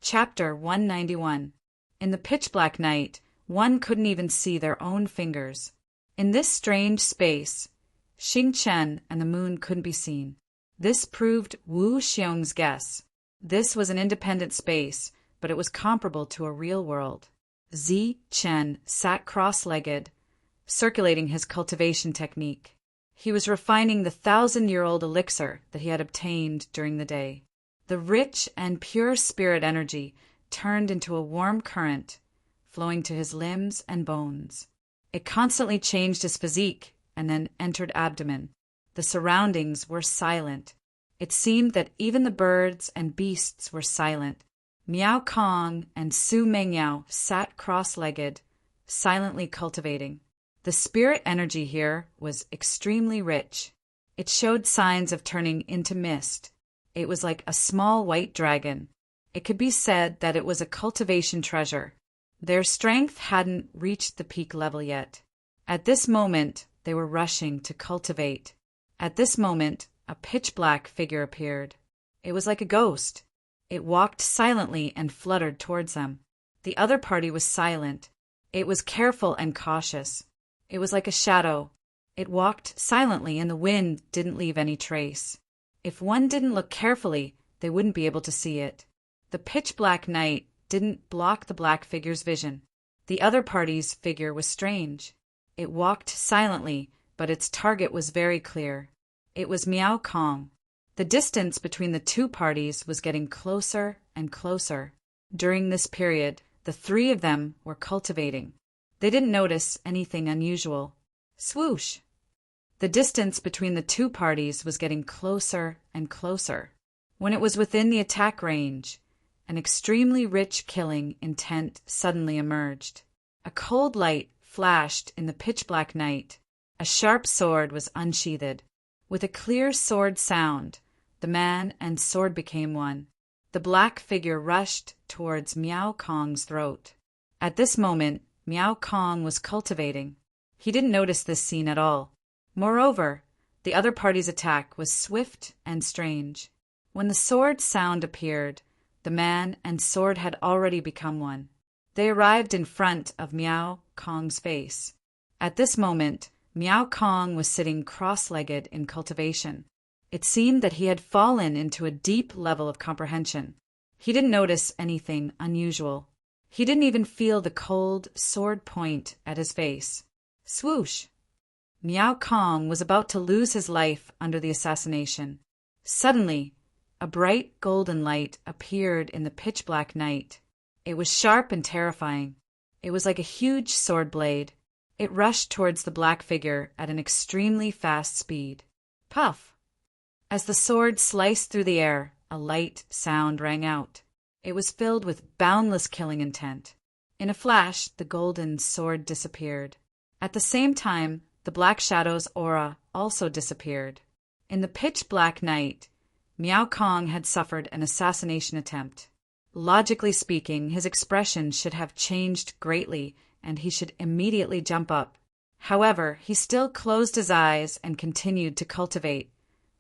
Chapter 191. In the pitch-black night, one couldn't even see their own fingers. In this strange space, Xing Chen and the moon couldn't be seen. This proved Wu Xiong's guess. This was an independent space, but it was comparable to a real world. Zi Chen sat cross-legged, circulating his cultivation technique. He was refining the 1,000-year-old elixir that he had obtained during the day. The rich and pure spirit energy turned into a warm current, flowing to his limbs and bones. It constantly changed his physique and then entered abdomen. The surroundings were silent. It seemed that even the birds and beasts were silent. Miao Kong and Su Mengyao sat cross-legged, silently cultivating. The spirit energy here was extremely rich. It showed signs of turning into mist. It was like a small white dragon. It could be said that it was a cultivation treasure. Their strength hadn't reached the peak level yet. At this moment, they were rushing to cultivate. At this moment, a pitch-black figure appeared. It was like a ghost. It walked silently and fluttered towards them. The other party was silent. It was careful and cautious. It was like a shadow. It walked silently and the wind didn't leave any trace. If one didn't look carefully, they wouldn't be able to see it. The pitch-black night didn't block the black figure's vision. The other party's figure was strange. It walked silently, but its target was very clear. It was Miao Kong. The distance between the two parties was getting closer and closer. During this period, the three of them were cultivating. They didn't notice anything unusual. Swoosh! The distance between the two parties was getting closer and closer. When it was within the attack range, an extremely rich killing intent suddenly emerged. A cold light flashed in the pitch-black night. A sharp sword was unsheathed. With a clear sword sound, the man and sword became one. The black figure rushed towards Miao Kong's throat. At this moment, Miao Kong was cultivating. He didn't notice this scene at all. Moreover, the other party's attack was swift and strange. When the sword sound appeared, the man and sword had already become one. They arrived in front of Miao Kong's face. At this moment, Miao Kong was sitting cross-legged in cultivation. It seemed that he had fallen into a deep level of comprehension. He didn't notice anything unusual. He didn't even feel the cold sword point at his face. Swoosh! Miao Kong was about to lose his life under the assassination. Suddenly, a bright golden light appeared in the pitch-black night. It was sharp and terrifying. It was like a huge sword blade. It rushed towards the black figure at an extremely fast speed. Puff! As the sword sliced through the air, a light sound rang out. It was filled with boundless killing intent. In a flash, the golden sword disappeared. At the same time, the black shadow's aura also disappeared. In the pitch-black night, Miao Kong had suffered an assassination attempt. Logically speaking, his expression should have changed greatly, and he should immediately jump up. However, he still closed his eyes and continued to cultivate,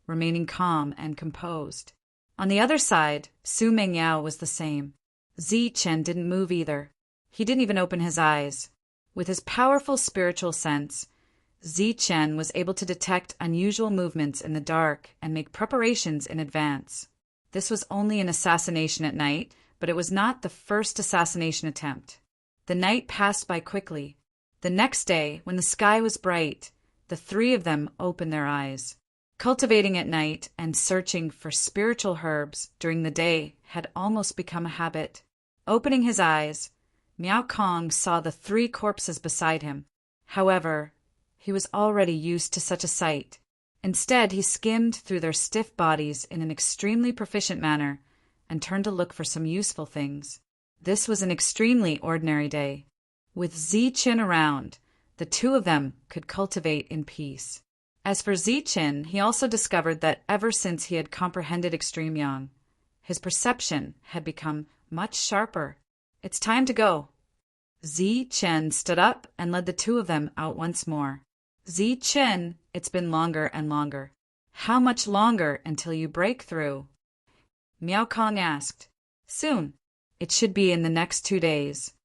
remaining calm and composed. On the other side, Su Mengyao was the same. Zi Chen didn't move either. He didn't even open his eyes. With his powerful spiritual sense, Zi Chen was able to detect unusual movements in the dark and make preparations in advance. This was only an assassination at night, but it was not the first assassination attempt. The night passed by quickly. The next day, when the sky was bright, the three of them opened their eyes. Cultivating at night and searching for spiritual herbs during the day had almost become a habit. Opening his eyes, Miao Kong saw the three corpses beside him. However, he was already used to such a sight. Instead, he skimmed through their stiff bodies in an extremely proficient manner and turned to look for some useful things. This was an extremely ordinary day. With Zi Chen around, the two of them could cultivate in peace. As for Zi Chen, he also discovered that ever since he had comprehended Extreme Yang, his perception had become much sharper. It's time to go. Zi Chen stood up and led the two of them out once more. Zi Chen, it's been longer and longer. How much longer until you break through? Miao Kong asked. Soon. It should be in the next 2 days.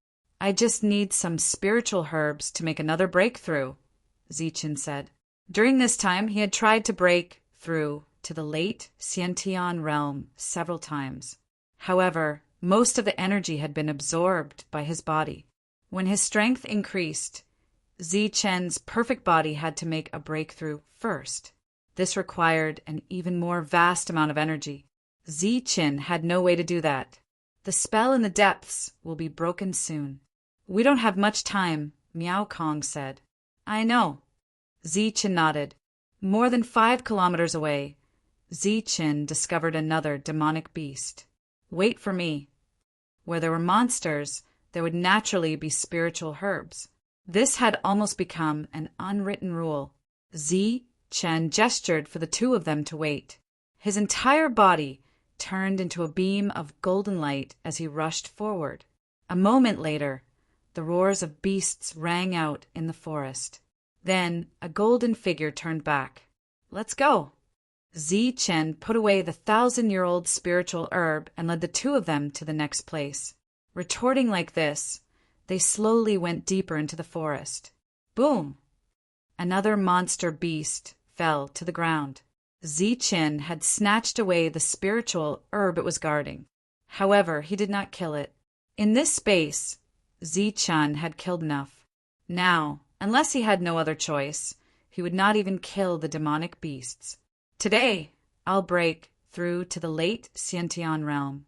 I just need some spiritual herbs to make another breakthrough, Zichen said. During this time, he had tried to break through to the late Xiantian realm several times. However, most of the energy had been absorbed by his body. When his strength increased, Zichen's perfect body had to make a breakthrough first. This required an even more vast amount of energy. Zichen had no way to do that. The spell in the depths will be broken soon. We don't have much time, Miao Kong said. I know. Zichen nodded. More than 5 kilometers away, Zichen discovered another demonic beast. Wait for me. Where there were monsters, there would naturally be spiritual herbs. This had almost become an unwritten rule. Zichen gestured for the two of them to wait. His entire body turned into a beam of golden light as he rushed forward. A moment later, the roars of beasts rang out in the forest. Then a golden figure turned back. Let's go. Zichen put away the 1,000-year-old spiritual herb and led the two of them to the next place. Retorting like this, they slowly went deeper into the forest. Boom! Another monster beast fell to the ground. Zichen had snatched away the spiritual herb it was guarding. However, he did not kill it. In this space, Zichen had killed enough. Now, unless he had no other choice, he would not even kill the demonic beasts. Today, I'll break through to the late Xiantian realm.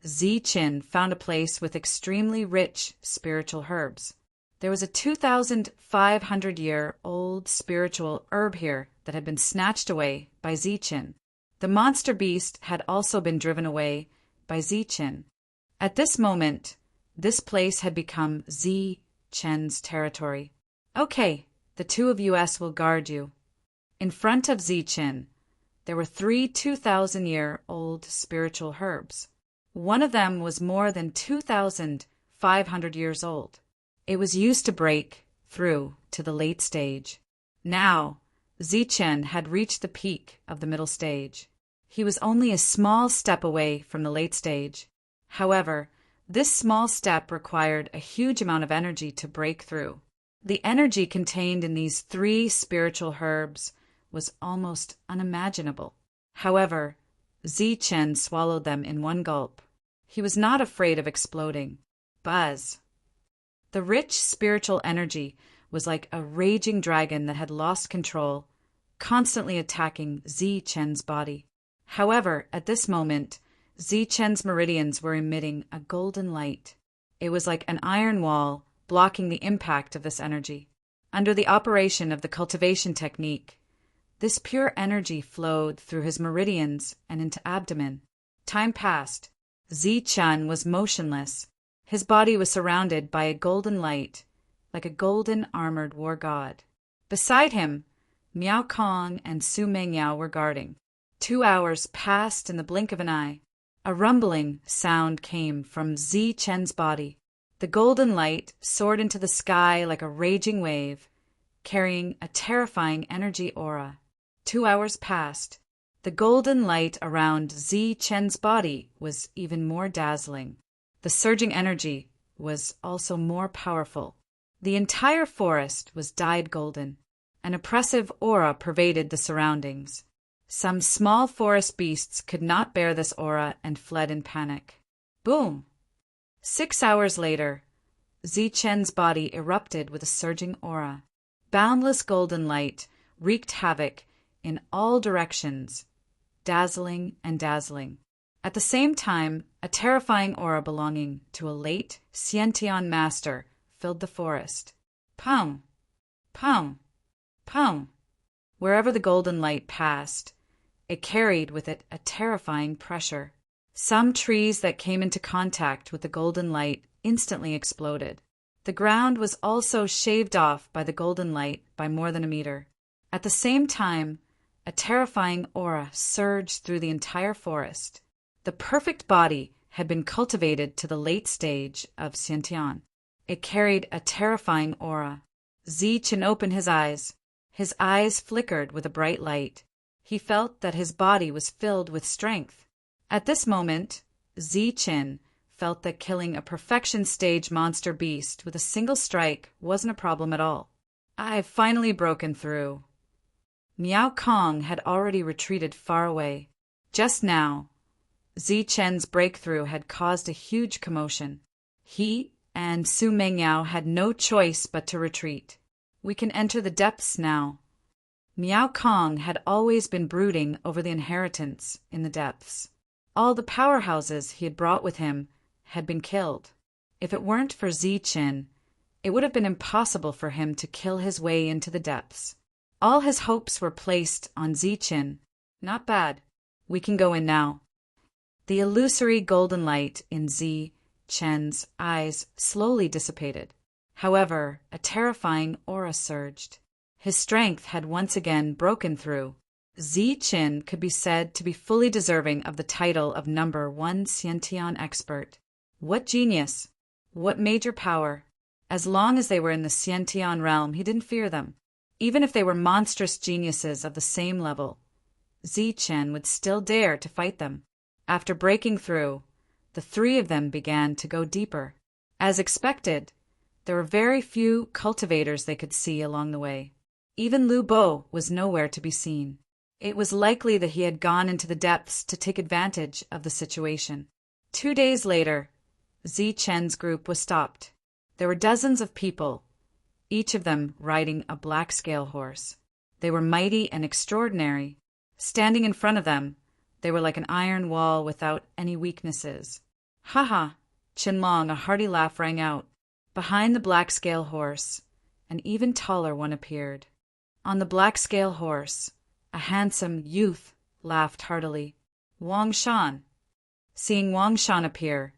Zichen found a place with extremely rich spiritual herbs. There was a 2,500-year-old spiritual herb here that had been snatched away by Zichen. The monster beast had also been driven away by Zichen. At this moment, this place had become Zichen's territory. Okay, the two of us will guard you. In front of Zichen, there were 3 2,000-year-old spiritual herbs. One of them was more than 2,500 years old. It was used to break through to the late stage. Now, Zichen had reached the peak of the middle stage. He was only a small step away from the late stage. However, this small step required a huge amount of energy to break through. The energy contained in these 3 spiritual herbs was almost unimaginable. However, Zichen swallowed them in one gulp. He was not afraid of exploding. Buzz! The rich spiritual energy was like a raging dragon that had lost control, constantly attacking Zichen's body. However, at this moment, Zichen's meridians were emitting a golden light. It was like an iron wall blocking the impact of this energy. Under the operation of the cultivation technique, this pure energy flowed through his meridians and into abdomen. Time passed. Zichen was motionless. His body was surrounded by a golden light, like a golden armored war god. Beside him, Miao Kong and Su Mengyao were guarding. 2 hours passed in the blink of an eye. A rumbling sound came from Zichen's body. The golden light soared into the sky like a raging wave, carrying a terrifying energy aura. 2 hours passed. The golden light around Zichen's body was even more dazzling. The surging energy was also more powerful. The entire forest was dyed golden. An oppressive aura pervaded the surroundings. Some small forest beasts could not bear this aura and fled in panic. Boom! 6 hours later, Zichen's body erupted with a surging aura. Boundless golden light wreaked havoc in all directions, dazzling and dazzling. At the same time, a terrifying aura belonging to a late Xiantian master filled the forest. Pum! Pum! Pum! Wherever the golden light passed, it carried with it a terrifying pressure. Some trees that came into contact with the golden light instantly exploded. The ground was also shaved off by the golden light by more than a meter. At the same time, a terrifying aura surged through the entire forest. The perfect body had been cultivated to the late stage of Xiantian. It carried a terrifying aura. Zichen opened his eyes. His eyes flickered with a bright light. He felt that his body was filled with strength. At this moment, Zichen felt that killing a perfection stage monster beast with a single strike wasn't a problem at all. I've finally broken through. Miao Kong had already retreated far away. Just now, Zi Chen's breakthrough had caused a huge commotion. He and Su Mengyao had no choice but to retreat. We can enter the depths now. Miao Kong had always been brooding over the inheritance in the depths. All the powerhouses he had brought with him had been killed. If it weren't for Zi Chen, it would have been impossible for him to kill his way into the depths. All his hopes were placed on Zi Chen. Not bad. We can go in now. The illusory golden light in Zi Chen's eyes slowly dissipated. However, a terrifying aura surged. His strength had once again broken through. Zi Chen could be said to be fully deserving of the title of #1 Xiantian expert. What genius! What major power! As long as they were in the Xiantian realm, he didn't fear them. Even if they were monstrous geniuses of the same level, Zi Chen would still dare to fight them. After breaking through, the three of them began to go deeper. As expected, there were very few cultivators they could see along the way. Even Lu Bo was nowhere to be seen. It was likely that he had gone into the depths to take advantage of the situation. 2 days later, Zi Chen's group was stopped. There were dozens of people, each of them riding a black scale horse. They were mighty and extraordinary. Standing in front of them, they were like an iron wall without any weaknesses. Ha ha! Qinlong, a hearty laugh rang out. Behind the black scale horse, an even taller one appeared. On the black scale horse, a handsome youth laughed heartily. Wang Shan. Seeing Wang Shan appear,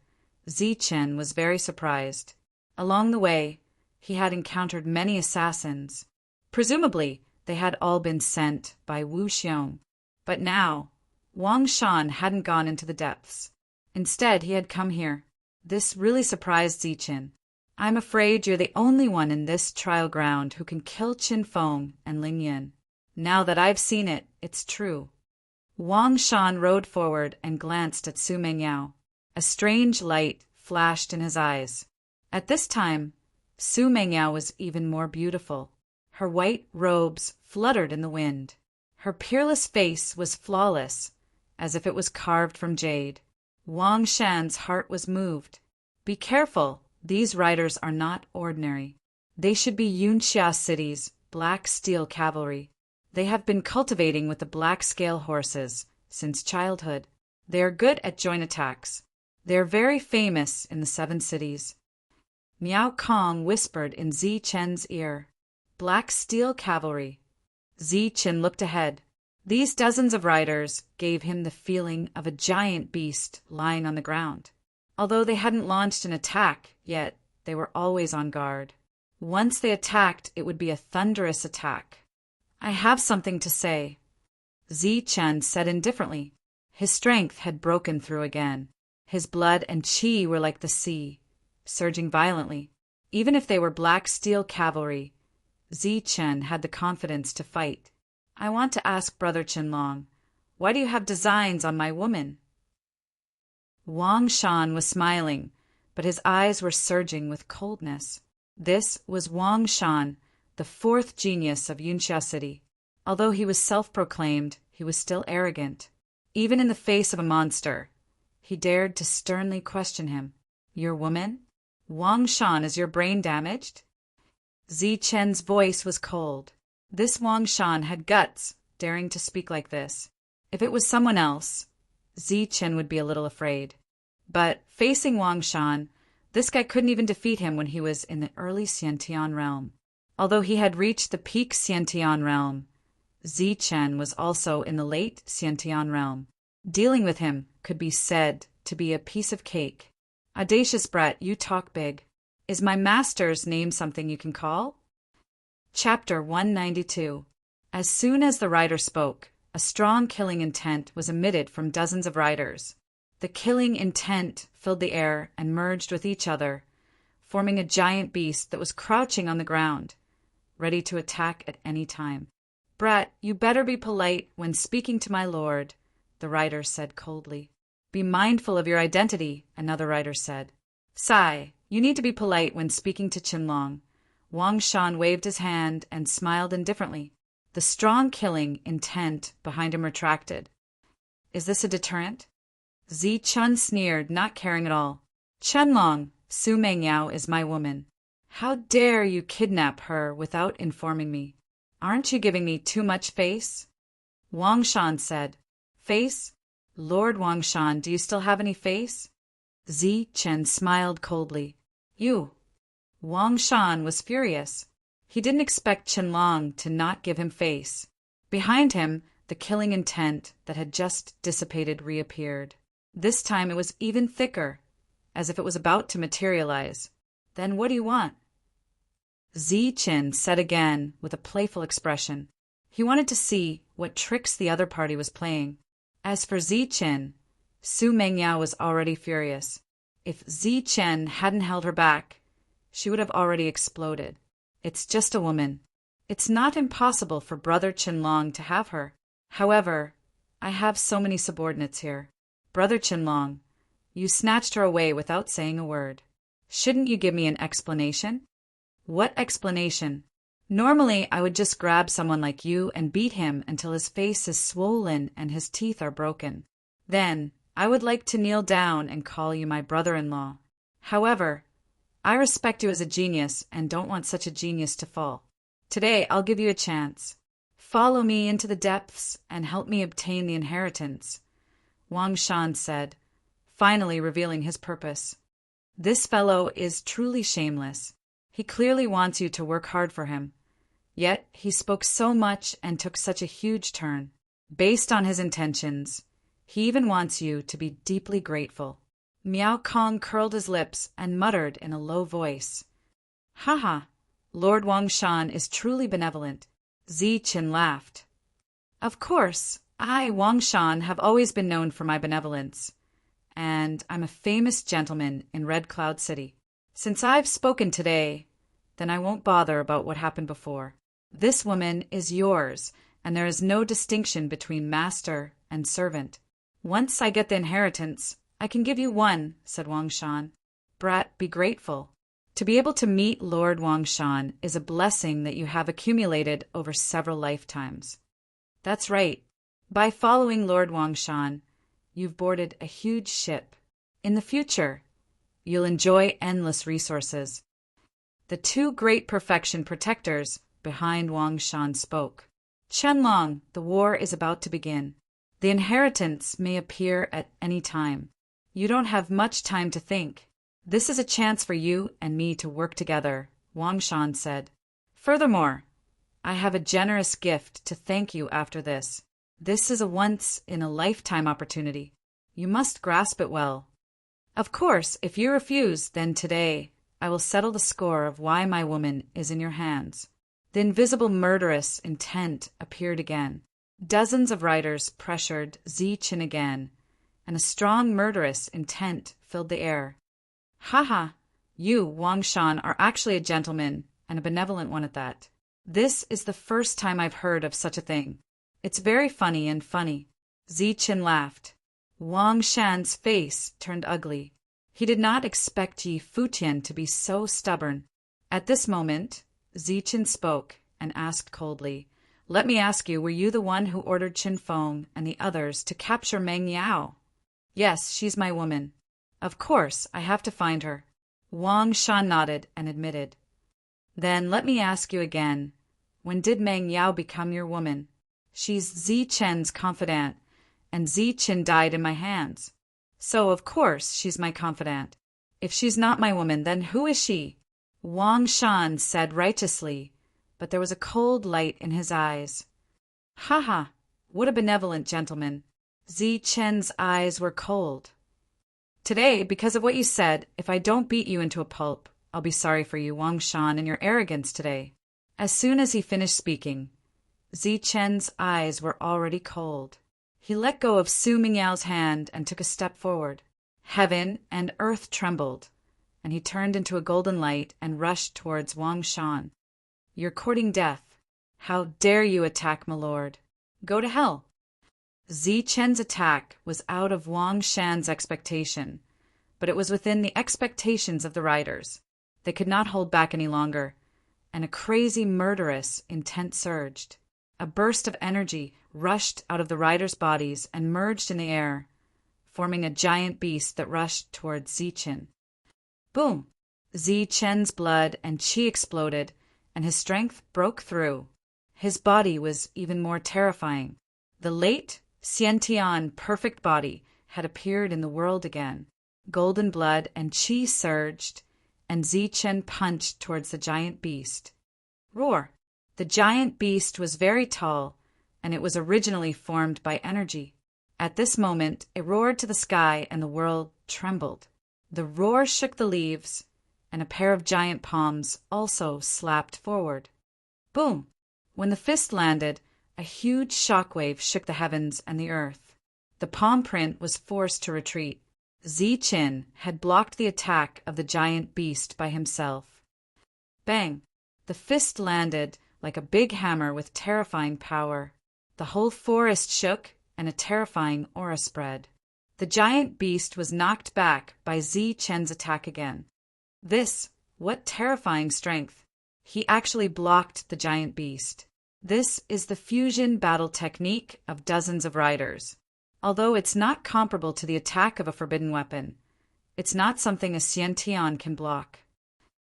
Zi Chen was very surprised. Along the way, he had encountered many assassins. Presumably, they had all been sent by Wu Xiong. But now, Wang Shan hadn't gone into the depths. Instead, he had come here. This really surprised Zi Chen. I'm afraid you're the only one in this trial ground who can kill Qin Feng and Ling Yin. Now that I've seen it, it's true. Wang Shan rode forward and glanced at Su Mengyao. A strange light flashed in his eyes. At this time, Su Mengyao was even more beautiful. Her white robes fluttered in the wind. Her peerless face was flawless, as if it was carved from jade. Wang Shan's heart was moved. Be careful, these riders are not ordinary. They should be Yunxia City's Black Steel Cavalry. They have been cultivating with the black scale horses since childhood. They are good at joint attacks. They are very famous in the 7 cities. Miao Kong whispered in Zi Chen's ear. Black Steel Cavalry. Zi Chen looked ahead. These dozens of riders gave him the feeling of a giant beast lying on the ground. Although they hadn't launched an attack yet, they were always on guard. Once they attacked, it would be a thunderous attack. I have something to say, Zi Chen said indifferently. His strength had broken through again. His blood and qi were like the sea, surging violently. Even if they were black steel cavalry, Zi Chen had the confidence to fight. I want to ask Brother Qinlong, why do you have designs on my woman? Wang Shan was smiling, but his eyes were surging with coldness. This was Wang Shan, the 4th genius of Yunxia City. Although he was self-proclaimed, he was still arrogant. Even in the face of a monster, he dared to sternly question him. Your woman? Wang Shan, is your brain damaged? Zi Chen's voice was cold. This Wang Shan had guts, daring to speak like this. If it was someone else, Zi Chen would be a little afraid. But facing Wang Shan, this guy couldn't even defeat him when he was in the early Xiantian realm. Although he had reached the peak Xiantian realm, Zi Chen was also in the late Xiantian realm. Dealing with him could be said to be a piece of cake. Audacious brat, you talk big. Is my master's name something you can call? Chapter 192. As soon as the rider spoke, a strong killing intent was emitted from dozens of riders. The killing intent filled the air and merged with each other, forming a giant beast that was crouching on the ground, ready to attack at any time. Brat, you better be polite when speaking to my lord, the rider said coldly. Be mindful of your identity, another writer said. Sigh, you need to be polite when speaking to Qinlong. Wang Shan waved his hand and smiled indifferently. The strong killing intent behind him retracted. Is this a deterrent? Zichun sneered, not caring at all. Qinlong, Su Mengyao is my woman. How dare you kidnap her without informing me? Aren't you giving me too much face? Wang Shan said. Face? Lord Wang Shan, do you still have any face? Zichen smiled coldly. You. Wang Shan was furious. He didn't expect Qinlong to not give him face. Behind him, the killing intent that had just dissipated reappeared. This time it was even thicker, as if it was about to materialize. Then what do you want? Zichen said again with a playful expression. He wanted to see what tricks the other party was playing. As for Zichen, Su Mengyao was already furious. If Zichen hadn't held her back, she would have already exploded. It's just a woman. It's not impossible for Brother Qinlong to have her. However, I have so many subordinates here. Brother Qinlong, you snatched her away without saying a word. Shouldn't you give me an explanation? What explanation? Normally, I would just grab someone like you and beat him until his face is swollen and his teeth are broken. Then, I would like to kneel down and call you my brother-in-law. However, I respect you as a genius and don't want such a genius to fall. Today, I'll give you a chance. Follow me into the depths and help me obtain the inheritance, Wang Shan said, finally revealing his purpose. This fellow is truly shameless. He clearly wants you to work hard for him. Yet he spoke so much and took such a huge turn. Based on his intentions, he even wants you to be deeply grateful. Miao Kong curled his lips and muttered in a low voice. Ha! Lord Wang Shan is truly benevolent. Zichen laughed. Of course, I, Wang Shan, have always been known for my benevolence. And I'm a famous gentleman in Red Cloud City. Since I've spoken today, then I won't bother about what happened before. This woman is yours, and there is no distinction between master and servant. Once I get the inheritance, I can give you one, said Wang Shan. Brat, be grateful. To be able to meet Lord Wang Shan is a blessing that you have accumulated over several lifetimes. That's right. By following Lord Wang Shan, you've boarded a huge ship. In the future, you'll enjoy endless resources. The two great perfection protectors behind Wang Shan spoke. Qinlong, the war is about to begin. The inheritance may appear at any time. You don't have much time to think. This is a chance for you and me to work together, Wang Shan said. Furthermore, I have a generous gift to thank you after this. This is a once-in-a-lifetime opportunity. You must grasp it well. Of course, if you refuse, then today I will settle the score of why my woman is in your hands. The invisible murderous intent appeared again. Dozens of writers pressured Zichen again, and a strong murderous intent filled the air. Ha! You, Wang Shan, are actually a gentleman, and a benevolent one at that. This is the first time I've heard of such a thing. It's very funny and funny. Zichen laughed. Wang Shan's face turned ugly. He did not expect Yi Futian to be so stubborn. At this moment, Zichen spoke and asked coldly, Let me ask you, were you the one who ordered Qin Feng and the others to capture Meng Yao? Yes, she's my woman. Of course, I have to find her. Wang Shan nodded and admitted. Then let me ask you again, when did Meng Yao become your woman? She's Zichen's confidant, and Zichen died in my hands. So, of course, she's my confidant. If she's not my woman, then who is she? Wang Shan said righteously, but there was a cold light in his eyes. Ha! What a benevolent gentleman. Zichen's eyes were cold. Today, because of what you said, if I don't beat you into a pulp, I'll be sorry for you, Wang Shan, and your arrogance today. As soon as he finished speaking, Zichen's eyes were already cold. He let go of Su Mingyao's hand and took a step forward. Heaven and earth trembled, and he turned into a golden light and rushed towards Wang Shan. You're courting death. How dare you attack my lord? Go to hell. Zichen's attack was out of Wang Shan's expectation, but it was within the expectations of the riders. They could not hold back any longer, and a crazy, murderous intent surged. A burst of energy rushed out of the riders' bodies and merged in the air, forming a giant beast that rushed towards Zichen. Boom! Zichen's blood and qi exploded, and his strength broke through. His body was even more terrifying. The late Xiantian perfect body had appeared in the world again. Golden blood and qi surged, and Zichen punched towards the giant beast. Roar! The giant beast was very tall, and it was originally formed by energy. At this moment, it roared to the sky, and the world trembled. The roar shook the leaves, and a pair of giant palms also slapped forward. Boom! When the fist landed, a huge shockwave shook the heavens and the earth. The palm print was forced to retreat. Zichen had blocked the attack of the giant beast by himself. Bang! The fist landed like a big hammer with terrifying power. The whole forest shook, and a terrifying aura spread. The giant beast was knocked back by Zichen's attack again. What terrifying strength! He actually blocked the giant beast. This is the fusion battle technique of dozens of riders. Although it's not comparable to the attack of a forbidden weapon, it's not something a Xiantian can block.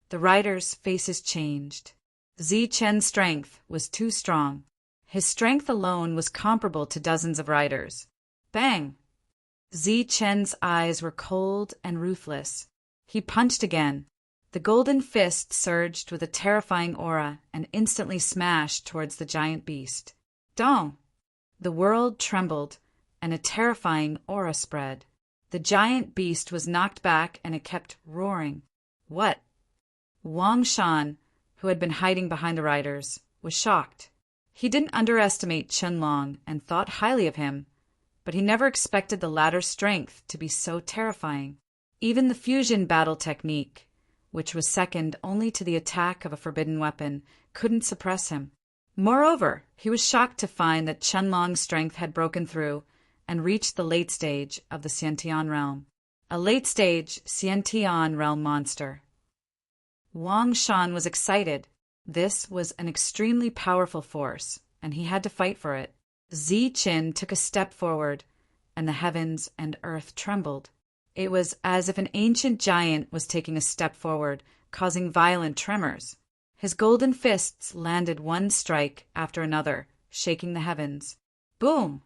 The riders' faces changed. Zichen's strength was too strong. His strength alone was comparable to dozens of riders. Bang! Zichen's eyes were cold and ruthless. He punched again. The golden fist surged with a terrifying aura and instantly smashed towards the giant beast. Dong! The world trembled, and a terrifying aura spread. The giant beast was knocked back, and it kept roaring. What? Wang Shan, who had been hiding behind the riders, was shocked. He didn't underestimate Qianlong and thought highly of him, but he never expected the latter's strength to be so terrifying. Even the fusion battle technique, which was second only to the attack of a forbidden weapon, couldn't suppress him. Moreover, he was shocked to find that Qianlong's strength had broken through and reached the late stage of the Xiantian realm. A late-stage Xiantian realm monster. Wang Shan was excited. This was an extremely powerful force, and he had to fight for it. Zichen took a step forward, and the heavens and earth trembled. It was as if an ancient giant was taking a step forward, causing violent tremors. His golden fists landed one strike after another, shaking the heavens. Boom!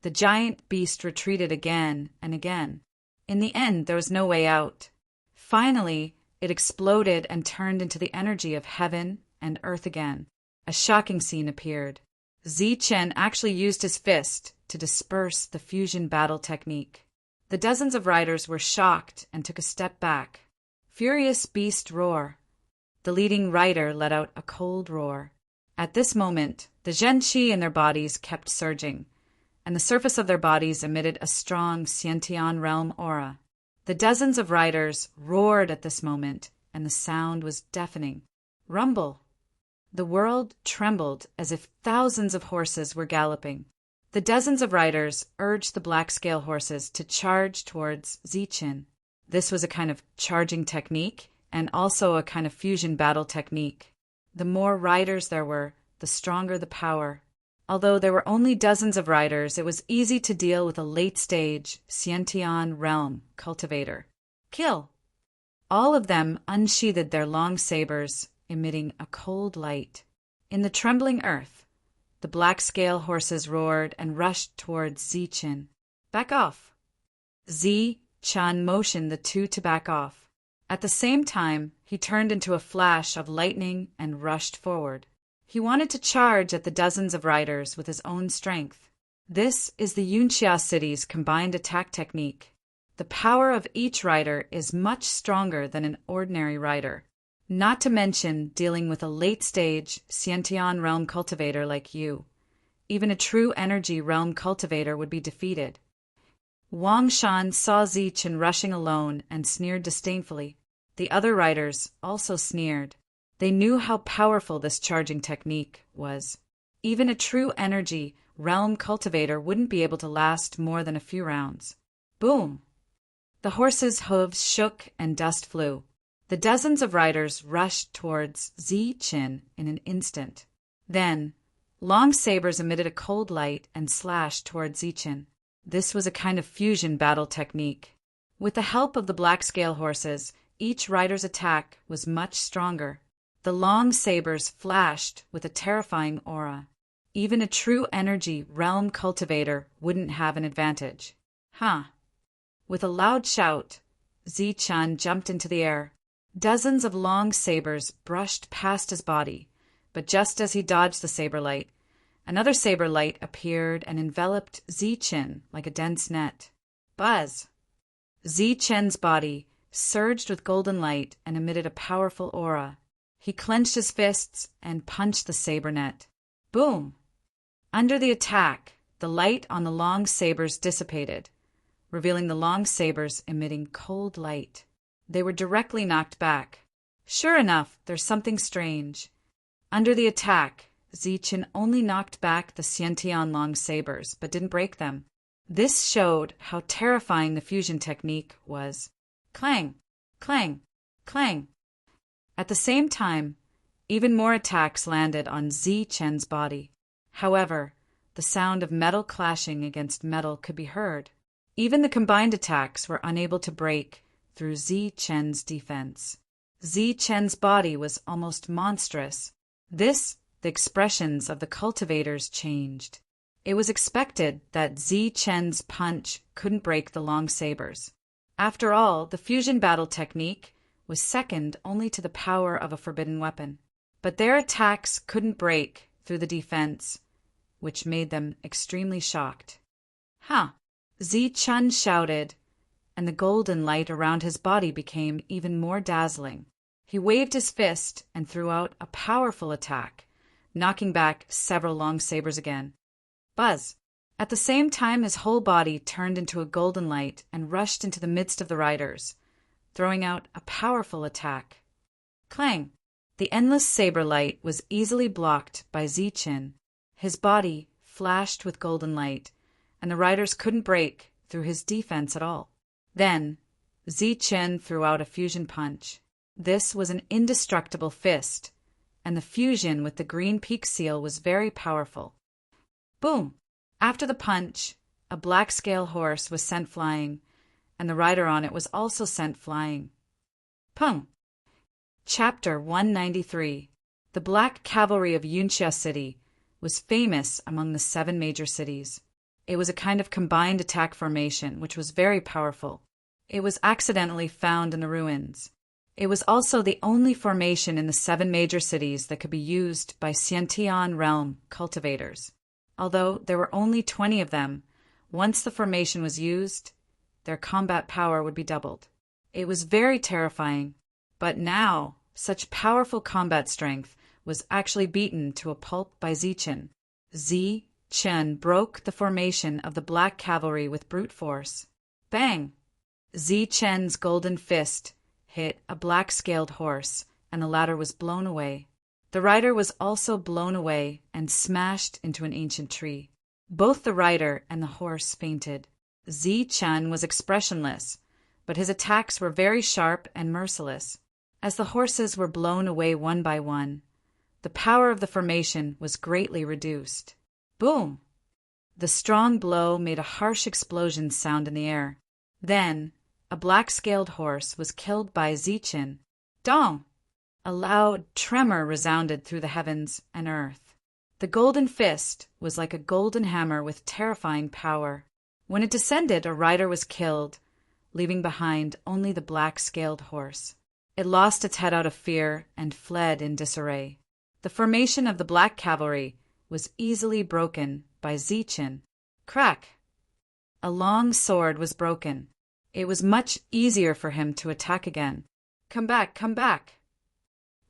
The giant beast retreated again and again. In the end, there was no way out. Finally, it exploded and turned into the energy of heaven and earth again. A shocking scene appeared. Zichen actually used his fist to disperse the fusion battle technique. The dozens of riders were shocked and took a step back. Furious beast roar. The leading rider let out a cold roar. At this moment, the Zhenqi in their bodies kept surging, and the surface of their bodies emitted a strong Xiantian realm aura. The dozens of riders roared at this moment, and the sound was deafening. Rumble! The world trembled as if thousands of horses were galloping. The dozens of riders urged the black scale horses to charge towards Zichen. This was a kind of charging technique and also a kind of fusion battle technique. The more riders there were, the stronger the power. Although there were only dozens of riders, it was easy to deal with a late-stage Xiantian realm cultivator. Kill! All of them unsheathed their long sabers, emitting a cold light. In the trembling earth, the black scale horses roared and rushed towards Zichen. Back off! Zichen motioned the two to back off. At the same time, he turned into a flash of lightning and rushed forward. He wanted to charge at the dozens of riders with his own strength. This is the Yunxia city's combined attack technique. The power of each rider is much stronger than an ordinary rider. Not to mention dealing with a late-stage Xiantian realm cultivator like you. Even a true energy realm cultivator would be defeated. Wang Shan saw Zichen rushing alone and sneered disdainfully. The other riders also sneered. They knew how powerful this charging technique was. Even a true energy realm cultivator wouldn't be able to last more than a few rounds. Boom! The horses' hooves shook and dust flew. The dozens of riders rushed towards Zi-Chin in an instant. Then, long sabers emitted a cold light and slashed towards Zi-Chin. This was a kind of fusion battle technique. With the help of the black scale horses, each rider's attack was much stronger. The long sabers flashed with a terrifying aura. Even a true energy realm cultivator wouldn't have an advantage. Huh. With a loud shout, Zi-Chin jumped into the air. Dozens of long sabers brushed past his body, but just as he dodged the saber light, another saber light appeared and enveloped Zi-Chin like a dense net. Buzz! Zi-Chin's body surged with golden light and emitted a powerful aura. He clenched his fists and punched the saber net. Boom! Under the attack, the light on the long sabers dissipated, revealing the long sabers emitting cold light. They were directly knocked back. Sure enough, there's something strange. Under the attack, Zi-Chin only knocked back the Xiantian long sabers, but didn't break them. This showed how terrifying the fusion technique was. Clang! Clang! Clang! At the same time, even more attacks landed on Zi-Chin's body. However, the sound of metal clashing against metal could be heard. Even the combined attacks were unable to break through Zi-Chin's defense. Zi-Chin's body was almost monstrous. The expressions of the cultivators changed. It was expected that Zi-Chin's punch couldn't break the long sabers. After all, the fusion battle technique was second only to the power of a forbidden weapon. But their attacks couldn't break through the defense, which made them extremely shocked. Huh! Zi-Chin shouted, and the golden light around his body became even more dazzling. He waved his fist and threw out a powerful attack, knocking back several long sabers again. Buzz! At the same time, his whole body turned into a golden light and rushed into the midst of the riders, throwing out a powerful attack. Clang! The endless saber light was easily blocked by Zi-Chin. His body flashed with golden light, and the riders couldn't break through his defense at all. Then, Zi-Chin threw out a fusion punch. This was an indestructible fist, and the fusion with the green peak seal was very powerful. Boom! After the punch, a black scale horse was sent flying, and the rider on it was also sent flying. Pung! Chapter 193. The Black Cavalry of Yunxia City was famous among the 7 major cities. It was a kind of combined attack formation, which was very powerful. It was accidentally found in the ruins. It was also the only formation in the 7 major cities that could be used by Xiantian realm cultivators. Although there were only 20 of them, once the formation was used, their combat power would be doubled. It was very terrifying, but now such powerful combat strength was actually beaten to a pulp by Zi-Chin. Zi-Chin broke the formation of the Black Cavalry with brute force. Bang! Zi-Chin's golden fist hit a black-scaled horse, and the latter was blown away. The rider was also blown away and smashed into an ancient tree. Both the rider and the horse fainted. Zi-Chin was expressionless, but his attacks were very sharp and merciless. As the horses were blown away one by one, the power of the formation was greatly reduced. Boom! The strong blow made a harsh explosion sound in the air. Then, a black-scaled horse was killed by Zi-Chin. Dong! A loud tremor resounded through the heavens and earth. The golden fist was like a golden hammer with terrifying power. When it descended, a rider was killed, leaving behind only the black-scaled horse. It lost its head out of fear and fled in disarray. The formation of the Black Cavalry was easily broken by Zi-Chin. Crack! A long sword was broken. It was much easier for him to attack again. Come back, come back!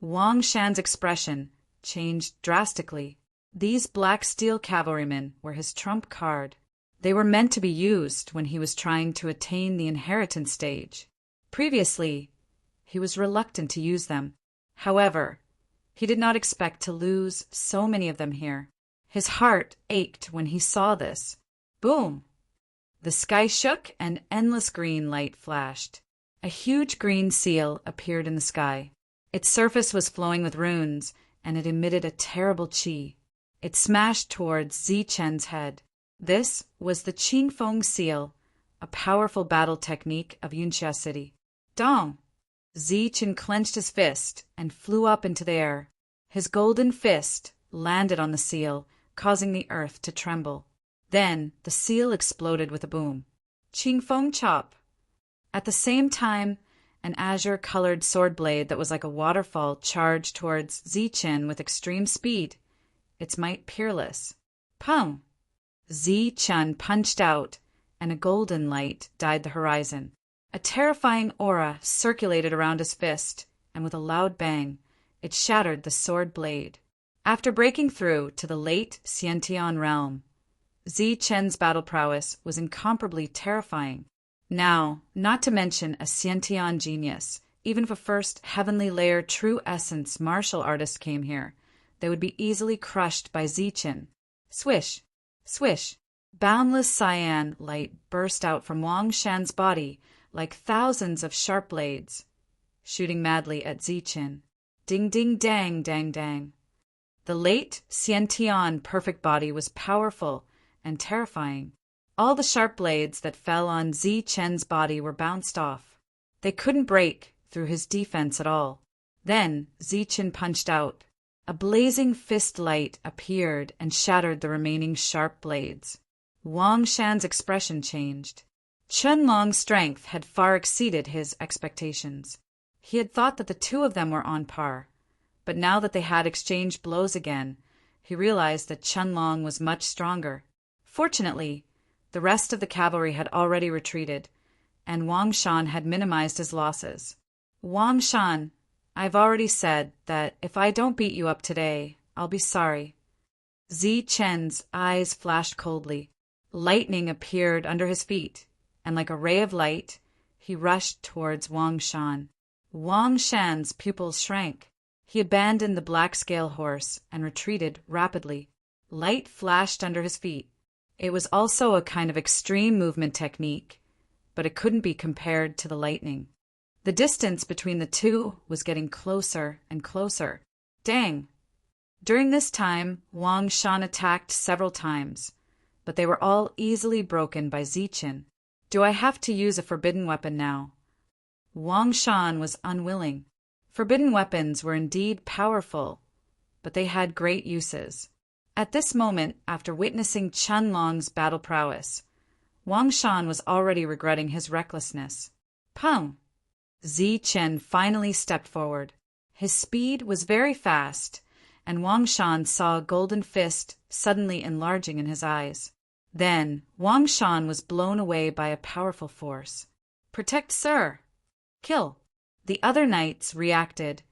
Wang Shan's expression changed drastically. These black steel cavalrymen were his trump card. They were meant to be used when he was trying to attain the inheritance stage. Previously, he was reluctant to use them. However, he did not expect to lose so many of them here. His heart ached when he saw this. Boom! The sky shook and endless green light flashed. A huge green seal appeared in the sky. Its surface was flowing with runes, and it emitted a terrible qi. It smashed towards Zichen's head. This was the Qingfeng seal, a powerful battle technique of Yunxia City. Dong! Zichen clenched his fist and flew up into the air. His golden fist landed on the seal, causing the earth to tremble. Then the seal exploded with a boom. Qingfeng chop! At the same time, an azure-colored sword blade that was like a waterfall charged towards Zichen with extreme speed, its might peerless. Pum! Zichen punched out, and a golden light dyed the horizon. A terrifying aura circulated around his fist, and with a loud bang, it shattered the sword blade. After breaking through to the late Xiantian realm, Zichen's battle prowess was incomparably terrifying. Now, not to mention a Xiantian genius, even if a first heavenly layer true essence martial artist came here, they would be easily crushed by Zichen. Swish! Swish! Boundless cyan light burst out from Wang Shan's body like thousands of sharp blades, shooting madly at Zichen. Ding ding dang dang dang. The late Xiantian perfect body was powerful and terrifying. All the sharp blades that fell on Zichen's body were bounced off. They couldn't break through his defense at all. Then Zichen punched out. A blazing fist light appeared and shattered the remaining sharp blades. Wang Shan's expression changed. Chenlong's strength had far exceeded his expectations. He had thought that the two of them were on par, but now that they had exchanged blows again, he realized that Chenlong was much stronger. Fortunately, the rest of the cavalry had already retreated, and Wang Shan had minimized his losses. Wang Shan, I've already said that if I don't beat you up today, I'll be sorry. Zichen's eyes flashed coldly. Lightning appeared under his feet, and like a ray of light, he rushed towards Wang Shan. Wang Shan's pupils shrank. He abandoned the black scale horse and retreated rapidly. Light flashed under his feet. It was also a kind of extreme movement technique, but it couldn't be compared to the lightning. The distance between the two was getting closer and closer. Dang! During this time, Wang Shan attacked several times, but they were all easily broken by Zichen. Do I have to use a forbidden weapon now? Wang Shan was unwilling. Forbidden weapons were indeed powerful, but they had great uses. At this moment, after witnessing Chenlong's battle prowess, Wang Shan was already regretting his recklessness. Pum! Zichen finally stepped forward. His speed was very fast, and Wang Shan saw a golden fist suddenly enlarging in his eyes. Then Wang Shan was blown away by a powerful force. Protect, sir! Kill! The other knights reacted,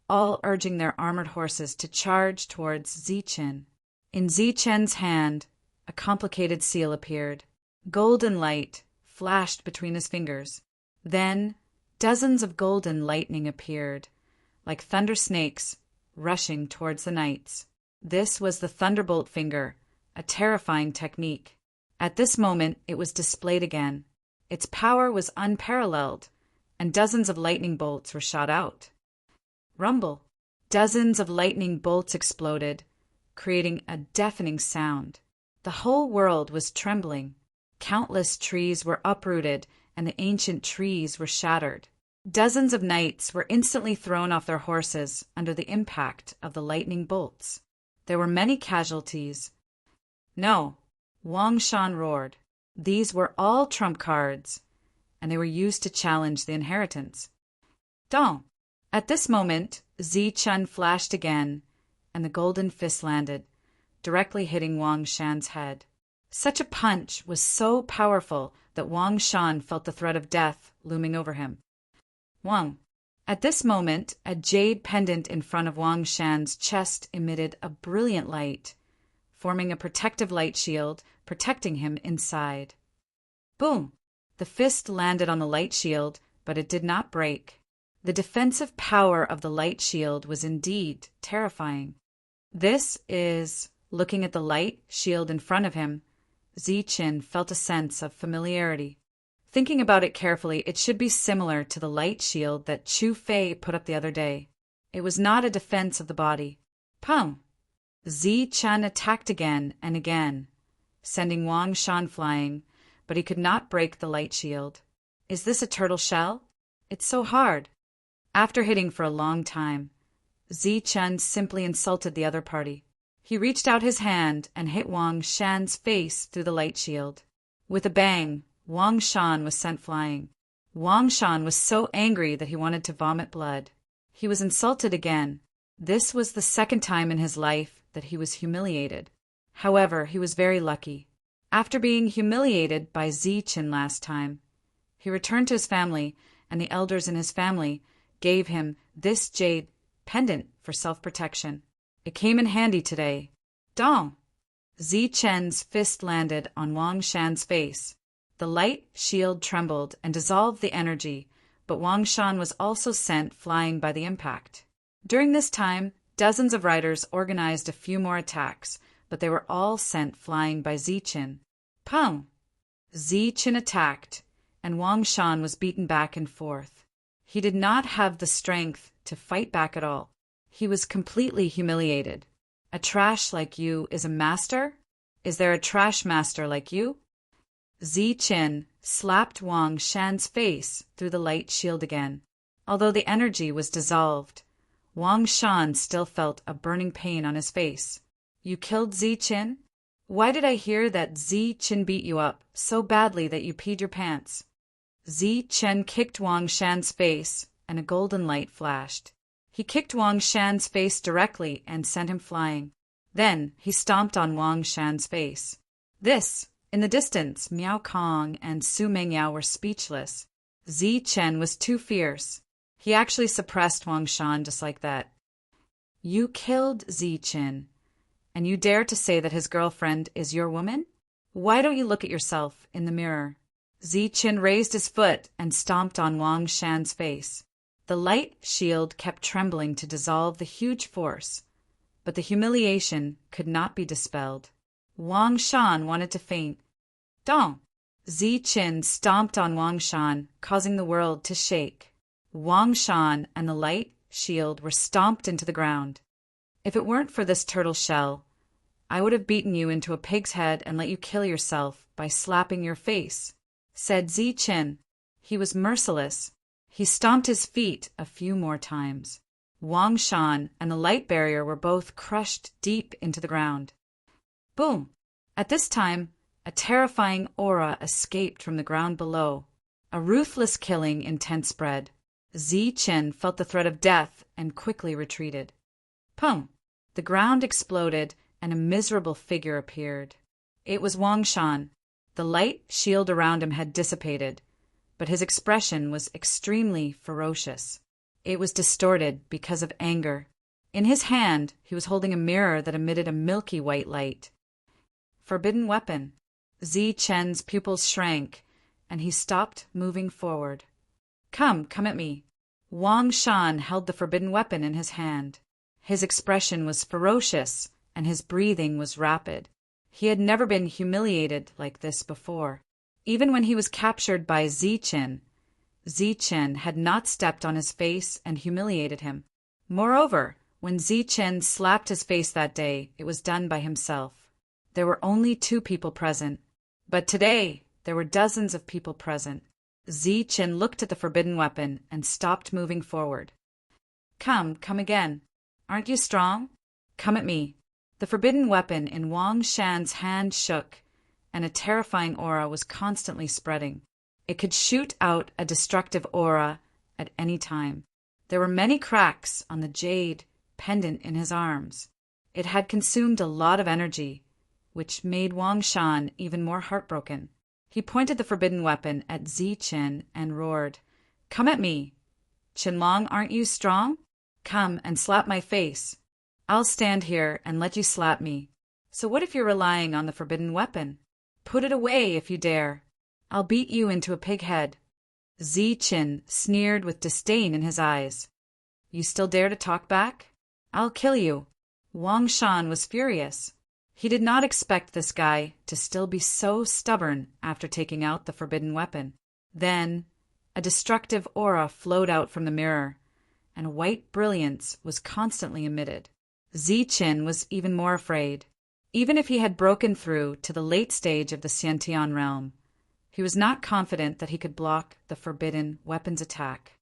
all urging their armored horses to charge towards Zichen. In Zichen's hand, a complicated seal appeared. Golden light flashed between his fingers. Then dozens of golden lightning appeared, like thunder snakes, rushing towards the knights. This was the thunderbolt finger, a terrifying technique. At this moment, it was displayed again. Its power was unparalleled, and dozens of lightning bolts were shot out. Rumble! Dozens of lightning bolts exploded, creating a deafening sound. The whole world was trembling. Countless trees were uprooted, and the ancient trees were shattered. Dozens of knights were instantly thrown off their horses under the impact of the lightning bolts. There were many casualties. No, Wang Shan roared. These were all trump cards, and they were used to challenge the inheritance. Dong! At this moment, Zichen flashed again, and the golden fist landed, directly hitting Wang Shan's head. Such a punch was so powerful that Wang Shan felt the threat of death looming over him. Wang! At this moment, a jade pendant in front of Wang Shan's chest emitted a brilliant light, forming a protective light shield, protecting him inside. Boom! The fist landed on the light shield, but it did not break. The defensive power of the light shield was indeed terrifying. This is Looking at the light shield in front of him, Ziqin felt a sense of familiarity. Thinking about it carefully, it should be similar to the light shield that Chu Fei put up the other day. It was not a defense of the body. Pum! Ziqin attacked again and again, sending Wang Shan flying, but he could not break the light shield. Is this a turtle shell? It's so hard. After hitting for a long time, Ziqin simply insulted the other party. He reached out his hand and hit Wang Shan's face through the light shield. With a bang, Wang Shan was sent flying. Wang Shan was so angry that he wanted to vomit blood. He was insulted again. This was the second time in his life that he was humiliated. However, he was very lucky. After being humiliated by Ziqin last time, he returned to his family, and the elders in his family gave him this jade pendant for self-protection. It came in handy today. Dong! Ziqin's fist landed on Wang Shan's face. The light shield trembled and dissolved the energy, but Wang Shan was also sent flying by the impact. During this time, dozens of riders organized a few more attacks, but they were all sent flying by Ziqin. Pum! Ziqin attacked, and Wang Shan was beaten back and forth. He did not have the strength to fight back at all. He was completely humiliated. A trash like you is a master? Is there a trash master like you? Ziqin slapped Wang Shan's face through the light shield again. Although the energy was dissolved, Wang Shan still felt a burning pain on his face. You killed Ziqin? Why did I hear that Ziqin beat you up so badly that you peed your pants? Ziqin kicked Wang Shan's face, and a golden light flashed. He kicked Wang Shan's face directly and sent him flying. Then he stomped on Wang Shan's face. In the distance, Miao Kong and Su Mengyao were speechless. Ziqin was too fierce. He actually suppressed Wang Shan just like that. You killed Ziqin, and you dare to say that his girlfriend is your woman? Why don't you look at yourself in the mirror? Ziqin raised his foot and stomped on Wang Shan's face. The light shield kept trembling to dissolve the huge force, but the humiliation could not be dispelled. Wang Shan wanted to faint. Dong! Ziqin stomped on Wang Shan, causing the world to shake. Wang Shan and the light shield were stomped into the ground. If it weren't for this turtle shell, I would have beaten you into a pig's head and let you kill yourself by slapping your face, said Ziqin. He was merciless. He stomped his feet a few more times. Wang Shan and the light barrier were both crushed deep into the ground. Boom! At this time, a terrifying aura escaped from the ground below. A ruthless killing intent spread. Ziqin felt the threat of death and quickly retreated. Pum! The ground exploded and a miserable figure appeared. It was Wang Shan. The light shield around him had dissipated, but his expression was extremely ferocious. It was distorted because of anger. In his hand, he was holding a mirror that emitted a milky white light. Forbidden weapon. Ziqin's pupils shrank, and he stopped moving forward. Come at me. Wang Shan held the forbidden weapon in his hand. His expression was ferocious, and his breathing was rapid. He had never been humiliated like this before. Even when he was captured by Ziqin, Ziqin had not stepped on his face and humiliated him. Moreover, when Ziqin slapped his face that day, it was done by himself. There were only 2 people present, but today there were dozens of people present. Ziqin looked at the forbidden weapon and stopped moving forward. Come again. Aren't you strong? Come at me. The forbidden weapon in Wang Shan's hand shook, and a terrifying aura was constantly spreading. It could shoot out a destructive aura at any time. There were many cracks on the jade pendant in his arms. It had consumed a lot of energy, which made Wang Shan even more heartbroken. He pointed the forbidden weapon at Ziqin and roared, Come at me. Qinlong, aren't you strong? Come and slap my face. I'll stand here and let you slap me. So what if you're relying on the forbidden weapon? Put it away if you dare. I'll beat you into a pig head. Ziqin sneered with disdain in his eyes. You still dare to talk back? I'll kill you. Wang Shan was furious. He did not expect this guy to still be so stubborn after taking out the forbidden weapon. Then, a destructive aura flowed out from the mirror, and a white brilliance was constantly emitted. Ziqin was even more afraid. Even if he had broken through to the late stage of the Xiantian realm, he was not confident that he could block the forbidden weapon's attack.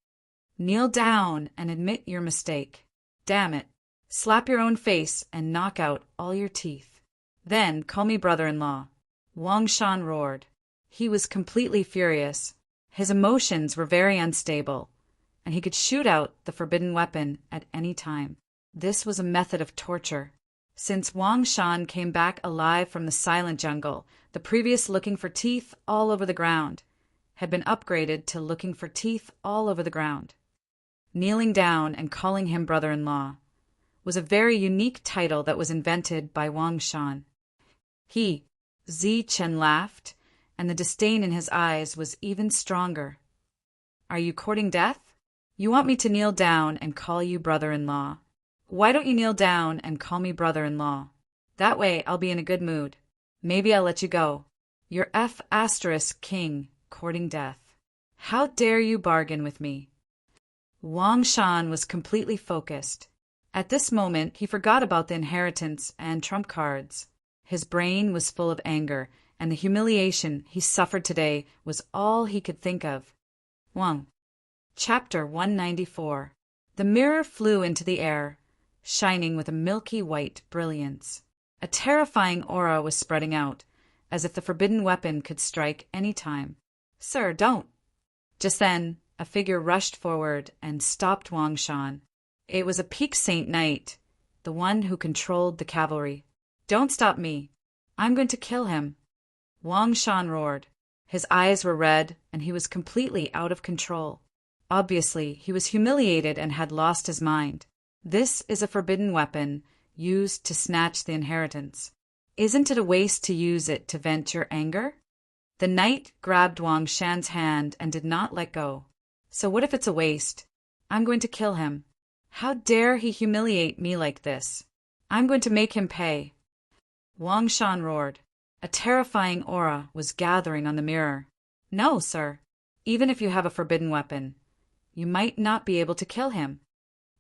Kneel down and admit your mistake. Damn it. Slap your own face and knock out all your teeth. Then call me brother-in-law. Wang Shan roared. He was completely furious. His emotions were very unstable, and he could shoot out the forbidden weapon at any time. This was a method of torture. Since Wang Shan came back alive from the silent jungle, the previous looking for teeth all over the ground had been upgraded to looking for teeth all over the ground. Kneeling down and calling him brother-in-law was a very unique title that was invented by Wang Shan. Ziqin laughed, and the disdain in his eyes was even stronger. Are you courting death? You want me to kneel down and call you brother-in-law. Why don't you kneel down and call me brother-in-law? That way I'll be in a good mood. Maybe I'll let you go. You're F***king courting death. How dare you bargain with me? Wang Shan was completely focused. At this moment, he forgot about the inheritance and trump cards. His brain was full of anger, and the humiliation he suffered today was all he could think of. Wang. Chapter 194. The mirror flew into the air, shining with a milky white brilliance. A terrifying aura was spreading out, as if the forbidden weapon could strike any time. Sir, don't. Just then, a figure rushed forward and stopped Wang Shan. It was a Peak Saint Knight, the one who controlled the cavalry. Don't stop me. I'm going to kill him. Wang Shan roared. His eyes were red, and he was completely out of control. Obviously, he was humiliated and had lost his mind. This is a forbidden weapon used to snatch the inheritance. Isn't it a waste to use it to vent your anger? The knight grabbed Wang Shan's hand and did not let go. So what if it's a waste? I'm going to kill him. How dare he humiliate me like this? I'm going to make him pay. Wang Shan roared. A terrifying aura was gathering on the mirror. No, sir. Even if you have a forbidden weapon, you might not be able to kill him.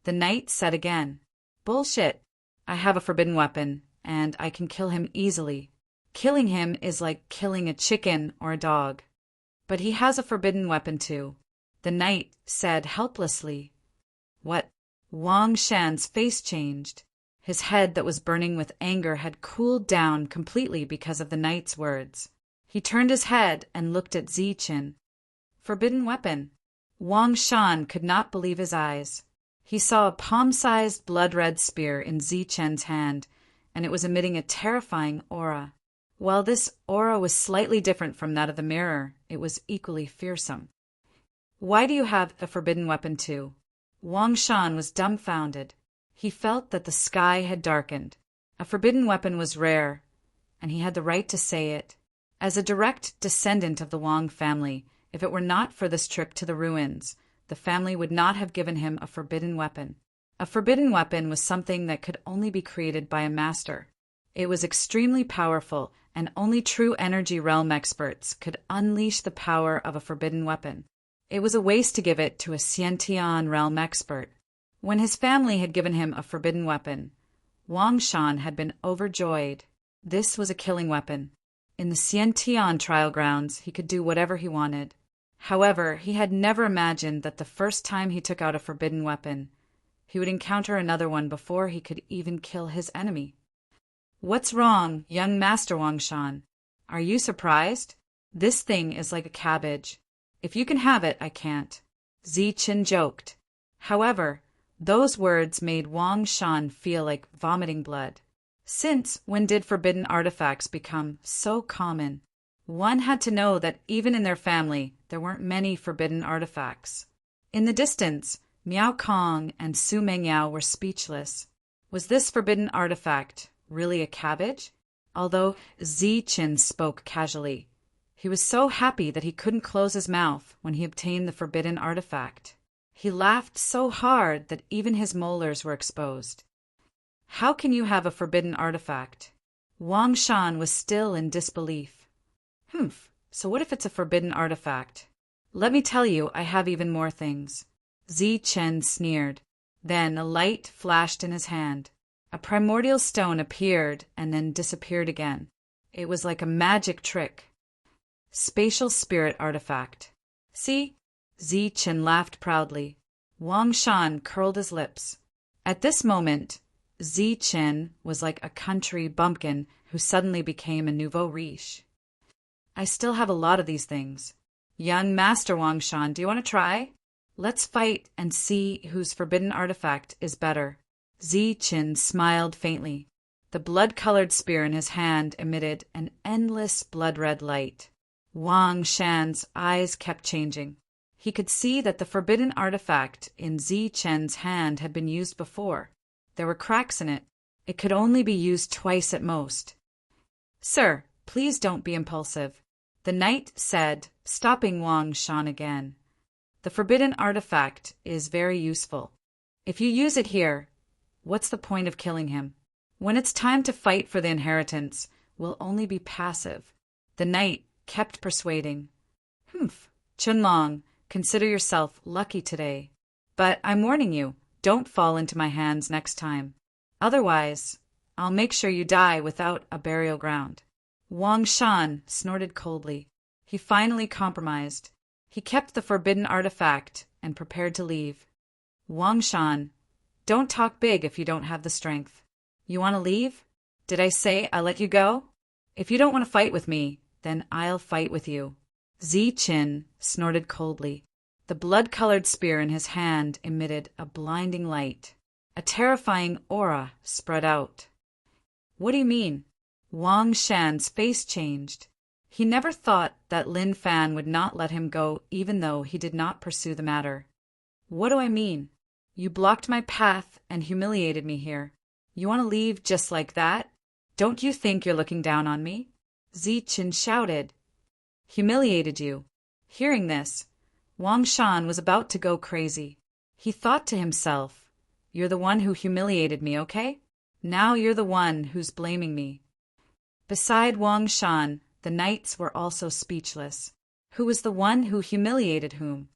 The knight said again. Bullshit. I have a forbidden weapon, and I can kill him easily. Killing him is like killing a chicken or a dog. But he has a forbidden weapon too. The knight said helplessly. What? Wang Shan's face changed. His head that was burning with anger had cooled down completely because of the knight's words. He turned his head and looked at Ziqin. Forbidden weapon. Wang Shan could not believe his eyes. He saw a palm-sized blood-red spear in Ziqin's hand, and it was emitting a terrifying aura. While this aura was slightly different from that of the mirror, it was equally fearsome. Why do you have a forbidden weapon too? Wang Shan was dumbfounded. He felt that the sky had darkened. A forbidden weapon was rare, and he had the right to say it. As a direct descendant of the Wang family, if it were not for this trip to the ruins, the family would not have given him a forbidden weapon. A forbidden weapon was something that could only be created by a master. It was extremely powerful, and only true energy realm experts could unleash the power of a forbidden weapon. It was a waste to give it to a Xiantian realm expert. When his family had given him a forbidden weapon, Wang Shan had been overjoyed. This was a killing weapon. In the Xiantian trial grounds, he could do whatever he wanted. However, he had never imagined that the first time he took out a forbidden weapon, he would encounter another one before he could even kill his enemy. What's wrong, young Master Wang Shan? Are you surprised? This thing is like a cabbage. If you can have it, I can't. Ziqin joked. However, those words made Wang Shan feel like vomiting blood. Since when did forbidden artifacts become so common? One had to know that even in their family, there weren't many forbidden artifacts. In the distance, Miao Kong and Su Mengyao were speechless. Was this forbidden artifact really a cabbage? Although Ziqin spoke casually, he was so happy that he couldn't close his mouth when he obtained the forbidden artifact. He laughed so hard that even his molars were exposed. How can you have a forbidden artifact? Wang Shan was still in disbelief. So what if it's a forbidden artifact? Let me tell you, I have even more things. Zi Chen sneered. Then a light flashed in his hand. A primordial stone appeared and then disappeared again. It was like a magic trick. Spatial spirit artifact. See? Zi Chen laughed proudly. Wang Shan curled his lips. At this moment, Zi Chen was like a country bumpkin who suddenly became a nouveau riche. I still have a lot of these things. Young Master Wang Shan, do you want to try? Let's fight and see whose forbidden artifact is better. Zi Chen smiled faintly. The blood-colored spear in his hand emitted an endless blood-red light. Wang Shan's eyes kept changing. He could see that the forbidden artifact in Zi Chen's hand had been used before. There were cracks in it. It could only be used twice at most. Sir, please don't be impulsive, the knight said, stopping Wang Shan again. The forbidden artifact is very useful. If you use it here, what's the point of killing him? When it's time to fight for the inheritance, we'll only be passive. The knight kept persuading. Chunlong, consider yourself lucky today. But I'm warning you, don't fall into my hands next time. Otherwise, I'll make sure you die without a burial ground. Wang Shan snorted coldly. He finally compromised. He kept the forbidden artifact and prepared to leave. Wang Shan, don't talk big if you don't have the strength. You want to leave? Did I say I'll let you go? If you don't want to fight with me, then I'll fight with you. Zi Chen snorted coldly. The blood-colored spear in his hand emitted a blinding light. A terrifying aura spread out. What do you mean? Wang Shan's face changed. He never thought that Lin Fan would not let him go even though he did not pursue the matter. What do I mean? You blocked my path and humiliated me here. You want to leave just like that? Don't you think you're looking down on me? Zi Chen shouted. Humiliated you. Hearing this, Wang Shan was about to go crazy. He thought to himself, you're the one who humiliated me, okay? Now you're the one who's blaming me. Beside Wang Shan, the knights were also speechless. Who was the one who humiliated whom?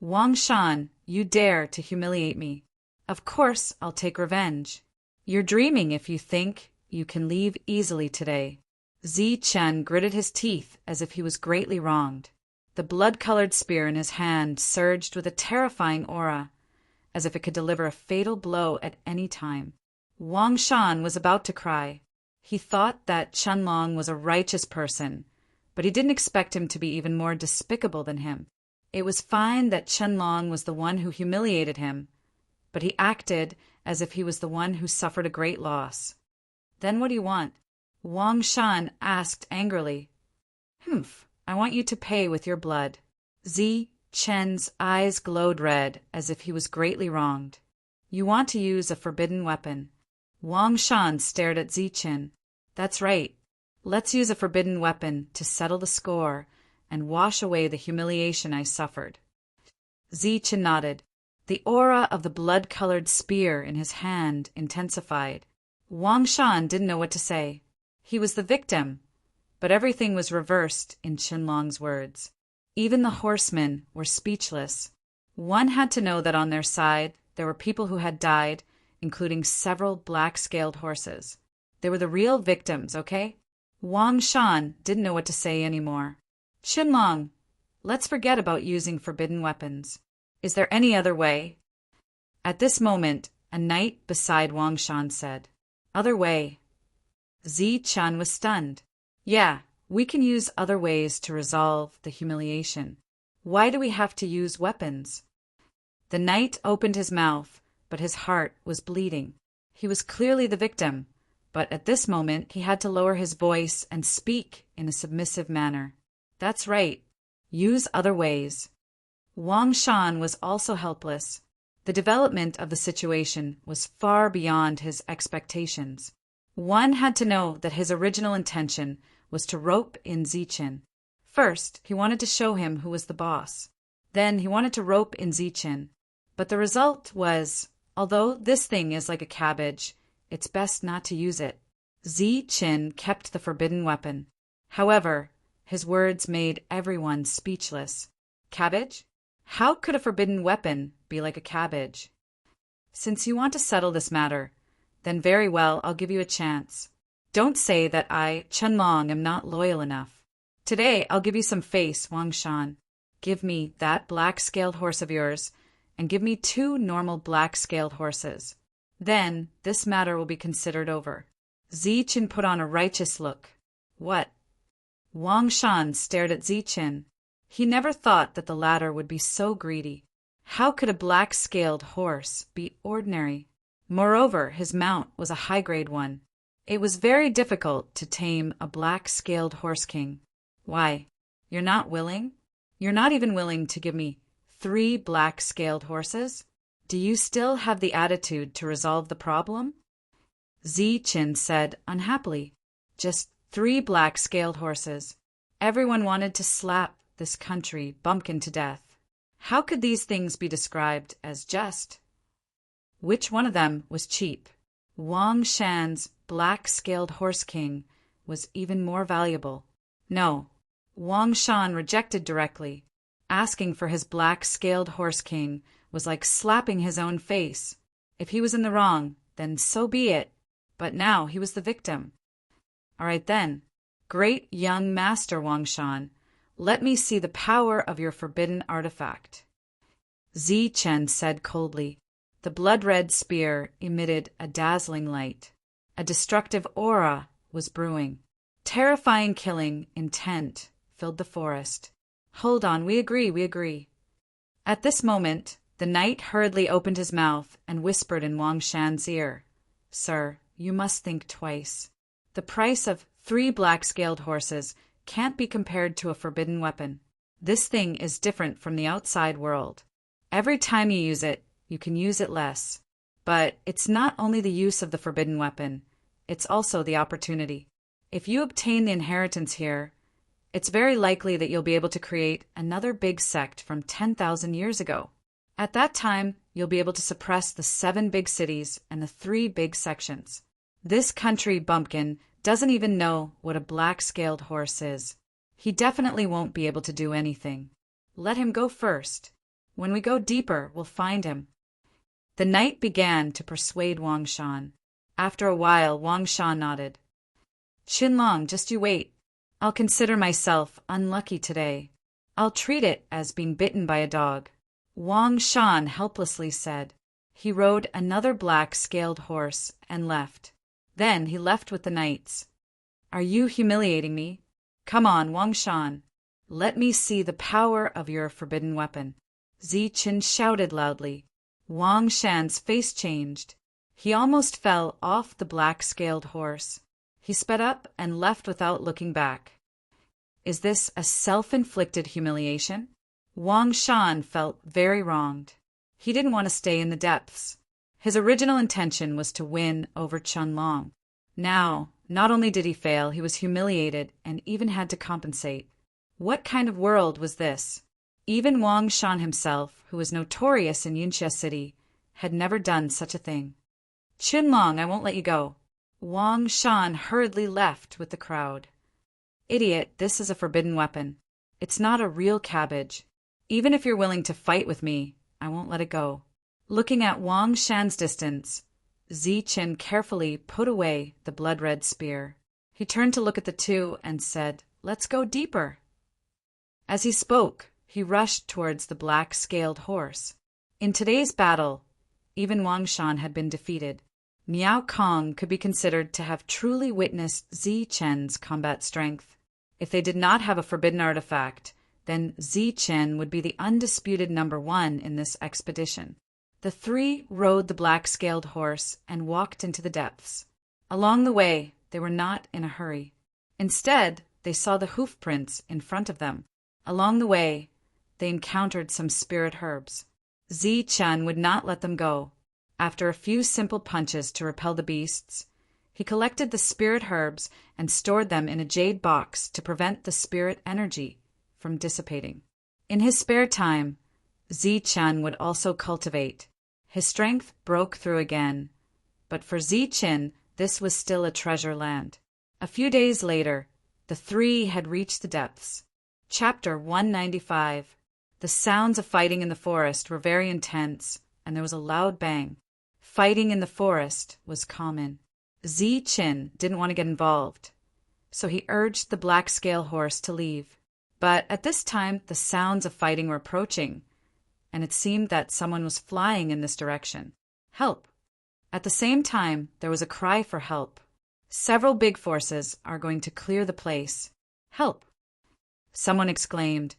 Wang Shan, you dare to humiliate me. Of course I'll take revenge. You're dreaming if you think you can leave easily today. Zi Chen gritted his teeth as if he was greatly wronged. The blood-colored spear in his hand surged with a terrifying aura, as if it could deliver a fatal blow at any time. Wang Shan was about to cry. He thought that Chunlong was a righteous person, but he didn't expect him to be even more despicable than him. It was fine that Chunlong was the one who humiliated him, but he acted as if he was the one who suffered a great loss. Then what do you want? Wang Shan asked angrily. I want you to pay with your blood. Zi Chen's eyes glowed red as if he was greatly wronged. You want to use a forbidden weapon. Wang Shan stared at Zi Chen. That's right. Let's use a forbidden weapon to settle the score and wash away the humiliation I suffered. Zi Chen nodded. The aura of the blood-colored spear in his hand intensified. Wang Shan didn't know what to say. He was the victim, but everything was reversed in Chunlong's words. Even the horsemen were speechless. One had to know that on their side there were people who had died, including several black-scaled horses. They were the real victims, okay? Wang Shan didn't know what to say anymore. Chunlong, let's forget about using forbidden weapons. Is there any other way? At this moment, a knight beside Wang Shan said, Other way. Zi Chen was stunned. Yeah, we can use other ways to resolve the humiliation. Why do we have to use weapons? The knight opened his mouth, but his heart was bleeding. He was clearly the victim, but at this moment he had to lower his voice and speak in a submissive manner. That's right. Use other ways. Wang Shan was also helpless. The development of the situation was far beyond his expectations. One had to know that his original intention was to rope in Zi Chen. First, he wanted to show him who was the boss. Then he wanted to rope in Zi Chen. But the result was, although this thing is like a cabbage, it's best not to use it. Qin kept the forbidden weapon. However, his words made everyone speechless. Cabbage? How could a forbidden weapon be like a cabbage? Since you want to settle this matter, then very well, I'll give you a chance. Don't say that I, Chenlong, am not loyal enough. Today, I'll give you some face, Wang Shan. Give me that black-scaled horse of yours, and give me 2 normal black-scaled horses. Then, this matter will be considered over. Qin put on a righteous look. What? Wang Shan stared at Qin. He never thought that the latter would be so greedy. How could a black-scaled horse be ordinary? Moreover, his mount was a high-grade one. It was very difficult to tame a black-scaled horse king. Why, you're not willing? You're not even willing to give me 3 black-scaled horses? Do you still have the attitude to resolve the problem? Qin said unhappily. Just 3 black-scaled horses. Everyone wanted to slap this country bumpkin to death. How could these things be described as just? Which one of them was cheap? Wang Shan's black-scaled horse king was even more valuable. No, Wang Shan rejected directly. Asking for his black-scaled horse king was like slapping his own face. If he was in the wrong, then so be it. But now he was the victim. All right then, great young master Wang Shan, let me see the power of your forbidden artifact. Qin said coldly. The blood-red spear emitted a dazzling light. A destructive aura was brewing. Terrifying killing intent filled the forest. Hold on, we agree. At this moment, the knight hurriedly opened his mouth and whispered in Wang Shan's ear. Sir, you must think twice. The price of 3 black-scaled horses can't be compared to a forbidden weapon. This thing is different from the outside world. Every time you use it, you can use it less. But it's not only the use of the forbidden weapon, it's also the opportunity. If you obtain the inheritance here, it's very likely that you'll be able to create another big sect from 10,000 years ago. At that time, you'll be able to suppress the 7 big cities and the 3 big sections. This country bumpkin doesn't even know what a black-scaled horse is. He definitely won't be able to do anything. Let him go first. When we go deeper, we'll find him. The knight began to persuade Wang Shan. After a while, Wang Shan nodded. Chenlong, just you wait. I'll consider myself unlucky today. I'll treat it as being bitten by a dog. Wang Shan helplessly said. He rode another black-scaled horse and left. Then he left with the knights. Are you humiliating me? Come on, Wang Shan. Let me see the power of your forbidden weapon. Qin shouted loudly. Wang Shan's face changed. He almost fell off the black-scaled horse. He sped up and left without looking back. Is this a self-inflicted humiliation? Wang Shan felt very wronged. He didn't want to stay in the depths. His original intention was to win over Chenlong. Now, not only did he fail, he was humiliated and even had to compensate. What kind of world was this? Even Wang Shan himself, who was notorious in Yinxia City, had never done such a thing. Chenlong, I won't let you go. Wang Shan hurriedly left with the crowd. Idiot, this is a forbidden weapon. It's not a real cabbage. Even if you're willing to fight with me, I won't let it go. Looking at Wang Shan's distance, Qin carefully put away the blood-red spear. He turned to look at the two and said, Let's go deeper. As he spoke, he rushed towards the black-scaled horse. In today's battle, even Wang Shan had been defeated. Miao Kong could be considered to have truly witnessed Qin's combat strength. If they did not have a forbidden artifact, then Qin would be the undisputed #1 in this expedition. The 3 rode the black-scaled horse and walked into the depths. Along the way, they were not in a hurry. Instead, they saw the hoof prints in front of them. Along the way, they encountered some spirit herbs. Qin would not let them go. After a few simple punches to repel the beasts, he collected the spirit herbs and stored them in a jade box to prevent the spirit energy from dissipating. In his spare time, Qin would also cultivate. His strength broke through again, but for Qin, This was still a treasure land. A few days later, the three had reached the depths. Chapter 195. The sounds of fighting in the forest were very intense, and there was a loud bang. Fighting in the forest was common. Zi-Chin didn't want to get involved, so he urged the black scale horse to leave. But at this time, the sounds of fighting were approaching, and it seemed that someone was flying in this direction. Help! At the same time, there was a cry for help. Several big forces are going to clear the place. Help! Someone exclaimed,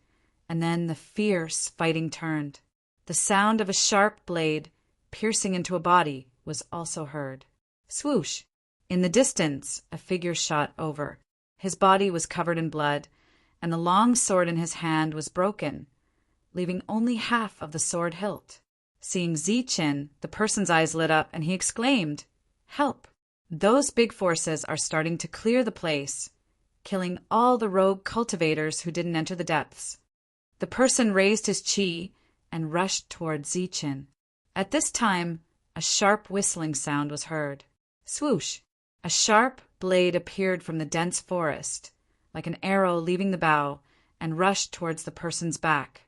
and then the fierce fighting turned. The sound of a sharp blade piercing into a body was also heard. Swoosh! In the distance, a figure shot over. His body was covered in blood, and the long sword in his hand was broken, leaving only half of the sword hilt. Seeing Zi-Chin, the person's eyes lit up, and he exclaimed, "Help! Those big forces are starting to clear the place, killing all the rogue cultivators who didn't enter the depths." The person raised his chi and rushed toward Zi-Chin. At this time, a sharp whistling sound was heard. Swoosh! A sharp blade appeared from the dense forest, like an arrow leaving the bow, and rushed towards the person's back.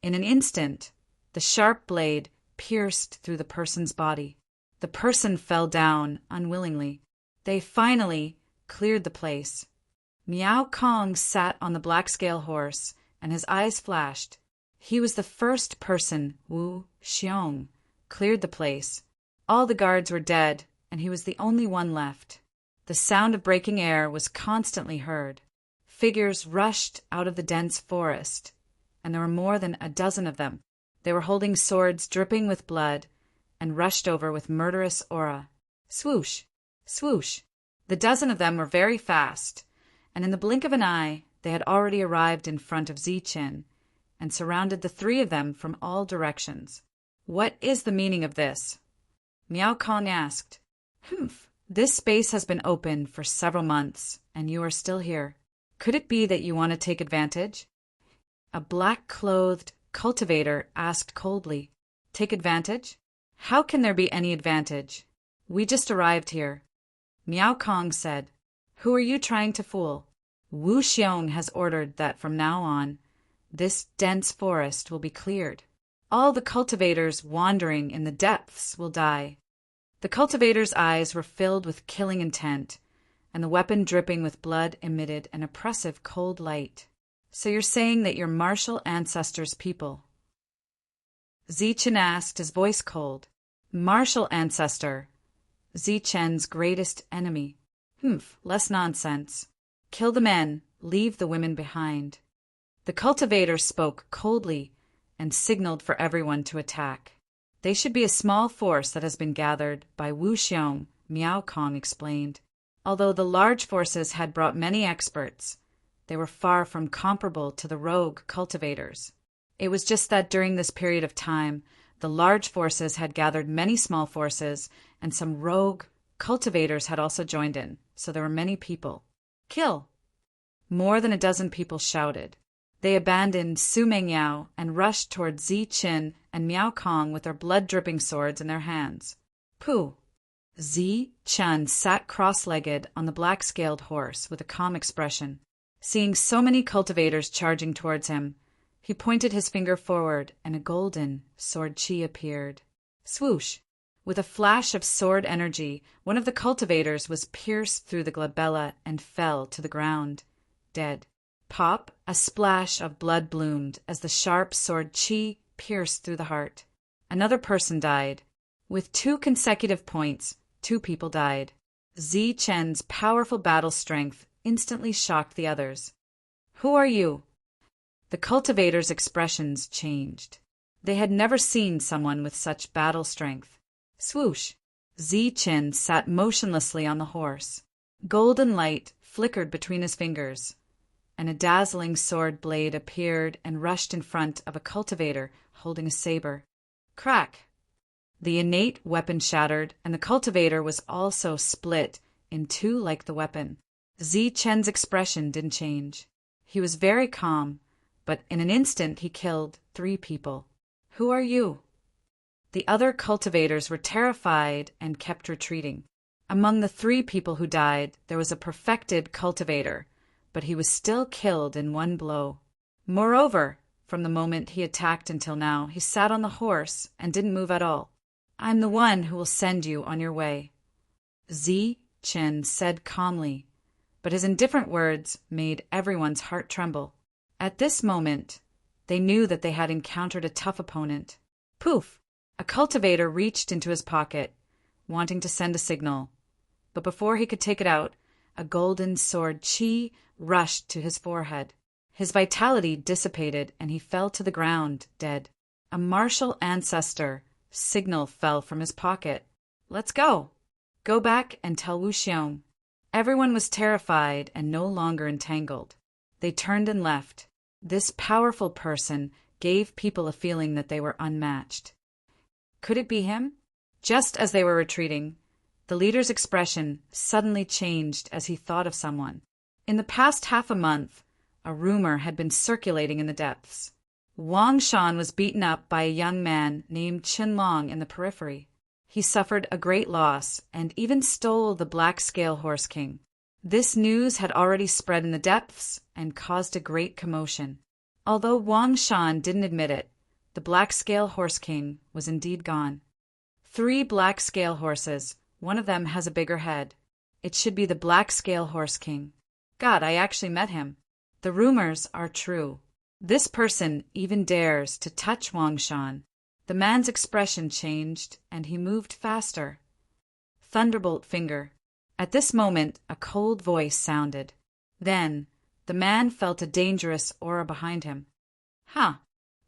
In an instant, the sharp blade pierced through the person's body. The person fell down unwillingly. They finally cleared the place. Miao Kong sat on the black scale horse, and his eyes flashed. He was the first person Wu Xiong cleared the place. All the guards were dead, and he was the only one left. The sound of breaking air was constantly heard. Figures rushed out of the dense forest, and there were more than a dozen of them. They were holding swords dripping with blood and rushed over with murderous aura. Swoosh! Swoosh! The dozen of them were very fast, and in the blink of an eye they had already arrived in front of Zi-Chin and surrounded the three of them from all directions. "What is the meaning of this?" Miao Kong asked. "Humph! This space has been open for several months, and you are still here. Could it be that you want to take advantage?" A black-clothed cultivator asked coldly. "Take advantage? How can there be any advantage? We just arrived here." Miao Kong said, "Who are you trying to fool? Wu Xiong has ordered that from now on, this dense forest will be cleared. All the cultivators wandering in the depths will die." The cultivator's eyes were filled with killing intent, and the weapon dripping with blood emitted an oppressive cold light. "So you're saying that you're martial ancestors' people?" Zi-Chin asked, his voice cold. "Martial ancestor. Zi-Chen's greatest enemy." "Humph, less nonsense. Kill the men, leave the women behind." The cultivator spoke coldly and signaled for everyone to attack. "They should be a small force that has been gathered by Wu Xiong," Miao Kong explained. Although the large forces had brought many experts, they were far from comparable to the rogue cultivators. It was just that during this period of time, the large forces had gathered many small forces, and some rogue cultivators had also joined in, so there were many people. "Kill!" More than a dozen people shouted. They abandoned Su Mengyao and rushed toward Zi-Chin and Miao Kong with their blood-dripping swords in their hands. "Pooh!" Zi-Chin sat cross-legged on the black-scaled horse with a calm expression. Seeing so many cultivators charging towards him, he pointed his finger forward, and a golden sword chi appeared. Swoosh! With a flash of sword energy, one of the cultivators was pierced through the glabella and fell to the ground, dead. Pop! A splash of blood bloomed as the sharp sword chi pierced through the heart. Another person died. With 2 consecutive points, 2 people died. Zi-Chen's powerful battle strength instantly shocked the others. "Who are you?" The cultivators' expressions changed. They had never seen someone with such battle strength. Swoosh! Zi-Chin sat motionlessly on the horse. Golden light flickered between his fingers, and a dazzling sword blade appeared and rushed in front of a cultivator holding a saber. Crack! The innate weapon shattered, and the cultivator was also split in 2 like the weapon. Zi-Chen's expression didn't change. He was very calm, but in an instant he killed 3 people. "Who are you?" The other cultivators were terrified and kept retreating. Among the 3 people who died, there was a perfected cultivator, but he was still killed in one blow. Moreover, from the moment he attacked until now, he sat on the horse and didn't move at all. I'm the one who will send you on your way, Zi-Chen said calmly, but his indifferent words made everyone's heart tremble. At this moment, they knew that they had encountered a tough opponent. Poof! A cultivator reached into his pocket, wanting to send a signal, but before he could take it out, a golden sword chi rushed to his forehead. His vitality dissipated and he fell to the ground, dead. A martial ancestor signal fell from his pocket. Let's go! Go back and tell Wu Xiong. Everyone was terrified and no longer entangled. They turned and left. This powerful person gave people a feeling that they were unmatched. Could it be him? Just as they were retreating, the leader's expression suddenly changed as he thought of someone. In the past half a month, a rumor had been circulating in the depths. Wang Shan was beaten up by a young man named Qin Long in the periphery. He suffered a great loss and even stole the Black Scale Horse King. This news had already spread in the depths and caused a great commotion. Although Wang Shan didn't admit it, the Black Scale Horse King was indeed gone. 3 black scale horses, one of them has a bigger head. It should be the Black Scale Horse King. God, I actually met him. The rumors are true. This person even dares to touch Wang Shan. The man's expression changed, and he moved faster. Thunderbolt finger. At this moment, a cold voice sounded. Then, the man felt a dangerous aura behind him. Ha!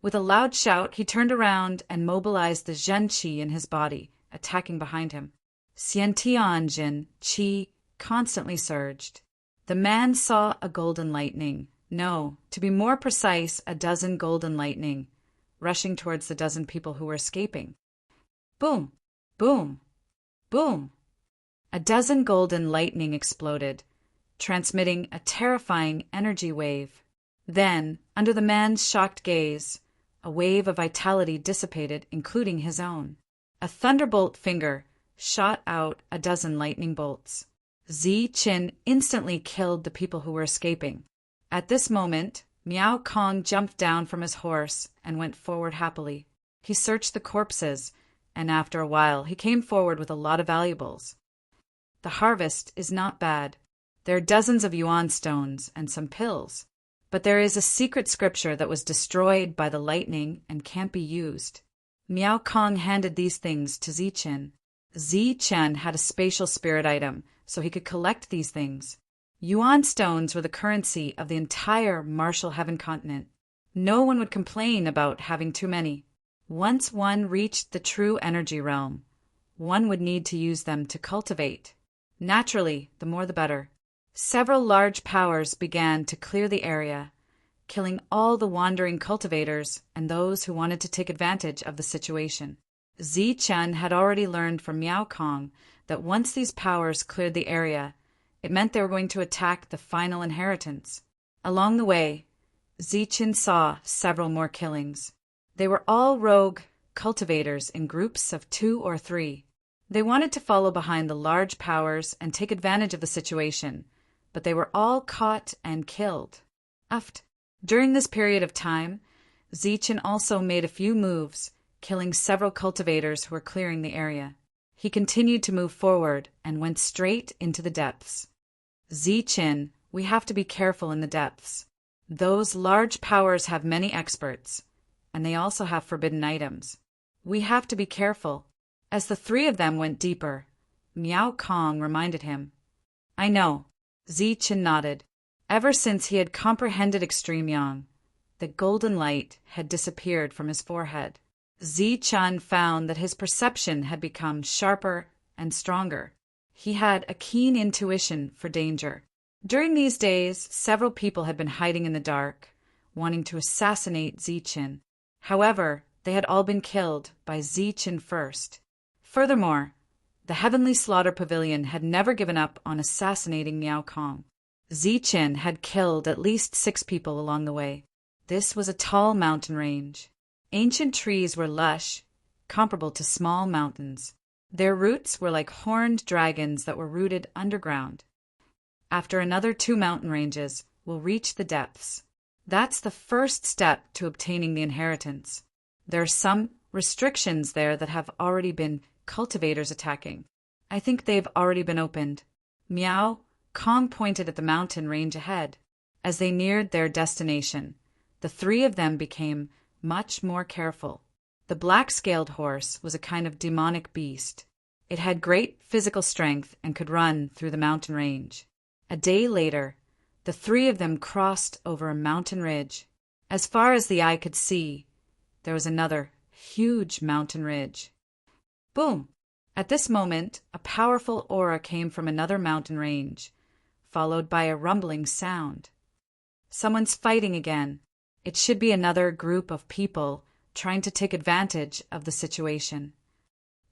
With a loud shout, he turned around and mobilized the Zhen Qi in his body, attacking behind him. Xiantianjin Qi constantly surged. The man saw a golden lightning. No, to be more precise, a dozen golden lightning, rushing towards the dozen people who were escaping. Boom! Boom! Boom! A dozen golden lightning exploded, transmitting a terrifying energy wave. Then, under the man's shocked gaze, a wave of vitality dissipated, including his own. A thunderbolt finger shot out a dozen lightning bolts. Zi-Chen instantly killed the people who were escaping. At this moment, Miao Kong jumped down from his horse and went forward happily. He searched the corpses, and after a while he came forward with a lot of valuables. The harvest is not bad. There are dozens of yuan stones and some pills. But there is a secret scripture that was destroyed by the lightning and can't be used. Miao Kong handed these things to Zi-Chen. Zi-Chen had a spatial spirit item, so he could collect these things. Yuan stones were the currency of the entire martial heaven continent. No one would complain about having too many. Once one reached the true energy realm, one would need to use them to cultivate. Naturally, the more the better. Several large powers began to clear the area, killing all the wandering cultivators and those who wanted to take advantage of the situation. Zi-Chen had already learned from Miao Kong that once these powers cleared the area, it meant they were going to attack the final inheritance. Along the way, Zi-Chen saw several more killings. They were all rogue cultivators in groups of 2 or 3. They wanted to follow behind the large powers and take advantage of the situation, but they were all caught and killed. During this period of time, Zi-Chen also made a few moves, killing several cultivators who were clearing the area. He continued to move forward and went straight into the depths. Zi-Chen, we have to be careful in the depths. Those large powers have many experts, and they also have forbidden items. We have to be careful. As the 3 of them went deeper, Miao Kong reminded him. I know. Zi-Chen nodded. Ever since he had comprehended Extreme Yang, the golden light had disappeared from his forehead. Zi-Chen found that his perception had become sharper and stronger. He had a keen intuition for danger. During these days, several people had been hiding in the dark, wanting to assassinate Zi-Chen. However, they had all been killed by Zi-Chen first. Furthermore, the Heavenly Slaughter Pavilion had never given up on assassinating Miao Kong. Zi-Chen had killed at least 6 people along the way. This was a tall mountain range. Ancient trees were lush, comparable to small mountains. Their roots were like horned dragons that were rooted underground. After another 2 mountain ranges, we'll reach the depths. That's the first step to obtaining the inheritance. There are some restrictions there that have already been cultivators attacking. I think they've already been opened. Meow, Kong pointed at the mountain range ahead. As they neared their destination, the 3 of them became much more careful. The black-scaled horse was a kind of demonic beast. It had great physical strength and could run through the mountain range. A day later, the 3 of them crossed over a mountain ridge. As far as the eye could see, there was another huge mountain ridge. Boom! At this moment, a powerful aura came from another mountain range, followed by a rumbling sound. Someone's fighting again. It should be another group of people trying to take advantage of the situation.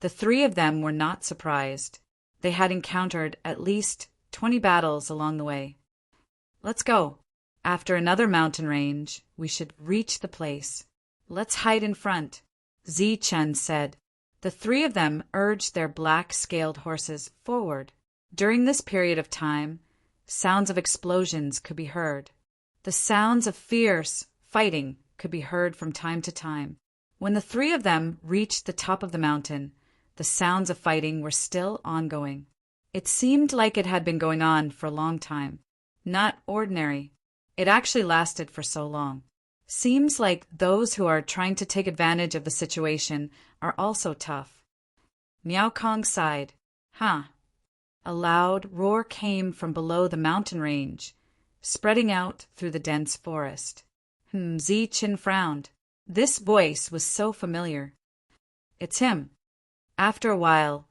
The 3 of them were not surprised. They had encountered at least 20 battles along the way. Let's go. After another mountain range, we should reach the place. Let's hide in front, Zichen said. The 3 of them urged their black-scaled horses forward. During this period of time, sounds of explosions could be heard. The sounds of fierce fighting could be heard from time to time. When the 3 of them reached the top of the mountain, the sounds of fighting were still ongoing. It seemed like it had been going on for a long time. Not ordinary. It actually lasted for so long. Seems like those who are trying to take advantage of the situation are also tough. Meow Kong sighed. Huh. A loud roar came from below the mountain range, spreading out through the dense forest. Zichen frowned. This voice was so familiar. It's him. After a while,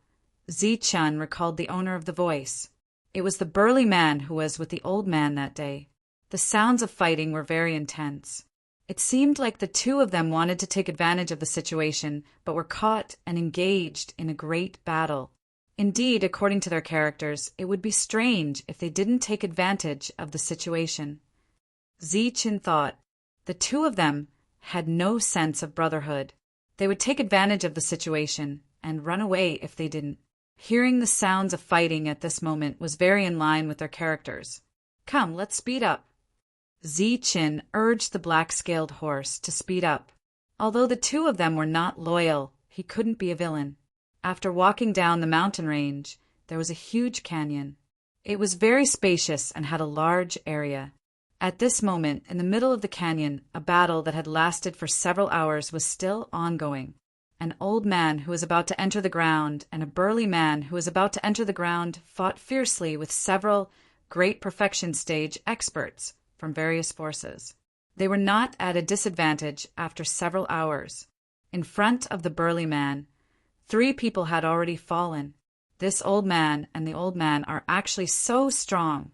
Zichen recalled the owner of the voice. It was the burly man who was with the old man that day. The sounds of fighting were very intense. It seemed like the 2 of them wanted to take advantage of the situation, but were caught and engaged in a great battle. Indeed, according to their characters, it would be strange if they didn't take advantage of the situation. Zichen thought, the 2 of them had no sense of brotherhood. They would take advantage of the situation and run away if they didn't. Hearing the sounds of fighting at this moment was very in line with their characters. Come, let's speed up. Zichen urged the black-scaled horse to speed up. Although the 2 of them were not loyal, he couldn't be a villain. After walking down the mountain range, there was a huge canyon. It was very spacious and had a large area. At this moment, in the middle of the canyon, a battle that had lasted for several hours was still ongoing. An old man who was about to enter the ground and a burly man who was about to enter the ground fought fiercely with several great perfection stage experts from various forces. They were not at a disadvantage after several hours. In front of the burly man, 3 people had already fallen. This old man and the old man are actually so strong.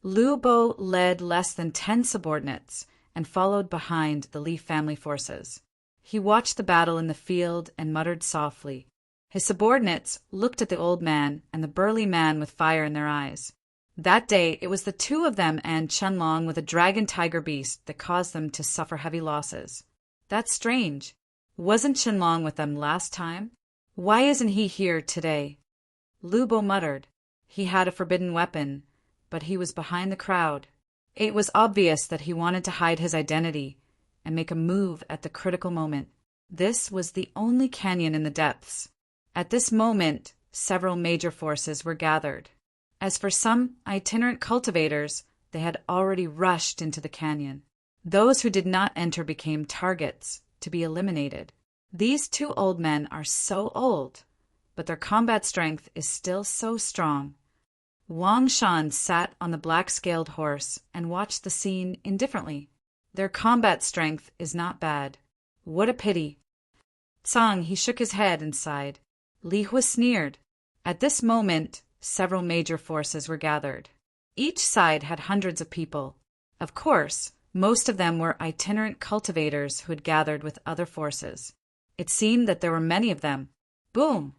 Lu Bo led less than 10 subordinates and followed behind the Li family forces. He watched the battle in the field and muttered softly. His subordinates looked at the old man and the burly man with fire in their eyes. That day, it was the 2 of them and Chenlong with a dragon tiger beast that caused them to suffer heavy losses. That's strange. Wasn't Chenlong with them last time? Why isn't he here today? Lu Bo muttered. He had a forbidden weapon, but he was behind the crowd. It was obvious that he wanted to hide his identity and make a move at the critical moment. This was the only canyon in the depths. At this moment, several major forces were gathered. As for some itinerant cultivators, they had already rushed into the canyon. Those who did not enter became targets to be eliminated. These 2 old men are so old, but their combat strength is still so strong. Wang Shan sat on the black-scaled horse and watched the scene indifferently. Their combat strength is not bad. What a pity. Tsang, he shook his head and sighed. Li Hua sneered. At this moment, several major forces were gathered. Each side had hundreds of people. Of course, most of them were itinerant cultivators who had gathered with other forces. It seemed that there were many of them. Boom!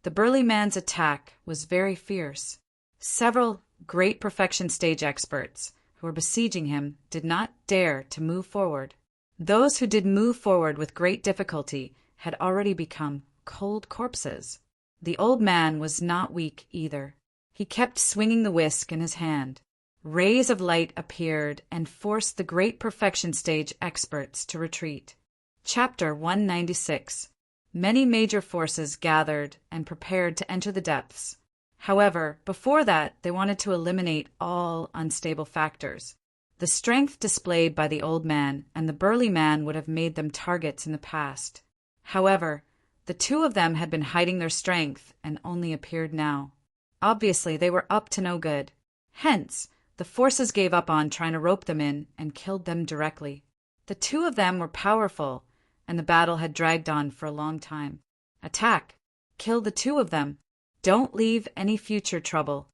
The burly man's attack was very fierce. Several great perfection stage experts who were besieging him did not dare to move forward. Those who did move forward with great difficulty had already become cold corpses. The old man was not weak either. He kept swinging the whisk in his hand. Rays of light appeared and forced the great perfection stage experts to retreat. Chapter 196. Many major forces gathered and prepared to enter the depths. However, before that, they wanted to eliminate all unstable factors. The strength displayed by the old man and the burly man would have made them targets in the past. However, the two of them had been hiding their strength and only appeared now. Obviously, they were up to no good. Hence, the forces gave up on trying to rope them in and killed them directly. The two of them were powerful, and the battle had dragged on for a long time. Attack! Kill the two of them! Don't leave any future trouble.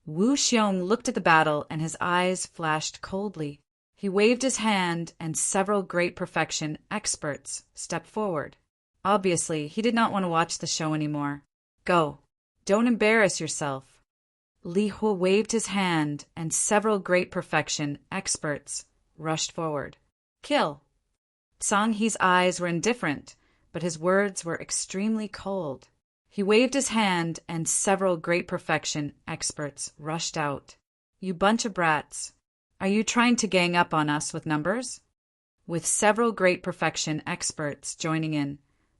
Wu Xiong looked at the battle and his eyes flashed coldly. He waved his hand and several great perfection experts stepped forward. Obviously, he did not want to watch the show anymore. Go. Don't embarrass yourself. Li Hu waved his hand and several great perfection experts rushed forward. Kill. Zhang He's eyes were indifferent, but his words were extremely cold. He waved his hand and several great perfection experts rushed out. You bunch of brats. Are you trying to gang up on us with numbers? With several great perfection experts joining in,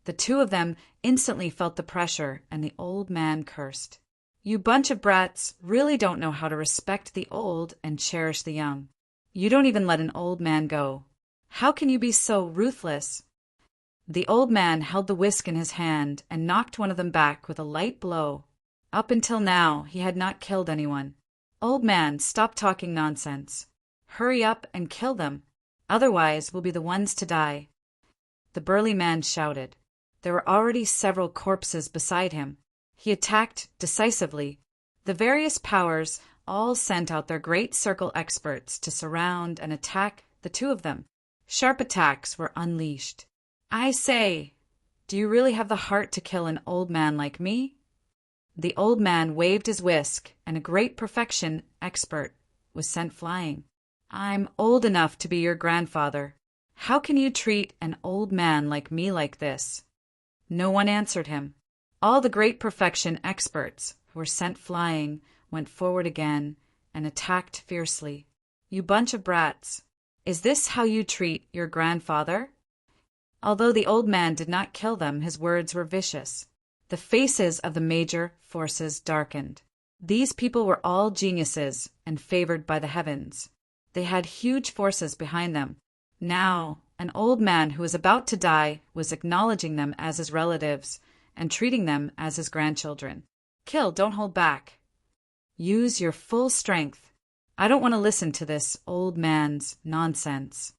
the two of them instantly felt the pressure and the old man cursed. You bunch of brats really don't know how to respect the old and cherish the young. You don't even let an old man go. How can you be so ruthless? The old man held the whisk in his hand and knocked one of them back with a light blow. Up until now, he had not killed anyone. Old man, stop talking nonsense. Hurry up and kill them. Otherwise, we'll be the ones to die. The burly man shouted. There were already several corpses beside him. He attacked decisively. The various powers all sent out their great circle experts to surround and attack the two of them. Sharp attacks were unleashed. I say, do you really have the heart to kill an old man like me? The old man waved his whisk, and a great perfection expert was sent flying. I'm old enough to be your grandfather. How can you treat an old man like me like this? No one answered him. All the great perfection experts who were sent flying went forward again and attacked fiercely. You bunch of brats. Is this how you treat your grandfather? Although the old man did not kill them, his words were vicious. The faces of the major forces darkened. These people were all geniuses and favored by the heavens. They had huge forces behind them. Now, an old man who was about to die was acknowledging them as his relatives and treating them as his grandchildren. Kill, don't hold back. Use your full strength. I don't want to listen to this old man's nonsense.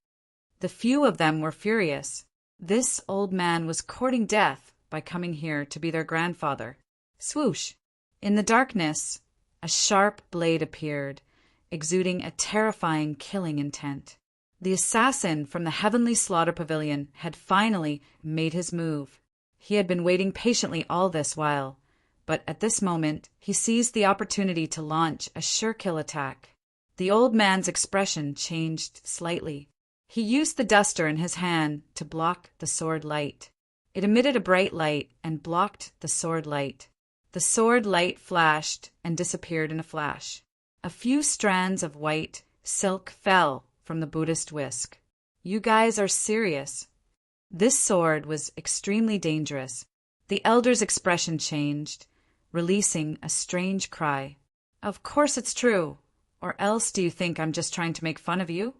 The few of them were furious. This old man was courting death by coming here to be their grandfather. Swoosh! In the darkness, a sharp blade appeared, exuding a terrifying killing intent. The assassin from the heavenly slaughter pavilion had finally made his move. He had been waiting patiently all this while, but at this moment he seized the opportunity to launch a sure kill attack. The old man's expression changed slightly. He used the duster in his hand to block the sword light. It emitted a bright light and blocked the sword light. The sword light flashed and disappeared in a flash. A few strands of white silk fell from the Buddhist whisk. You guys are serious. This sword was extremely dangerous. The elder's expression changed, releasing a strange cry. Of course it's true. Or else do you think I'm just trying to make fun of you?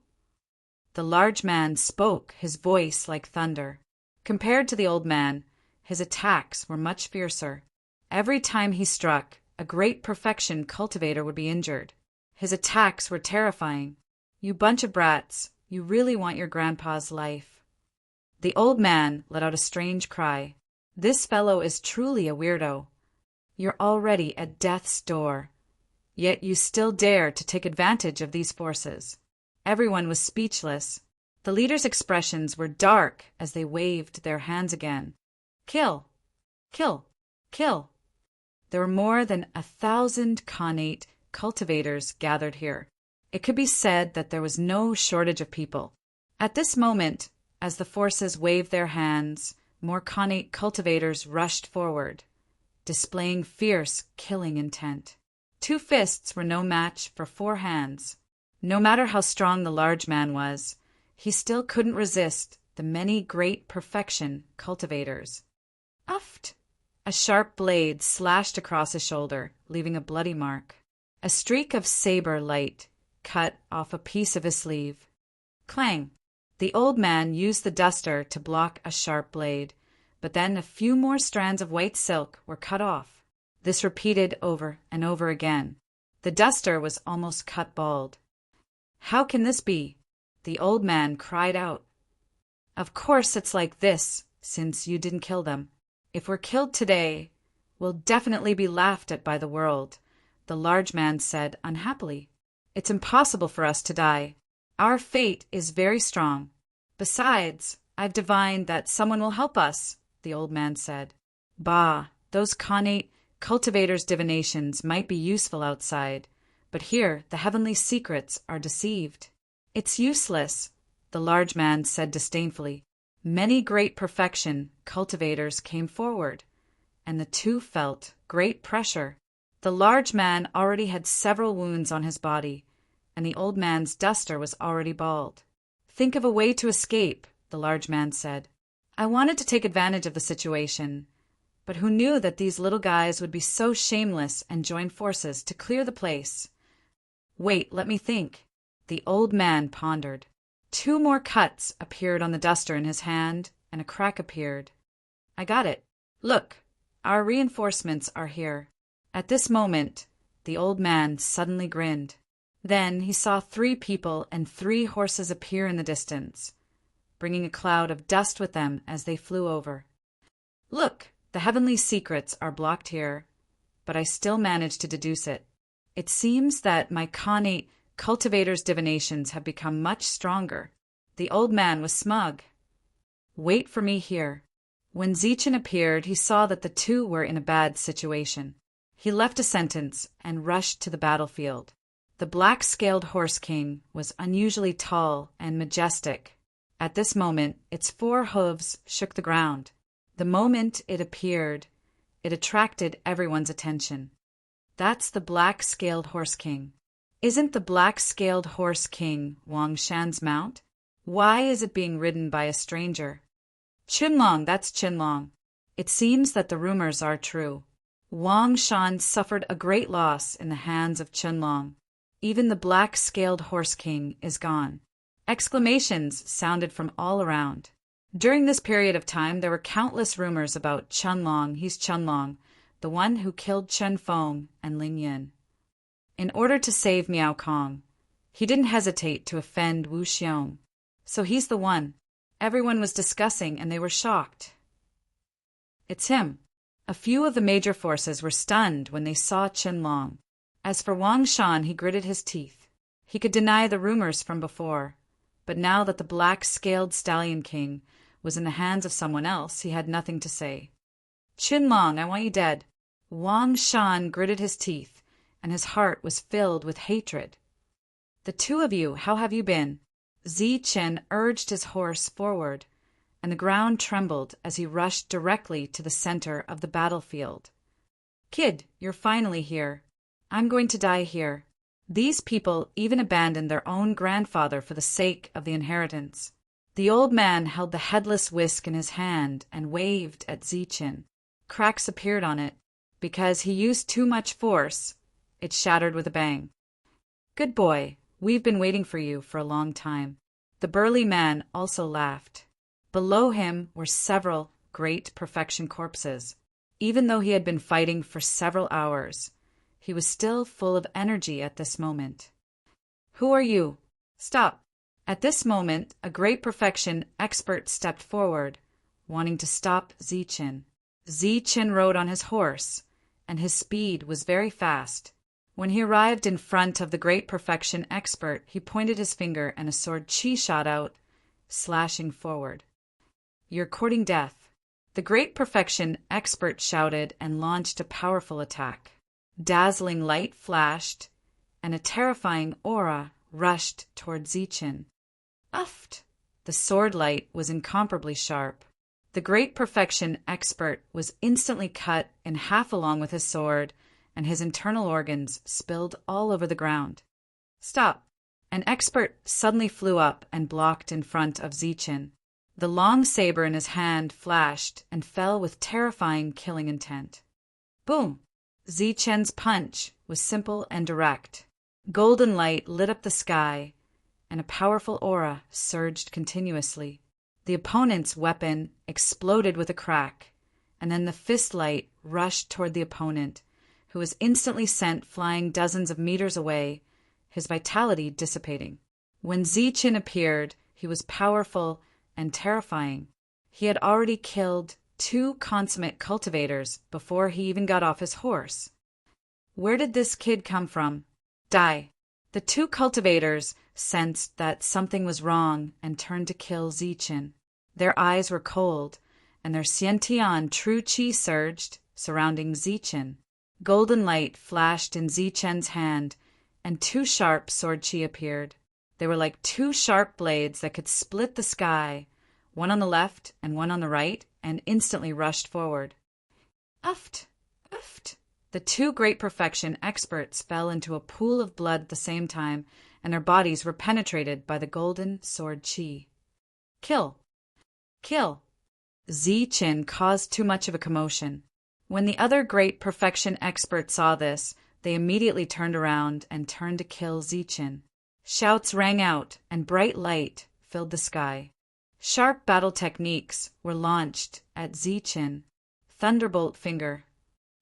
The large man spoke, his voice like thunder. Compared to the old man, his attacks were much fiercer. Every time he struck, a great perfection cultivator would be injured. His attacks were terrifying. You bunch of brats, you really want your grandpa's life. The old man let out a strange cry. This fellow is truly a weirdo. You're already at death's door. Yet you still dare to take advantage of these forces. Everyone was speechless. The leaders' expressions were dark as they waved their hands again. Kill! Kill! Kill! There were more than 1,000 connate cultivators gathered here. It could be said that there was no shortage of people. At this moment, as the forces waved their hands, more connate cultivators rushed forward. displaying fierce, killing intent. 2 fists were no match for 4 hands. No matter how strong the large man was, he still couldn't resist the many great perfection cultivators. Uft! A sharp blade slashed across his shoulder, leaving a bloody mark. A streak of saber light cut off a piece of his sleeve. Clang! The old man used the duster to block a sharp blade, but then a few more strands of white silk were cut off. This repeated over and over again. The duster was almost cut bald. How can this be? The old man cried out. Of course it's like this, since you didn't kill them. If we're killed today, we'll definitely be laughed at by the world, the large man said unhappily. It's impossible for us to die. Our fate is very strong. Besides, I've divined that someone will help us, the old man said. Bah, those connate cultivators' divinations might be useful outside, but here the heavenly secrets are deceived. It's useless, the large man said disdainfully. Many great perfection cultivators came forward, and the 2 felt great pressure. The large man already had several wounds on his body, and the old man's duster was already bald. Think of a way to escape, the large man said. I wanted to take advantage of the situation, but who knew that these little guys would be so shameless and join forces to clear the place? Wait, let me think. The old man pondered. 2 more cuts appeared on the duster in his hand, and a crack appeared. I got it. Look, our reinforcements are here. At this moment, the old man suddenly grinned. Then he saw 3 people and 3 horses appear in the distance, bringing a cloud of dust with them as they flew over. Look, the heavenly secrets are blocked here, but I still managed to deduce it. It seems that my connate cultivators' divinations have become much stronger. The old man was smug. Wait for me here. When Zichen appeared, he saw that the 2 were in a bad situation. He left a sentence and rushed to the battlefield. The black-scaled horse king was unusually tall and majestic. At this moment, its 4 hooves shook the ground. The moment it appeared, it attracted everyone's attention. That's the black-scaled horse king. Isn't the black-scaled horse king Wang Shan's mount? Why is it being ridden by a stranger? Qinlong, that's Qinlong. It seems that the rumors are true. Wang Shan suffered a great loss in the hands of Qinlong. Even the black-scaled horse king is gone. Exclamations sounded from all around. During this period of time, there were countless rumors about Qinlong. He's Qinlong, the one who killed Chen Feng and Ling Yin. In order to save Miao Kong, he didn't hesitate to offend Wu Xiong. So he's the one. Everyone was discussing, and they were shocked. It's him. A few of the major forces were stunned when they saw Qinlong. As for Wang Shan, he gritted his teeth. He could deny the rumors from before, but now that the black-scaled stallion king was in the hands of someone else, he had nothing to say. Qinlong, I want you dead. Wang Shan gritted his teeth, and his heart was filled with hatred. The 2 of you, how have you been? Zichen urged his horse forward, and the ground trembled as he rushed directly to the center of the battlefield. Kid, you're finally here. I'm going to die here. These people even abandoned their own grandfather for the sake of the inheritance. The old man held the headless whisk in his hand and waved at Zichen. Cracks appeared on it. Because he used too much force, it shattered with a bang. Good boy, we've been waiting for you for a long time. The burly man also laughed. Below him were several great perfection corpses. Even though he had been fighting for several hours, he was still full of energy at this moment. Who are you? Stop. At this moment, a great perfection expert stepped forward, wanting to stop Zichen. Zichen rode on his horse, and his speed was very fast. When he arrived in front of the great perfection expert, he pointed his finger and a sword chi shot out, slashing forward. You're courting death. The great perfection expert shouted and launched a powerful attack. Dazzling light flashed, and a terrifying aura rushed toward Zichen. Uft! The sword light was incomparably sharp. The great perfection expert was instantly cut in half along with his sword, and his internal organs spilled all over the ground. Stop! An expert suddenly flew up and blocked in front of Zichen. The long saber in his hand flashed and fell with terrifying killing intent. Boom! Zichen's punch was simple and direct. Golden light lit up the sky, and a powerful aura surged continuously. The opponent's weapon exploded with a crack, and then the fist light rushed toward the opponent, who was instantly sent flying dozens of meters away, his vitality dissipating. When Zichen appeared, he was powerful and terrifying. He had already killed 2 consummate cultivators before he even got off his horse. Where did this kid come from? Die! The 2 cultivators sensed that something was wrong and turned to kill Zichen. Their eyes were cold, and their Xiantian true qi surged, surrounding Zichen. Golden light flashed in Zichen's hand, and 2 sharp sword qi appeared. They were like 2 sharp blades that could split the sky, one on the left and one on the right, and instantly rushed forward. Uft! Uft! The 2 great perfection experts fell into a pool of blood at the same time, and their bodies were penetrated by the golden sword qi. Kill! Kill! Zichen caused too much of a commotion. When the other great perfection experts saw this, they immediately turned around and turned to kill Zichen. Shouts rang out, and bright light filled the sky. Sharp battle techniques were launched at Zichen. Thunderbolt finger.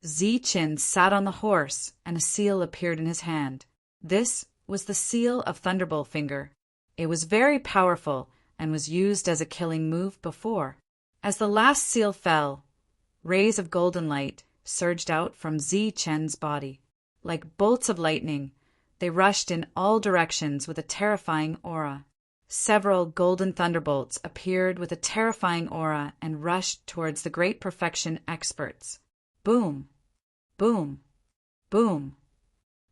Zichen sat on the horse, and a seal appeared in his hand. This was the seal of Thunderbolt finger. It was very powerful and was used as a killing move before. As the last seal fell, rays of golden light surged out from Zichen's body. Like bolts of lightning, they rushed in all directions with a terrifying aura. Several golden thunderbolts appeared with a terrifying aura and rushed towards the great perfection experts. Boom! Boom! Boom!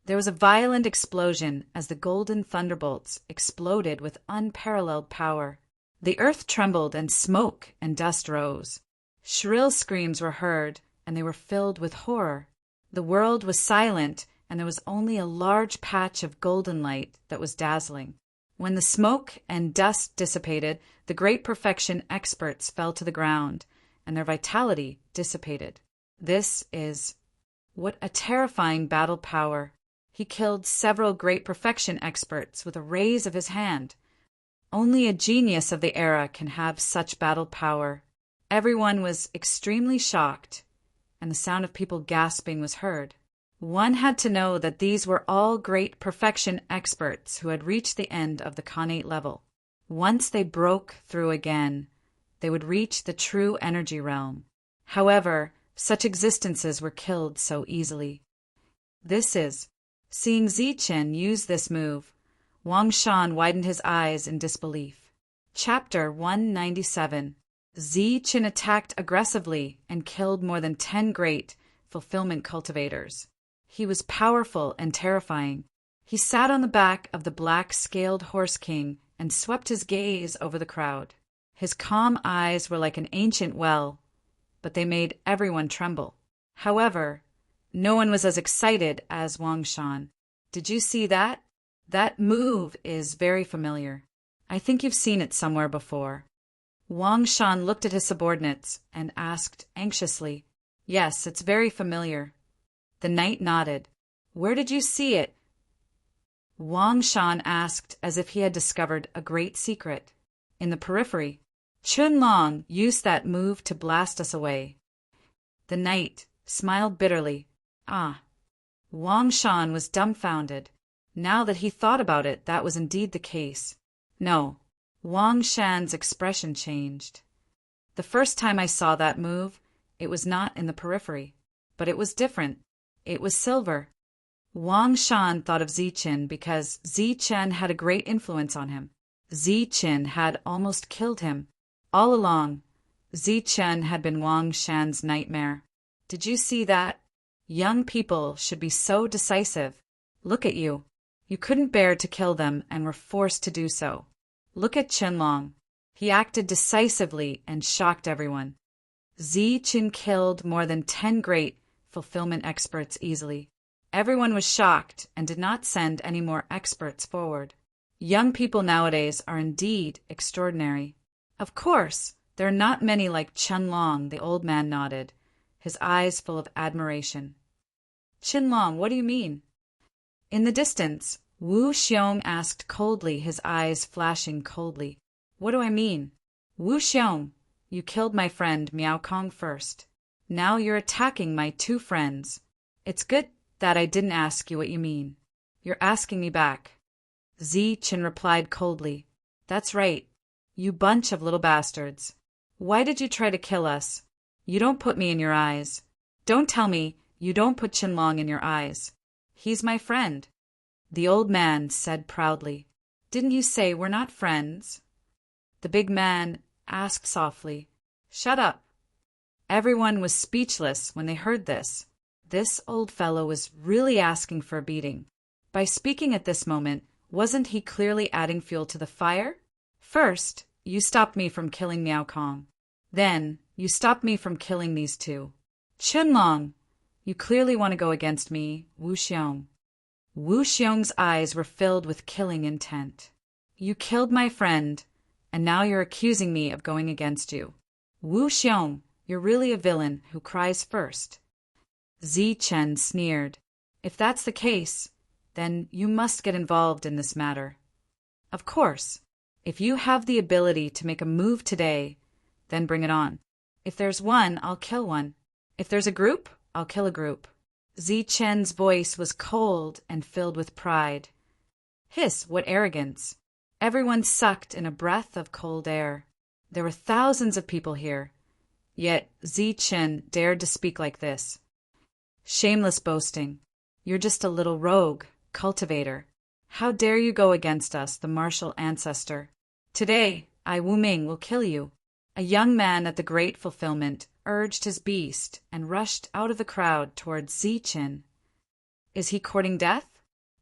There was a violent explosion as the golden thunderbolts exploded with unparalleled power. The earth trembled and smoke and dust rose. Shrill screams were heard, and they were filled with horror. The world was silent, and there was only a large patch of golden light that was dazzling. When the smoke and dust dissipated, the great perfection experts fell to the ground, and their vitality dissipated. What a terrifying battle power! He killed several great perfection experts with a raise of his hand. Only a genius of the era can have such battle power. Everyone was extremely shocked, and the sound of people gasping was heard. One had to know that these were all great perfection experts who had reached the end of the Khanate level. Once they broke through again, they would reach the true energy realm. However, such existences were killed so easily. Seeing Zichen use this move, Wang Shan widened his eyes in disbelief. Chapter 197. Zichen attacked aggressively and killed more than 10 great fulfillment cultivators. He was powerful and terrifying. He sat on the back of the black-scaled horse king and swept his gaze over the crowd. His calm eyes were like an ancient well, but they made everyone tremble. However, no one was as excited as Wang Shan. Did you see that? That move is very familiar. I think you've seen it somewhere before. Wang Shan looked at his subordinates and asked anxiously, Yes, it's very familiar. The knight nodded. Where did you see it? Wang Shan asked as if he had discovered a great secret. In the periphery. Chun Long used that move to blast us away. The knight smiled bitterly. Ah. Wang Shan was dumbfounded. Now that he thought about it, that was indeed the case. No. Wang Shan's expression changed. The first time I saw that move, it was not in the periphery. But it was different. It was silver. Wang Shan thought of Zichen because Zichen had a great influence on him. Zichen had almost killed him. All along, Zichen had been Wang Shan's nightmare. Did you see that? Young people should be so decisive. Look at you. You couldn't bear to kill them and were forced to do so. Look at Qianlong. He acted decisively and shocked everyone. Zichen killed more than 10 great fulfillment experts easily. Everyone was shocked and did not send any more experts forward. Young people nowadays are indeed extraordinary. Of course, there are not many like Qianlong, the old man nodded, his eyes full of admiration. Qianlong, what do you mean? In the distance, Wu Xiong asked coldly, his eyes flashing coldly. What do I mean? Wu Xiong, you killed my friend Miao Kong first. Now you're attacking my 2 friends. It's good that I didn't ask you what you mean. You're asking me back. Zichen replied coldly. That's right. You bunch of little bastards. Why did you try to kill us? You don't put me in your eyes. Don't tell me you don't put Qianlong in your eyes. He's my friend. The old man said proudly. Didn't you say we're not friends? The big man asked softly. Shut up. Everyone was speechless when they heard this. This old fellow was really asking for a beating. By speaking at this moment, wasn't he clearly adding fuel to the fire? First, you stopped me from killing Miao Kong. Then, you stopped me from killing these 2. Qianlong, you clearly want to go against me, Wu Xiong. Wu Xiong's eyes were filled with killing intent. You killed my friend, and now you're accusing me of going against you. Wu Xiong, you're really a villain who cries first. Zichen sneered. If that's the case, then you must get involved in this matter. Of course, if you have the ability to make a move today, then bring it on. If there's one, I'll kill one. If there's a group, I'll kill a group. Zichen's voice was cold and filled with pride. Hiss, what arrogance! Everyone sucked in a breath of cold air. There were thousands of people here. Yet Zichen dared to speak like this. Shameless boasting. You're just a little rogue, cultivator. How dare you go against us, the martial ancestor? Today, I, Wu Ming, will kill you. A young man at the Great Fulfillment urged his beast and rushed out of the crowd towards Zichen. Is he courting death?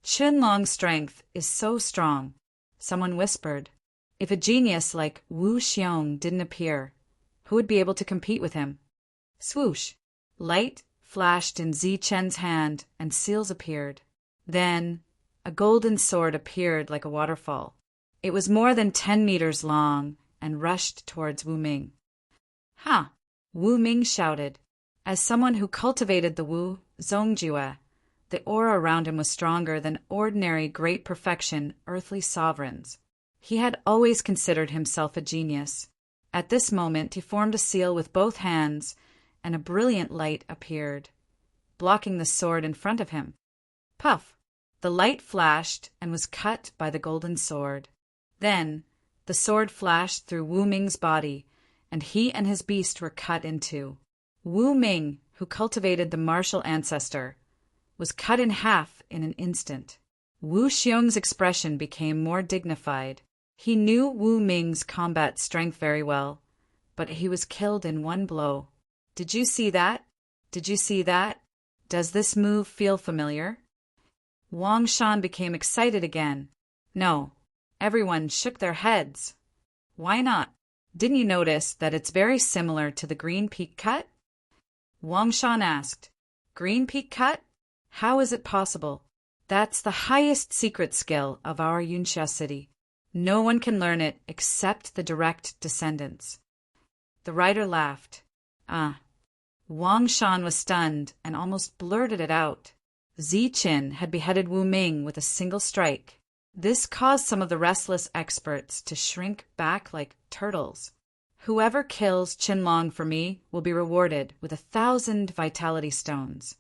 Qianlong's strength is so strong. Someone whispered. If a genius like Wu Xiong didn't appear, who would be able to compete with him? Swoosh! Light flashed in Zichen's hand and seals appeared. Then a golden sword appeared like a waterfall. It was more than 10 meters long and rushed towards Wu Ming. Ha! Wu Ming shouted. As someone who cultivated the Wu Zongjue, the aura around him was stronger than ordinary great perfection earthly sovereigns. He had always considered himself a genius. At this moment he formed a seal with both hands, and a brilliant light appeared, blocking the sword in front of him. Puff! The light flashed and was cut by the golden sword. Then the sword flashed through Wu Ming's body, and he and his beast were cut in 2. Wu Ming, who cultivated the martial ancestor, was cut in half in an instant. Wu Xiong's expression became more dignified. He knew Wu Ming's combat strength very well, but he was killed in 1 blow. Did you see that? Did you see that? Does this move feel familiar? Wang Shan became excited again. No. Everyone shook their heads. Why not? Didn't you notice that it's very similar to the Green Peak Cut? Wang Shan asked. Green Peak Cut? How is it possible? That's the highest secret skill of our Yunxia city. No one can learn it except the direct descendants. The writer laughed. Wang Shan was stunned and almost blurted it out. Zichen had beheaded Wu Ming with a single strike. This caused some of the restless experts to shrink back like turtles. Whoever kills Qianlong for me will be rewarded with 1,000 vitality stones.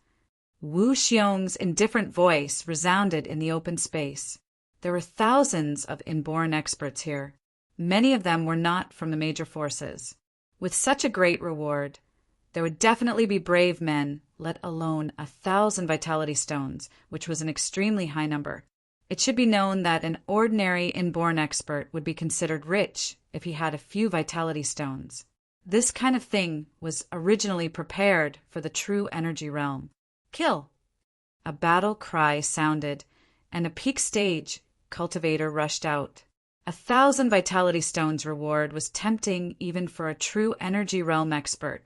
Wu Xiong's indifferent voice resounded in the open space. There were thousands of inborn experts here. Many of them were not from the major forces. With such a great reward, there would definitely be brave men, let alone 1,000 vitality stones, which was an extremely high number. It should be known that an ordinary inborn expert would be considered rich if he had a few vitality stones. This kind of thing was originally prepared for the true energy realm. Kill! A battle cry sounded, and a peak stage cultivator rushed out. 1,000 vitality stones reward was tempting even for a true energy realm expert,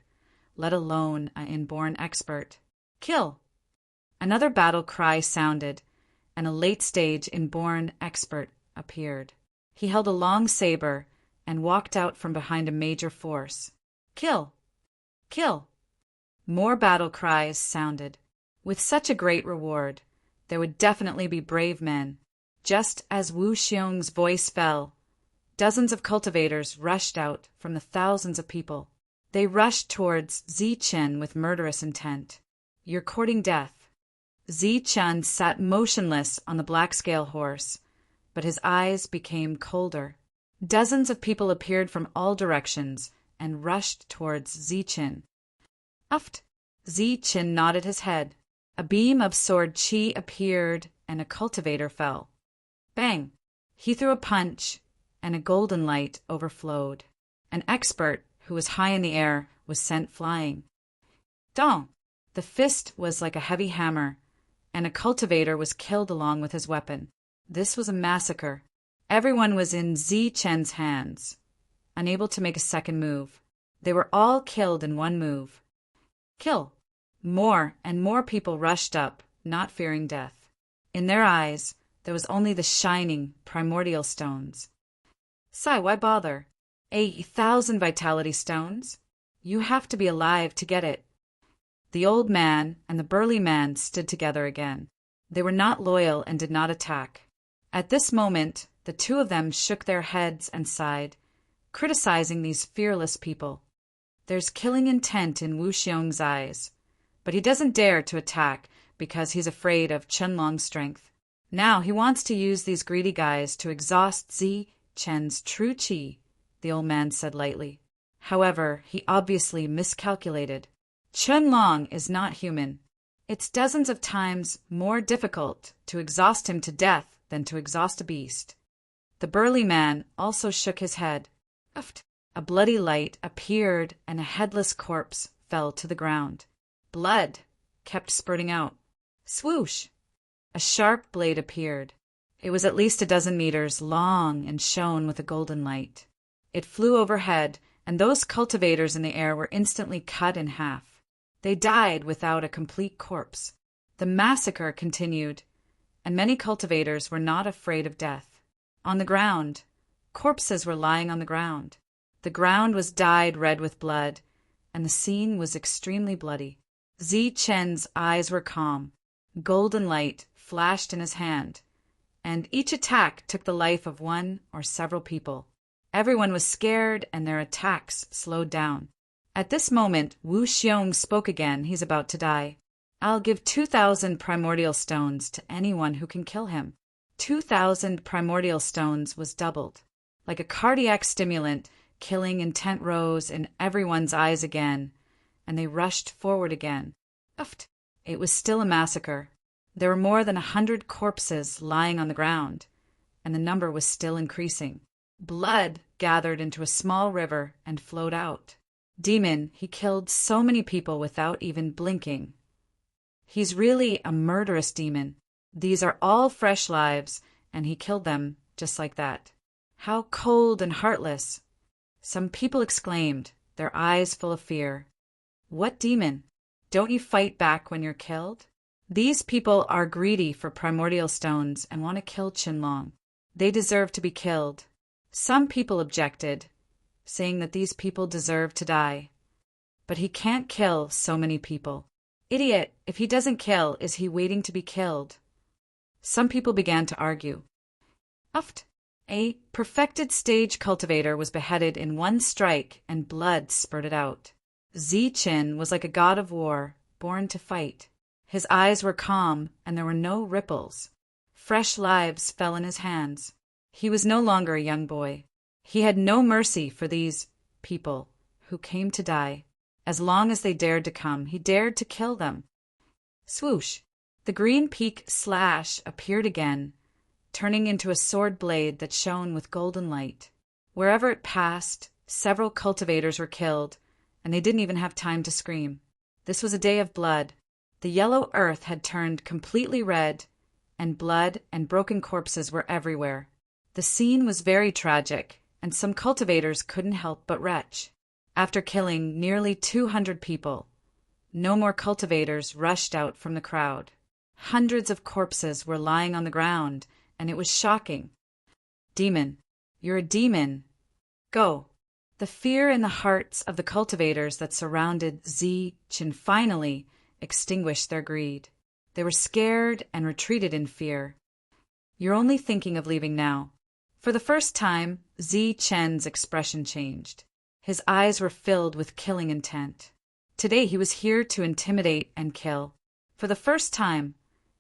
let alone an inborn expert. Kill! Another battle cry sounded, and a late-stage inborn expert appeared. He held a long saber and walked out from behind a major force. Kill! Kill! More battle cries sounded. With such a great reward, there would definitely be brave men. Just as Wu Xiong's voice fell, dozens of cultivators rushed out from the thousands of people. They rushed towards Zichen with murderous intent. You're courting death. Zichen sat motionless on the black scale horse, but his eyes became colder. Dozens of people appeared from all directions and rushed towards Zichen. Uft! Zichen nodded his head. A beam of sword chi appeared and a cultivator fell. Bang! He threw a punch, and a golden light overflowed. An expert, who was high in the air, was sent flying. Dong! The fist was like a heavy hammer, and a cultivator was killed along with his weapon. This was a massacre. Everyone was in Zichen's hands, unable to make a second move. They were all killed in one move. Kill! More and more people rushed up, not fearing death. In their eyes, there was only the shining, primordial stones. Sai, why bother? 1,000 vitality stones? You have to be alive to get it. The old man and the burly man stood together again. They were not loyal and did not attack. At this moment, the two of them shook their heads and sighed, criticizing these fearless people. There's killing intent in Wu Xiong's eyes, but he doesn't dare to attack because he's afraid of Chenlong's strength. Now he wants to use these greedy guys to exhaust Zichen's true chi, the old man said lightly. However, he obviously miscalculated. Chenlong is not human. It's dozens of times more difficult to exhaust him to death than to exhaust a beast. The burly man also shook his head. Uft! A bloody light appeared and a headless corpse fell to the ground. Blood kept spurting out. Swoosh! A sharp blade appeared. It was at least a dozen meters long and shone with a golden light. It flew overhead, and those cultivators in the air were instantly cut in half. They died without a complete corpse. The massacre continued, and many cultivators were not afraid of death. On the ground, corpses were lying on the ground. The ground was dyed red with blood, and the scene was extremely bloody. Zichen's eyes were calm. Golden light flashed in his hand, and each attack took the life of one or several people. Everyone was scared, and their attacks slowed down. At this moment, Wu Xiong spoke again. He's about to die. I'll give 2,000 primordial stones to anyone who can kill him. 2,000 primordial stones was doubled. Like a cardiac stimulant, killing intent rose in everyone's eyes again, and they rushed forward again. Uft! It was still a massacre. There were more than 100 corpses lying on the ground, and the number was still increasing. Blood gathered into a small river and flowed out. Demon, he killed so many people without even blinking. He's really a murderous demon. These are all fresh lives, and he killed them just like that. How cold and heartless! Some people exclaimed, their eyes full of fear. What demon? Don't you fight back when you're killed? These people are greedy for primordial stones and want to kill Chenlong. They deserve to be killed. Some people objected, saying that these people deserve to die. But he can't kill so many people. Idiot, if he doesn't kill, is he waiting to be killed? Some people began to argue. Uft! A perfected stage cultivator was beheaded in one strike and blood spurted out. Zichen was like a god of war, born to fight. His eyes were calm and there were no ripples. Fresh lives fell in his hands. He was no longer a young boy. He had no mercy for these people who came to die. As long as they dared to come, he dared to kill them. Swoosh! The green peak slash appeared again, turning into a sword blade that shone with golden light. Wherever it passed, several cultivators were killed, and they didn't even have time to scream. This was a day of blood. The yellow earth had turned completely red, and blood and broken corpses were everywhere. The The scene was very tragic, and some cultivators couldn't help but retch. After killing nearly 200 people, no more cultivators rushed out from the crowd. Hundreds of corpses were lying on the ground, and it was shocking. Demon, you're a demon. Go. The fear in the hearts of the cultivators that surrounded Zichen finally extinguished their greed. They were scared and retreated in fear. You're only thinking of leaving now. For the first time, Zichen's expression changed. His eyes were filled with killing intent. Today he was here to intimidate and kill. For the first time,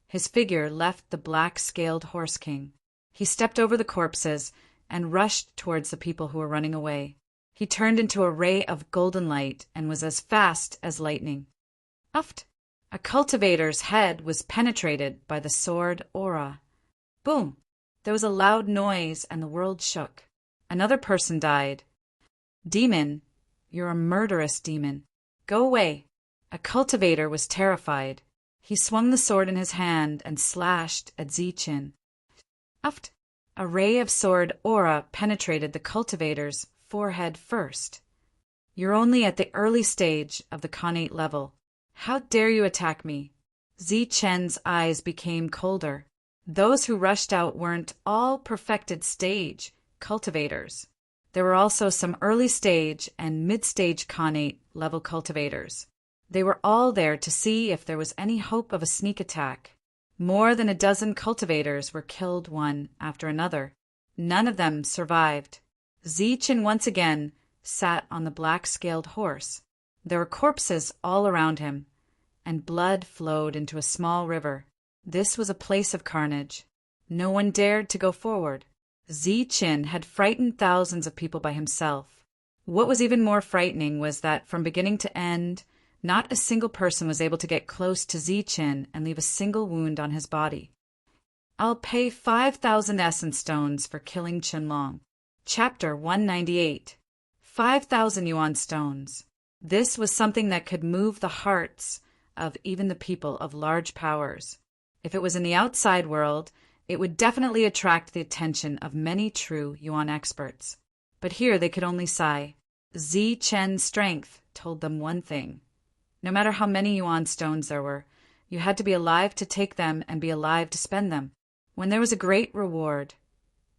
his figure left the black-scaled horse king. He stepped over the corpses and rushed towards the people who were running away. He turned into a ray of golden light and was as fast as lightning. Uft! A cultivator's head was penetrated by the sword aura. Boom! There was a loud noise and the world shook. Another person died. Demon, you're a murderous demon. Go away. A cultivator was terrified. He swung the sword in his hand and slashed at Zichen. Uft! A ray of sword aura penetrated the cultivator's forehead first. You're only at the early stage of the Khanate level. How dare you attack me? Zichen's eyes became colder. Those who rushed out weren't all perfected stage cultivators. There were also some early stage and mid-stage Khanate level cultivators. They were all there to see if there was any hope of a sneak attack. More than a dozen cultivators were killed one after another. None of them survived. Zichen once again sat on the black-scaled horse. There were corpses all around him, and blood flowed into a small river. This was a place of carnage. No one dared to go forward. Zichen had frightened thousands of people by himself. What was even more frightening was that from beginning to end, not a single person was able to get close to Zichen and leave a single wound on his body. I'll pay 5,000 essence stones for killing Qianlong. Chapter 198. 5,000 yuan stones. This was something that could move the hearts of even the people of large powers. If it was in the outside world, it would definitely attract the attention of many true yuan experts. But here they could only sigh. Zichen's strength told them one thing. No matter how many yuan stones there were, you had to be alive to take them and be alive to spend them. When there was a great reward,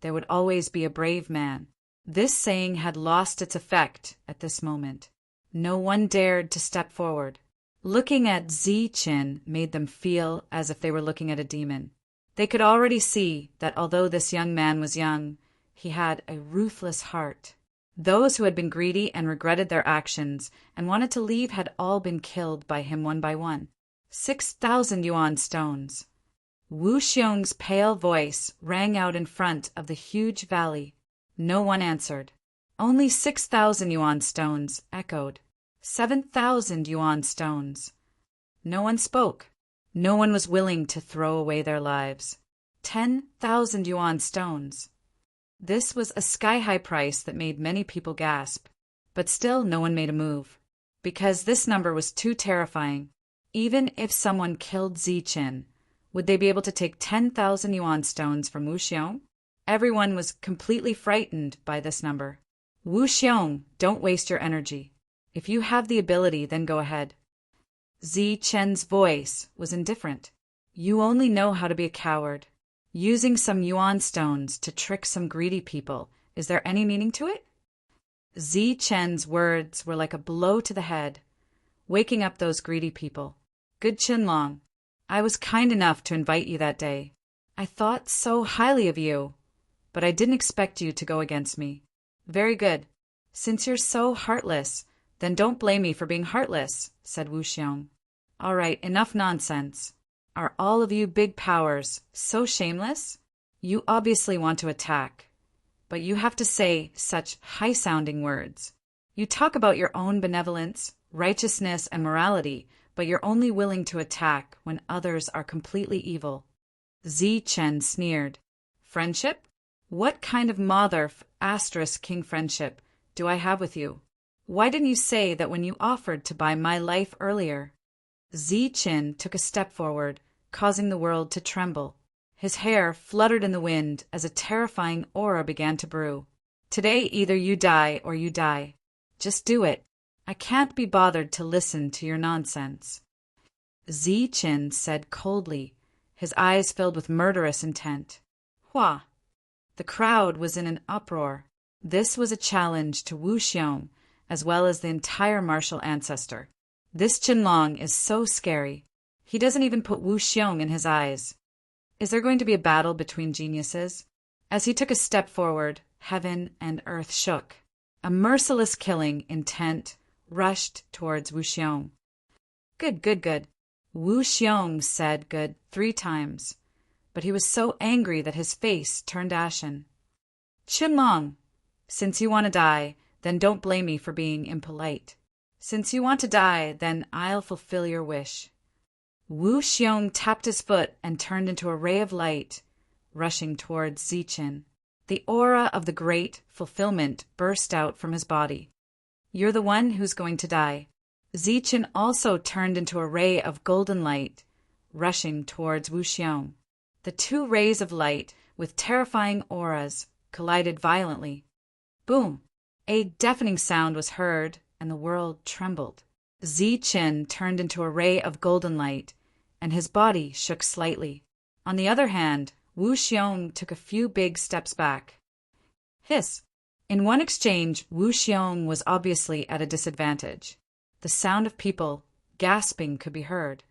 there would always be a brave man. This saying had lost its effect at this moment. No one dared to step forward. Looking at Zichen made them feel as if they were looking at a demon. They could already see that although this young man was young, he had a ruthless heart. Those who had been greedy and regretted their actions and wanted to leave had all been killed by him one by one. 6,000 yuan stones. Wu Xiong's pale voice rang out in front of the huge valley. No one answered. Only 6,000 yuan stones echoed. 7,000 yuan stones. No one spoke. No one was willing to throw away their lives. 10,000 yuan stones. This was a sky-high price that made many people gasp. But still no one made a move. Because this number was too terrifying. Even if someone killed Zichen, would they be able to take 10,000 yuan stones from Wu Xiong? Everyone was completely frightened by this number. Wu Xiong, don't waste your energy. If you have the ability, then go ahead. Zichen's voice was indifferent. You only know how to be a coward. Using some yuan stones to trick some greedy people, is there any meaning to it? Zichen's words were like a blow to the head, waking up those greedy people. Good Qianlong, I was kind enough to invite you that day. I thought so highly of you, but I didn't expect you to go against me. Very good. Since you're so heartless, then don't blame me for being heartless, said Wu Xiong. All right, enough nonsense. Are all of you big powers so shameless? You obviously want to attack, but you have to say such high-sounding words. You talk about your own benevolence, righteousness, and morality, but you're only willing to attack when others are completely evil. Zichen sneered. Friendship? What kind of mother * king friendship do I have with you? Why didn't you say that when you offered to buy my life earlier? Zichen took a step forward, causing the world to tremble. His hair fluttered in the wind as a terrifying aura began to brew. Today either you die or you die. Just do it. I can't be bothered to listen to your nonsense. Zichen said coldly, his eyes filled with murderous intent. Hua! The crowd was in an uproar. This was a challenge to Wu Xiong, as well as the entire martial ancestor. This Qinlong is so scary. He doesn't even put Wu Xiong in his eyes. Is there going to be a battle between geniuses? As he took a step forward, heaven and earth shook. A merciless killing intent rushed towards Wu Xiong. Good, good, good. Wu Xiong said good 3 times, but he was so angry that his face turned ashen. Qinlong, since you want to die, then don't blame me for being impolite. Since you want to die, then I'll fulfill your wish. Wu Xiong tapped his foot and turned into a ray of light, rushing towards Zichen. The aura of the great fulfillment burst out from his body. You're the one who's going to die. Zichen also turned into a ray of golden light, rushing towards Wu Xiong. The 2 rays of light, with terrifying auras, collided violently. Boom! A deafening sound was heard, and the world trembled. Zichen turned into a ray of golden light, and his body shook slightly. On the other hand, Wu Xiong took a few big steps back. Hiss! In one exchange, Wu Xiong was obviously at a disadvantage. The sound of people gasping could be heard.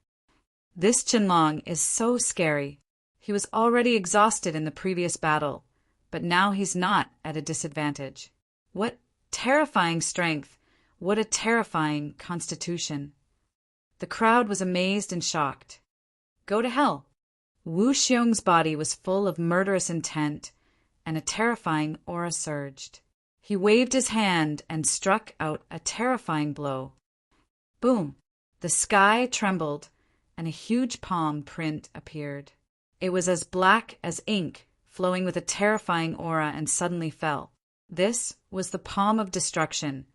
This Qinlong is so scary. He was already exhausted in the previous battle, but now he's not at a disadvantage. What terrifying strength! What a terrifying constitution! The crowd was amazed and shocked. Go to hell! Wu Xiong's body was full of murderous intent, and a terrifying aura surged. He waved his hand and struck out a terrifying blow. Boom! The sky trembled, and a huge palm print appeared. It was as black as ink, flowing with a terrifying aura, and suddenly fell. This was the palm of destruction,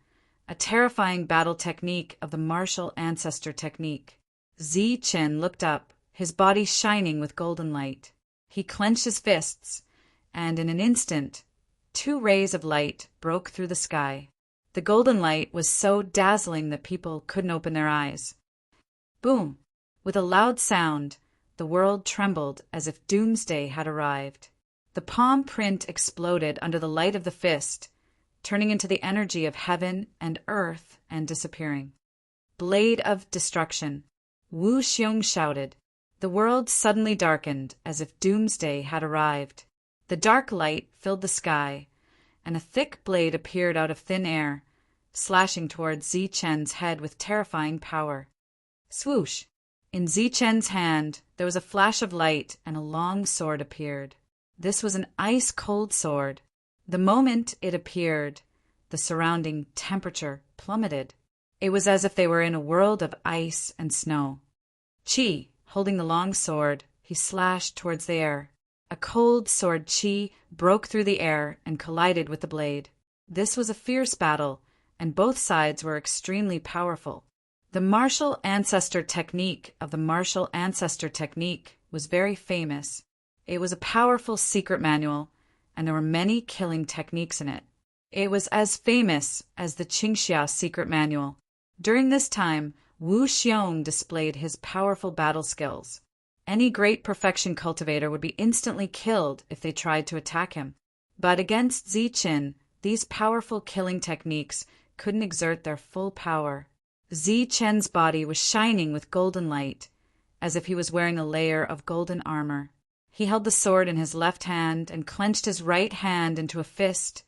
a terrifying battle technique of the martial ancestor technique. Zichen looked up, his body shining with golden light. He clenched his fists, and in an instant, 2 rays of light broke through the sky. The golden light was so dazzling that people couldn't open their eyes. Boom! With a loud sound, the world trembled as if doomsday had arrived. The palm print exploded under the light of the fist, turning into the energy of heaven and earth and disappearing. Blade of destruction! Wu Xiong shouted. The world suddenly darkened as if doomsday had arrived. The dark light filled the sky, and a thick blade appeared out of thin air, slashing towards Zichen's head with terrifying power. Swoosh! In Zichen's hand there was a flash of light, and a long sword appeared. This was an ice-cold sword. The moment it appeared, the surrounding temperature plummeted. It was as if they were in a world of ice and snow. Qi, holding the long sword, he slashed towards the air. A cold sword Qi broke through the air and collided with the blade. This was a fierce battle, and both sides were extremely powerful. The martial ancestor technique of the martial ancestor technique was very famous. It was a powerful secret manual, and there were many killing techniques in it. It was as famous as the Qingxia secret manual. During this time, Wu Xiong displayed his powerful battle skills. Any great perfection cultivator would be instantly killed if they tried to attack him. But against Zichen, these powerful killing techniques couldn't exert their full power. Zichen's body was shining with golden light, as if he was wearing a layer of golden armor. He held the sword in his left hand and clenched his right hand into a fist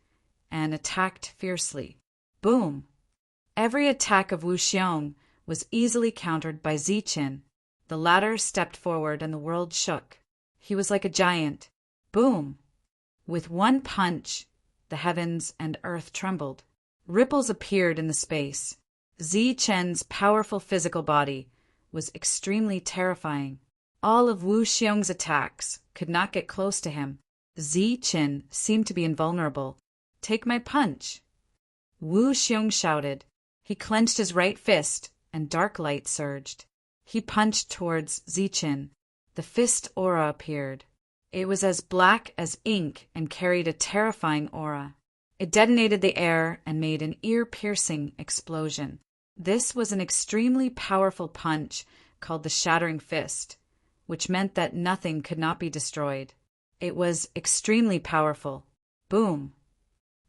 and attacked fiercely. Boom! Every attack of Wu Xiong was easily countered by Zichen. The latter stepped forward and the world shook. He was like a giant. Boom! With one punch, the heavens and earth trembled. Ripples appeared in the space. Zichen's powerful physical body was extremely terrifying. All of Wu Xiong's attacks could not get close to him. Zichen seemed to be invulnerable. Take my punch! Wu Xiong shouted. He clenched his right fist, and dark light surged. He punched towards Zichen. The fist aura appeared. It was as black as ink and carried a terrifying aura. It detonated the air and made an ear-piercing explosion. This was an extremely powerful punch called the Shattering Fist, which meant that nothing could not be destroyed. It was extremely powerful. Boom!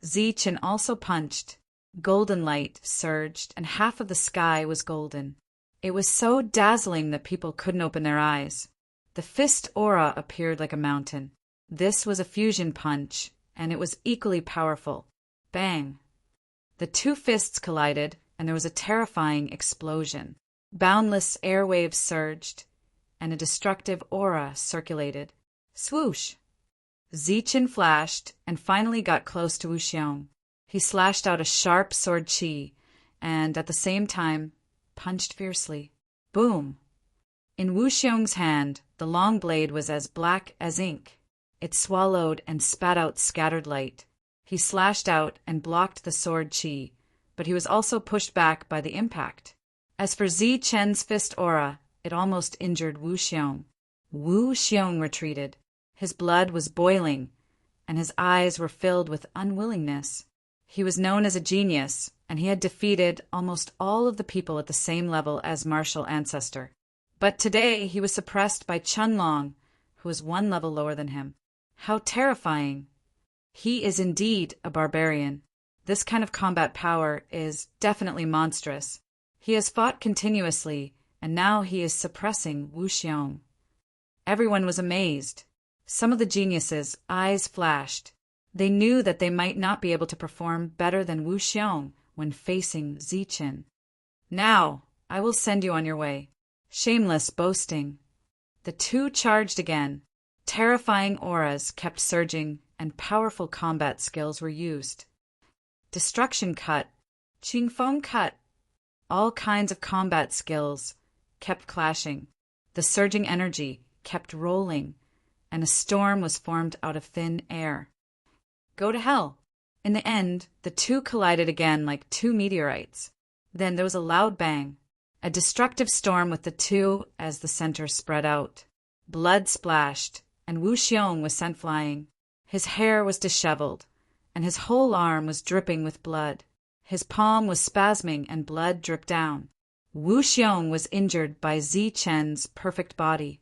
Zichen also punched. Golden light surged, and half of the sky was golden. It was so dazzling that people couldn't open their eyes. The fist aura appeared like a mountain. This was a fusion punch, and it was equally powerful. Bang! The two fists collided, and there was a terrifying explosion. Boundless airwaves surged, and a destructive aura circulated. Swoosh! Zichen flashed and finally got close to Wuxiong. He slashed out a sharp sword qi and, at the same time, punched fiercely. Boom! In Wuxiong's hand, the long blade was as black as ink. It swallowed and spat out scattered light. He slashed out and blocked the sword qi, but he was also pushed back by the impact. As for Zichen's fist aura, it almost injured Wuxiong. Wuxiong retreated. His blood was boiling, and his eyes were filled with unwillingness. He was known as a genius, and he had defeated almost all of the people at the same level as martial ancestor. But today he was suppressed by Chunlong, who was one level lower than him. How terrifying! He is indeed a barbarian. This kind of combat power is definitely monstrous. He has fought continuously, and now he is suppressing Wuxiong. Everyone was amazed. Some of the geniuses' eyes flashed. They knew that they might not be able to perform better than Wuxiong when facing Zichen. Now, I will send you on your way. Shameless boasting. The two charged again. Terrifying auras kept surging, and powerful combat skills were used. Destruction cut, Qingfeng cut. All kinds of combat skills kept clashing. The surging energy kept rolling, and a storm was formed out of thin air. Go to hell! In the end, the two collided again like two meteorites. Then there was a loud bang, a destructive storm with the two as the center spread out. Blood splashed, and Wuxiong was sent flying. His hair was disheveled, and his whole arm was dripping with blood. His palm was spasming and blood dripped down. Wuxiong was injured by Zichen's perfect body.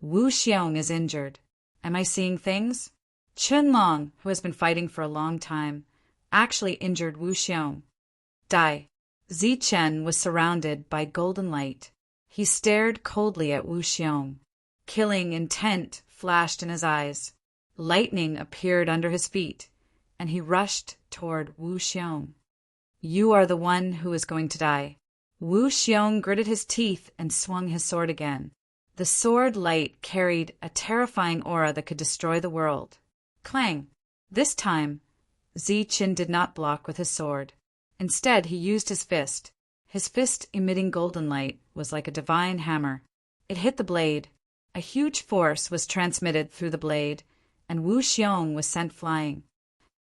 Wuxiong is injured. Am I seeing things? Chunlong, who has been fighting for a long time, actually injured Wuxiong. Die. Zichen was surrounded by golden light. He stared coldly at Wuxiong. Killing intent flashed in his eyes. Lightning appeared under his feet, and he rushed toward Wuxiong. You are the one who is going to die. Wuxiong gritted his teeth and swung his sword again. The sword light carried a terrifying aura that could destroy the world. Clang! This time, Zichen did not block with his sword. Instead, he used his fist. His fist, emitting golden light, was like a divine hammer. It hit the blade. A huge force was transmitted through the blade, and Wuxiong was sent flying.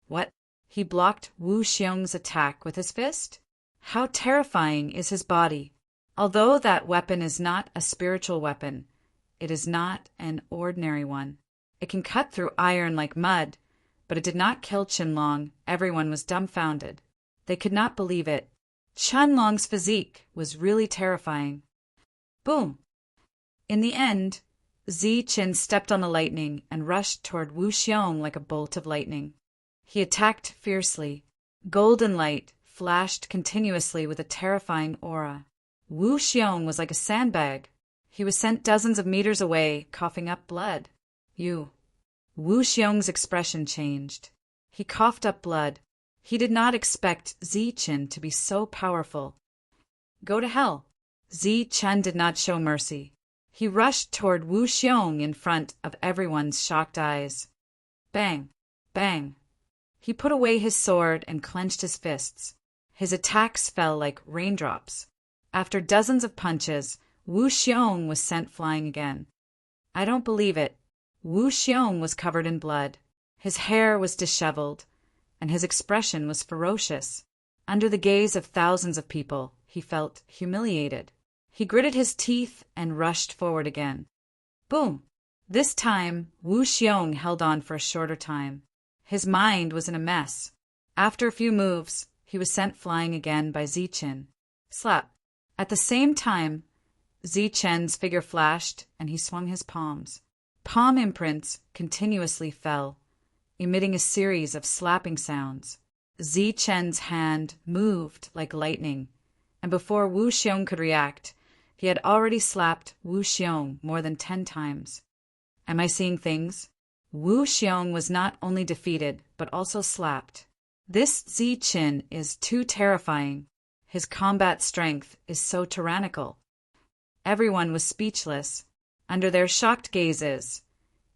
What? He blocked Wuxiong's attack with his fist? How terrifying is his body! Although that weapon is not a spiritual weapon, it is not an ordinary one. It can cut through iron like mud, but it did not kill Chunlong. Everyone was dumbfounded. They could not believe it. Chunlong's physique was really terrifying. Boom! In the end, Zichen stepped on the lightning and rushed toward Wuxiong like a bolt of lightning. He attacked fiercely. Golden light flashed continuously with a terrifying aura. Wuxiong was like a sandbag. He was sent dozens of meters away, coughing up blood. Wuxiong's expression changed. He coughed up blood. He did not expect Zichen to be so powerful. Go to hell! Zichen did not show mercy. He rushed toward Wuxiong in front of everyone's shocked eyes. Bang! Bang! He put away his sword and clenched his fists. His attacks fell like raindrops. After dozens of punches, Wuxiong was sent flying again. I don't believe it. Wuxiong was covered in blood. His hair was disheveled, and his expression was ferocious. Under the gaze of thousands of people, he felt humiliated. He gritted his teeth and rushed forward again. Boom! This time, Wu Xiong held on for a shorter time. His mind was in a mess. After a few moves, he was sent flying again by Zichen. Slap. At the same time, Zichen's figure flashed, and he swung his palms. Palm imprints continuously fell, emitting a series of slapping sounds. Zichen's hand moved like lightning, and before Wu Xiong could react, he had already slapped Wu Xiong more than 10 times. Am I seeing things? Wu Xiong was not only defeated, but also slapped. This Zichen is too terrifying. His combat strength is so tyrannical. Everyone was speechless. Under their shocked gazes,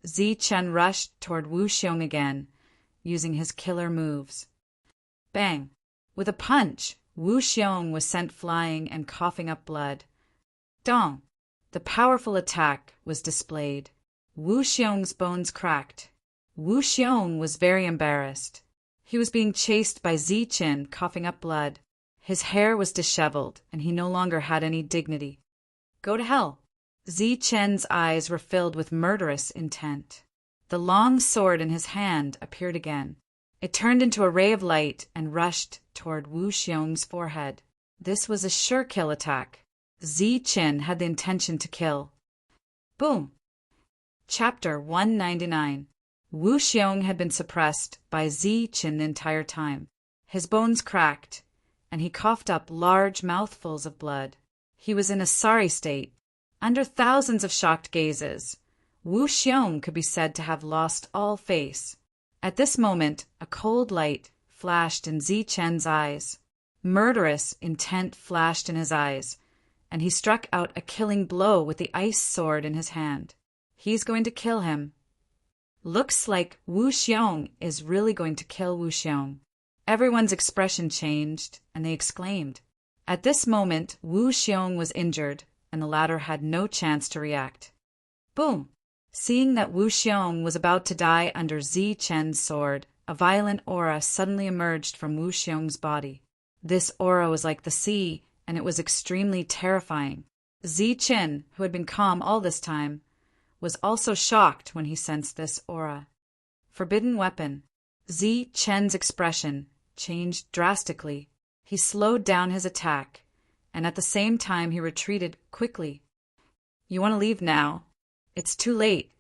Zichen rushed toward Wu Xiong again, using his killer moves. Bang! With a punch, Wu Xiong was sent flying and coughing up blood. Dong! The powerful attack was displayed. Wu Xiong's bones cracked. Wu Xiong was very embarrassed. He was being chased by Zichen, coughing up blood. His hair was disheveled, and he no longer had any dignity. Go to hell! Zichen's eyes were filled with murderous intent. The long sword in his hand appeared again. It turned into a ray of light and rushed toward Wu Xiong's forehead. This was a sure kill attack. Zichen had the intention to kill. Boom! Chapter 199. Wu Xiong had been suppressed by Zichen the entire time. His bones cracked, and he coughed up large mouthfuls of blood. He was in a sorry state. Under thousands of shocked gazes, Wu Xiong could be said to have lost all face. At this moment, a cold light flashed in Zichen's eyes. Murderous intent flashed in his eyes, and he struck out a killing blow with the ice sword in his hand. He's going to kill him. Looks like Wu Xiong is really going to kill Wu Xiong. Everyone's expression changed, and they exclaimed. At this moment, Wu Xiong was injured, and the latter had no chance to react. Boom! Seeing that Wu Xiong was about to die under Zichen's sword, a violent aura suddenly emerged from Wu Xiong's body. This aura was like the sea, and it was extremely terrifying. Zichen, who had been calm all this time, was also shocked when he sensed this aura. Forbidden weapon. Zichen's expression changed drastically. He slowed down his attack, and at the same time he retreated quickly. You want to leave now? It's too late.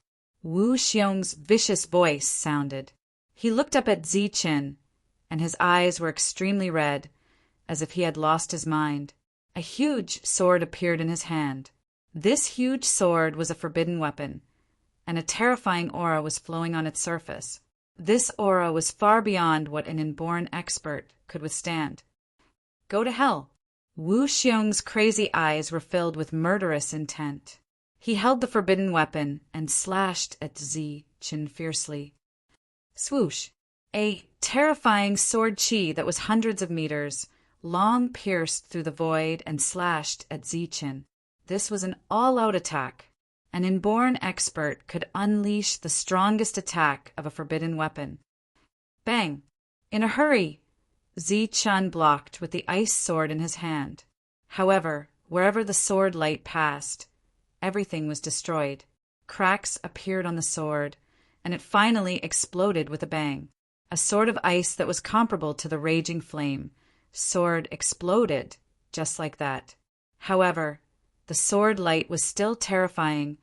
Wu Xiong's vicious voice sounded. He looked up at Zichen, and his eyes were extremely red, as if he had lost his mind. A huge sword appeared in his hand. This huge sword was a forbidden weapon, and a terrifying aura was flowing on its surface. This aura was far beyond what an inborn expert could withstand. Go to hell! Wu Xiong's crazy eyes were filled with murderous intent. He held the forbidden weapon and slashed at Zichen fiercely. Swoosh! A terrifying sword chi that was hundreds of meters long pierced through the void and slashed at Zichen. This was an all-out attack. An inborn expert could unleash the strongest attack of a forbidden weapon. Bang! In a hurry, Zichen blocked with the ice sword in his hand. However, wherever the sword light passed, everything was destroyed. Cracks appeared on the sword, and it finally exploded with a bang. A sword of ice that was comparable to the raging flame. Sword exploded, just like that. However, the sword light was still terrifying,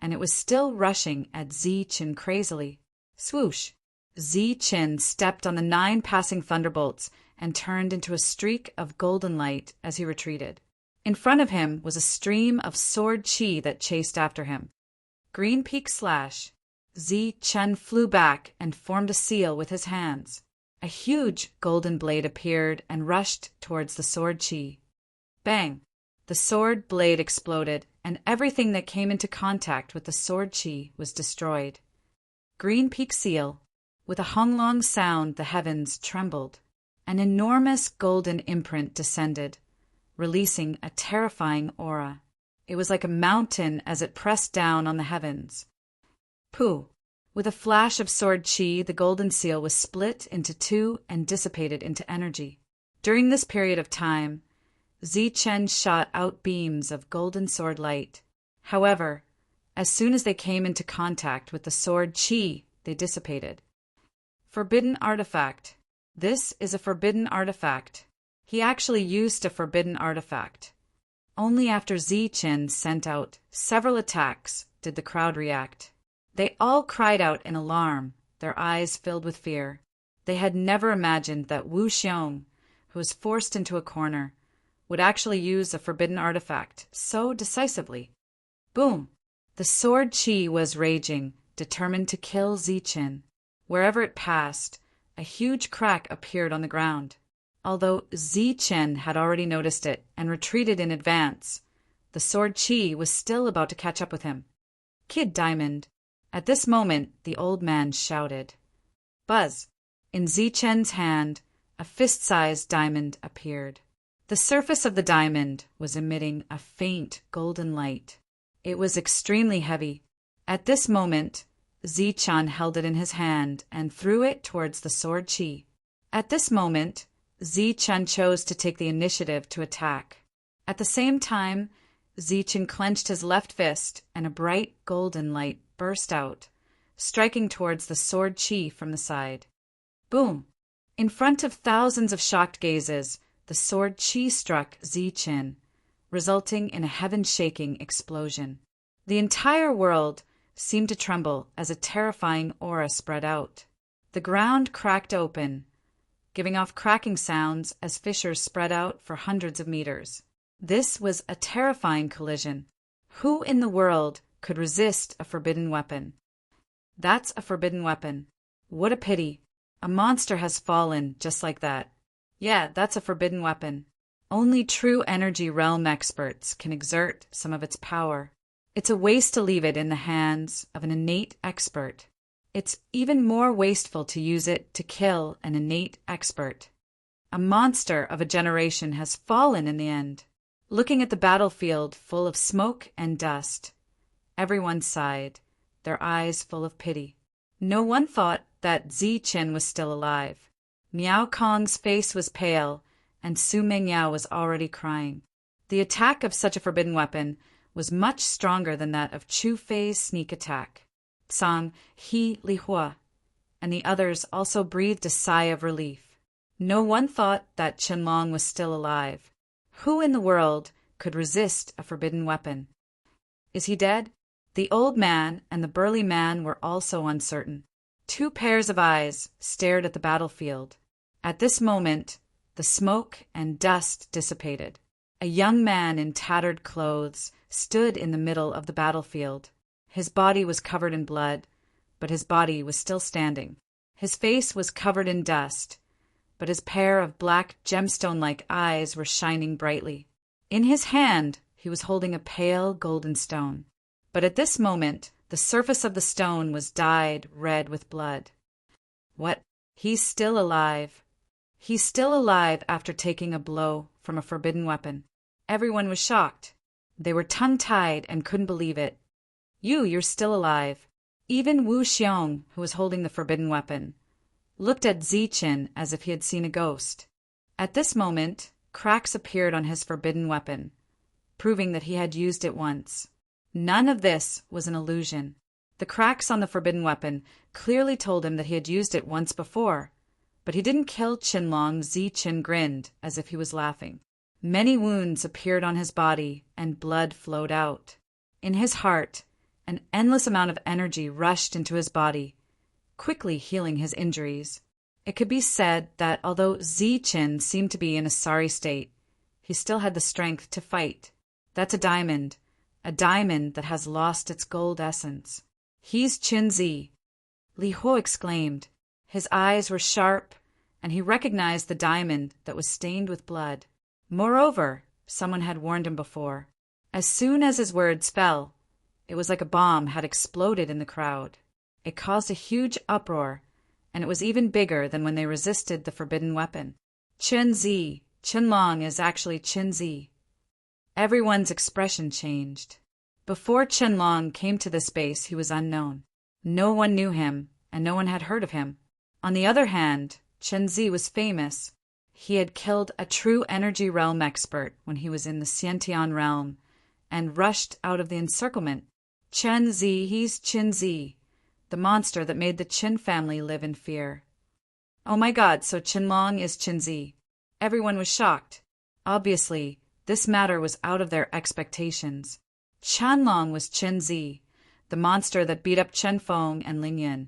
and it was still rushing at Zichen crazily. Swoosh! Zichen stepped on the 9 passing thunderbolts and turned into a streak of golden light as he retreated. In front of him was a stream of sword chi that chased after him. Green peak slash. Zichen flew back and formed a seal with his hands. A huge golden blade appeared and rushed towards the sword chi. Bang! The sword blade exploded, and everything that came into contact with the sword chi was destroyed. Green peak seal. With a honglong sound, the heavens trembled. An enormous golden imprint descended, releasing a terrifying aura. It was like a mountain as it pressed down on the heavens. Pooh! With a flash of sword chi, the golden seal was split into 2 and dissipated into energy. During this period of time, Zichen shot out beams of golden sword light. However, As soon as they came into contact with the sword qi, they dissipated. Forbidden artifact. This is a forbidden artifact. He actually used a forbidden artifact. Only after Zichen sent out several attacks did the crowd react. They all cried out in alarm, their eyes filled with fear. They had never imagined that Wu Xiong, who was forced into a corner, would actually use a forbidden artifact so decisively. Boom! The sword qi was raging, determined to kill Zichen. Wherever it passed, a huge crack appeared on the ground. Although Zichen had already noticed it and retreated in advance, the sword qi was still about to catch up with him. Kid Diamond. At this moment, the old man shouted. Buzz! In Zichen's hand, a fist-sized diamond appeared. The surface of the diamond was emitting a faint golden light. It was extremely heavy. At this moment, Zichen held it in his hand and threw it towards the sword qi. At this moment, Zichen chose to take the initiative to attack. At the same time, Zichen clenched his left fist and a bright golden light burst out, striking towards the sword qi from the side. Boom! In front of thousands of shocked gazes, the sword qi struck Zichen, resulting in a heaven-shaking explosion. The entire world seemed to tremble as a terrifying aura spread out. The ground cracked open, giving off cracking sounds as fissures spread out for hundreds of meters. This was a terrifying collision. Who in the world could resist a forbidden weapon? That's a forbidden weapon. What a pity. A monster has fallen just like that. Yeah, that's a forbidden weapon. Only true energy realm experts can exert some of its power. It's a waste to leave it in the hands of an innate expert. It's even more wasteful to use it to kill an innate expert. A monster of a generation has fallen in the end. Looking at the battlefield full of smoke and dust, everyone sighed, their eyes full of pity. No one thought that Zichen was still alive. Miao Kong's face was pale, and Su Mengyao was already crying. The attack of such a forbidden weapon was much stronger than that of Chu Fei's sneak attack. Tsang, He, Li Hua, and the others also breathed a sigh of relief. No one thought that Qianlong was still alive. Who in the world could resist a forbidden weapon? Is he dead? The old man and the burly man were also uncertain. Two pairs of eyes stared at the battlefield. At this moment, the smoke and dust dissipated. A young man in tattered clothes stood in the middle of the battlefield. His body was covered in blood, but his body was still standing. His face was covered in dust, but his pair of black gemstone-like eyes were shining brightly. In his hand, he was holding a pale golden stone. But at this moment, the surface of the stone was dyed red with blood. What? He's still alive. He's still alive after taking a blow from a forbidden weapon. Everyone was shocked. They were tongue-tied and couldn't believe it. You're still alive. Even Wu Xiong, who was holding the forbidden weapon, looked at Zichen as if he had seen a ghost. At this moment, cracks appeared on his forbidden weapon, proving that he had used it once. None of this was an illusion. The cracks on the forbidden weapon clearly told him that he had used it once before, but he didn't kill Qianlong. Zichen grinned as if he was laughing. Many wounds appeared on his body, and blood flowed out. In his heart, an endless amount of energy rushed into his body, quickly healing his injuries. It could be said that although Zichen seemed to be in a sorry state, he still had the strength to fight. That's a diamond that has lost its gold essence. He's Qin Zi. Li Huo exclaimed. His eyes were sharp, and he recognized the diamond that was stained with blood. Moreover, someone had warned him before. As soon as his words fell, it was like a bomb had exploded in the crowd. It caused a huge uproar, and it was even bigger than when they resisted the forbidden weapon. Qianlong is actually Qin Zi. Everyone's expression changed. Before Qianlong came to this base, he was unknown. No one knew him, and no one had heard of him. On the other hand, Qin Zi was famous. He had killed a true energy realm expert when he was in the Xiantian realm, and rushed out of the encirclement. Chen Zi, he's Qin Zi, the monster that made the Qin family live in fear. Oh my God, so Qinlong is Qin Zi. Everyone was shocked. Obviously, this matter was out of their expectations. Qianlong was Qin Zi, the monster that beat up Chen Feng and Ling Yin,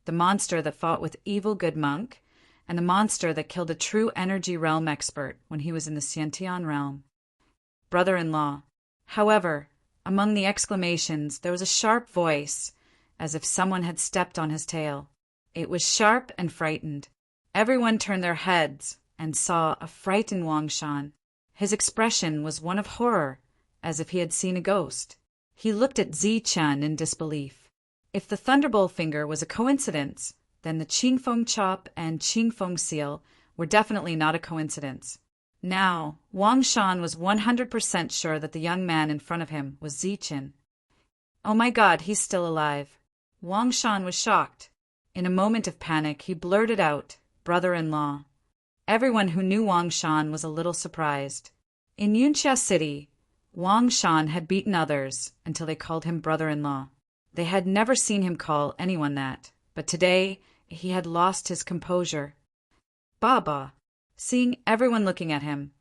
the monster that fought with evil good monk, and the monster that killed a true energy realm expert when he was in the Xiantian realm. Brother-in-law. However, among the exclamations there was a sharp voice, as if someone had stepped on his tail. It was sharp and frightened. Everyone turned their heads and saw a frightened Wang Shan. His expression was one of horror, as if he had seen a ghost. He looked at Zi Chen in disbelief. If the Thunderbolt finger was a coincidence, then the Qingfeng chop and Qingfeng seal were definitely not a coincidence. Now, Wang Shan was 100% sure that the young man in front of him was Zi Chen. Oh my God, he's still alive. Wang Shan was shocked. In a moment of panic, he blurted out, "Brother-in-law." Everyone who knew Wang Shan was a little surprised. In Yunxia City, Wang Shan had beaten others until they called him brother-in-law. They had never seen him call anyone that, but today he had lost his composure. Baba. Seeing everyone looking at him,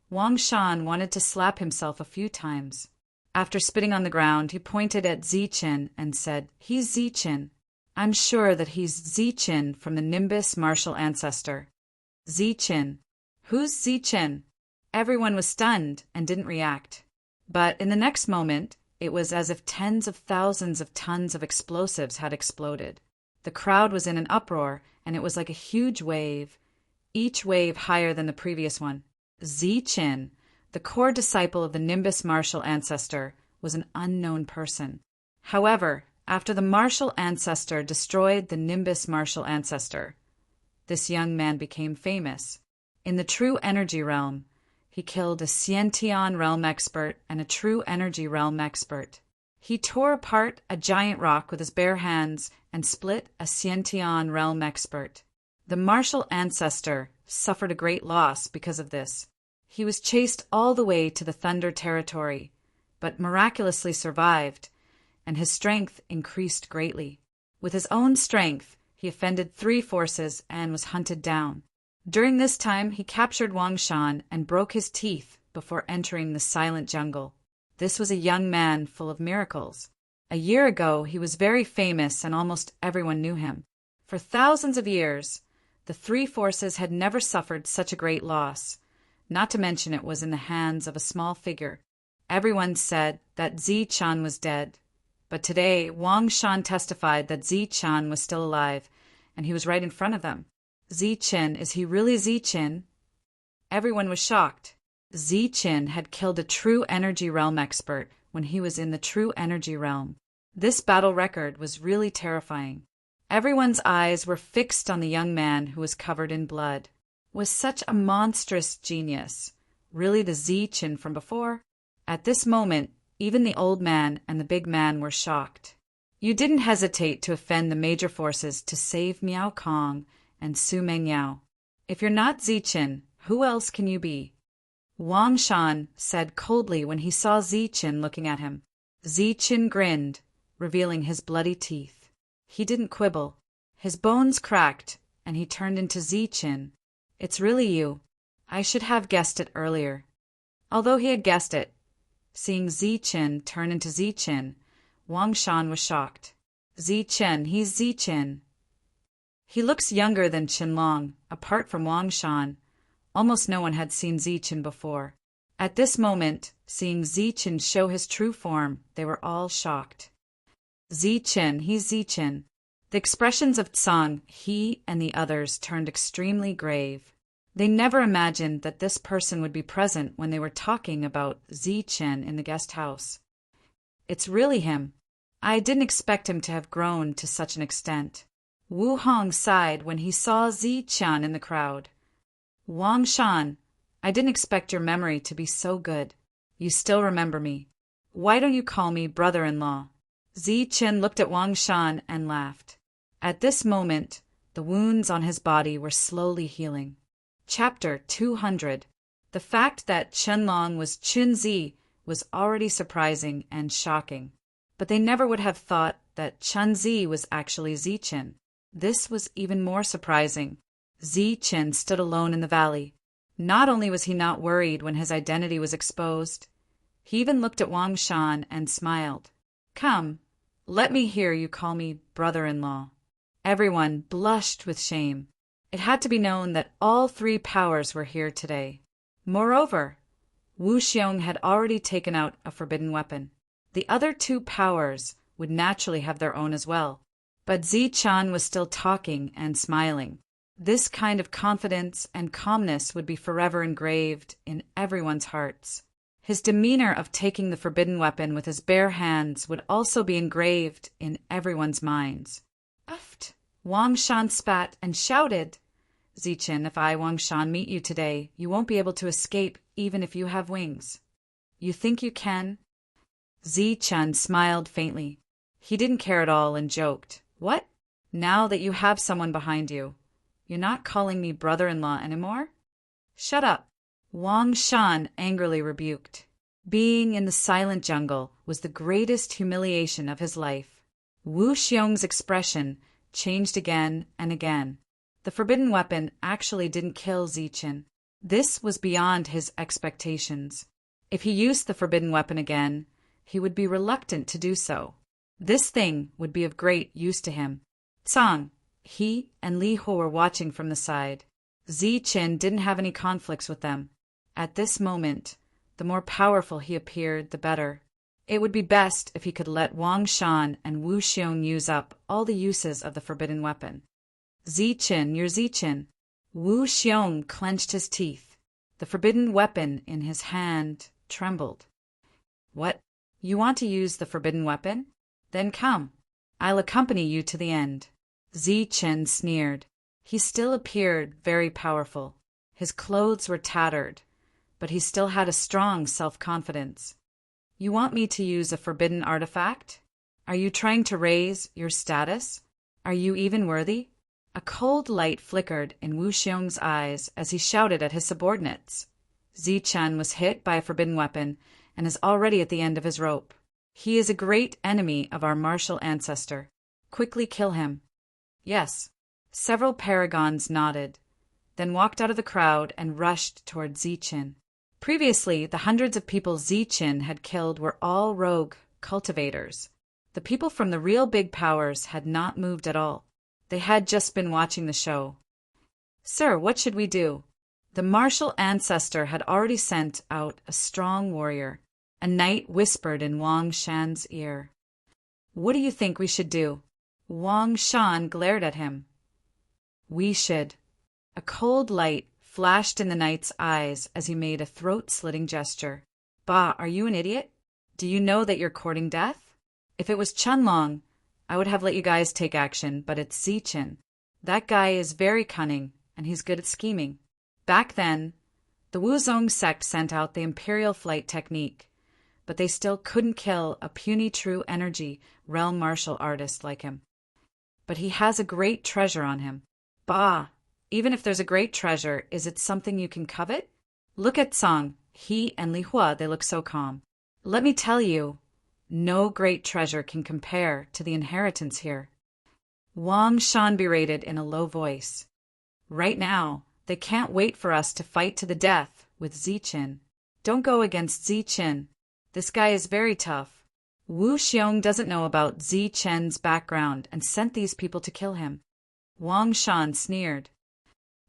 Wang Shan wanted to slap himself a few times. After spitting on the ground, he pointed at Zi Chen and said, "He's Zi Chen. I'm sure that he's Zi Chen from the Nimbus martial ancestor." Zi Chen. Who's Zi Chen? Everyone was stunned and didn't react. But in the next moment, it was as if tens of thousands of tons of explosives had exploded. The crowd was in an uproar, and it was like a huge wave, each wave higher than the previous one. Zi Chen, the core disciple of the Nimbus martial ancestor, was an unknown person. However, after the martial ancestor destroyed the Nimbus martial ancestor, this young man became famous. In the true energy realm, he killed a Xiantian realm expert and a true energy realm expert. He tore apart a giant rock with his bare hands and split a Xiantian realm expert. The martial ancestor suffered a great loss because of this. He was chased all the way to the Thunder territory, but miraculously survived, and his strength increased greatly. With his own strength, he offended 3 forces and was hunted down. During this time, he captured Wang Shan and broke his teeth before entering the silent jungle. This was a young man full of miracles. A year ago, he was very famous and almost everyone knew him. For thousands of years, the 3 forces had never suffered such a great loss, not to mention it was in the hands of a small figure. Everyone said that Zi Chen was dead, but today Wang Shan testified that Zi Chen was still alive, and he was right in front of them. Zi Chen, is he really Zi Chen? Everyone was shocked. Zi Chen had killed a true energy realm expert when he was in the true energy realm. This battle record was really terrifying. Everyone's eyes were fixed on the young man who was covered in blood. Was such a monstrous genius really the Zi Chen from before? At this moment, even the old man and the big man were shocked. You didn't hesitate to offend the major forces to save Miao Kong and Su Mengyao. If you're not Zi Chen, who else can you be? Wang Shan said coldly when he saw Zi Chen looking at him. Zi Chen grinned, revealing his bloody teeth. He didn't quibble. His bones cracked, and he turned into Zi Chen. It's really you. I should have guessed it earlier. Although he had guessed it, seeing Zi Chen turn into Zi Chen, Wang Shan was shocked. Zi Chen, he's Zi Chen. He looks younger than Qinlong, apart from Wang Shan. Almost no one had seen Zi Chen before. At this moment, seeing Zi Chen show his true form, they were all shocked. Zi Chen, he's Zi Chen. The expressions of Tsang, he, and the others turned extremely grave. They never imagined that this person would be present when they were talking about Zi Chen in the guest house. It's really him. I didn't expect him to have grown to such an extent. Wu Hong sighed when he saw Zi Chen in the crowd. Wang Shan, I didn't expect your memory to be so good. You still remember me. Why don't you call me brother-in-law? Zi Chen looked at Wang Shan and laughed. At this moment, the wounds on his body were slowly healing. Chapter 200. The fact that Qianlong was Qin Zi was already surprising and shocking. but they never would have thought that Chun-Zi was actually Zichen. This was even more surprising. Zichen stood alone in the valley. Not only was he not worried when his identity was exposed, he even looked at Wang Shan and smiled. "Come, let me hear you call me brother-in-law." Everyone blushed with shame. It had to be known that all three powers were here today. Moreover, Wu Xiong had already taken out a forbidden weapon. The other two powers would naturally have their own as well. But Zichen was still talking and smiling. This kind of confidence and calmness would be forever engraved in everyone's hearts. His demeanor of taking the forbidden weapon with his bare hands would also be engraved in everyone's minds. "Uft!" Wang Shan spat and shouted, "Zichen, if I, Wang Shan, meet you today, you won't be able to escape even if you have wings. You think you can?" Zichen smiled faintly. He didn't care at all and joked, "What? Now that you have someone behind you, you're not calling me brother-in-law anymore?" "Shut up," Wang Shan angrily rebuked. Being in the silent jungle was the greatest humiliation of his life. Wu Xiong's expression changed again and again. The forbidden weapon actually didn't kill Zichen. This was beyond his expectations. If he used the forbidden weapon again, he would be reluctant to do so. This thing would be of great use to him. Tsang, he and Li Ho were watching from the side. Zichen didn't have any conflicts with them. At this moment, the more powerful he appeared, the better. It would be best if he could let Wang Shan and Wu Xiong use up all the uses of the forbidden weapon. "Zichen, you're Zichen." Wu Xiong clenched his teeth. The forbidden weapon in his hand trembled. "What? You want to use the forbidden weapon? Then come. I'll accompany you to the end." Zichen sneered. He still appeared very powerful. His clothes were tattered, but he still had a strong self-confidence. "You want me to use a forbidden artifact? Are you trying to raise your status? Are you even worthy?" A cold light flickered in Wu Xiong's eyes as he shouted at his subordinates. Zichen was hit by a forbidden weapon and is already at the end of his rope. He is a great enemy of our martial ancestor. Quickly kill him. Yes. Several paragons nodded, then walked out of the crowd and rushed toward Zichen. Previously, the hundreds of people Zichen had killed were all rogue cultivators. The people from the real big powers had not moved at all. They had just been watching the show. "Sir, what should we do?" The martial ancestor had already sent out a strong warrior. A knight whispered in Wang Shan's ear. "What do you think we should do?" Wang Shan glared at him. "We should." A cold light flashed in the knight's eyes as he made a throat-slitting gesture. "Bah, are you an idiot? Do you know that you're courting death? If it was Chunlong, I would have let you guys take action, but it's Zichen. That guy is very cunning, and he's good at scheming." Back then, the Wuzong sect sent out the Imperial Flight technique, but they still couldn't kill a puny true energy realm martial artist like him. But he has a great treasure on him. Bah! Even if there's a great treasure, is it something you can covet? Look at Song. He and Li Hua, they look so calm. Let me tell you, no great treasure can compare to the inheritance here. Wang Shan berated in a low voice. Right now, they can't wait for us to fight to the death with Zichen. Don't go against Zichen. This guy is very tough. Wu Xiong doesn't know about Zichen's background and sent these people to kill him. Wang Shan sneered.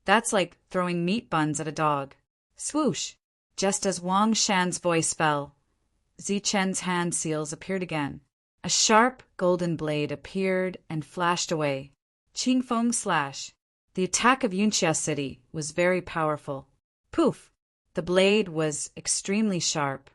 That's like throwing meat buns at a dog. Swoosh! Just as Wang Shan's voice fell, Zichen's hand seals appeared again. A sharp golden blade appeared and flashed away. Qingfeng slash. The attack of Yunxia City was very powerful. Poof! The blade was extremely sharp.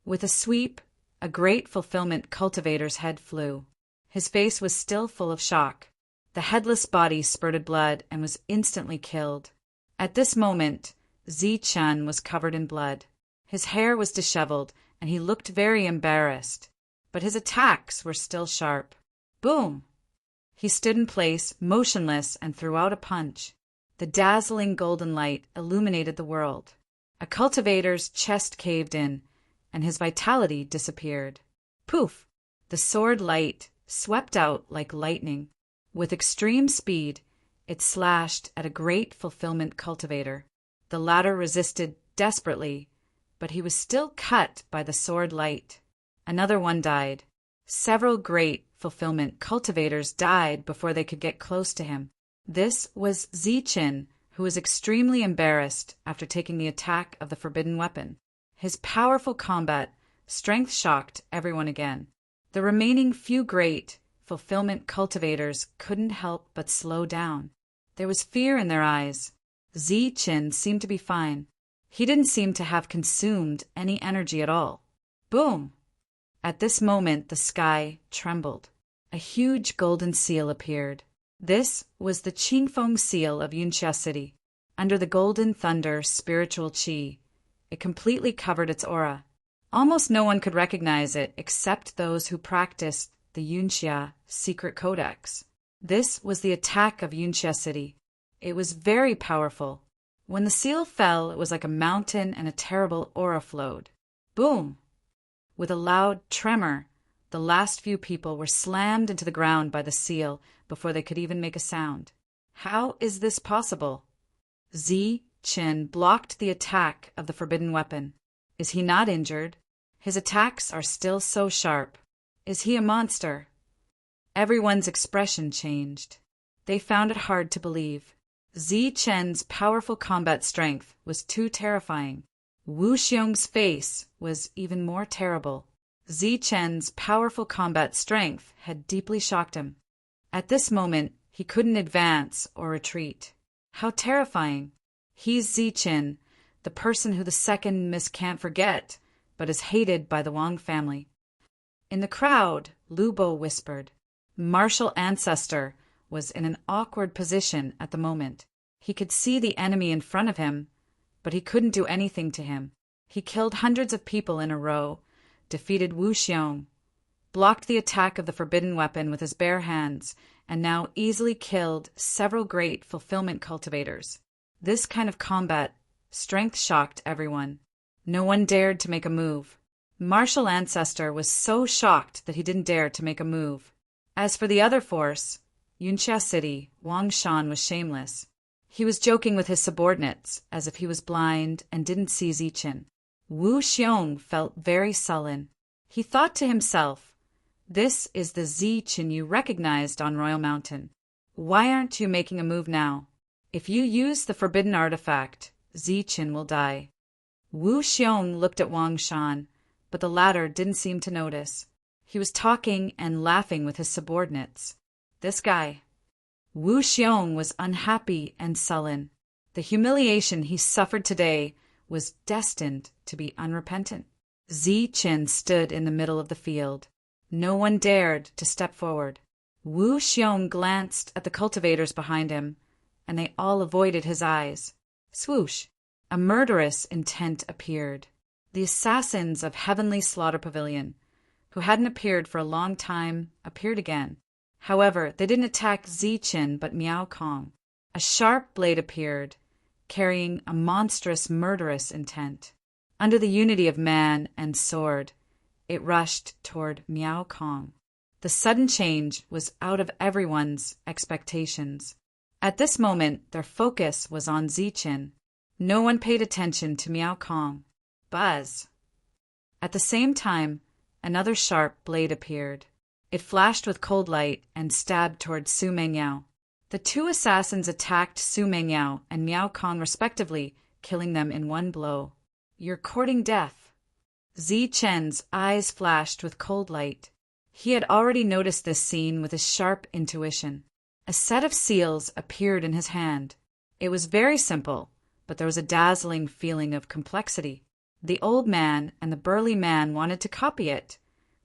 With a sweep, a great fulfillment cultivator's head flew. His face was still full of shock. The headless body spurted blood and was instantly killed. At this moment, Zichen was covered in blood. His hair was disheveled, and he looked very embarrassed. But his attacks were still sharp. Boom! He stood in place, motionless, and threw out a punch. The dazzling golden light illuminated the world. A cultivator's chest caved in, and his vitality disappeared. Poof! The sword light swept out like lightning. With extreme speed, it slashed at a great fulfillment cultivator. The latter resisted desperately, but he was still cut by the sword light. Another one died. Several great fulfillment cultivators died before they could get close to him. This was Ziqin, who was extremely embarrassed after taking the attack of the forbidden weapon. His powerful combat strength shocked everyone again. The remaining few great fulfillment cultivators couldn't help but slow down. There was fear in their eyes. Ziqin seemed to be fine. He didn't seem to have consumed any energy at all. Boom! At this moment, the sky trembled. A huge golden seal appeared. This was the Qingfeng seal of Yunxia City. Under the golden thunder spiritual qi, it completely covered its aura. Almost no one could recognize it except those who practiced the Yunxia secret codex. This was the attack of Yunxia City. It was very powerful. When the seal fell, it was like a mountain and a terrible aura flowed. Boom! With a loud tremor, the last few people were slammed into the ground by the seal before they could even make a sound. How is this possible? Ziqin blocked the attack of the forbidden weapon. Is he not injured? His attacks are still so sharp. Is he a monster? Everyone's expression changed. They found it hard to believe. Ziqin's powerful combat strength was too terrifying. Wu Xiong's face was even more terrible. Ziqin's powerful combat strength had deeply shocked him. At this moment, he couldn't advance or retreat. How terrifying! He's Ziqin, the person who the second Miss can't forget, but is hated by the Wang family. In the crowd, Lu Bo whispered. Martial Ancestor was in an awkward position at the moment. He could see the enemy in front of him, but he couldn't do anything to him. He killed hundreds of people in a row, defeated Wu Xiong, blocked the attack of the forbidden weapon with his bare hands, and now easily killed several great fulfillment cultivators. This kind of combat strength shocked everyone. No one dared to make a move. Martial Ancestor was so shocked that he didn't dare to make a move. As for the other force, Yunxia City, Wang Shan was shameless. He was joking with his subordinates, as if he was blind and didn't see Ziqin. Wu Xiong felt very sullen. He thought to himself, "This is the Ziqin you recognized on Royal Mountain. Why aren't you making a move now? If you use the forbidden artifact, Ziqin will die." Wu Xiong looked at Wang Shan, but the latter didn't seem to notice. He was talking and laughing with his subordinates. This guy. Wu Xiong was unhappy and sullen. The humiliation he suffered today was destined to be unrepentant. Ziqin stood in the middle of the field. No one dared to step forward. Wu Xiong glanced at the cultivators behind him, and they all avoided his eyes. Swoosh! A murderous intent appeared. The assassins of Heavenly Slaughter Pavilion, who hadn't appeared for a long time, appeared again. However, they didn't attack Ziqin but Miao Kong. A sharp blade appeared, carrying a monstrous murderous intent. Under the unity of man and sword, it rushed toward Miao Kong. The sudden change was out of everyone's expectations. At this moment, their focus was on Ziqin. No one paid attention to Miao Kong. Buzz! At the same time, another sharp blade appeared. It flashed with cold light and stabbed toward Su Mengyao. The two assassins attacked Su Mengyao and Miao Kong respectively, killing them in one blow. "You're courting death." Ziqin's eyes flashed with cold light. He had already noticed this scene with his sharp intuition. A set of seals appeared in his hand. It was very simple, but there was a dazzling feeling of complexity. The old man and the burly man wanted to copy it,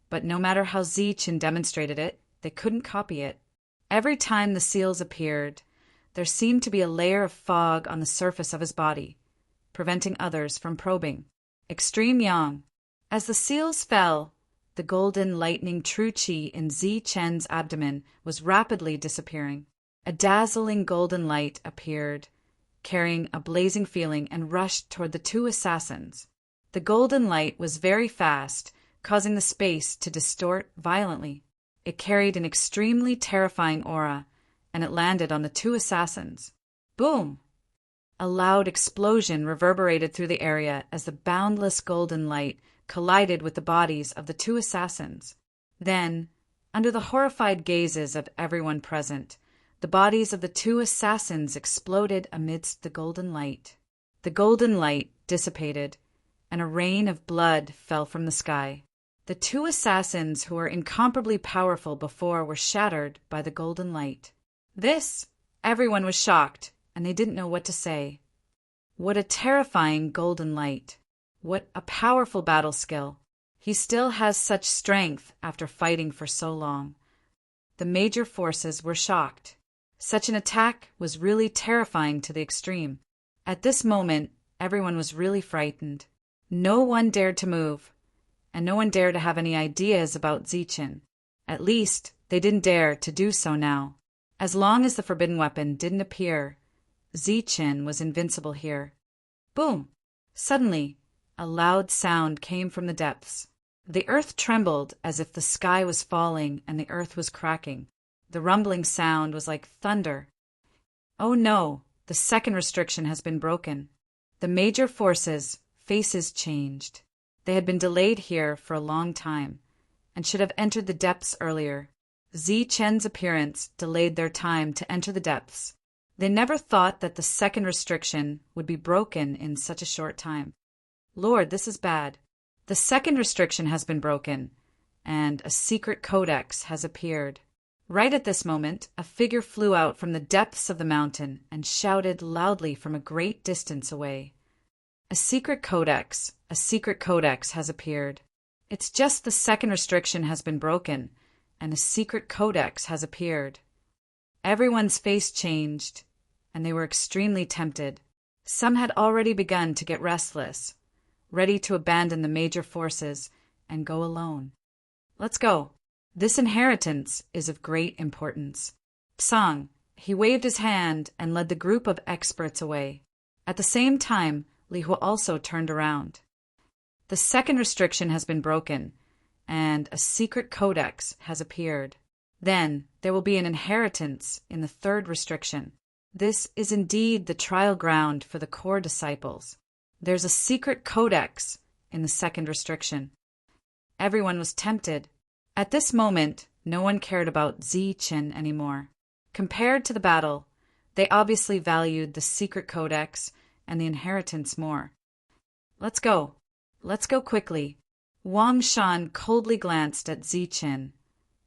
but no matter how Ziqin demonstrated it, they couldn't copy it. Every time the seals appeared, there seemed to be a layer of fog on the surface of his body, preventing others from probing. Extreme yang. As the seals fell, the golden lightning true qi in Ziqin's abdomen was rapidly disappearing. A dazzling golden light appeared, carrying a blazing feeling, and rushed toward the two assassins. The golden light was very fast, causing the space to distort violently. It carried an extremely terrifying aura, and it landed on the two assassins. Boom! A loud explosion reverberated through the area as the boundless golden light collided with the bodies of the two assassins. Then, under the horrified gazes of everyone present, the bodies of the two assassins exploded amidst the golden light. The golden light dissipated, and a rain of blood fell from the sky. The two assassins who were incomparably powerful before were shattered by the golden light. Everyone was shocked, and they didn't know what to say. What a terrifying golden light. What a powerful battle skill. He still has such strength after fighting for so long. The major forces were shocked. Such an attack was really terrifying to the extreme. At this moment, everyone was really frightened. No one dared to move, and no one dared to have any ideas about Zichen. At least, they didn't dare to do so now. As long as the forbidden weapon didn't appear, Zichen was invincible here. Boom! Suddenly, a loud sound came from the depths. The earth trembled as if the sky was falling and the earth was cracking. The rumbling sound was like thunder. Oh no, the second restriction has been broken. The major forces' faces changed. They had been delayed here for a long time, and should have entered the depths earlier. Zichen's appearance delayed their time to enter the depths. They never thought that the second restriction would be broken in such a short time. Lord, this is bad. The second restriction has been broken, and a secret codex has appeared. Right at this moment, a figure flew out from the depths of the mountain and shouted loudly from a great distance away. A secret codex has appeared. It's just the second restriction has been broken, and a secret codex has appeared. Everyone's face changed, and they were extremely tempted. Some had already begun to get restless, ready to abandon the major forces and go alone. Let's go. This inheritance is of great importance. Psang, he waved his hand and led the group of experts away. At the same time, Li Hu also turned around. The second restriction has been broken, and a secret codex has appeared. Then there will be an inheritance in the third restriction. This is indeed the trial ground for the core disciples. There's a secret codex in the second restriction. Everyone was tempted. At this moment, no one cared about Zichen anymore. Compared to the battle, they obviously valued the secret codex and the inheritance more. Let's go. Let's go quickly. Wang Shan coldly glanced at Zichen,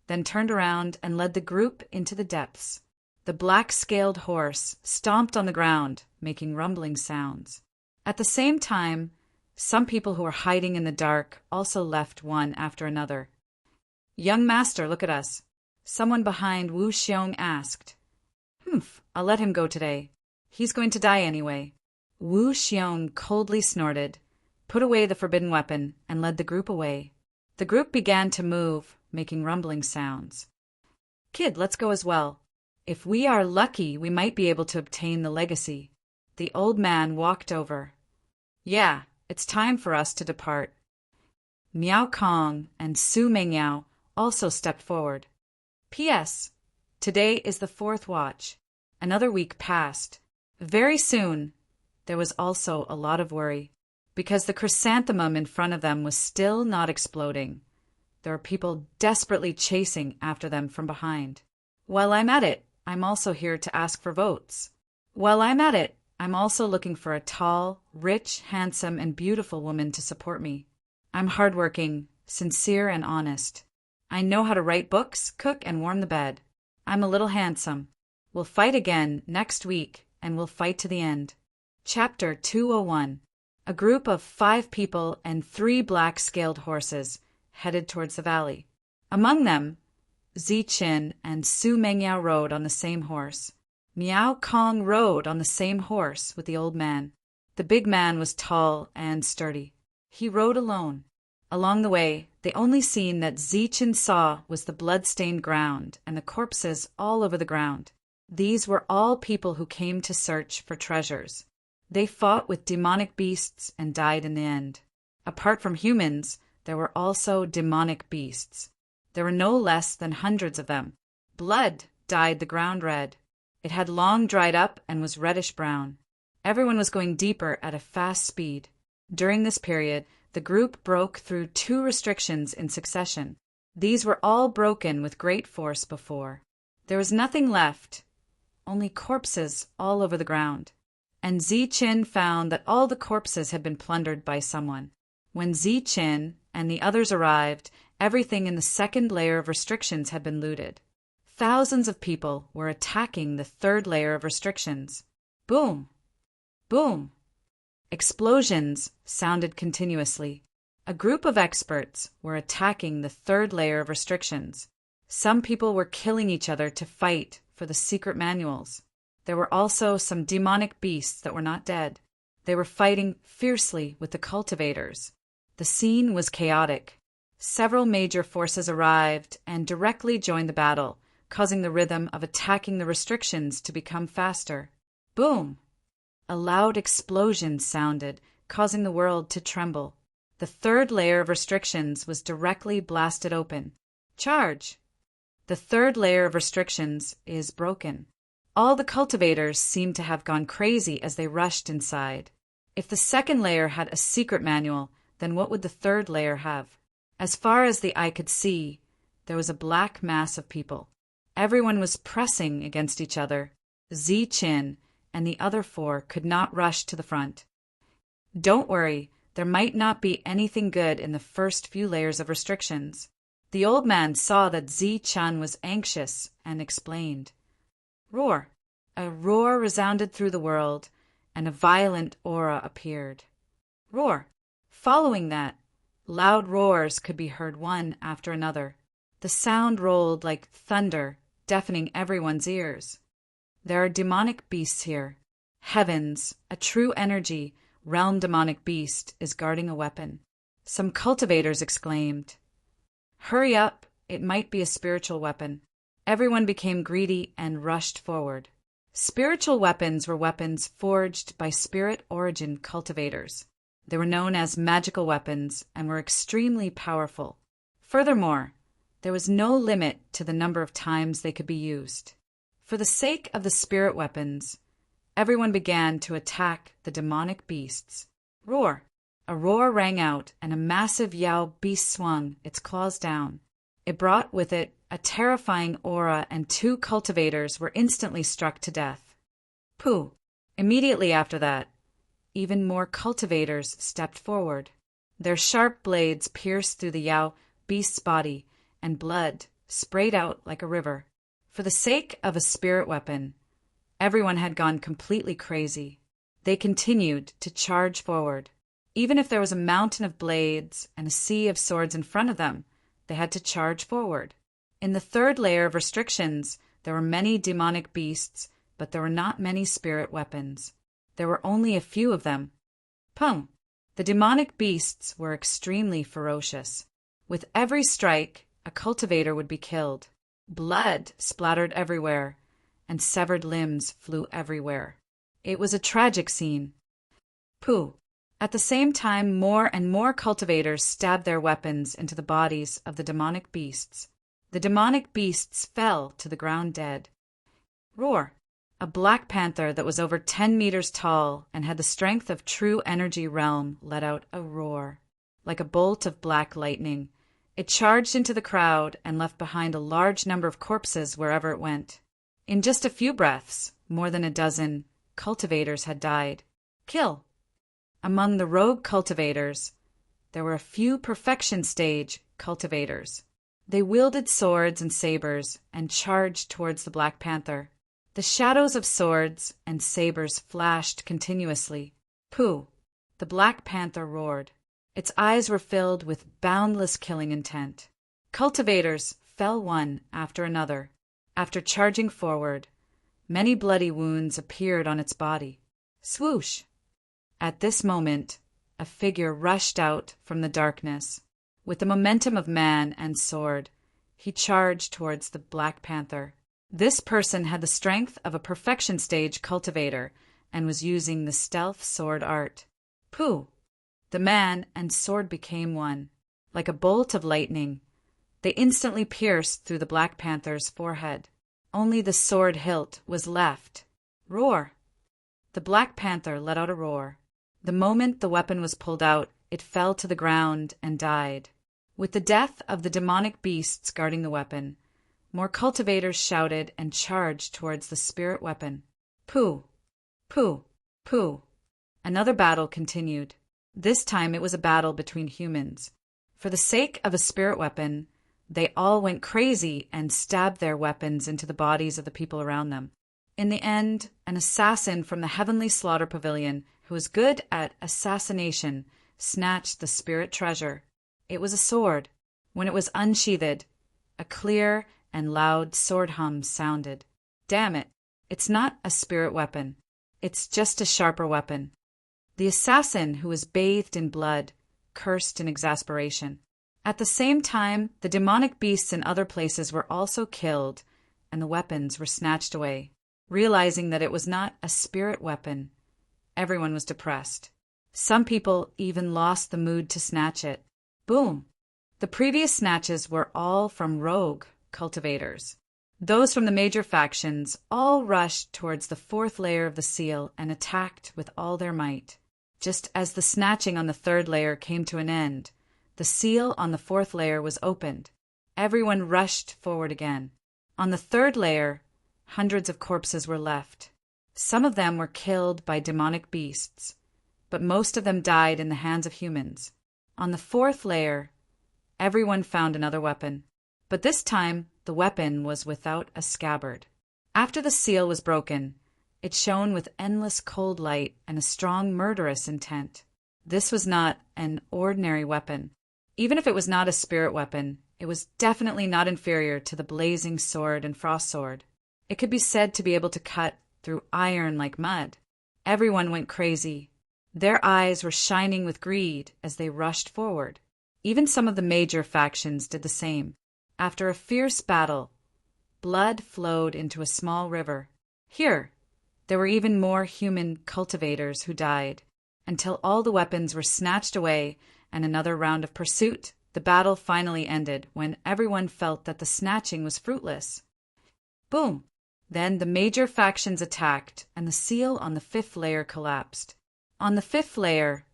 then turned around and led the group into the depths. The black-scaled horse stomped on the ground, making rumbling sounds. At the same time, some people who were hiding in the dark also left one after another. Young master, look at us. Someone behind Wu Xiong asked. I'll let him go today. He's going to die anyway. Wu Xiong coldly snorted, put away the forbidden weapon, and led the group away. The group began to move, making rumbling sounds. Kid, let's go as well. If we are lucky, we might be able to obtain the legacy. The old man walked over. Yeah, it's time for us to depart. Miao Kong and Su Mengyao also stepped forward. P.S. Today is the 4th watch. Another week passed. Very soon, there was also a lot of worry, because the chrysanthemum in front of them was still not exploding. There were people desperately chasing after them from behind. While I'm at it, I'm also here to ask for votes. While I'm at it, I'm also looking for a tall, rich, handsome, and beautiful woman to support me. I'm hardworking, sincere, and honest. I know how to write books, cook, and warm the bed. I'm a little handsome. We'll fight again next week, and we'll fight to the end. Chapter 201. A group of 5 people and 3 black-scaled horses headed towards the valley. Among them, Zichen and Su Mengyao rode on the same horse. Miao Kong rode on the same horse with the old man. The big man was tall and sturdy. He rode alone. Along the way, the only scene that Zichen saw was the blood-stained ground and the corpses all over the ground. These were all people who came to search for treasures. They fought with demonic beasts and died in the end. Apart from humans, there were also demonic beasts. There were no less than hundreds of them. Blood dyed the ground red. It had long dried up and was reddish-brown. Everyone was going deeper at a fast speed. During this period, the group broke through 2 restrictions in succession. These were all broken with great force before. There was nothing left, only corpses all over the ground. And Ziqin found that all the corpses had been plundered by someone. When Ziqin and the others arrived, everything in the second layer of restrictions had been looted. Thousands of people were attacking the third layer of restrictions. Boom! Boom! Explosions sounded continuously. A group of experts were attacking the third layer of restrictions. Some people were killing each other to fight for the secret manuals. There were also some demonic beasts that were not dead. They were fighting fiercely with the cultivators. The scene was chaotic. Several major forces arrived and directly joined the battle, causing the rhythm of attacking the restrictions to become faster. Boom! A loud explosion sounded, causing the world to tremble. The third layer of restrictions was directly blasted open. Charge! The third layer of restrictions is broken. All the cultivators seemed to have gone crazy as they rushed inside. If the second layer had a secret manual, then what would the third layer have? As far as the eye could see, there was a black mass of people. Everyone was pressing against each other. Ziqin and the other 4 could not rush to the front. Don't worry, there might not be anything good in the first few layers of restrictions. The old man saw that Ziqin was anxious and explained. Roar! A roar resounded through the world, and a violent aura appeared. Roar! Following that, loud roars could be heard one after another. The sound rolled like thunder, deafening everyone's ears. There are demonic beasts here. Heavens, a true energy, realm demonic beast, is guarding a weapon. Some cultivators exclaimed. Hurry up, it might be a spiritual weapon. Everyone became greedy and rushed forward. Spiritual weapons were weapons forged by spirit origin cultivators. They were known as magical weapons and were extremely powerful. Furthermore, there was no limit to the number of times they could be used. For the sake of the spirit weapons, everyone began to attack the demonic beasts. Roar! A roar rang out, and a massive Yao beast swung its claws down. It brought with it a terrifying aura, and 2 cultivators were instantly struck to death. Pooh! Immediately after that, even more cultivators stepped forward. Their sharp blades pierced through the Yao beast's body, and blood sprayed out like a river. For the sake of a spirit weapon, everyone had gone completely crazy. They continued to charge forward. Even if there was a mountain of blades and a sea of swords in front of them, they had to charge forward. In the third layer of restrictions, there were many demonic beasts, but there were not many spirit weapons. There were only a few of them. Pum! The demonic beasts were extremely ferocious. With every strike, a cultivator would be killed. Blood splattered everywhere, and severed limbs flew everywhere. It was a tragic scene. Pooh! At the same time, more and more cultivators stabbed their weapons into the bodies of the demonic beasts. The demonic beasts fell to the ground dead. Roar! A black panther that was over 10 meters tall and had the strength of true energy realm let out a roar. Like a bolt of black lightning, it charged into the crowd and left behind a large number of corpses wherever it went. In just a few breaths, more than a dozen cultivators had died. Kill! Among the rogue cultivators, there were a few perfection stage cultivators. They wielded swords and sabers and charged towards the Black Panther. The shadows of swords and sabers flashed continuously. Pooh! The Black Panther roared. Its eyes were filled with boundless killing intent. Cultivators fell one after another. After charging forward, many bloody wounds appeared on its body. Swoosh! At this moment, a figure rushed out from the darkness. With the momentum of man and sword, he charged towards the Black Panther. This person had the strength of a perfection stage cultivator and was using the stealth sword art. Pooh! The man and sword became one. like a bolt of lightning. They instantly pierced through the Black Panther's forehead. Only the sword hilt was left. Roar! The Black Panther let out a roar. The moment the weapon was pulled out, it fell to the ground and died. With the death of the demonic beasts guarding the weapon, more cultivators shouted and charged towards the spirit weapon. Pooh! Pooh! Pooh! Another battle continued. This time it was a battle between humans. For the sake of a spirit weapon, they all went crazy and stabbed their weapons into the bodies of the people around them. In the end, an assassin from the Heavenly Slaughter Pavilion, who was good at assassination, snatched the spirit treasure. It was a sword. When it was unsheathed, a clear and loud sword hum sounded. Damn it, it's not a spirit weapon. It's just a sharper weapon. The assassin, who was bathed in blood, cursed in exasperation. At the same time, the demonic beasts in other places were also killed, and the weapons were snatched away. Realizing that it was not a spirit weapon, everyone was depressed. Some people even lost the mood to snatch it. Boom! The previous snatches were all from rogue cultivators. Those from the major factions all rushed towards the fourth layer of the seal and attacked with all their might. Just as the snatching on the third layer came to an end, the seal on the fourth layer was opened. Everyone rushed forward again. On the third layer, hundreds of corpses were left. Some of them were killed by demonic beasts, but most of them died in the hands of humans. On the fourth layer, everyone found another weapon, but this time the weapon was without a scabbard. After the seal was broken, it shone with endless cold light and a strong murderous intent. This was not an ordinary weapon. Even if it was not a spirit weapon, it was definitely not inferior to the blazing sword and frost sword. It could be said to be able to cut through iron like mud. Everyone went crazy. Their eyes were shining with greed as they rushed forward. Even some of the major factions did the same. After a fierce battle, blood flowed into a small river. Here, there were even more human cultivators who died, until all the weapons were snatched away and another round of pursuit. The battle finally ended when everyone felt that the snatching was fruitless. Boom! Then the major factions attacked, and the seal on the fifth layer collapsed. On the fifth layer,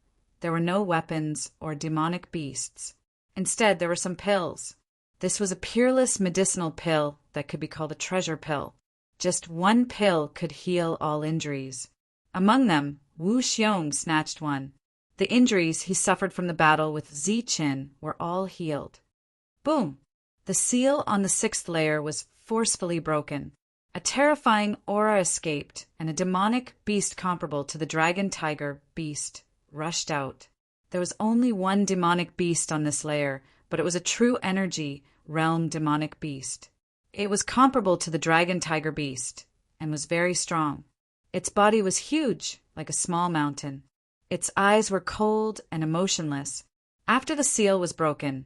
there were no weapons or demonic beasts. Instead, there were some pills. This was a peerless medicinal pill that could be called a treasure pill. Just one pill could heal all injuries. Among them, Wu Xiong snatched one. The injuries he suffered from the battle with Ziqin were all healed. Boom! The seal on the sixth layer was forcefully broken. A terrifying aura escaped, and a demonic beast comparable to the dragon tiger beast rushed out. There was only one demonic beast on this layer, but it was a true energy realm demonic beast. It was comparable to the dragon tiger beast, and was very strong. Its body was huge, like a small mountain. Its eyes were cold and emotionless. After the seal was broken,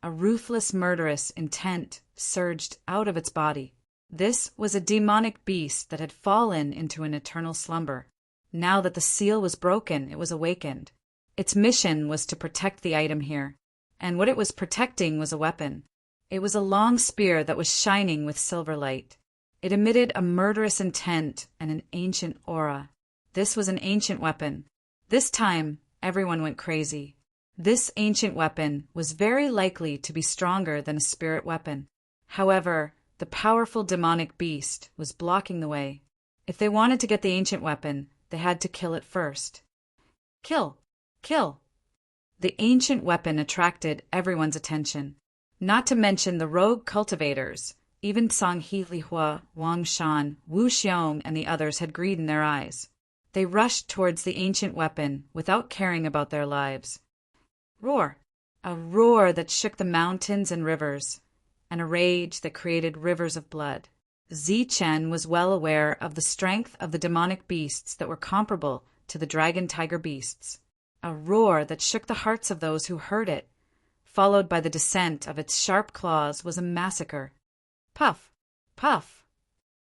a ruthless murderous intent surged out of its body. This was a demonic beast that had fallen into an eternal slumber. Now that the seal was broken, it was awakened. Its mission was to protect the item here, and what it was protecting was a weapon. It was a long spear that was shining with silver light. It emitted a murderous intent and an ancient aura. This was an ancient weapon. This time, everyone went crazy. This ancient weapon was very likely to be stronger than a spirit weapon. However, the powerful demonic beast was blocking the way. If they wanted to get the ancient weapon, they had to kill it first. Kill! Kill! The ancient weapon attracted everyone's attention. Not to mention the rogue cultivators. Even Song He Lihua, Wang Shan, Wu Xiong, and the others had greed in their eyes. They rushed towards the ancient weapon without caring about their lives. Roar! A roar that shook the mountains and rivers, and a rage that created rivers of blood. Zichen was well aware of the strength of the demonic beasts that were comparable to the dragon tiger beasts. A roar that shook the hearts of those who heard it, followed by the descent of its sharp claws, was a massacre. Puff! Puff!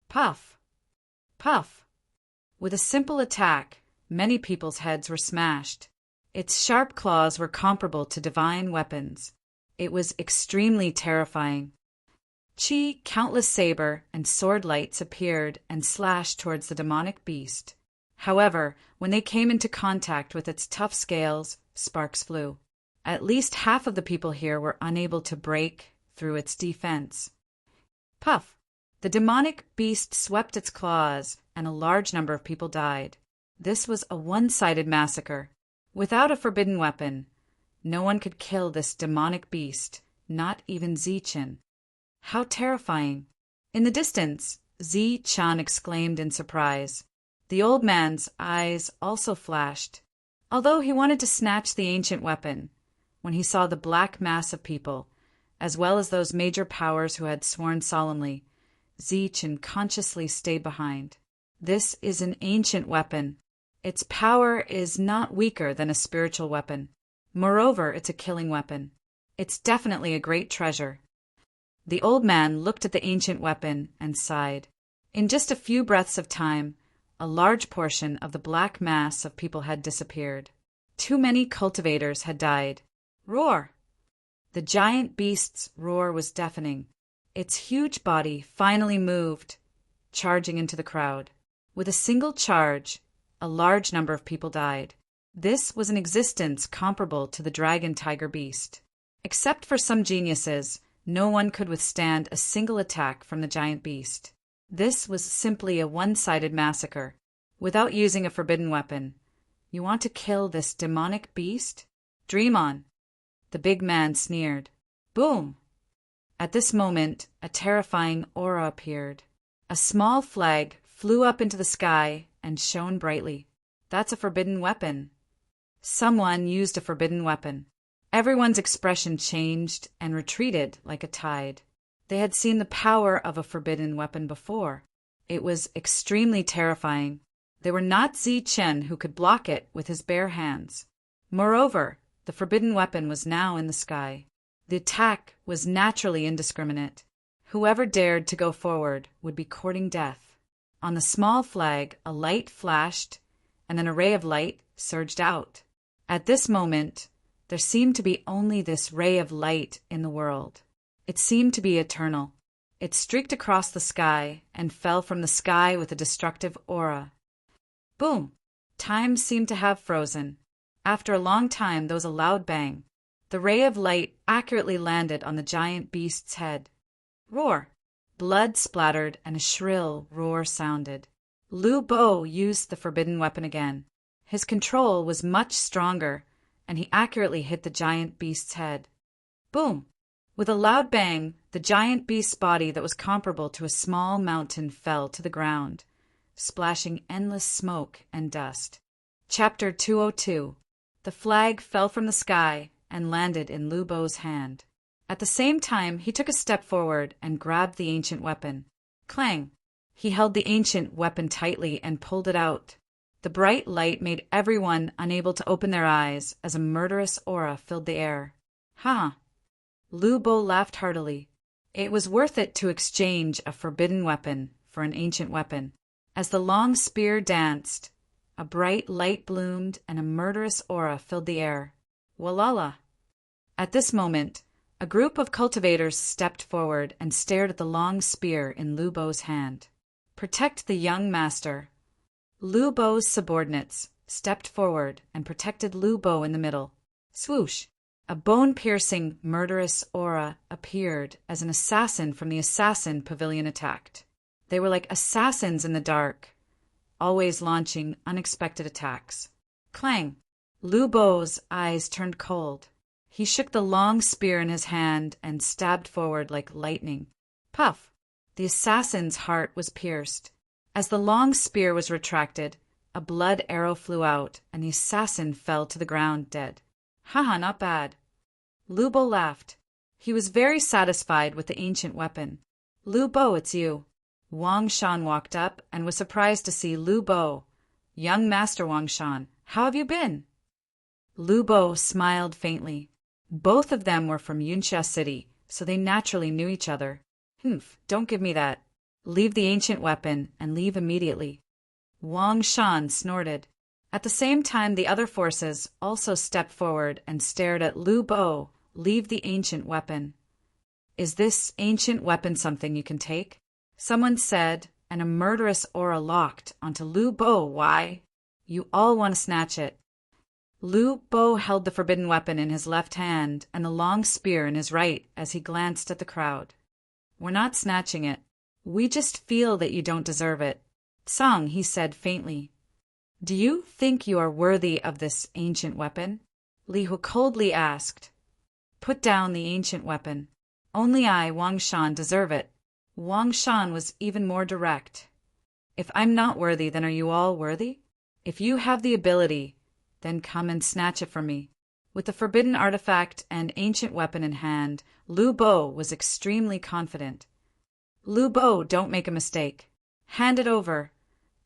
Puff! Puff! With a simple attack, many people's heads were smashed. Its sharp claws were comparable to divine weapons. It was extremely terrifying. Countless saber and sword lights appeared and slashed towards the demonic beast. However, when they came into contact with its tough scales, sparks flew. At least half of the people here were unable to break through its defense. Puff! The demonic beast swept its claws, and a large number of people died. This was a one-sided massacre. Without a forbidden weapon, no one could kill this demonic beast, not even Zichen. How terrifying! In the distance, Zi-chan exclaimed in surprise. The old man's eyes also flashed. Although he wanted to snatch the ancient weapon, when he saw the black mass of people, as well as those major powers who had sworn solemnly, Zi-chan consciously stayed behind. This is an ancient weapon. Its power is not weaker than a spiritual weapon. Moreover, it's a killing weapon. It's definitely a great treasure. The old man looked at the ancient weapon and sighed. In just a few breaths of time, a large portion of the black mass of people had disappeared. Too many cultivators had died. Roar! The giant beast's roar was deafening. Its huge body finally moved, charging into the crowd. With a single charge, a large number of people died. This was an existence comparable to the dragon tiger beast. Except for some geniuses, no one could withstand a single attack from the giant beast. This was simply a one-sided massacre. Without using a forbidden weapon, you want to kill this demonic beast? Dream on! The big man sneered. Boom! At this moment, a terrifying aura appeared. A small flag flew up into the sky and shone brightly. That's a forbidden weapon. Someone used a forbidden weapon. Everyone's expression changed and retreated like a tide. They had seen the power of a forbidden weapon before. It was extremely terrifying. They were not Zichen who could block it with his bare hands. Moreover, the forbidden weapon was now in the sky. The attack was naturally indiscriminate. Whoever dared to go forward would be courting death. On the small flag, a light flashed, and an array of light surged out. At this moment, there seemed to be only this ray of light in the world. It seemed to be eternal. It streaked across the sky and fell from the sky with a destructive aura. Boom! Time seemed to have frozen. After a long time, there was a loud bang. The ray of light accurately landed on the giant beast's head. Roar! Blood splattered and a shrill roar sounded. Lu Bo used the forbidden weapon again. His control was much stronger, and he accurately hit the giant beast's head. Boom! With a loud bang, the giant beast's body that was comparable to a small mountain fell to the ground, splashing endless smoke and dust. Chapter 202. The flag fell from the sky and landed in Lu Bo's hand. At the same time, he took a step forward and grabbed the ancient weapon. Clang! He held the ancient weapon tightly and pulled it out. The bright light made everyone unable to open their eyes as a murderous aura filled the air. Ha! Lu Bo laughed heartily. It was worth it to exchange a forbidden weapon for an ancient weapon. As the long spear danced, a bright light bloomed and a murderous aura filled the air. Walala! At this moment, a group of cultivators stepped forward and stared at the long spear in Lu Bo's hand. Protect the young master. Lu Bo's subordinates stepped forward and protected Lu Bo in the middle. Swoosh! A bone-piercing, murderous aura appeared as an assassin from the assassin pavilion attacked. They were like assassins in the dark, always launching unexpected attacks. Clang! Lu Bo's eyes turned cold. He shook the long spear in his hand and stabbed forward like lightning. Puff! The assassin's heart was pierced. As the long spear was retracted, a blood arrow flew out, and the assassin fell to the ground dead. Haha, not bad. Lu Bo laughed. He was very satisfied with the ancient weapon. Lu Bo, it's you. Wang Shan walked up and was surprised to see Lu Bo. Young Master Wang Shan, how have you been? Lu Bo smiled faintly. Both of them were from Yunxia City, so they naturally knew each other. Humph, don't give me that. Leave the ancient weapon and leave immediately. Wang Shan snorted. At the same time, the other forces also stepped forward and stared at Lu Bo leave the ancient weapon. "Is this ancient weapon something you can take?" someone said, and a murderous aura locked onto Lu Bo. "Why? You all want to snatch it." Lu Bo held the forbidden weapon in his left hand and the long spear in his right as he glanced at the crowd. "We're not snatching it. We just feel that you don't deserve it." "Song," he said faintly. "Do you think you are worthy of this ancient weapon?" Li Hu coldly asked. "Put down the ancient weapon. Only I, Wang Shan, deserve it." Wang Shan was even more direct. "If I'm not worthy, then are you all worthy? If you have the ability, then come and snatch it from me." With the forbidden artifact and ancient weapon in hand, Lu Bo was extremely confident. "Lu Bo, don't make a mistake. Hand it over,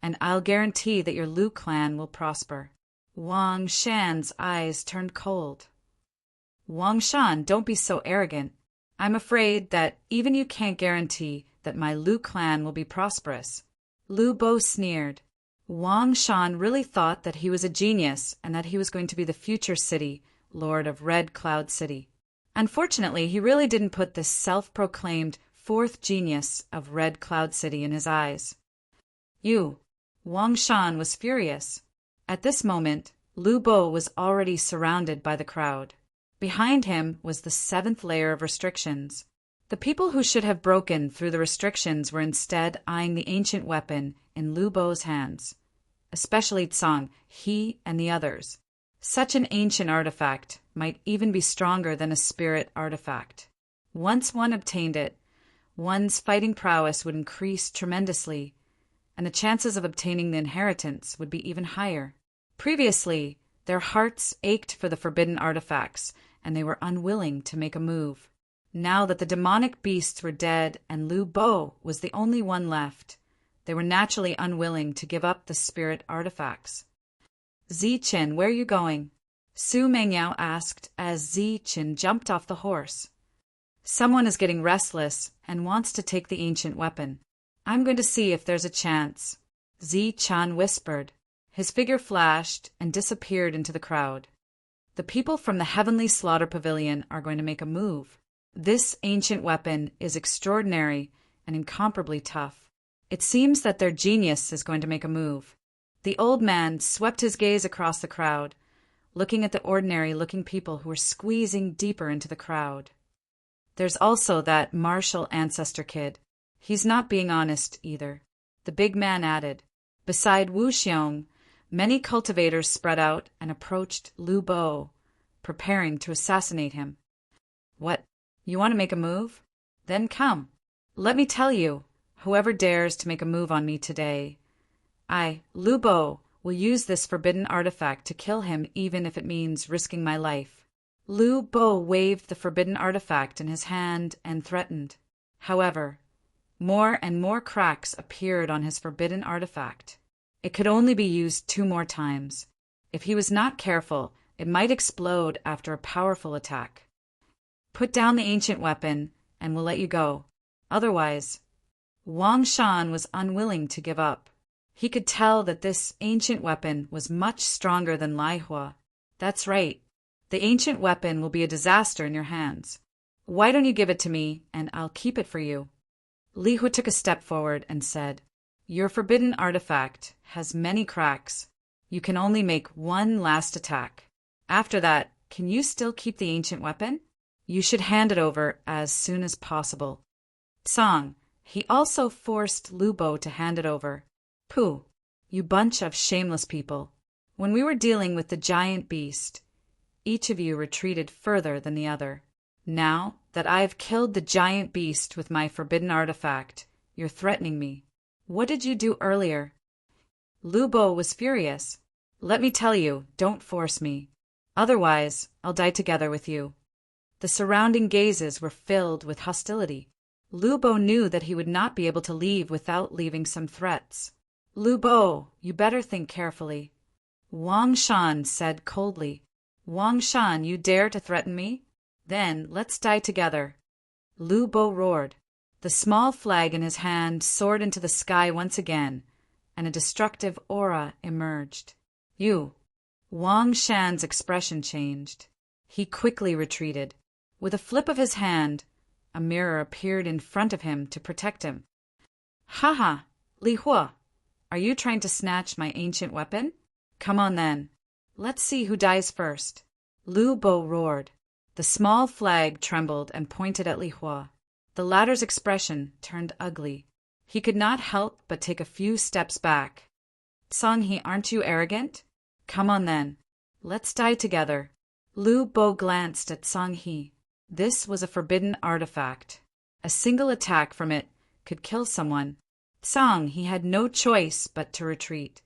and I'll guarantee that your Lu clan will prosper." Wang Shan's eyes turned cold. "Wang Shan, don't be so arrogant. I'm afraid that even you can't guarantee that my Lu clan will be prosperous." Lu Bo sneered. Wang Shan really thought that he was a genius and that he was going to be the future city lord of Red Cloud City. Unfortunately, he really didn't put this self-proclaimed fourth genius of Red Cloud City in his eyes. Wang Shan was furious. At this moment, Lu Bo was already surrounded by the crowd. Behind him was the seventh layer of restrictions. The people who should have broken through the restrictions were instead eyeing the ancient weapon in Lu Bo's hands. Especially Tsang, he and the others. Such an ancient artifact might even be stronger than a spirit artifact. Once one obtained it, one's fighting prowess would increase tremendously, and the chances of obtaining the inheritance would be even higher. Previously, their hearts ached for the forbidden artifacts, and they were unwilling to make a move. Now that the demonic beasts were dead and Lu Bo was the only one left, they were naturally unwilling to give up the spirit artifacts. "Ziqin, where are you going?" Su Mengyao asked as Ziqin jumped off the horse. "Someone is getting restless and wants to take the ancient weapon. I'm going to see if there's a chance," Ziqin whispered. His figure flashed and disappeared into the crowd. "The people from the Heavenly Slaughter Pavilion are going to make a move. This ancient weapon is extraordinary and incomparably tough. It seems that their genius is going to make a move." The old man swept his gaze across the crowd, looking at the ordinary-looking people who were squeezing deeper into the crowd. "There's also that martial ancestor kid. He's not being honest either," the big man added. Beside Wu Xiong, many cultivators spread out and approached Lu Bo, preparing to assassinate him. "What? You want to make a move? Then come. Let me tell you, whoever dares to make a move on me today, I, Lu Bo, will use this forbidden artifact to kill him even if it means risking my life." Lu Bo waved the forbidden artifact in his hand and threatened. However, more and more cracks appeared on his forbidden artifact. It could only be used 2 more times. If he was not careful, it might explode after a powerful attack. "Put down the ancient weapon, and we'll let you go. Otherwise..." Wang Shan was unwilling to give up. He could tell that this ancient weapon was much stronger than Lai Hua. "That's right. The ancient weapon will be a disaster in your hands. Why don't you give it to me, and I'll keep it for you?" Li Hu took a step forward and said, "Your forbidden artifact has many cracks. You can only make one last attack. After that, can you still keep the ancient weapon? You should hand it over as soon as possible." Song. He also forced Lu Bo to hand it over. "Pooh, you bunch of shameless people. When we were dealing with the giant beast, each of you retreated further than the other. Now that I have killed the giant beast with my forbidden artifact, you're threatening me. What did you do earlier?" Lu Bo was furious. "Let me tell you, don't force me. Otherwise, I'll die together with you." The surrounding gazes were filled with hostility. Lu Bo knew that he would not be able to leave without leaving some threats. "Lu Bo, you better think carefully," Wang Shan said coldly. "Wang Shan, you dare to threaten me? Then let's die together." Lu Bo roared. The small flag in his hand soared into the sky once again, and a destructive aura emerged. You. Wang Shan's expression changed. He quickly retreated. With a flip of his hand, a mirror appeared in front of him to protect him. Ha! Li Hua, are you trying to snatch my ancient weapon? Come on then. Let's see who dies first. Lu Bo roared. The small flag trembled and pointed at Li Hua. The latter's expression turned ugly. He could not help but take a few steps back. Song He, aren't you arrogant? Come on then. Let's die together. Lu Bo glanced at Song He. This was a forbidden artifact. A single attack from it could kill someone. Song He had no choice but to retreat.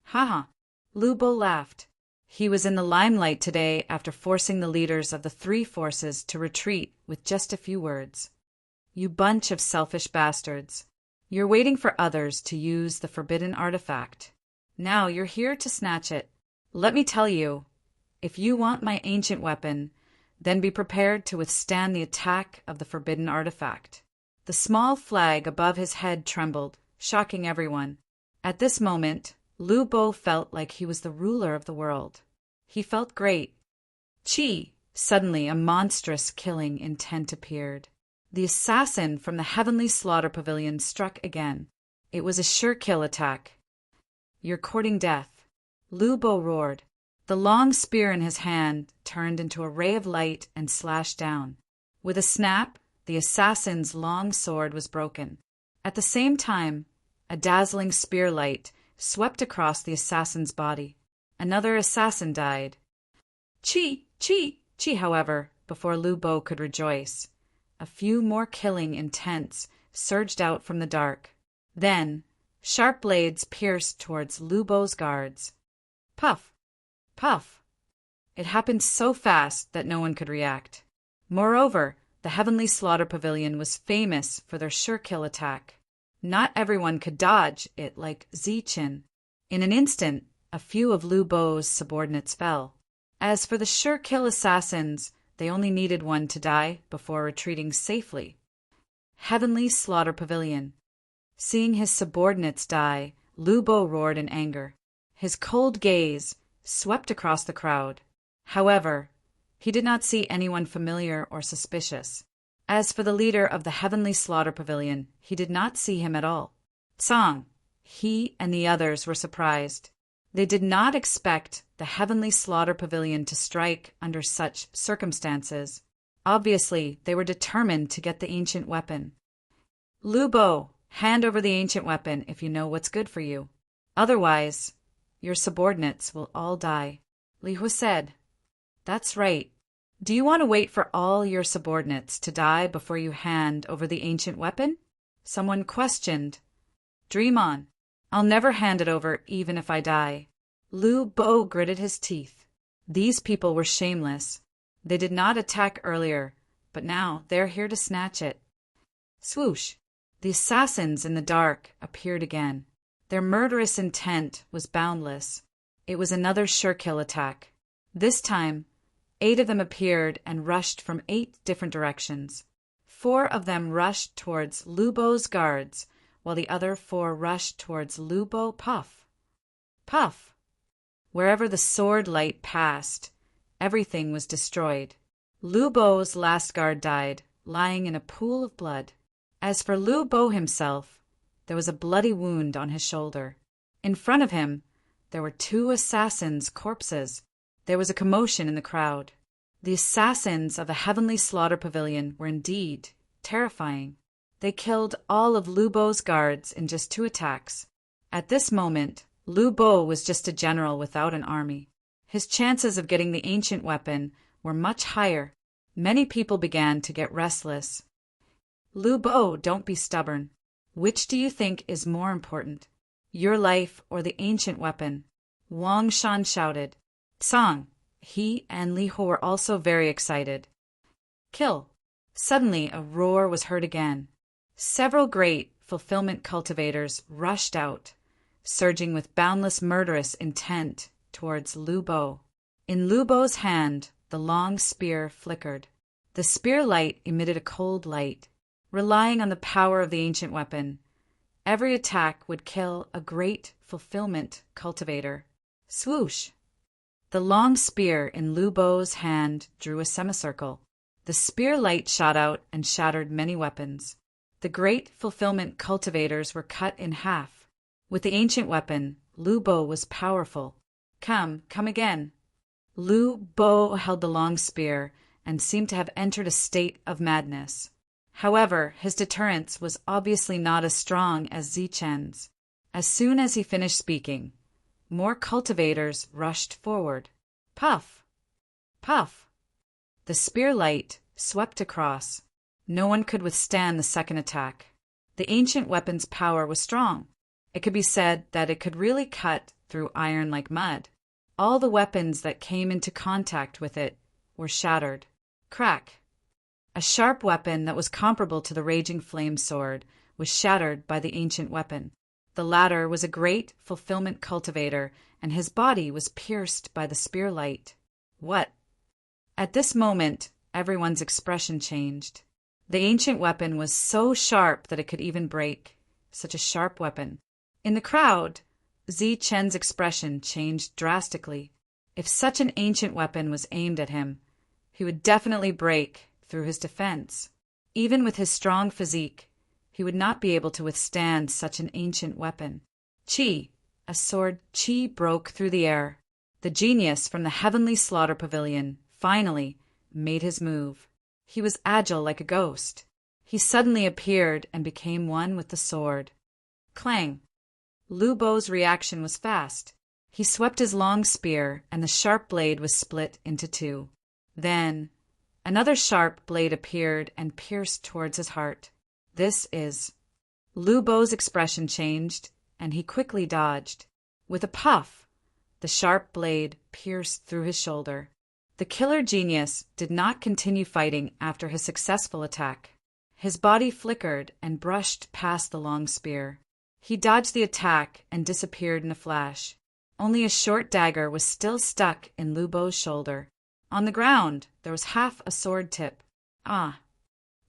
Ha! Lu Bo laughed. He was in the limelight today after forcing the leaders of the three forces to retreat with just a few words. You bunch of selfish bastards. You're waiting for others to use the forbidden artifact. Now you're here to snatch it. Let me tell you, if you want my ancient weapon, then be prepared to withstand the attack of the forbidden artifact. The small flag above his head trembled, shocking everyone. At this moment, Lu Bo felt like he was the ruler of the world. He felt great. Chi! Suddenly a monstrous killing intent appeared. The assassin from the heavenly slaughter pavilion struck again. It was a sure kill attack. You're courting death. Lu Bo roared. The long spear in his hand turned into a ray of light and slashed down. With a snap, the assassin's long sword was broken. At the same time, a dazzling spear light swept across the assassin's body. Another assassin died. Chi, however, before Lu Bo could rejoice. A few more killing intents surged out from the dark. Then, sharp blades pierced towards Lu Bo's guards. Puff! Puff! It happened so fast that no one could react. Moreover, the heavenly slaughter pavilion was famous for their sure kill attack. Not everyone could dodge it like Zichin. In an instant, a few of Lu Bo's subordinates fell. As for the sure kill assassins, they only needed one to die before retreating safely. Heavenly slaughter pavilion. Seeing his subordinates die, Lu Bo roared in anger. His cold gaze swept across the crowd. However, he did not see anyone familiar or suspicious. As for the leader of the heavenly slaughter pavilion, he did not see him at all. Song, he and the others were surprised. They did not expect the heavenly slaughter pavilion to strike under such circumstances. Obviously, they were determined to get the ancient weapon. Lu Bo, hand over the ancient weapon if you know what's good for you. Otherwise, your subordinates will all die. Li Hua said, That's right. Do you want to wait for all your subordinates to die before you hand over the ancient weapon? Someone questioned. Dream on. I'll never hand it over even if I die. Lu Bo gritted his teeth. These people were shameless. They did not attack earlier, but now they're here to snatch it. Swoosh! The assassins in the dark appeared again. Their murderous intent was boundless. It was another sure kill attack. This time, 8 of them appeared and rushed from 8 different directions. 4 of them rushed towards Lu Bo's guards, while the other 4 rushed towards Lu Bo. Puff! Puff! Wherever the sword light passed, everything was destroyed. Lu Bo's last guard died, lying in a pool of blood. As for Lu Bo himself, there was a bloody wound on his shoulder. In front of him, there were 2 assassins' corpses. There was a commotion in the crowd. The assassins of the heavenly slaughter pavilion were indeed terrifying. They killed all of Lu Bo's guards in just 2 attacks. At this moment, Lu Bo was just a general without an army. His chances of getting the ancient weapon were much higher. Many people began to get restless. Lu Bo, don't be stubborn. Which do you think is more important, your life or the ancient weapon? Wang Shan shouted. Song, he and Li Hua were also very excited. Kill. Suddenly a roar was heard again. Several great fulfillment cultivators rushed out, surging with boundless murderous intent towards Lu Bo. In Lu Bo's hand, the long spear flickered. The spear light emitted a cold light. Relying on the power of the ancient weapon, every attack would kill a great fulfillment cultivator. Swoosh! The long spear in Lu Bo's hand drew a semicircle. The spear light shot out and shattered many weapons. The great fulfillment cultivators were cut in half. With the ancient weapon, Lu Bo was powerful. Come again. Lu Bo held the long spear and seemed to have entered a state of madness. However, his deterrence was obviously not as strong as Zichen's. As soon as he finished speaking, more cultivators rushed forward. Puff! Puff! The spear light swept across. No one could withstand the second attack. The ancient weapon's power was strong. It could be said that it could really cut through iron like mud. All the weapons that came into contact with it were shattered. Crack! A sharp weapon that was comparable to the raging flame sword was shattered by the ancient weapon. The latter was a great fulfillment cultivator, and his body was pierced by the spear light. What? At this moment, everyone's expression changed. The ancient weapon was so sharp that it could even break. Such a sharp weapon. In the crowd, Zichen's expression changed drastically. If such an ancient weapon was aimed at him, he would definitely break through his defense. Even with his strong physique, he would not be able to withstand such an ancient weapon. Chi! A sword Chi broke through the air. The genius from the heavenly slaughter pavilion, finally, made his move. He was agile like a ghost. He suddenly appeared and became one with the sword. Clang! Lu Bo's reaction was fast. He swept his long spear, and the sharp blade was split into two. Then, another sharp blade appeared and pierced towards his heart. This is... Lu Bo's expression changed, and he quickly dodged. With a puff, the sharp blade pierced through his shoulder. The killer genius did not continue fighting after his successful attack. His body flickered and brushed past the long spear. He dodged the attack and disappeared in a flash. Only a short dagger was still stuck in Lu Bo's shoulder. On the ground, there was half a sword tip. Ah!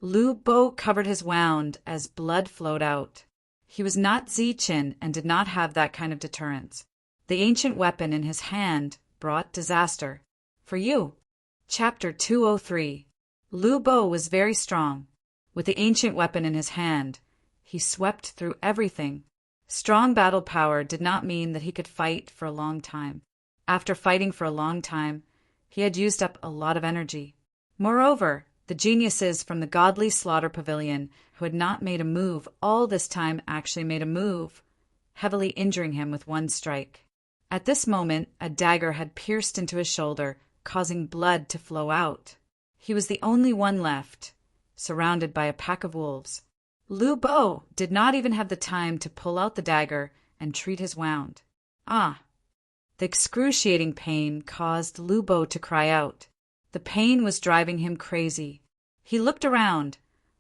Lu Bo covered his wound as blood flowed out. He was not Zichen and did not have that kind of deterrence. The ancient weapon in his hand brought disaster. For you. Chapter 203. Lu Bo was very strong. With the ancient weapon in his hand, he swept through everything. Strong battle power did not mean that he could fight for a long time. After fighting for a long time, he had used up a lot of energy. Moreover, the geniuses from the godly slaughter pavilion who had not made a move all this time actually made a move, heavily injuring him with one strike. At this moment, a dagger had pierced into his shoulder, causing blood to flow out. He was the only one left, surrounded by a pack of wolves. Lu Bo did not even have the time to pull out the dagger and treat his wound. Ah! The excruciating pain caused Lu Bo to cry out. The pain was driving him crazy. He looked around,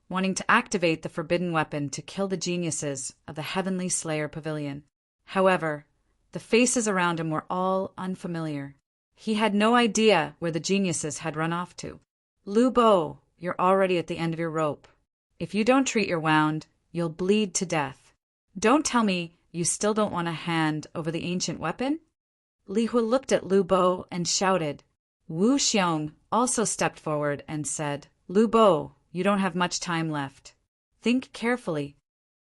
wanting to activate the forbidden weapon to kill the geniuses of the Heavenly Slayer Pavilion. However, the faces around him were all unfamiliar. He had no idea where the geniuses had run off to. Lu Bo, you're already at the end of your rope. If you don't treat your wound, you'll bleed to death. Don't tell me you still don't want to hand over the ancient weapon? Li Hu looked at Lu Bo and shouted. Wu Xiong also stepped forward and said, Lu Bo, you don't have much time left. Think carefully.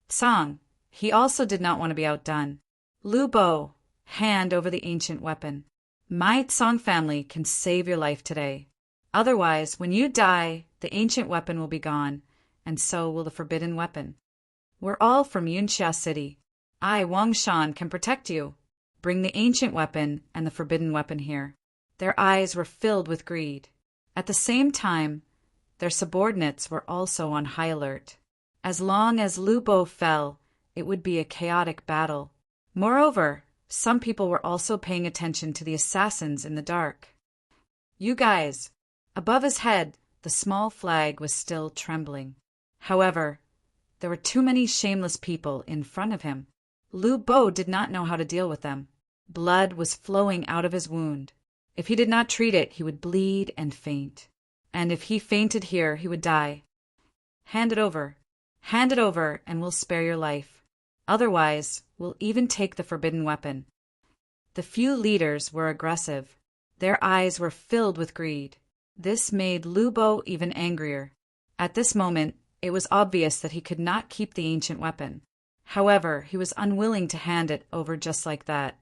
Tsang, he also did not want to be outdone. Lu Bo, hand over the ancient weapon. My Tsang family can save your life today. Otherwise, when you die, the ancient weapon will be gone, and so will the forbidden weapon. We're all from Yunxia City. I, Wang Shan, can protect you. Bring the ancient weapon and the forbidden weapon here. Their eyes were filled with greed. At the same time, their subordinates were also on high alert. As long as Lu Bo fell, it would be a chaotic battle. Moreover, some people were also paying attention to the assassins in the dark. You guys. Above his head, the small flag was still trembling. However, there were too many shameless people in front of him. Lu Bo did not know how to deal with them. Blood was flowing out of his wound. If he did not treat it, he would bleed and faint. And if he fainted here, he would die. Hand it over. Hand it over, and we'll spare your life. Otherwise, we'll even take the forbidden weapon. The few leaders were aggressive. Their eyes were filled with greed. This made Lu Bo even angrier. At this moment, it was obvious that he could not keep the ancient weapon. However, he was unwilling to hand it over just like that.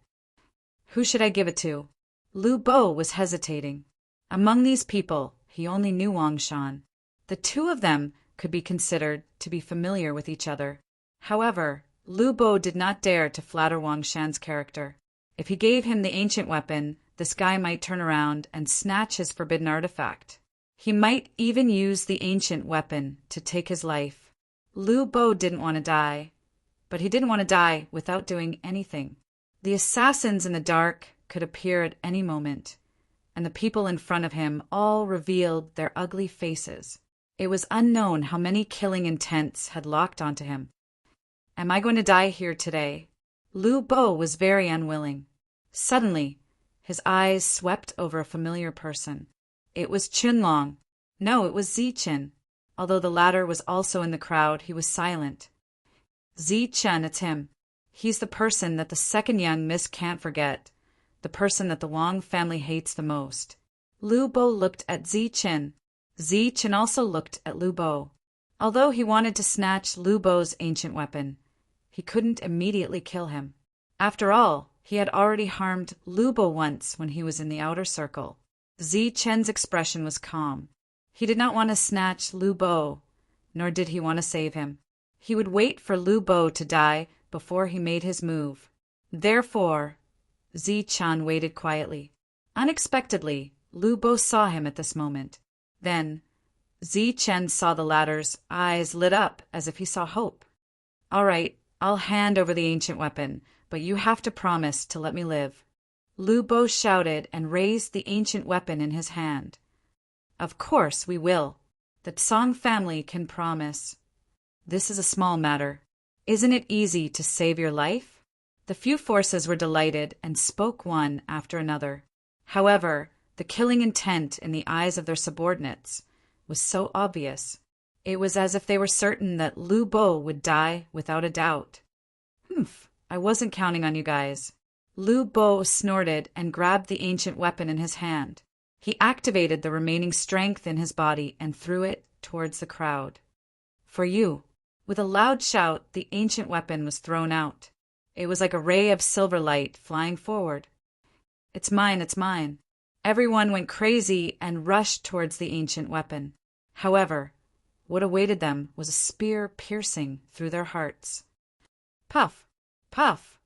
Who should I give it to? Lu Bo was hesitating. Among these people, he only knew Wang Shan. The two of them could be considered to be familiar with each other. However, Lu Bo did not dare to flatter Wang Shan's character. If he gave him the ancient weapon, this guy might turn around and snatch his forbidden artifact. He might even use the ancient weapon to take his life. Lu Bo didn't want to die, but he didn't want to die without doing anything. The assassins in the dark could appear at any moment, and the people in front of him all revealed their ugly faces. It was unknown how many killing intents had locked onto him. Am I going to die here today? Lu Bo was very unwilling. Suddenly, his eyes swept over a familiar person. It was Chunlong. No, it was Zichen. Although the latter was also in the crowd, he was silent. Zichen, it's him. He's the person that the second young miss can't forget. The person that the Wang family hates the most. Lu Bo looked at Zichen. Zichen also looked at Lu Bo. Although he wanted to snatch Lu Bo's ancient weapon, he couldn't immediately kill him. After all, he had already harmed Lu Bo once when he was in the outer circle. Zichen's expression was calm. He did not want to snatch Lu Bo, nor did he want to save him. He would wait for Lu Bo to die before he made his move. Therefore, Zichen waited quietly. Unexpectedly, Lu Bo saw him at this moment. Then, Zichen saw the latter's eyes lit up as if he saw hope. All right, I'll hand over the ancient weapon, but you have to promise to let me live. Lu Bo shouted and raised the ancient weapon in his hand. Of course we will. The Tsang family can promise. This is a small matter. Isn't it easy to save your life? The few forces were delighted and spoke one after another. However, the killing intent in the eyes of their subordinates was so obvious. It was as if they were certain that Lu Bo would die without a doubt. Humph, I wasn't counting on you guys. Lu Bo snorted and grabbed the ancient weapon in his hand. He activated the remaining strength in his body and threw it towards the crowd. For you. With a loud shout, the ancient weapon was thrown out. It was like a ray of silver light flying forward. It's mine, it's mine. Everyone went crazy and rushed towards the ancient weapon. However, what awaited them was a spear piercing through their hearts. Puff! Puff!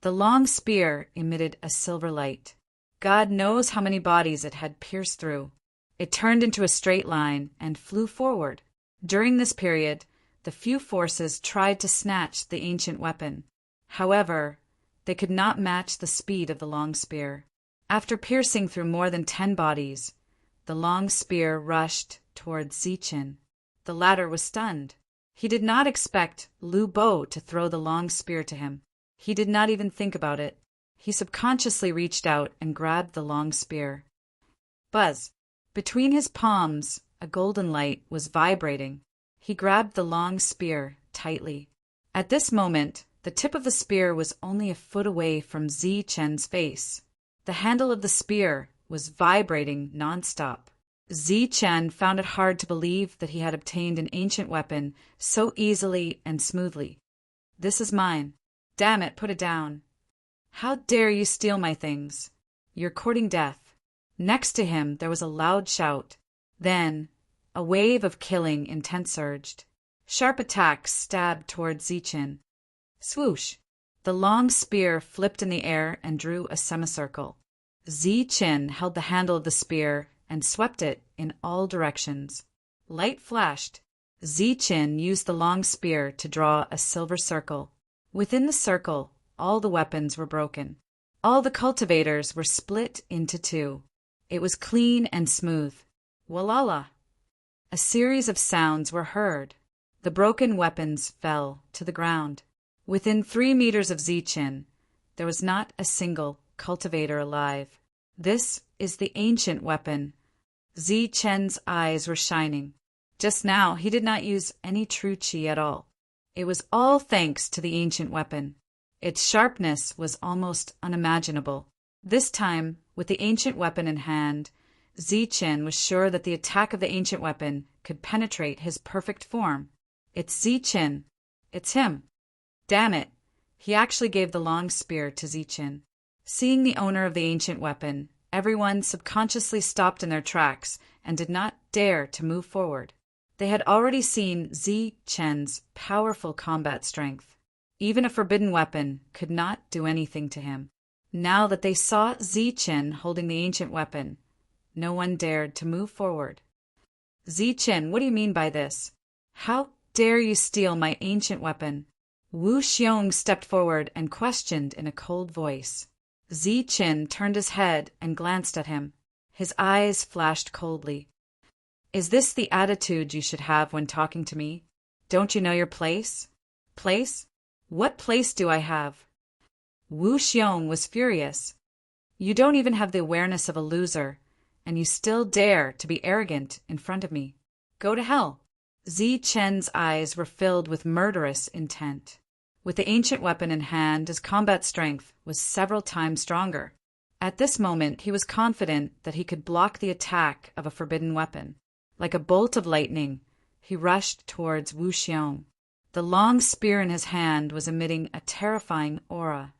The long spear emitted a silver light. God knows how many bodies it had pierced through. It turned into a straight line and flew forward. During this period, the few forces tried to snatch the ancient weapon. However, they could not match the speed of the long spear. After piercing through more than 10 bodies, the long spear rushed towards Zichen. The latter was stunned. He did not expect Lu Bo to throw the long spear to him. He did not even think about it. He subconsciously reached out and grabbed the long spear. Buzz! Between his palms, a golden light was vibrating. He grabbed the long spear tightly. At this moment, the tip of the spear was only a foot away from Zichen's face. The handle of the spear was vibrating nonstop. Zichen found it hard to believe that he had obtained an ancient weapon so easily and smoothly. This is mine. Damn it, put it down. How dare you steal my things? You're courting death. Next to him there was a loud shout. Then, a wave of killing intent surged. Sharp attacks stabbed towards Zichen. Swoosh! The long spear flipped in the air and drew a semicircle. Zichen held the handle of the spear and swept it in all directions. Light flashed. Zichen used the long spear to draw a silver circle. Within the circle, all the weapons were broken. All the cultivators were split into 2. It was clean and smooth. Walala! A series of sounds were heard. The broken weapons fell to the ground. Within 3 meters of Zichen, there was not a single cultivator alive. This is the ancient weapon. Zichen's eyes were shining. Just now, he did not use any true qi at all. It was all thanks to the ancient weapon. Its sharpness was almost unimaginable. This time, with the ancient weapon in hand, Zichen was sure that the attack of the ancient weapon could penetrate his perfect form. It's Zichen. It's him. Damn it. He actually gave the long spear to Zichen. Seeing the owner of the ancient weapon, everyone subconsciously stopped in their tracks and did not dare to move forward. They had already seen Zichen's powerful combat strength. Even a forbidden weapon could not do anything to him. Now that they saw Zichen holding the ancient weapon, no one dared to move forward. Zichen, what do you mean by this? How dare you steal my ancient weapon? Wu Xiong stepped forward and questioned in a cold voice. Zichen turned his head and glanced at him. His eyes flashed coldly. Is this the attitude you should have when talking to me? Don't you know your place? Place? What place do I have? Wu Xiong was furious. You don't even have the awareness of a loser, and you still dare to be arrogant in front of me. Go to hell. Zichen's eyes were filled with murderous intent. With the ancient weapon in hand, his combat strength was several times stronger. At this moment, he was confident that he could block the attack of a forbidden weapon. Like a bolt of lightning, he rushed towards Wu Xiong. The long spear in his hand was emitting a terrifying aura.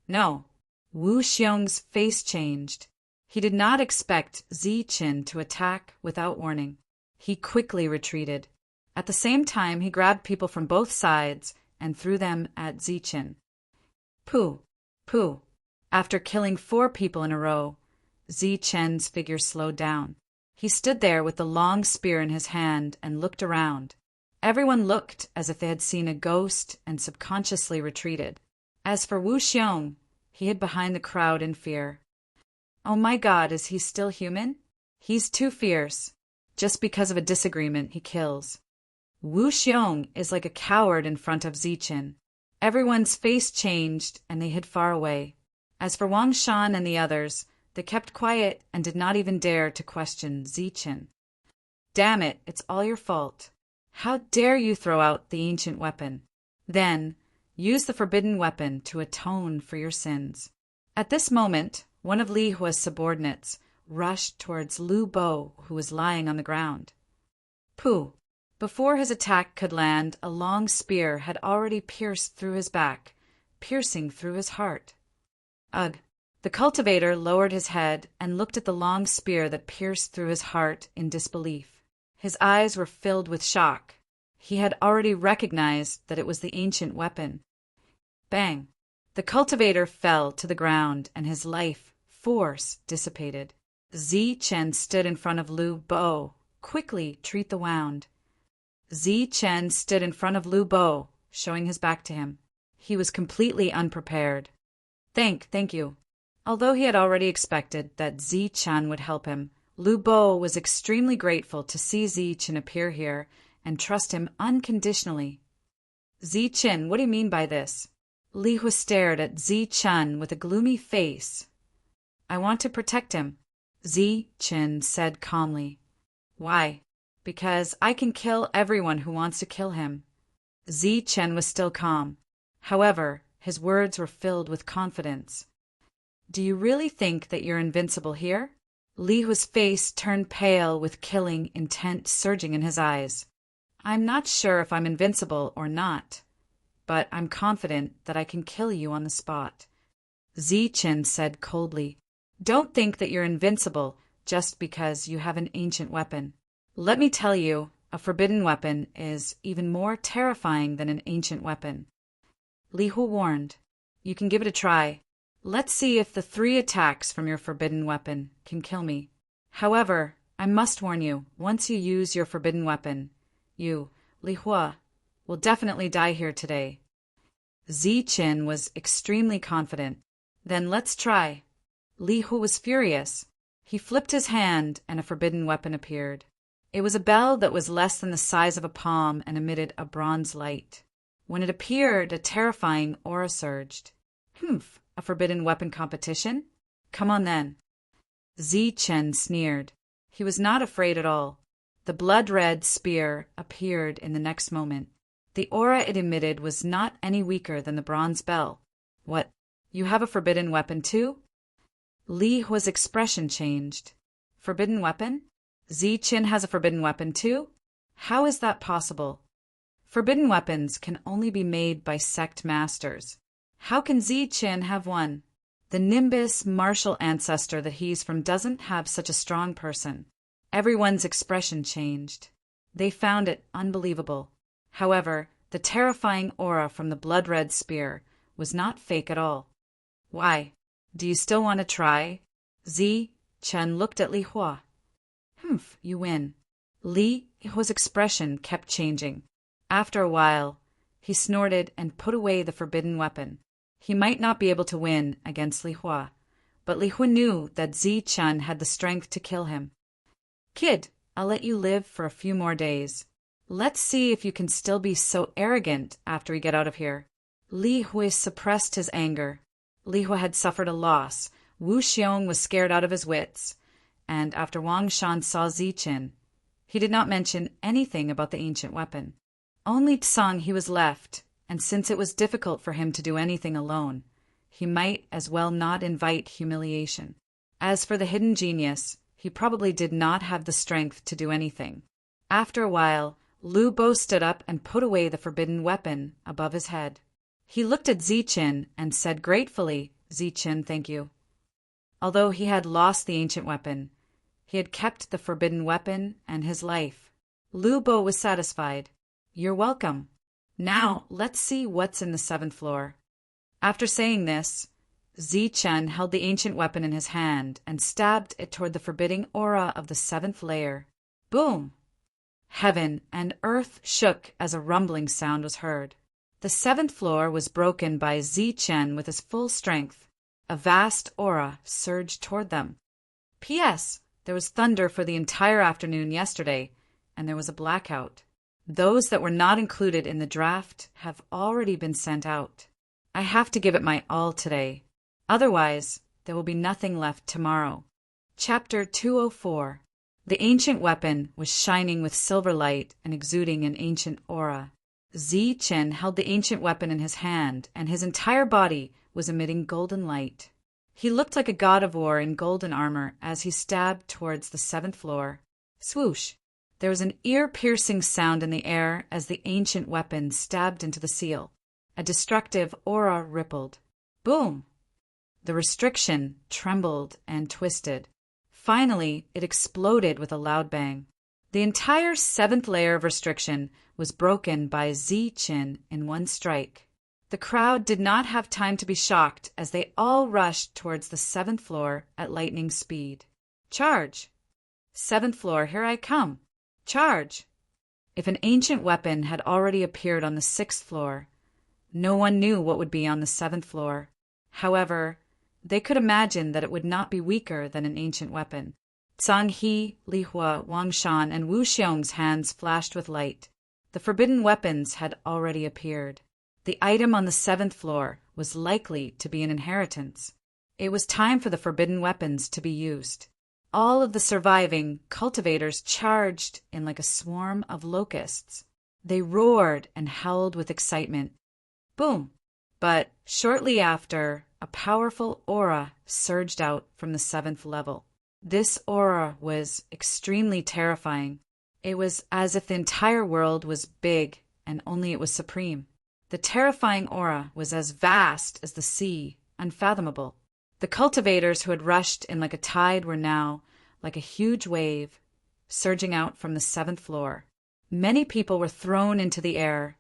No, Wu Xiong's face changed. He did not expect Zichen to attack without warning. He quickly retreated. At the same time, he grabbed people from both sides and threw them at Zichen. Pooh, pooh. After killing 4 people in a row, Zichen's figure slowed down. He stood there with the long spear in his hand and looked around. Everyone looked as if they had seen a ghost and subconsciously retreated. As for Wu Xiong, he hid behind the crowd in fear. Oh my God, is he still human? He's too fierce. Just because of a disagreement, he kills. Wu Xiong is like a coward in front of Zichen. Everyone's face changed and they hid far away. As for Wang Shan and the others, they kept quiet and did not even dare to question Zichen. Damn it, it's all your fault. How dare you throw out the ancient weapon? Then, use the forbidden weapon to atone for your sins. At this moment, one of Li Hua's subordinates rushed towards Lu Bo, who was lying on the ground. Pooh! Before his attack could land, a long spear had already pierced through his back, piercing through his heart. Ugh! The cultivator lowered his head and looked at the long spear that pierced through his heart in disbelief. His eyes were filled with shock. He had already recognized that it was the ancient weapon. Bang! The cultivator fell to the ground and his life force dissipated. Zichen stood in front of Lu Bo. Quickly treat the wound. Zichen stood in front of Lu Bo, showing his back to him. He was completely unprepared. Thank you. Although he had already expected that Zichen would help him, Lu Bo was extremely grateful to see Zichen appear here and trust him unconditionally. Zichen, what do you mean by this? Li Hua stared at Zichen with a gloomy face. I want to protect him, Zichen said calmly. Why? Because I can kill everyone who wants to kill him. Zichen was still calm. However, his words were filled with confidence. Do you really think that you're invincible here? Li Hua's face turned pale with killing intent surging in his eyes. I'm not sure if I'm invincible or not, but I'm confident that I can kill you on the spot. Zichen said coldly. Don't think that you're invincible just because you have an ancient weapon. Let me tell you, a forbidden weapon is even more terrifying than an ancient weapon. Li Hua warned. You can give it a try. Let's see if the 3 attacks from your forbidden weapon can kill me. However, I must warn you, once you use your forbidden weapon, you, Li Hua, will definitely die here today. Zichen was extremely confident. Then let's try. Li Hua was furious. He flipped his hand and a forbidden weapon appeared. It was a bell that was less than the size of a palm and emitted a bronze light. When it appeared, a terrifying aura surged. Humph, a forbidden weapon competition? Come on then. Zichen sneered. He was not afraid at all. The blood-red spear appeared in the next moment. The aura it emitted was not any weaker than the bronze bell. What? You have a forbidden weapon too? Li Hua's expression changed. Forbidden weapon? Ziqin has a forbidden weapon too? How is that possible? Forbidden weapons can only be made by sect masters. How can Ziqin have one? The Nimbus martial ancestor that he's from doesn't have such a strong person. Everyone's expression changed. They found it unbelievable. However, the terrifying aura from the blood-red spear was not fake at all. Why? Do you still want to try? Chen looked at Li Hua. Humph, you win. Li Hua's expression kept changing. After a while, he snorted and put away the forbidden weapon. He might not be able to win against Li Hua, but Li Hua knew that Chen had the strength to kill him. Kid, I'll let you live for a few more days. Let's see if you can still be so arrogant after we get out of here. Li Hua suppressed his anger. Li Hua had suffered a loss. Wu Xiong was scared out of his wits, and after Wang Shan saw Ziqin, he did not mention anything about the ancient weapon. Only Tsang he was left, and since it was difficult for him to do anything alone, he might as well not invite humiliation. As for the hidden genius, he probably did not have the strength to do anything. After a while, Lu Bo stood up and put away the forbidden weapon above his head. He looked at Ziqin and said gratefully, Ziqin, thank you. Although he had lost the ancient weapon, he had kept the forbidden weapon and his life. Lu Bo was satisfied. You're welcome. Now, let's see what's in the 7th floor. After saying this, Ziqin held the ancient weapon in his hand and stabbed it toward the forbidding aura of the 7th layer. Boom! Heaven and earth shook as a rumbling sound was heard. The 7th floor was broken by Ziqin with his full strength. A vast aura surged toward them. P.S. There was thunder for the entire afternoon yesterday, and there was a blackout. Those that were not included in the draft have already been sent out. I have to give it my all today. Otherwise, there will be nothing left tomorrow. Chapter 204. The ancient weapon was shining with silver light and exuding an ancient aura. Ziqin held the ancient weapon in his hand, and his entire body was emitting golden light. He looked like a god of war in golden armor as he stabbed towards the 7th floor. Swoosh! There was an ear-piercing sound in the air as the ancient weapon stabbed into the seal. A destructive aura rippled. Boom! The restriction trembled and twisted. Finally, it exploded with a loud bang. The entire 7th layer of restriction was broken by Ziqin in one strike. The crowd did not have time to be shocked as they all rushed towards the 7th floor at lightning speed. Charge! 7th floor, here I come! Charge! If an ancient weapon had already appeared on the 6th floor, no one knew what would be on the 7th floor. However, they could imagine that it would not be weaker than an ancient weapon. Zhang He, Li Hua, Wang Shan, and Wu Xiong's hands flashed with light. The forbidden weapons had already appeared. The item on the 7th floor was likely to be an inheritance. It was time for the forbidden weapons to be used. All of the surviving cultivators charged in like a swarm of locusts. They roared and howled with excitement. Boom! But shortly after, a powerful aura surged out from the 7th level. This aura was extremely terrifying. It was as if the entire world was big and only it was supreme. The terrifying aura was as vast as the sea, unfathomable. The cultivators who had rushed in like a tide were now, like a huge wave, surging out from the 7th floor. Many people were thrown into the air,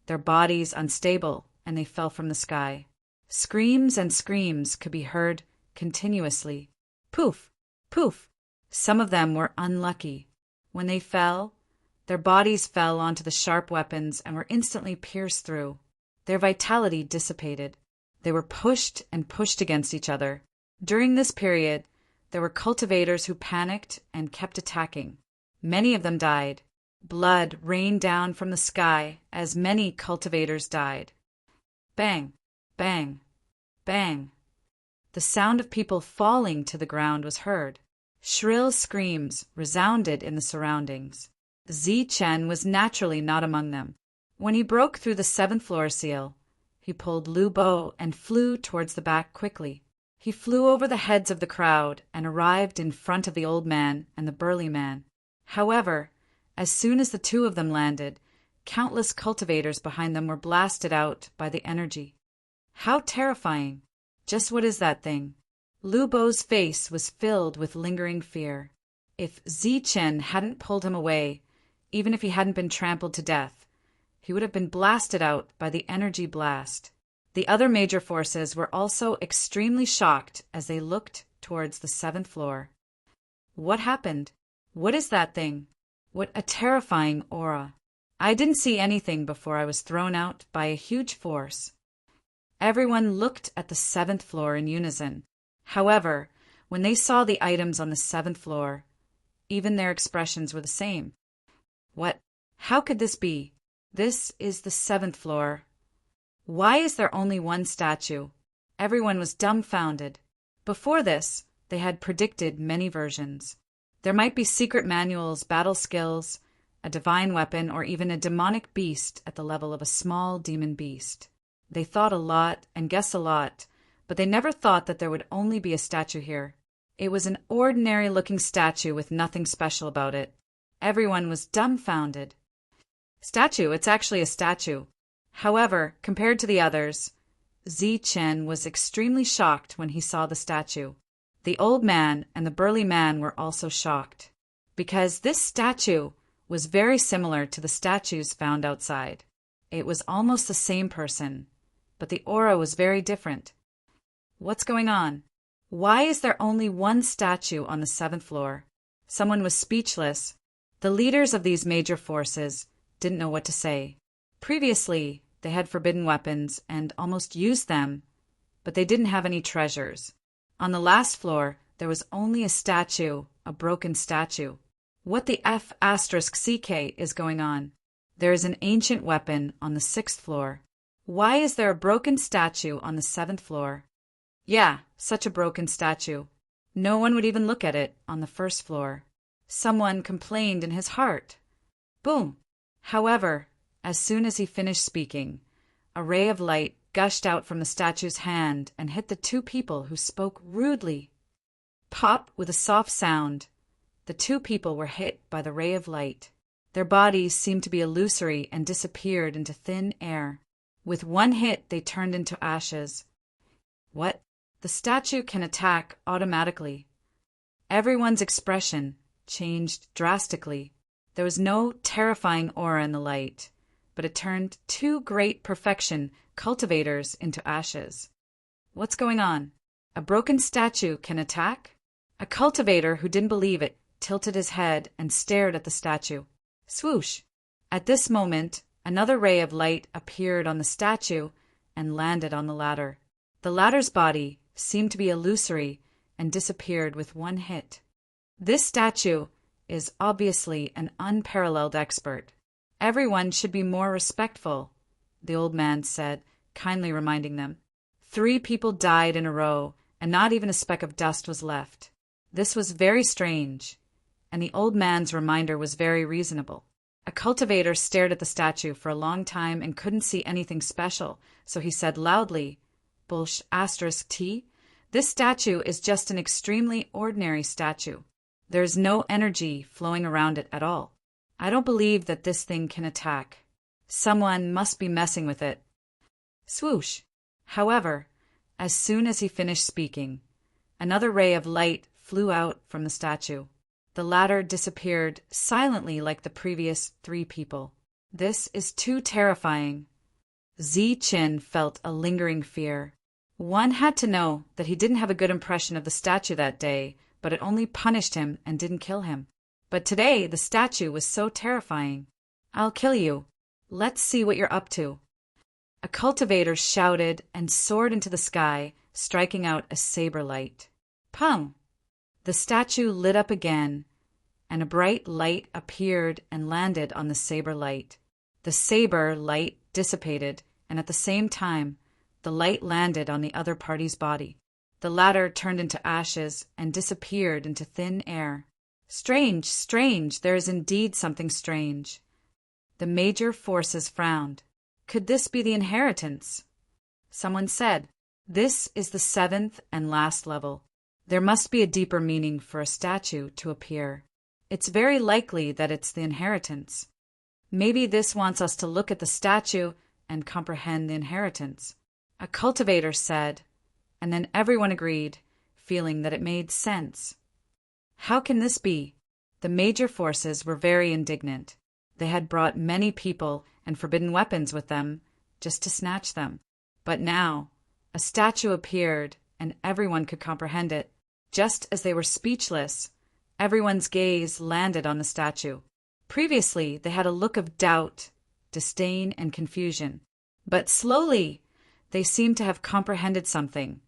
their bodies unstable, and they fell from the sky. Screams and screams could be heard continuously. Poof! Poof! Some of them were unlucky. When they fell, their bodies fell onto the sharp weapons and were instantly pierced through. Their vitality dissipated. They were pushed and pushed against each other. During this period, there were cultivators who panicked and kept attacking. Many of them died. Blood rained down from the sky as many cultivators died. Bang! Bang! Bang! The sound of people falling to the ground was heard. Shrill screams resounded in the surroundings. Ziqin was naturally not among them. When he broke through the 7th floor seal, He pulled Lu Bo and flew towards the back quickly. He flew over the heads of the crowd and arrived in front of the old man and the burly man. However, as soon as the two of them landed, countless cultivators behind them were blasted out by the energy. How terrifying! Just what is that thing? Lu Bo's face was filled with lingering fear. If Zichen hadn't pulled him away, even if he hadn't been trampled to death, he would have been blasted out by the energy blast. The other major forces were also extremely shocked as they looked towards the 7th floor. What happened? What is that thing? What a terrifying aura! I didn't see anything before I was thrown out by a huge force. Everyone looked at the 7th floor in unison. However, when they saw the items on the 7th floor, even their expressions were the same. What? How could this be? This is the 7th floor. Why is there only one statue? Everyone was dumbfounded. Before this, they had predicted many versions. There might be secret manuals, battle skills, a divine weapon, or even a demonic beast at the level of a small demon beast. They thought a lot and guessed a lot, but they never thought that there would only be a statue here. It was an ordinary-looking statue with nothing special about it. Everyone was dumbfounded. Statue, it's actually a statue. However, compared to the others, Zichen was extremely shocked when he saw the statue. The old man and the burly man were also shocked, because this statue was very similar to the statues found outside. It was almost the same person, but the aura was very different. What's going on? Why is there only one statue on the 7th floor? Someone was speechless. The leaders of these major forces didn't know what to say. Previously, they had forbidden weapons and almost used them, but they didn't have any treasures. On the last floor, there was only a statue, a broken statue. What the F*CK is going on? There is an ancient weapon on the 6th floor. Why is there a broken statue on the 7th floor? Yeah, such a broken statue. No one would even look at it on the 1st floor. Someone complained in his heart. Boom! However, as soon as he finished speaking, a ray of light gushed out from the statue's hand and hit the two people who spoke rudely. Pop, with a soft sound. The two people were hit by the ray of light. Their bodies seemed to be illusory and disappeared into thin air. With one hit, they turned into ashes. What? The statue can attack automatically. Everyone's expression changed drastically. There was no terrifying aura in the light, but it turned two great perfection cultivators into ashes. What's going on? A broken statue can attack? A cultivator who didn't believe it tilted his head and stared at the statue. Swoosh! At this moment, another ray of light appeared on the statue and landed on the ladder. The ladder's body seemed to be illusory and disappeared with one hit. This statue is obviously an unparalleled expert. Everyone should be more respectful, the old man said, kindly reminding them. 3 people died in a row, and not even a speck of dust was left. This was very strange, and the old man's reminder was very reasonable. A cultivator stared at the statue for a long time and couldn't see anything special, so he said loudly, Bulsh *T, this statue is just an extremely ordinary statue. There is no energy flowing around it at all. I don't believe that this thing can attack. Someone must be messing with it. Swoosh! However, as soon as he finished speaking, another ray of light flew out from the statue. The latter disappeared silently like the previous 3 people. This is too terrifying. Zichen felt a lingering fear. One had to know that he didn't have a good impression of the statue that day, but it only punished him and didn't kill him. But today the statue was so terrifying. I'll kill you. Let's see what you're up to. A cultivator shouted and soared into the sky, striking out a saber light. Pum! The statue lit up again, and a bright light appeared and landed on the saber light. The saber light dissipated, and at the same time, the light landed on the other party's body. The latter turned into ashes and disappeared into thin air. Strange, strange, there is indeed something strange. The major forces frowned. Could this be the inheritance? Someone said, "This is the seventh and last level. There must be a deeper meaning for a statue to appear. It's very likely that it's the inheritance. Maybe this wants us to look at the statue and comprehend the inheritance." A cultivator said, and then everyone agreed, feeling that it made sense. How can this be? The major forces were very indignant. They had brought many people and forbidden weapons with them just to snatch them. But now, a statue appeared and everyone could comprehend it. Just as they were speechless, everyone's gaze landed on the statue. Previously, they had a look of doubt, disdain, and confusion. But slowly, they seemed to have comprehended something,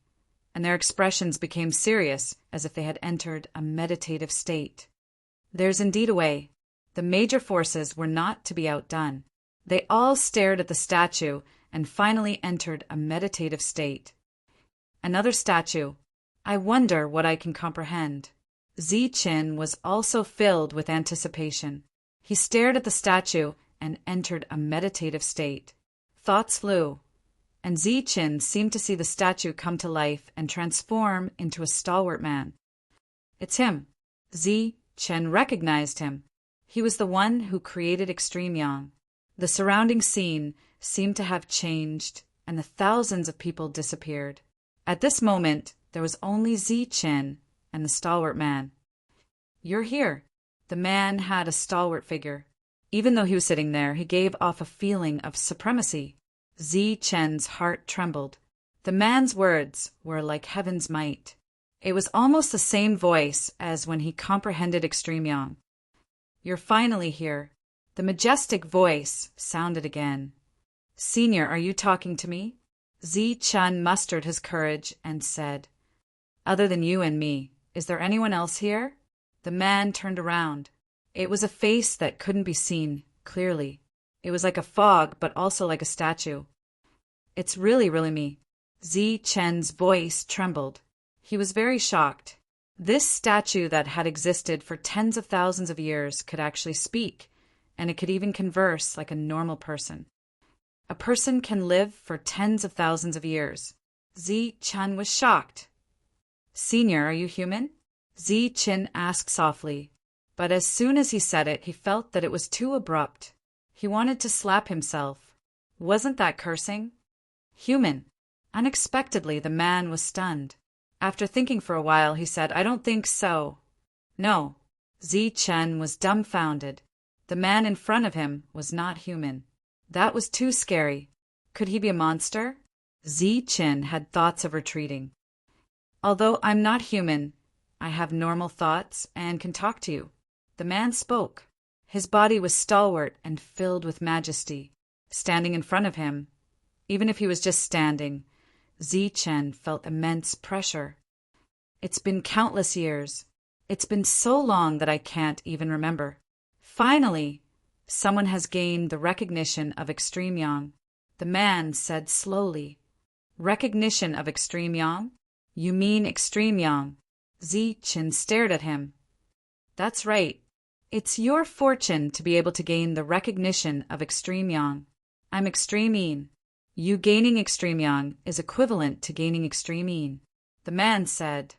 and their expressions became serious, as if they had entered a meditative state. There's indeed a way. The major forces were not to be outdone. They all stared at the statue and finally entered a meditative state. Another statue. I wonder what I can comprehend. Ziqin was also filled with anticipation. He stared at the statue and entered a meditative state. Thoughts flew, and Ziqin seemed to see the statue come to life and transform into a stalwart man. It's him. Ziqin recognized him. He was the one who created Extreme Yang. The surrounding scene seemed to have changed, and the thousands of people disappeared. At this moment, there was only Ziqin and the stalwart man. "You're here." The man had a stalwart figure. Even though he was sitting there, he gave off a feeling of supremacy. Ziqin's heart trembled. The man's words were like heaven's might. It was almost the same voice as when he comprehended Extreme Yang. "You're finally here." The majestic voice sounded again. "Senior, are you talking to me?" Ziqin mustered his courage and said, "Other than you and me, is there anyone else here?" The man turned around. It was a face that couldn't be seen clearly. It was like a fog, but also like a statue. "It's really me." Ziqin's voice trembled. He was very shocked. This statue that had existed for tens of thousands of years could actually speak, and it could even converse like a normal person. A person can live for tens of thousands of years. Ziqin was shocked. "Senior, are you human?" Ziqin asked softly, but as soon as he said it, he felt that it was too abrupt. He wanted to slap himself. Wasn't that cursing? Human. Unexpectedly, the man was stunned. After thinking for a while, he said, "I don't think so." "No." Ziqin was dumbfounded. The man in front of him was not human. That was too scary. Could he be a monster? Ziqin had thoughts of retreating. "Although I'm not human, I have normal thoughts and can talk to you." The man spoke. His body was stalwart and filled with majesty. Standing in front of him, even if he was just standing, Ziqin felt immense pressure. "It's been countless years. It's been so long that I can't even remember. Finally, someone has gained the recognition of Extreme Yang." The man said slowly, "Recognition of Extreme Yang? You mean Extreme Yang?" Ziqin stared at him. "That's right. It's your fortune to be able to gain the recognition of Extreme Yang. I'm Extreme Yin. You gaining Extreme Yang is equivalent to gaining Extreme Yin." The man said,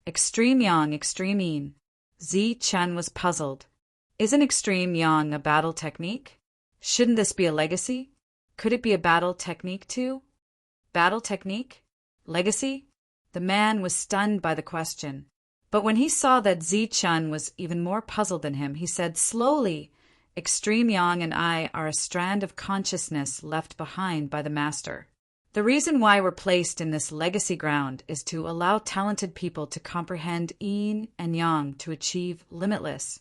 "Extreme Yang, Extreme Yin." Ziqin was puzzled. Isn't Extreme Yang a battle technique? Shouldn't this be a legacy? Could it be a battle technique too? Battle technique? Legacy? The man was stunned by the question. But when he saw that Ziqin was even more puzzled than him, he said slowly, "Extreme Yang and I are a strand of consciousness left behind by the Master. The reason why we're placed in this legacy ground is to allow talented people to comprehend Yin and Yang to achieve limitless."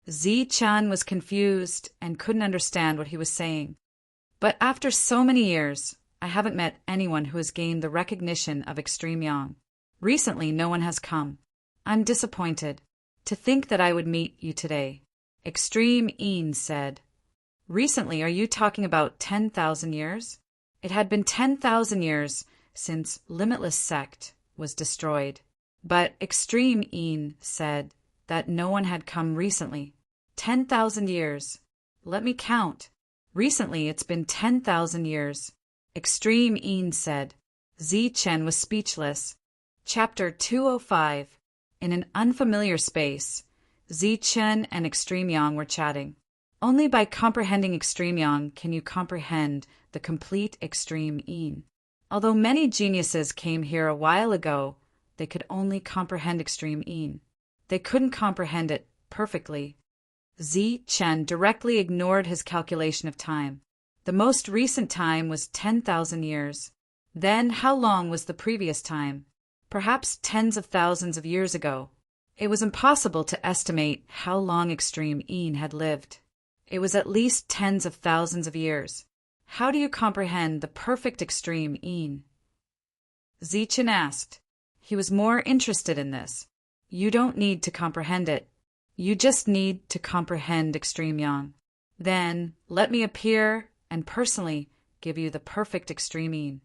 Ziqin was confused and couldn't understand what he was saying. "But after so many years, I haven't met anyone who has gained the recognition of Extreme Yang. Recently, no one has come. I'm disappointed. To think that I would meet you today." Extreme Yin said, "Recently, are you talking about 10,000 years?" It had been 10,000 years since Limitless Sect was destroyed. But Extreme Yin said that no one had come recently. 10,000 years. Let me count. Recently, it's been 10,000 years. Extreme Yin said. Zichen was speechless. Chapter 205. In an unfamiliar space, Zichen and Extreme Yang were chatting. Only by comprehending Extreme Yang can you comprehend the complete Extreme Yin. Although many geniuses came here a while ago, they could only comprehend Extreme Yin. They couldn't comprehend it perfectly. Zichen directly ignored his calculation of time. The most recent time was 10,000 years. Then how long was the previous time? Perhaps tens of thousands of years ago. It was impossible to estimate how long Extreme Yin had lived. It was at least tens of thousands of years. How do you comprehend the perfect Extreme Yin? Zichen asked. He was more interested in this. You don't need to comprehend it. You just need to comprehend Extreme Yang. Then let me appear and personally give you the perfect Extreme Yin.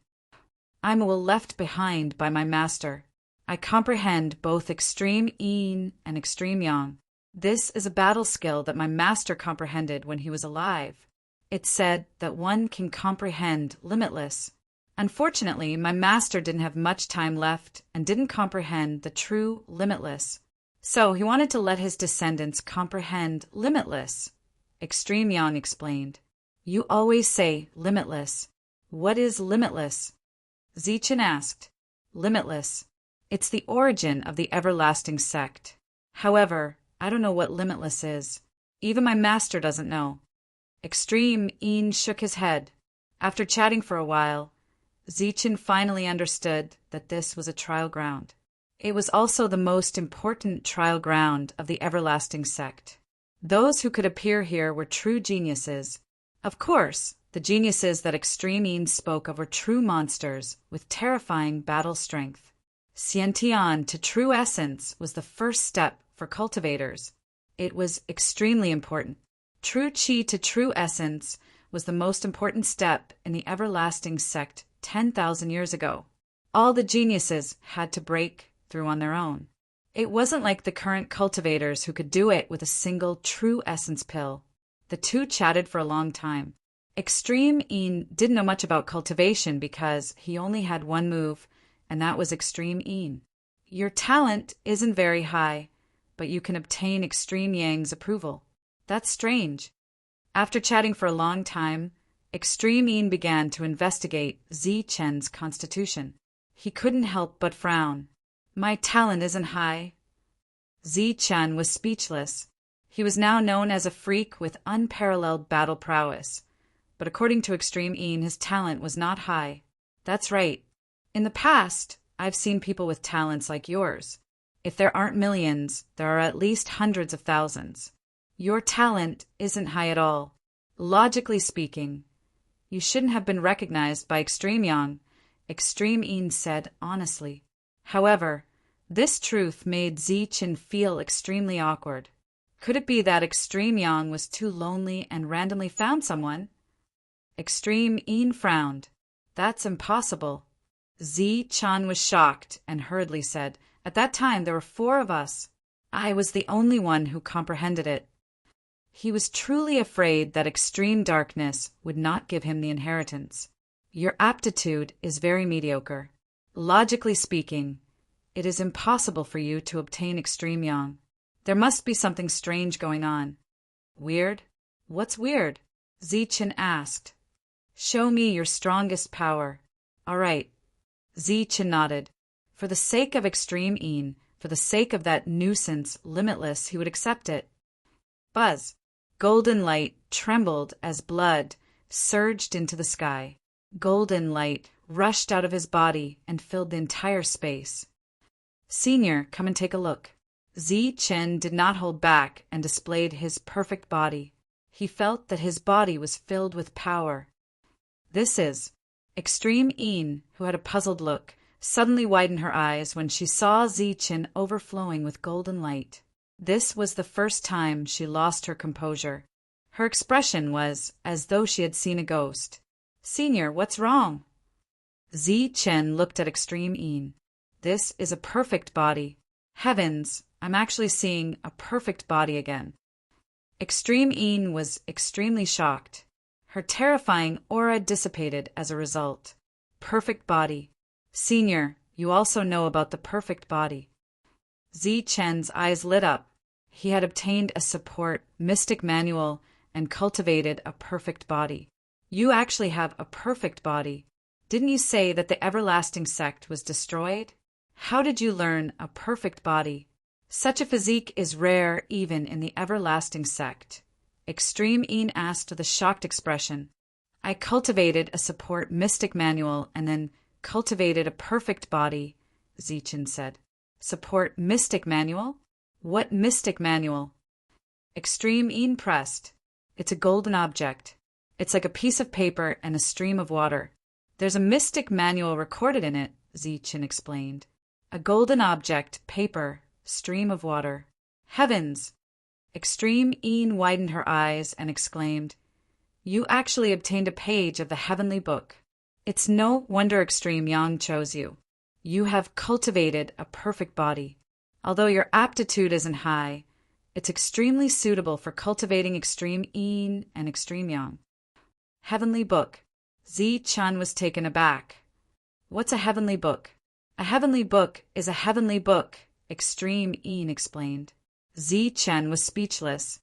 I'm left behind by my master. I comprehend both Extreme Yin and Extreme Yang. This is a battle skill that my master comprehended when he was alive. It's said that one can comprehend limitless. Unfortunately, my master didn't have much time left and didn't comprehend the true limitless. So he wanted to let his descendants comprehend limitless. Extreme Yang explained. You always say limitless. What is limitless? Zichen asked. Limitless. It's the origin of the everlasting sect. However, I don't know what limitless is. Even my master doesn't know. Extreme Yin shook his head. After chatting for a while, Zichen finally understood that this was a trial ground. It was also the most important trial ground of the everlasting sect. Those who could appear here were true geniuses. Of course, the geniuses that Extreme Yin spoke of were true monsters with terrifying battle strength. Xiantian to true essence was the first step for cultivators. It was extremely important. True Qi to true essence was the most important step in the everlasting sect 10,000 years ago. All the geniuses had to break through on their own. It wasn't like the current cultivators who could do it with a single true essence pill. The two chatted for a long time. Extreme Yin didn't know much about cultivation because he only had one move, and that was Extreme Yin. Your talent isn't very high, but you can obtain Extreme Yang's approval. That's strange. After chatting for a long time, Extreme Yin began to investigate Zichen's constitution. He couldn't help but frown. My talent isn't high. Zichen was speechless. He was now known as a freak with unparalleled battle prowess. But according to Extreme Yin, his talent was not high. That's right. In the past, I've seen people with talents like yours. If there aren't millions, there are at least hundreds of thousands. Your talent isn't high at all. Logically speaking, you shouldn't have been recognized by Extreme Yang, Extreme Yin said honestly. However, this truth made Zichen feel extremely awkward. Could it be that Extreme Yang was too lonely and randomly found someone? Extreme Yin frowned. That's impossible. Zichen was shocked and hurriedly said, At that time there were 4 of us. I was the only one who comprehended it. He was truly afraid that extreme darkness would not give him the inheritance. Your aptitude is very mediocre. Logically speaking, it is impossible for you to obtain Extreme Yang. There must be something strange going on. Weird? What's weird? Zichen asked. Show me your strongest power. All right. Zichen nodded. For the sake of Extreme Yin, for the sake of that nuisance, Limitless, he would accept it. Buzz. Golden light trembled as blood surged into the sky. Golden light rushed out of his body and filled the entire space. Senior, come and take a look. Zichen did not hold back and displayed his perfect body. He felt that his body was filled with power. This is. Extreme Yin, who had a puzzled look, suddenly widened her eyes when she saw Zichen overflowing with golden light. This was the first time she lost her composure. Her expression was as though she had seen a ghost. Senior, what's wrong? Zichen looked at Extreme Yin. This is a perfect body. Heavens, I'm actually seeing a perfect body again. Extreme Yin was extremely shocked. Her terrifying aura dissipated as a result. Perfect body. Senior, you also know about the perfect body. Zi Chen's eyes lit up. He had obtained a support mystic manual and cultivated a perfect body. You actually have a perfect body. Didn't you say that the everlasting sect was destroyed? How did you learn a perfect body? Such a physique is rare even in the everlasting sect. Extreme Yin asked with a shocked expression. I cultivated a support mystic manual and then cultivated a perfect body, Zichen said. Support mystic manual? What mystic manual? Extreme Yin pressed. It's a golden object. It's like a piece of paper and a stream of water. There's a mystic manual recorded in it, Zichen explained. A golden object, paper, stream of water. Heavens! Extreme Yin widened her eyes and exclaimed, You actually obtained a page of the heavenly book. It's no wonder Extreme Yang chose you. You have cultivated a perfect body. Although your aptitude isn't high, it's extremely suitable for cultivating Extreme Yin and Extreme Yang. Heavenly book. Zi Chen was taken aback. What's a heavenly book? A heavenly book is a heavenly book, Extreme Yin explained. Zi Chen was speechless.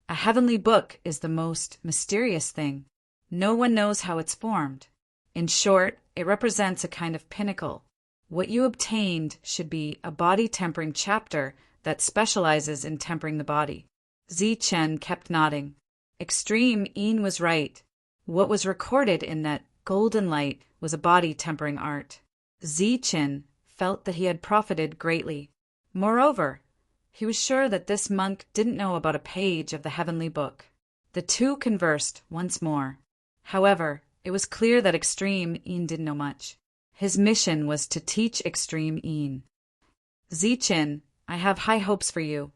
A heavenly book is the most mysterious thing. No one knows how it's formed. In short, it represents a kind of pinnacle. What you obtained should be a body-tempering chapter that specializes in tempering the body. Zi Chen kept nodding. Extreme Yin was right. What was recorded in that golden light was a body-tempering art. Zi Chen felt that he had profited greatly. Moreover, he was sure that this monk didn't know about a page of the heavenly book. The two conversed once more. However, it was clear that Extreme Yin didn't know much. His mission was to teach Extreme Yin. Zichen, I have high hopes for you.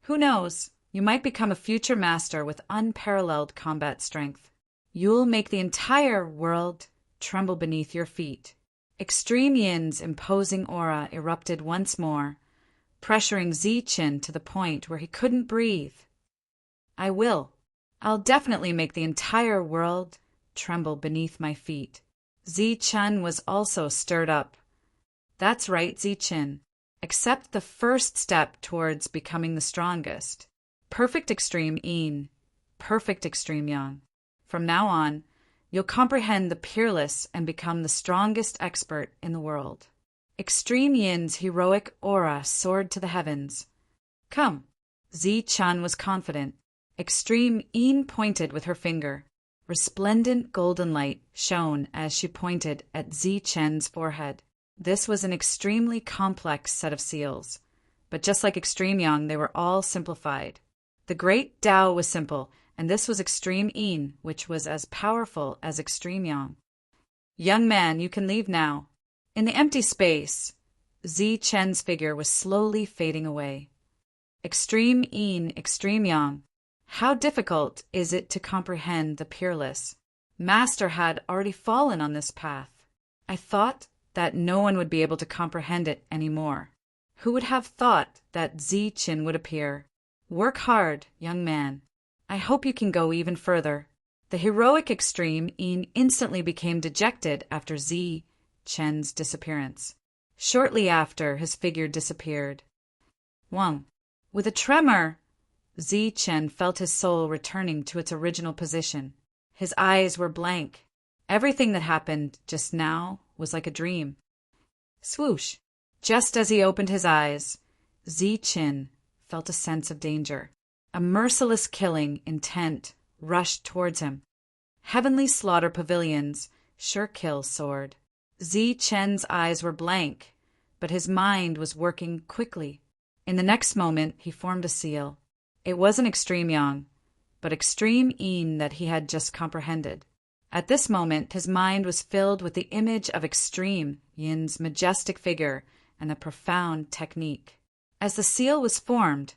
Who knows, you might become a future master with unparalleled combat strength. You'll make the entire world tremble beneath your feet. Extreme Yin's imposing aura erupted once more, pressuring Zichen to the point where he couldn't breathe. I will. I'll definitely make the entire world tremble beneath my feet. Zichen was also stirred up. That's right, Zichen. Accept the first step towards becoming the strongest. Perfect Extreme Yin, perfect Extreme Yang. From now on, you'll comprehend the peerless and become the strongest expert in the world. Extreme Yin's heroic aura soared to the heavens. Come. Zichen was confident. Extreme Yin pointed with her finger. Resplendent golden light shone as she pointed at Zichen's forehead. This was an extremely complex set of seals, but just like Extreme Yang, they were all simplified. The great Tao was simple, and this was Extreme Yin, which was as powerful as Extreme Yang. Young man, you can leave now. In the empty space, Zichen's figure was slowly fading away. Extreme Yin, Extreme Yang. How difficult is it to comprehend the peerless? Master had already fallen on this path. I thought that no one would be able to comprehend it anymore. Who would have thought that Zichen would appear? Work hard, young man. I hope you can go even further. The heroic Extreme Yin instantly became dejected after Zichen's disappearance. Shortly after, his figure disappeared. Wang. With a tremor, Zichen felt his soul returning to its original position. His eyes were blank. Everything that happened just now was like a dream. Swoosh! Just as he opened his eyes, Zichen felt a sense of danger. A merciless killing intent rushed towards him. Heavenly slaughter pavilions, sure kill sword. Zichen's eyes were blank, but his mind was working quickly. In the next moment, he formed a seal. It wasn't Extreme Yang, but Extreme Yin that he had just comprehended. At this moment, his mind was filled with the image of Extreme Yin's majestic figure and the profound technique. As the seal was formed,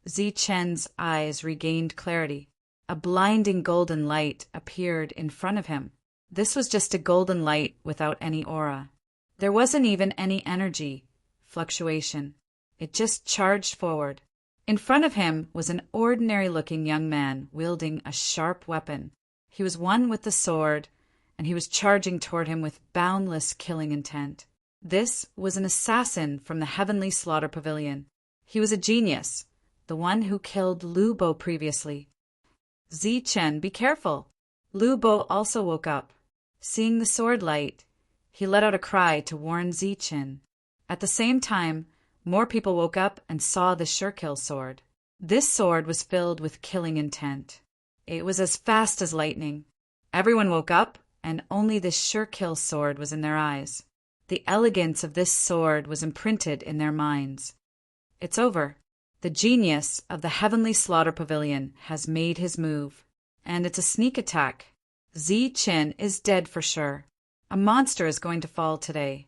Zichen's eyes regained clarity. A blinding golden light appeared in front of him. This was just a golden light without any aura. There wasn't even any energy, fluctuation. It just charged forward. In front of him was an ordinary-looking young man wielding a sharp weapon. He was one with the sword, and he was charging toward him with boundless killing intent. This was an assassin from the Heavenly Slaughter Pavilion. He was a genius, the one who killed Lu Bo previously. Zichen, be careful! Lu Bo also woke up. Seeing the sword light, he let out a cry to warn Zichen. At the same time, more people woke up and saw the Surekill sword. This sword was filled with killing intent. It was as fast as lightning. Everyone woke up, and only this Surekill sword was in their eyes. The elegance of this sword was imprinted in their minds. It's over. The genius of the Heavenly Slaughter Pavilion has made his move. And it's a sneak attack. Zichen is dead for sure. A monster is going to fall today.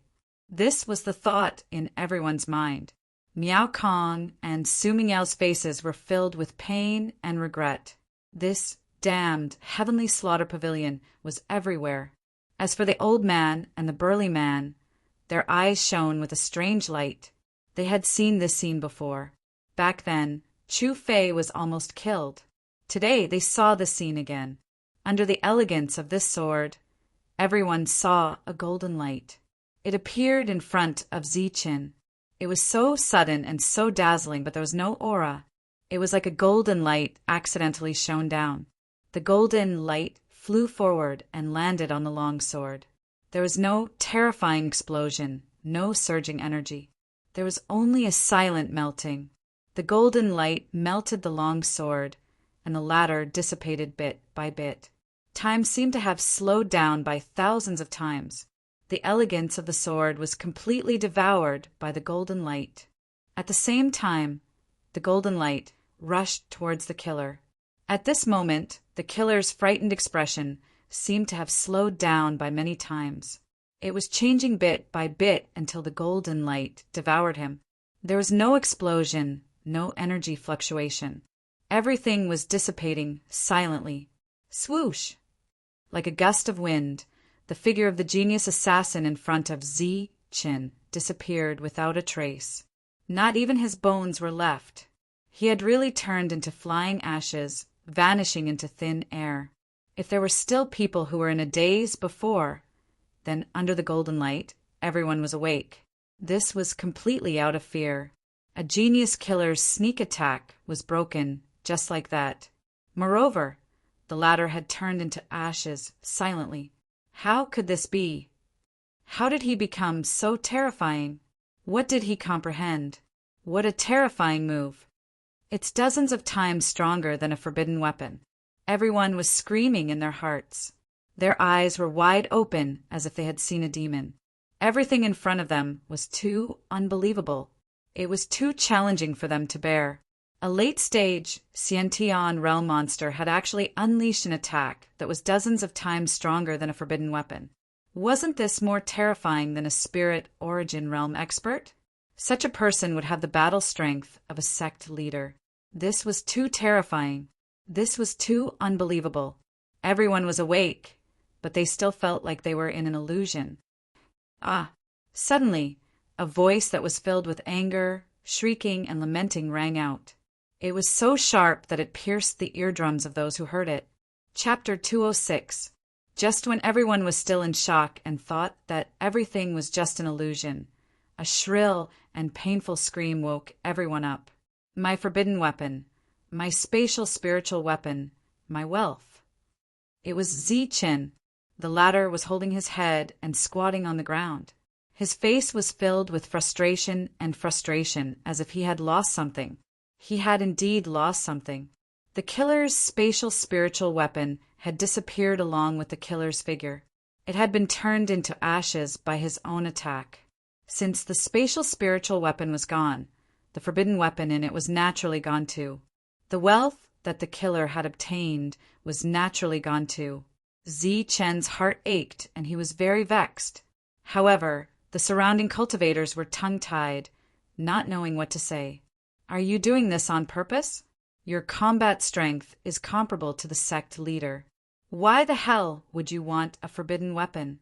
This was the thought in everyone's mind. Miao Kong and Su Mingyao's faces were filled with pain and regret. This damned Heavenly Slaughter Pavilion was everywhere. As for the old man and the burly man, their eyes shone with a strange light. They had seen this scene before. Back then, Chu Fei was almost killed. Today they saw the scene again. Under the elegance of this sword, everyone saw a golden light. It appeared in front of Zichen. It was so sudden and so dazzling, but there was no aura. It was like a golden light accidentally shone down. The golden light flew forward and landed on the long sword. There was no terrifying explosion, no surging energy. There was only a silent melting. The golden light melted the long sword, and the latter dissipated bit by bit. Time seemed to have slowed down by thousands of times. The elegance of the sword was completely devoured by the golden light. At the same time, the golden light rushed towards the killer. At this moment, the killer's frightened expression seemed to have slowed down by many times. It was changing bit by bit until the golden light devoured him. There was no explosion, no energy fluctuation. Everything was dissipating silently. Swoosh! Like a gust of wind, the figure of the genius assassin in front of Zichen disappeared without a trace. Not even his bones were left. He had really turned into flying ashes, vanishing into thin air. If there were still people who were in a daze before, then under the golden light, everyone was awake. This was completely out of fear. A genius killer's sneak attack was broken just like that. Moreover, the latter had turned into ashes silently. How could this be? How did he become so terrifying? What did he comprehend? What a terrifying move! It's dozens of times stronger than a forbidden weapon. Everyone was screaming in their hearts. Their eyes were wide open as if they had seen a demon. Everything in front of them was too unbelievable. It was too challenging for them to bear. A late-stage Xiantian realm monster had actually unleashed an attack that was dozens of times stronger than a forbidden weapon. Wasn't this more terrifying than a spirit origin realm expert? Such a person would have the battle strength of a sect leader. This was too terrifying. This was too unbelievable. Everyone was awake, but they still felt like they were in an illusion. Suddenly, a voice that was filled with anger, shrieking, and lamenting rang out. It was so sharp that it pierced the eardrums of those who heard it. Chapter 206. Just when everyone was still in shock and thought that everything was just an illusion, a shrill and painful scream woke everyone up. My forbidden weapon, my spatial spiritual weapon, my wealth. It was Zichen. The latter was holding his head and squatting on the ground. His face was filled with frustration as if he had lost something. He had indeed lost something. The killer's spatial spiritual weapon had disappeared along with the killer's figure. It had been turned into ashes by his own attack. Since the spatial spiritual weapon was gone, the forbidden weapon in it was naturally gone too. The wealth that the killer had obtained was naturally gone too. Zichen's heart ached and he was very vexed. However, the surrounding cultivators were tongue-tied, not knowing what to say. Are you doing this on purpose? Your combat strength is comparable to the sect leader. Why the hell would you want a forbidden weapon?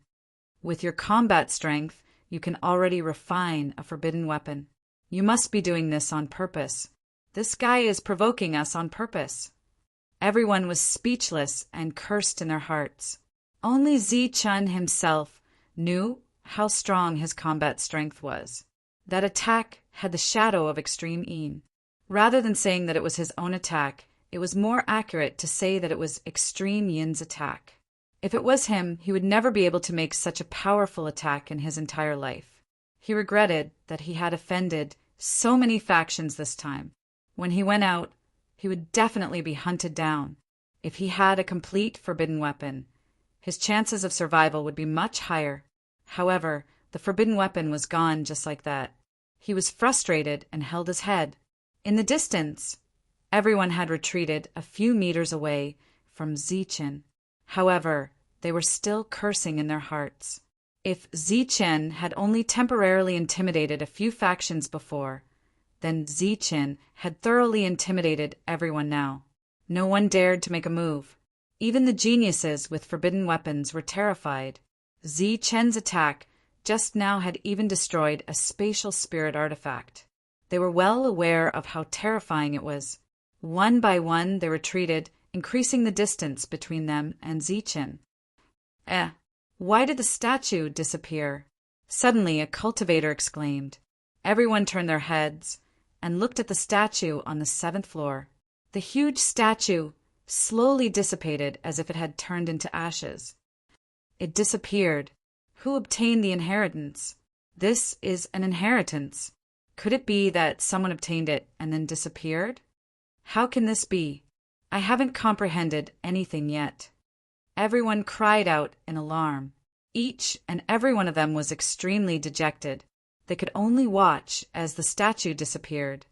With your combat strength, you can already refine a forbidden weapon. You must be doing this on purpose. This guy is provoking us on purpose. Everyone was speechless and cursed in their hearts. Only Zichun himself knew how strong his combat strength was. That attack had the shadow of extreme Yin. Rather than saying that it was his own attack, it was more accurate to say that it was extreme Yin's attack. If it was him, he would never be able to make such a powerful attack in his entire life. He regretted that he had offended so many factions this time. When he went out, he would definitely be hunted down. If he had a complete forbidden weapon, his chances of survival would be much higher. However, the forbidden weapon was gone just like that. He was frustrated and held his head. In the distance, everyone had retreated a few meters away from Zichen. However, they were still cursing in their hearts. If Zichen had only temporarily intimidated a few factions before, then Zichen had thoroughly intimidated everyone now. No one dared to make a move. Even the geniuses with forbidden weapons were terrified. Zichen's attack just now had even destroyed a spatial spirit artifact. They were well aware of how terrifying it was. One by one they retreated, increasing the distance between them and Zichen. Why did the statue disappear? Suddenly a cultivator exclaimed. Everyone turned their heads and looked at the statue on the 7th floor. The huge statue slowly dissipated as if it had turned into ashes. It disappeared. Who obtained the inheritance? This is an inheritance. Could it be that someone obtained it and then disappeared? How can this be? I haven't comprehended anything yet. Everyone cried out in alarm. Each and every one of them was extremely dejected. They could only watch as the statue disappeared.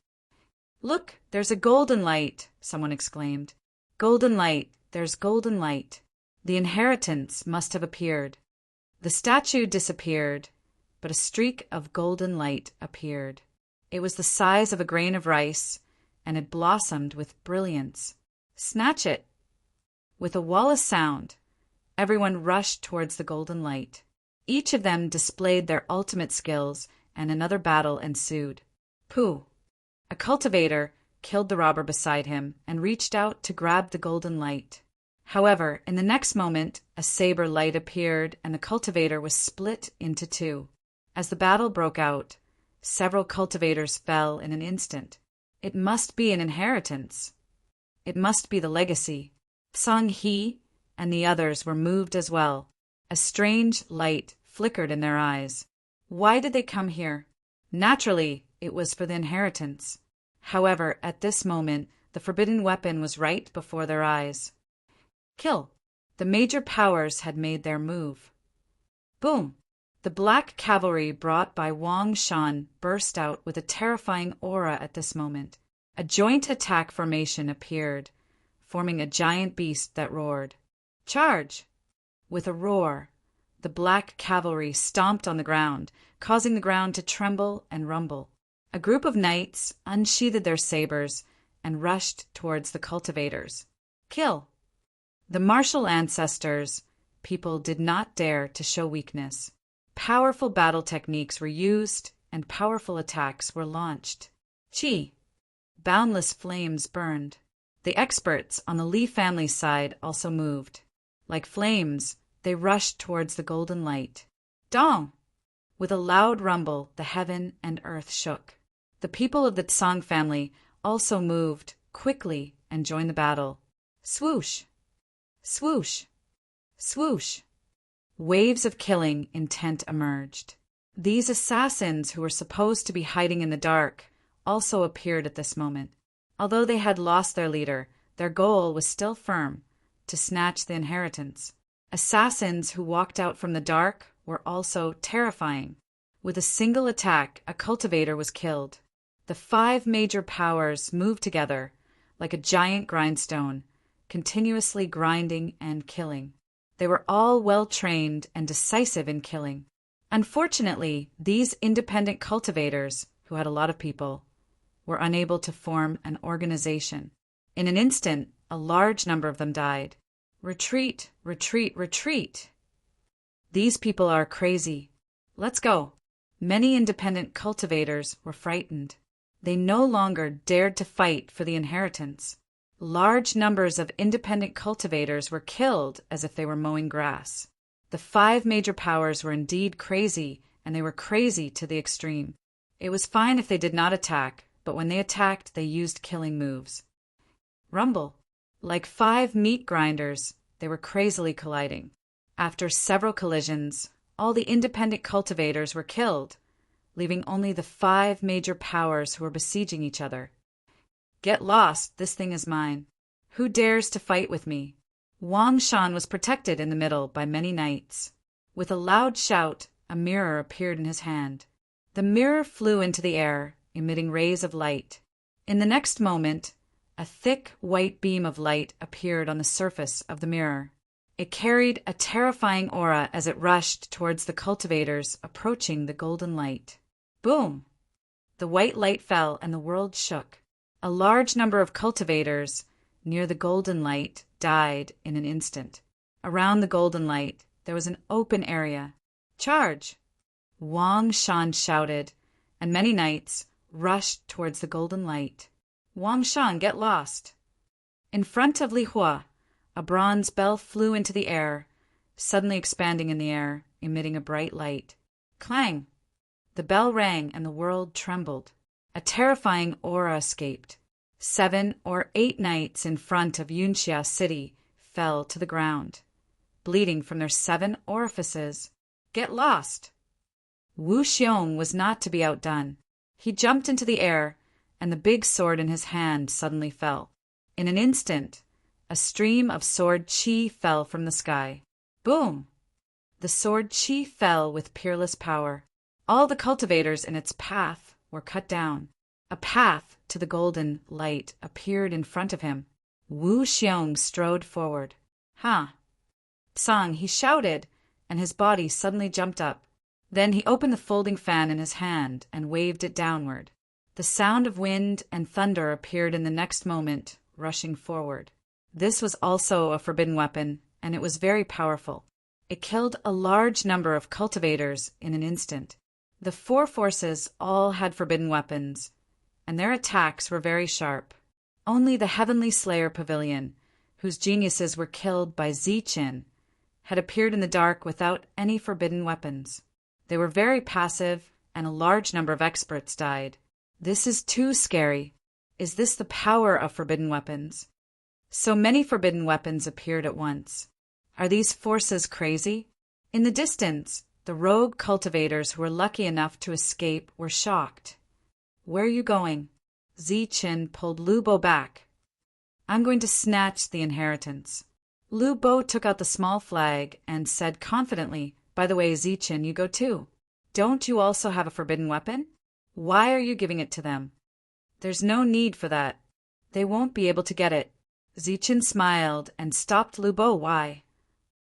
"Look, there's a golden light," someone exclaimed. "Golden light, there's golden light." The inheritance must have appeared. The statue disappeared, but a streak of golden light appeared. It was the size of a grain of rice, and it blossomed with brilliance. "Snatch it!" With a walla sound, everyone rushed towards the golden light. Each of them displayed their ultimate skills, and another battle ensued. Pooh! A cultivator killed the robber beside him and reached out to grab the golden light. However, in the next moment, a saber light appeared and the cultivator was split into two. As the battle broke out, several cultivators fell in an instant. It must be an inheritance. It must be the legacy. Song He and the others were moved as well. A strange light flickered in their eyes. Why did they come here? Naturally, it was for the inheritance. However, at this moment, the forbidden weapon was right before their eyes. Kill! The major powers had made their move. Boom! The black cavalry brought by Wang Shan burst out with a terrifying aura at this moment. A joint attack formation appeared, forming a giant beast that roared. Charge! With a roar, the black cavalry stomped on the ground, causing the ground to tremble and rumble. A group of knights unsheathed their sabers and rushed towards the cultivators. Kill! The martial ancestors, people did not dare to show weakness. Powerful battle techniques were used and powerful attacks were launched. Chi! Boundless flames burned. The experts on the Li family side also moved. Like flames, they rushed towards the golden light. Dong! With a loud rumble, the heaven and earth shook. The people of the Tsang family also moved quickly and joined the battle. Swoosh! Swoosh! Swoosh! Waves of killing intent emerged. These assassins who were supposed to be hiding in the dark also appeared at this moment. Although they had lost their leader, their goal was still firm, to snatch the inheritance. Assassins who walked out from the dark were also terrifying. With a single attack, a cultivator was killed. The 5 major powers moved together like a giant grindstone, continuously grinding and killing. They were all well-trained and decisive in killing. Unfortunately, these independent cultivators, who had a lot of people, were unable to form an organization. In an instant, a large number of them died. Retreat, retreat, retreat! These people are crazy. Let's go. Many independent cultivators were frightened. They no longer dared to fight for the inheritance. Large numbers of independent cultivators were killed as if they were mowing grass. The 5 major powers were indeed crazy, and they were crazy to the extreme. It was fine if they did not attack, but when they attacked, they used killing moves. Rumble. Like 5 meat grinders, they were crazily colliding. After several collisions, all the independent cultivators were killed, leaving only the 5 major powers who were besieging each other. Get lost, this thing is mine. Who dares to fight with me? Wang Shan was protected in the middle by many knights. With a loud shout, a mirror appeared in his hand. The mirror flew into the air, emitting rays of light. In the next moment, a thick white beam of light appeared on the surface of the mirror. It carried a terrifying aura as it rushed towards the cultivators approaching the golden light. Boom! The white light fell and the world shook. A large number of cultivators near the golden light died in an instant. Around the golden light, there was an open area. Charge! Wang Shan shouted, and many knights rushed towards the golden light. Wang Shan, get lost! In front of Li Hua, a bronze bell flew into the air, suddenly expanding in the air, emitting a bright light. Clang! The bell rang and the world trembled. A terrifying aura escaped. 7 or 8 knights in front of Yunxia City fell to the ground, bleeding from their 7 orifices. Get lost! Wu Xiong was not to be outdone. He jumped into the air, and the big sword in his hand suddenly fell. In an instant, a stream of sword qi fell from the sky. Boom! The sword qi fell with peerless power. All the cultivators in its path were cut down. A path to the golden light appeared in front of him. Wu Xiong strode forward. Ha! Tsang, he shouted, and his body suddenly jumped up. Then he opened the folding fan in his hand and waved it downward. The sound of wind and thunder appeared in the next moment, rushing forward. This was also a forbidden weapon, and it was very powerful. It killed a large number of cultivators in an instant. The 4 forces all had forbidden weapons, and their attacks were very sharp. Only the Heavenly Slayer Pavilion, whose geniuses were killed by Ziqin, had appeared in the dark without any forbidden weapons. They were very passive, and a large number of experts died. This is too scary. Is this the power of forbidden weapons? So many forbidden weapons appeared at once. Are these forces crazy? In the distance, the rogue cultivators who were lucky enough to escape were shocked. Where are you going? Ziqin pulled Lu Bo back. I'm going to snatch the inheritance. Lu Bo took out the small flag and said confidently, by the way, Ziqin, you go too. Don't you also have a forbidden weapon? Why are you giving it to them? There's no need for that. They won't be able to get it. Ziqin smiled and stopped Lu Bo. Why?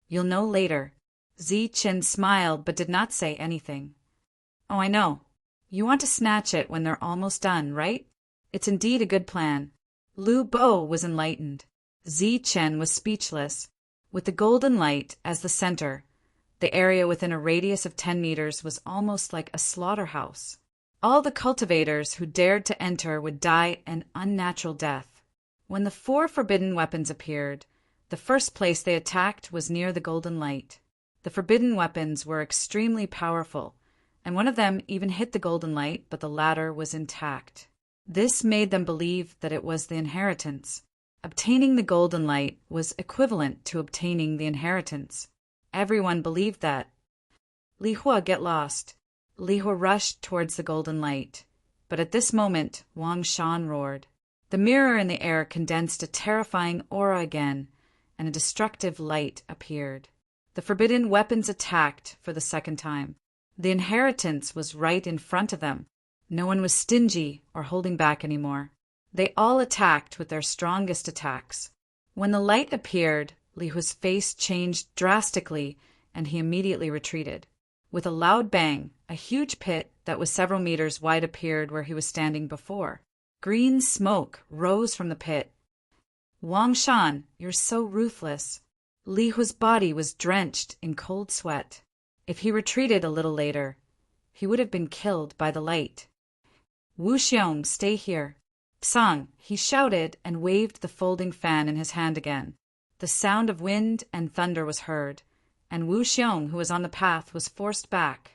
You'll know later. Ziqin smiled but did not say anything. Oh, I know. You want to snatch it when they're almost done, right? It's indeed a good plan. Lu Bo was enlightened. Ziqin was speechless. With the golden light as the center, the area within a radius of 10 meters was almost like a slaughterhouse. All the cultivators who dared to enter would die an unnatural death. When the 4 forbidden weapons appeared, the first place they attacked was near the golden light. The forbidden weapons were extremely powerful, and one of them even hit the golden light, but the latter was intact. This made them believe that it was the inheritance. Obtaining the golden light was equivalent to obtaining the inheritance. Everyone believed that. Li Hua, get lost. Li Hua rushed towards the golden light, but at this moment Wang Shan roared. The mirror in the air condensed a terrifying aura again, and a destructive light appeared. The forbidden weapons attacked for the second time. The inheritance was right in front of them. No one was stingy or holding back anymore. They all attacked with their strongest attacks. When the light appeared, Li Hua's face changed drastically, and he immediately retreated. With a loud bang, a huge pit that was several meters wide appeared where he was standing before. Green smoke rose from the pit. Wang Shan, you're so ruthless. Li Hua's body was drenched in cold sweat. If he retreated a little later, he would have been killed by the light. Wu Xiong, stay here. Psang, he shouted and waved the folding fan in his hand again. The sound of wind and thunder was heard, and Wu Xiong, who was on the path, was forced back.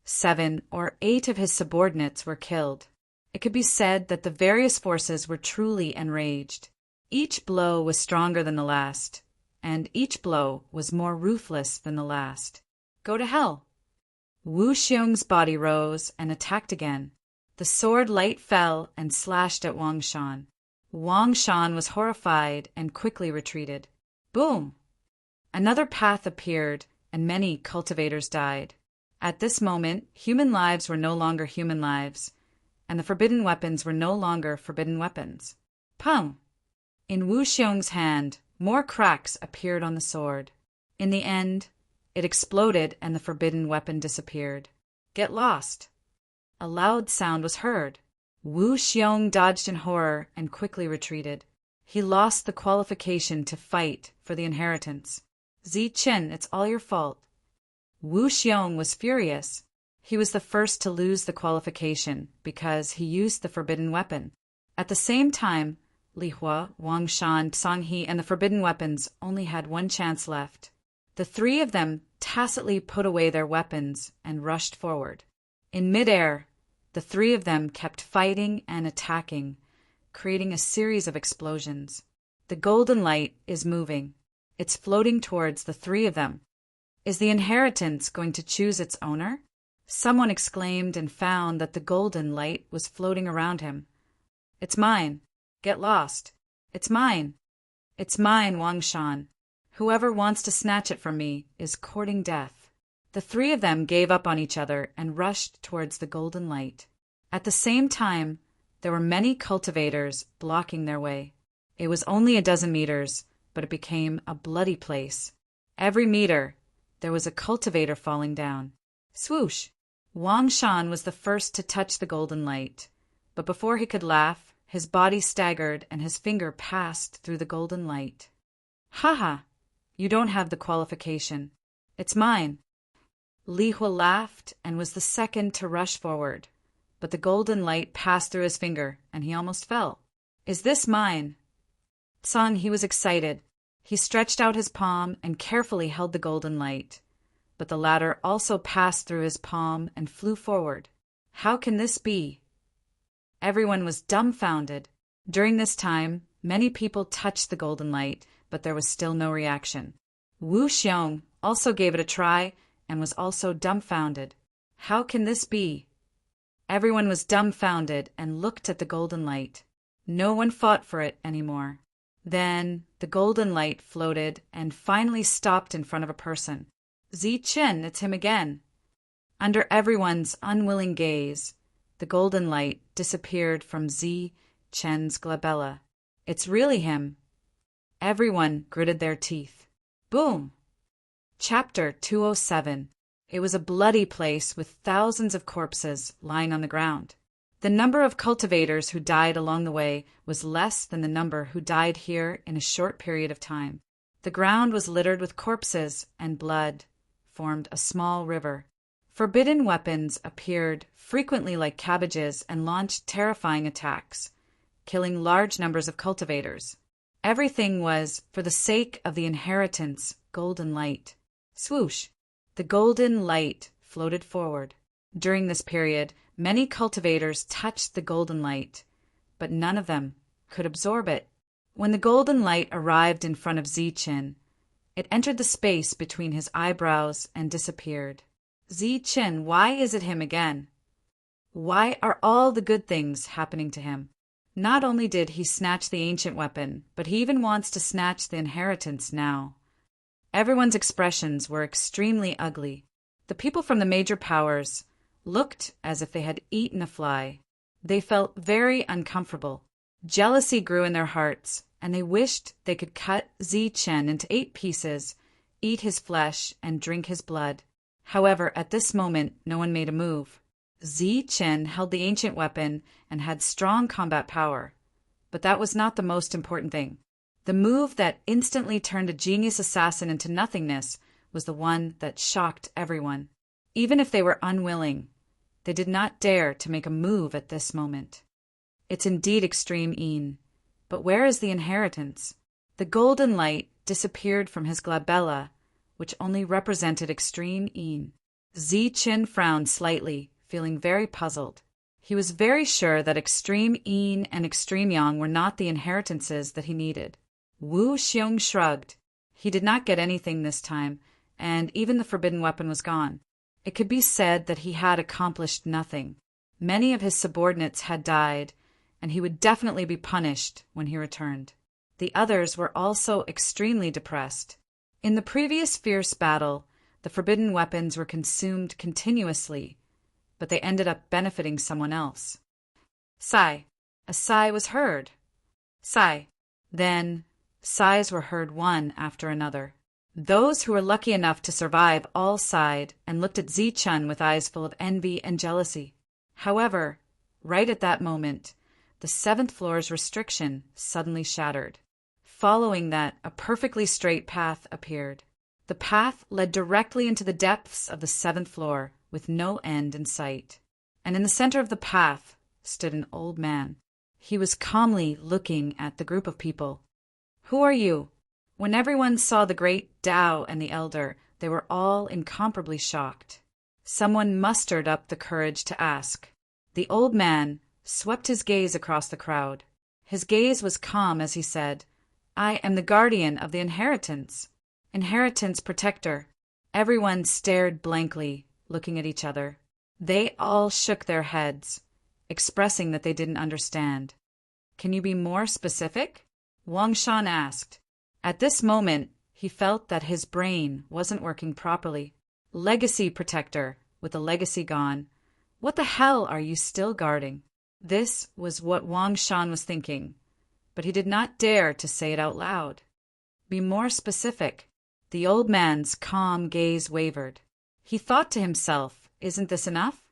7 or 8 of his subordinates were killed. It could be said that the various forces were truly enraged. Each blow was stronger than the last, and each blow was more ruthless than the last. Go to hell! Wu Xiong's body rose and attacked again. The sword light fell and slashed at Wang Shan. Wang Shan was horrified and quickly retreated. Boom! Another path appeared, and many cultivators died. At this moment, human lives were no longer human lives, and the forbidden weapons were no longer forbidden weapons. Pung! In Wu Xiong's hand, more cracks appeared on the sword. In the end, it exploded and the forbidden weapon disappeared. Get lost! A loud sound was heard. Wu Xiong dodged in horror and quickly retreated. He lost the qualification to fight for the inheritance. Zi Chen, it's all your fault. Wu Xiong was furious. He was the first to lose the qualification because he used the forbidden weapon. At the same time, Li Hua, Wang Shan, Song He, and the forbidden weapons only had one chance left. The 3 of them tacitly put away their weapons and rushed forward. In midair, the 3 of them kept fighting and attacking, creating a series of explosions. The golden light is moving. It's floating towards the 3 of them. Is the inheritance going to choose its owner? Someone exclaimed and found that the golden light was floating around him. It's mine. Get lost. It's mine. It's mine, Wang Shan. Whoever wants to snatch it from me is courting death. The 3 of them gave up on each other and rushed towards the golden light. At the same time, there were many cultivators blocking their way. It was only a dozen meters, but it became a bloody place. Every meter, there was a cultivator falling down. Swoosh! Wang Shan was the first to touch the golden light, but before he could laugh, his body staggered and his finger passed through the golden light. Ha ha! You don't have the qualification. It's mine. Li Hua laughed and was the second to rush forward, but the golden light passed through his finger and he almost fell. Is this mine? Song, he was excited. He stretched out his palm and carefully held the golden light, but the latter also passed through his palm and flew forward. How can this be? Everyone was dumbfounded. During this time, many people touched the golden light, but there was still no reaction. Wu Xiong also gave it a try and was also dumbfounded. How can this be? Everyone was dumbfounded and looked at the golden light. No one fought for it anymore. Then the golden light floated and finally stopped in front of a person. Zi Chen, it's him again. Under everyone's unwilling gaze, the golden light disappeared from Zi Chen's glabella. It's really him. Everyone gritted their teeth. Boom! Chapter 207. It was a bloody place with thousands of corpses lying on the ground. The number of cultivators who died along the way was less than the number who died here in a short period of time. The ground was littered with corpses, and blood formed a small river. Forbidden weapons appeared frequently like cabbages and launched terrifying attacks, killing large numbers of cultivators. Everything was for the sake of the inheritance, golden light. Swoosh! The golden light floated forward. During this period, many cultivators touched the golden light, but none of them could absorb it. When the golden light arrived in front of Zi Chen, it entered the space between his eyebrows and disappeared. Zi Chen, why is it him again? Why are all the good things happening to him? Not only did he snatch the ancient weapon, but he even wants to snatch the inheritance now. Everyone's expressions were extremely ugly. The people from the major powers looked as if they had eaten a fly. They felt very uncomfortable. Jealousy grew in their hearts, and they wished they could cut Zi Chen into 8 pieces, eat his flesh, and drink his blood. However, at this moment, no one made a move. Zi Chen held the ancient weapon and had strong combat power. But that was not the most important thing. The move that instantly turned a genius assassin into nothingness was the one that shocked everyone. Even if they were unwilling, they did not dare to make a move at this moment. It's indeed extreme een. But where is the inheritance? The golden light disappeared from his glabella, which only represented extreme een. Ziqin frowned slightly, feeling very puzzled. He was very sure that extreme een and extreme yang were not the inheritances that he needed. Wu Xiong shrugged. He did not get anything this time, and even the forbidden weapon was gone. It could be said that he had accomplished nothing. Many of his subordinates had died, and he would definitely be punished when he returned. The others were also extremely depressed. In the previous fierce battle, the forbidden weapons were consumed continuously, but they ended up benefiting someone else. Sigh. A sigh was heard. Sigh. Then sighs were heard one after another. Those who were lucky enough to survive all sighed and looked at Zichun with eyes full of envy and jealousy. However, right at that moment, the seventh floor's restriction suddenly shattered. Following that, a perfectly straight path appeared. The path led directly into the depths of the seventh floor, with no end in sight. And in the center of the path stood an old man. He was calmly looking at the group of people. "Who are you?" When everyone saw the great Tao and the elder, they were all incomparably shocked. Someone mustered up the courage to ask. The old man swept his gaze across the crowd. His gaze was calm as he said, "I am the guardian of the inheritance. Inheritance protector." Everyone stared blankly, looking at each other. They all shook their heads, expressing that they didn't understand. "Can you be more specific?" Wang Shan asked. At this moment, he felt that his brain wasn't working properly. Legacy protector, with the legacy gone. What the hell are you still guarding? This was what Wang Shan was thinking, but he did not dare to say it out loud. Be more specific. The old man's calm gaze wavered. He thought to himself, isn't this enough?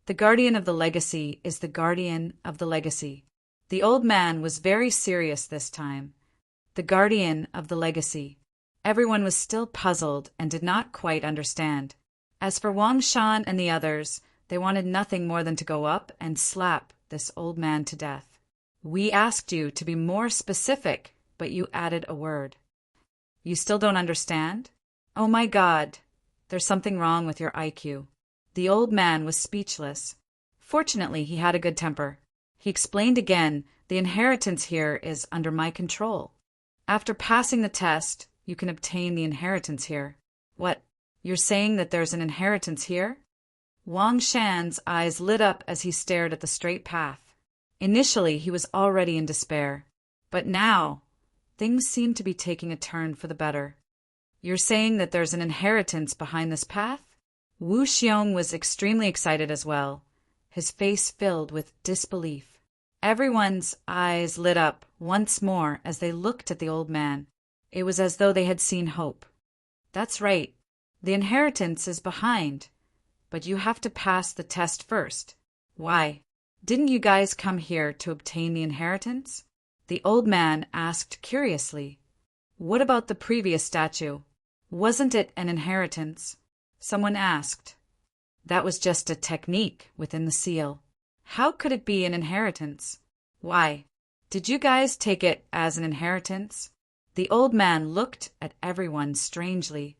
The guardian of the legacy is the guardian of the legacy. The old man was very serious this time. The guardian of the legacy. Everyone was still puzzled and did not quite understand. As for Wang Shan and the others, they wanted nothing more than to go up and slap this old man to death. "We asked you to be more specific, but you added a word. You still don't understand? Oh my God, there's something wrong with your IQ." The old man was speechless. Fortunately, he had a good temper. He explained again, "The inheritance here is under my control. After passing the test, you can obtain the inheritance here." "What? You're saying that there's an inheritance here?" Wang Shan's eyes lit up as he stared at the straight path. Initially, he was already in despair. But now, things seemed to be taking a turn for the better. "You're saying that there's an inheritance behind this path?" Wu Xiong was extremely excited as well, his face filled with disbelief. Everyone's eyes lit up once more as they looked at the old man. It was as though they had seen hope. "That's right. The inheritance is behind, but you have to pass the test first." "Why? Didn't you guys come here to obtain the inheritance?" The old man asked curiously. "What about the previous statue? Wasn't it an inheritance?" Someone asked. "That was just a technique within the seal. How could it be an inheritance?" "Why? Did you guys take it as an inheritance?" The old man looked at everyone strangely.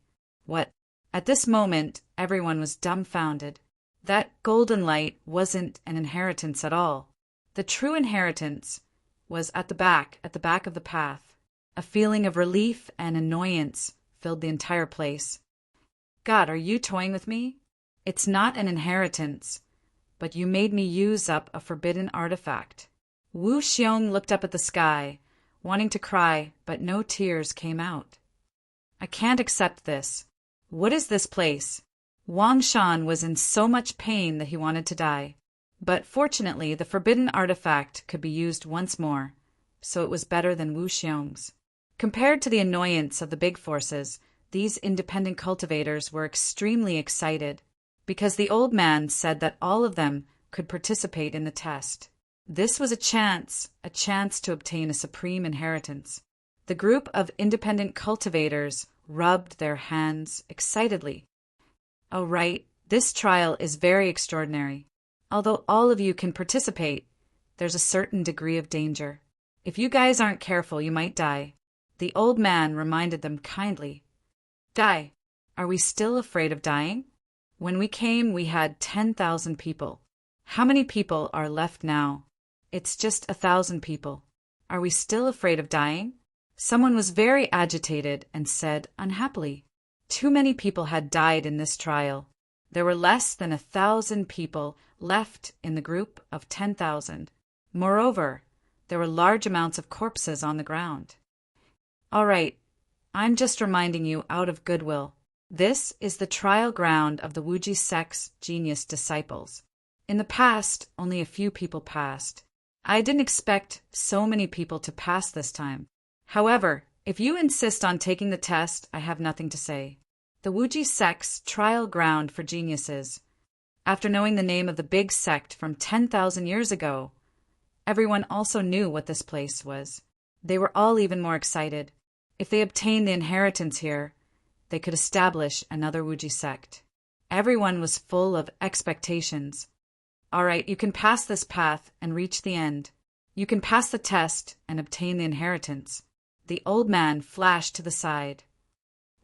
"What?" At this moment, everyone was dumbfounded. That golden light wasn't an inheritance at all. The true inheritance was at the back of the path. A feeling of relief and annoyance filled the entire place. "God, are you toying with me? It's not an inheritance, but you made me use up a forbidden artifact." Wu Xiong looked up at the sky, wanting to cry, but no tears came out. "I can't accept this. What is this place?" Wang Shan was in so much pain that he wanted to die. But fortunately, the forbidden artifact could be used once more, so it was better than Wu Xiong's. Compared to the annoyance of the big forces, these independent cultivators were extremely excited, because the old man said that all of them could participate in the test. This was a chance to obtain a supreme inheritance. The group of independent cultivators rubbed their hands excitedly. "Oh, right, this trial is very extraordinary. Although all of you can participate, there's a certain degree of danger. If you guys aren't careful, you might die. The old man reminded them kindly. Die? Are we still afraid of dying? When we came, we had 10,000 people. How many people are left now? It's just 1,000 people. Are we still afraid of dying? Someone was very agitated and said unhappily, too many people had died in this trial. There were less than 1,000 people left in the group of 10,000. Moreover, there were large amounts of corpses on the ground. All right, I'm just reminding you out of goodwill. This is the trial ground of the Wuji sect's genius disciples. In the past, only a few people passed. I didn't expect so many people to pass this time. However, if you insist on taking the test, I have nothing to say. The Wuji sect's trial ground for geniuses. After knowing the name of the big sect from 10,000 years ago, everyone also knew what this place was. They were all even more excited. If they obtained the inheritance here, they could establish another Wuji sect. Everyone was full of expectations. All right, you can pass this path and reach the end. You can pass the test and obtain the inheritance. The old man flashed to the side.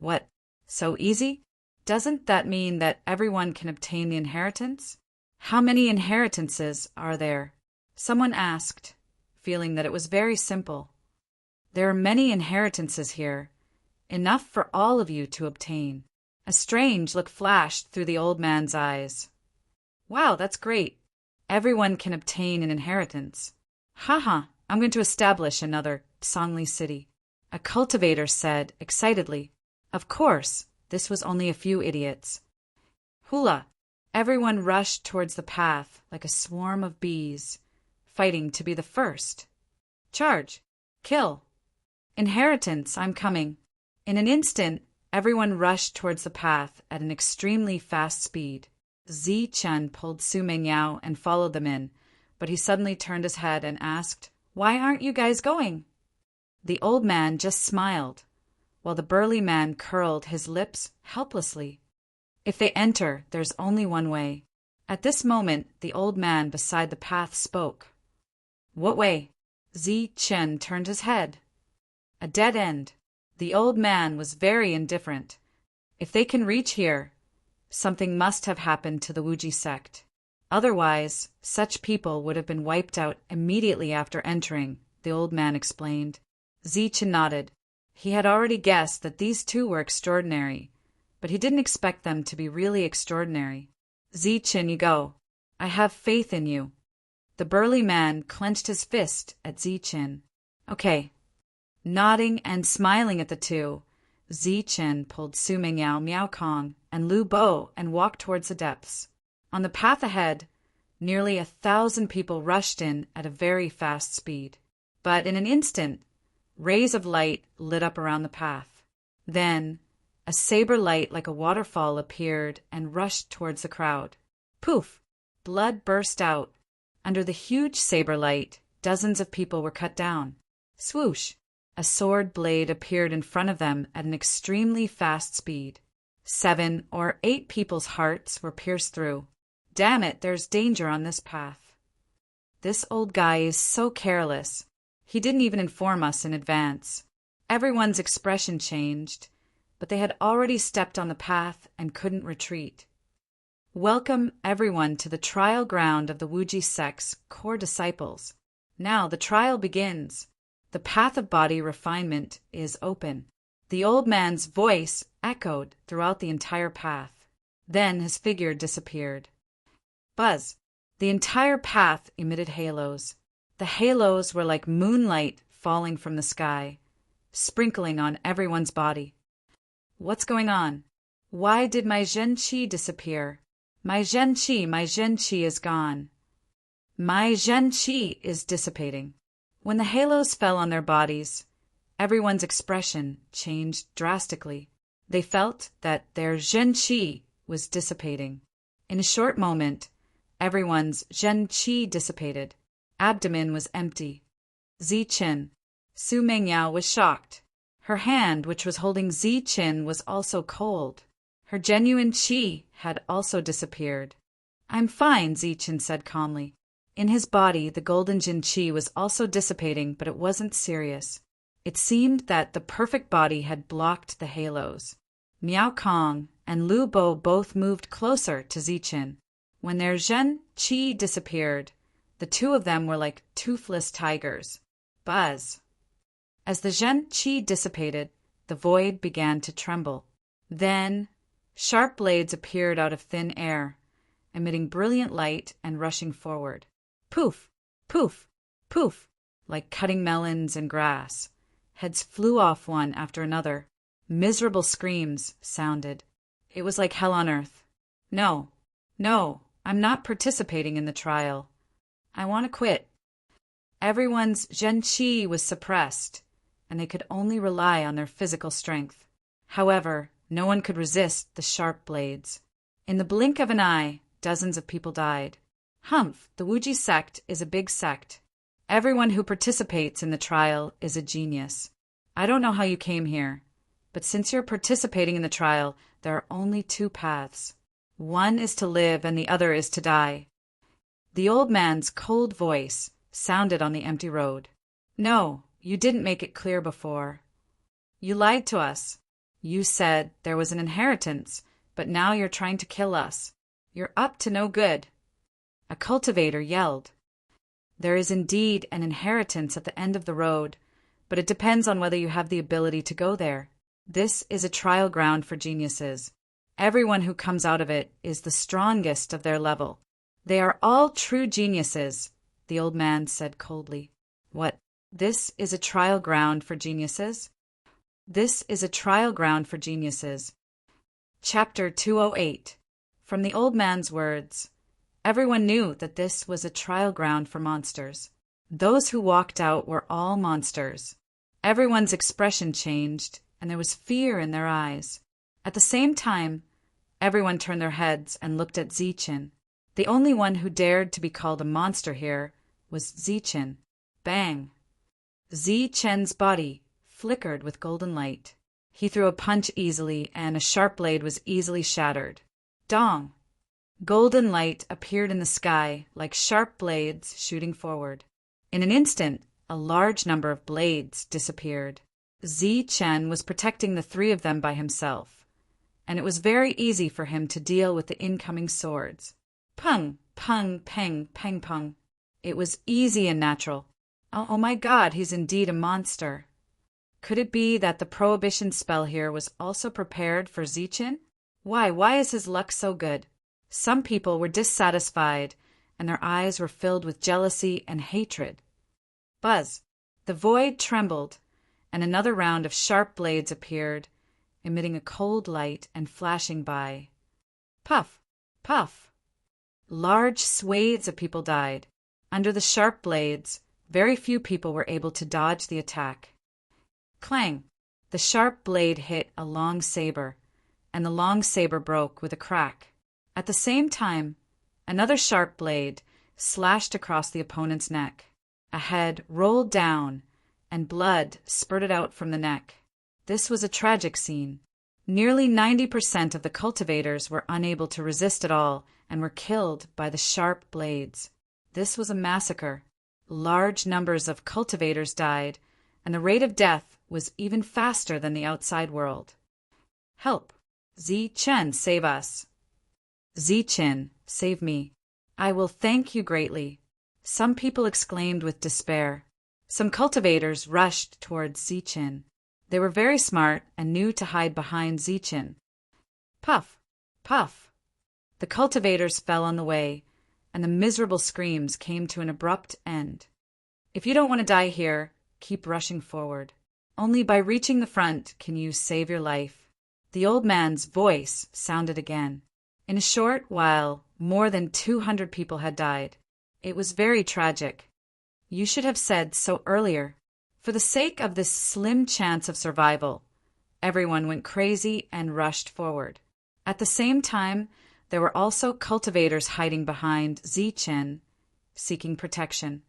What? So easy? Doesn't that mean that everyone can obtain the inheritance? How many inheritances are there? Someone asked, feeling that it was very simple. There are many inheritances here, enough for all of you to obtain. A strange look flashed through the old man's eyes. Wow, that's great. Everyone can obtain an inheritance. Haha, I'm going to establish another Songli city. A cultivator said excitedly. Of course, this was only a few idiots. Hula! Everyone rushed towards the path like a swarm of bees, fighting to be the first. Charge! Kill! Inheritance, I'm coming. In an instant, everyone rushed towards the path at an extremely fast speed. Zichen pulled Su Mengyao and followed them in, but he suddenly turned his head and asked, "Why aren't you guys going?" The old man just smiled, while the burly man curled his lips helplessly. If they enter, there's only one way. At this moment, the old man beside the path spoke. What way? Zichen turned his head. A dead end. The old man was very indifferent. If they can reach here, something must have happened to the Wuji sect. Otherwise, such people would have been wiped out immediately after entering, the old man explained. Zichen nodded. He had already guessed that these two were extraordinary, but he didn't expect them to be really extraordinary. Zichen, you go. I have faith in you. The burly man clenched his fist at Zichen. Okay. Nodding and smiling at the two, Zichen pulled Su Mengyao, Miao Kong, and Lu Bo and walked towards the depths. On the path ahead, nearly 1,000 people rushed in at a very fast speed. But in an instant, rays of light lit up around the path. Then, a saber light like a waterfall appeared and rushed towards the crowd. Poof! Blood burst out. Under the huge saber light, dozens of people were cut down. Swoosh! A sword blade appeared in front of them at an extremely fast speed. 7 or 8 people's hearts were pierced through. Damn it, there's danger on this path. This old guy is so careless. He didn't even inform us in advance. Everyone's expression changed, but they had already stepped on the path and couldn't retreat. Welcome everyone to the trial ground of the Wuji sect's core disciples. Now the trial begins. The path of body refinement is open. The old man's voice echoed throughout the entire path. Then his figure disappeared. Buzz! The entire path emitted halos. The halos were like moonlight falling from the sky, sprinkling on everyone's body. What's going on? Why did my Zhenqi disappear? My Zhenqi is gone. My Zhenqi is dissipating. When the halos fell on their bodies, everyone's expression changed drastically. They felt that their Zhenqi was dissipating. In a short moment, everyone's Zhenqi dissipated. Abdomen was empty. Zichen. Su Mengyao was shocked. Her hand, which was holding Zichen, was also cold. Her genuine qi had also disappeared. I'm fine, Zichen said calmly. In his body, the golden Jin Qi was also dissipating, but it wasn't serious. It seemed that the perfect body had blocked the halos. Miao Kong and Lu Bo both moved closer to Ziqin. When their Zhen Qi disappeared, the two of them were like toothless tigers. Buzz! As the Zhen Qi dissipated, the void began to tremble. Then, sharp blades appeared out of thin air, emitting brilliant light and rushing forward. Poof! Poof! Poof! Like cutting melons and grass. Heads flew off one after another. Miserable screams sounded. It was like hell on earth. No, I'm not participating in the trial. I want to quit. Everyone's Zhen Qi was suppressed, and they could only rely on their physical strength. However, no one could resist the sharp blades. In the blink of an eye, dozens of people died. Humph, the Wuji sect is a big sect. Everyone who participates in the trial is a genius. I don't know how you came here, but since you're participating in the trial, there are only two paths. One is to live and the other is to die. The old man's cold voice sounded on the empty road. No, you didn't make it clear before. You lied to us. You said there was an inheritance, but now you're trying to kill us. You're up to no good. A cultivator yelled. There is indeed an inheritance at the end of the road, but it depends on whether you have the ability to go there. This is a trial ground for geniuses. Everyone who comes out of it is the strongest of their level. They are all true geniuses, the old man said coldly. What? This is a trial ground for geniuses? This is a trial ground for geniuses. Chapter 208. From the old man's words, everyone knew that this was a trial ground for monsters. Those who walked out were all monsters. Everyone's expression changed, and there was fear in their eyes. At the same time, everyone turned their heads and looked at Ziqin. The only one who dared to be called a monster here was Ziqin. Bang! Ziqin's body flickered with golden light. He threw a punch easily, and a sharp blade was easily shattered. Dong! Golden light appeared in the sky like sharp blades shooting forward. In an instant, a large number of blades disappeared. Ziqin was protecting the three of them by himself, and it was very easy for him to deal with the incoming swords. Pung, pung, peng, peng, pung. It was easy and natural. Oh my God, he's indeed a monster. Could it be that the prohibition spell here was also prepared for Ziqin? Why is his luck so good? Some people were dissatisfied, and their eyes were filled with jealousy and hatred. Buzz! The void trembled, and another round of sharp blades appeared, emitting a cold light and flashing by. Puff! Puff! Large swathes of people died. Under the sharp blades, very few people were able to dodge the attack. Clang! The sharp blade hit a long saber, and the long saber broke with a crack. At the same time, another sharp blade slashed across the opponent's neck. A head rolled down, and blood spurted out from the neck. This was a tragic scene. Nearly 90% of the cultivators were unable to resist at all and were killed by the sharp blades. This was a massacre. Large numbers of cultivators died, and the rate of death was even faster than the outside world. Help! Ziqin, save us! Ziqin, save me. I will thank you greatly. Some people exclaimed with despair. Some cultivators rushed towards Ziqin. They were very smart and knew to hide behind Ziqin. Puff! Puff! The cultivators fell on the way, and the miserable screams came to an abrupt end. If you don't want to die here, keep rushing forward. Only by reaching the front can you save your life. The old man's voice sounded again. In a short while, more than 200 people had died. It was very tragic. You should have said so earlier. For the sake of this slim chance of survival, everyone went crazy and rushed forward. At the same time, there were also cultivators hiding behind Ziqin, seeking protection.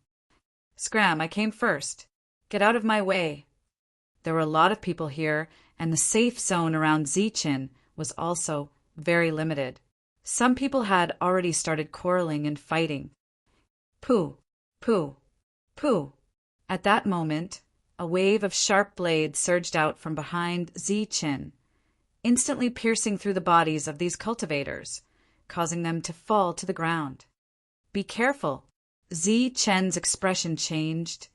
Scram, I came first. Get out of my way. There were a lot of people here, and the safe zone around Ziqin was also very limited. Some people had already started quarreling and fighting. Pooh, pooh, pooh. At that moment, a wave of sharp blades surged out from behind Zichen, instantly piercing through the bodies of these cultivators, causing them to fall to the ground. Be careful! Zichen's expression changed,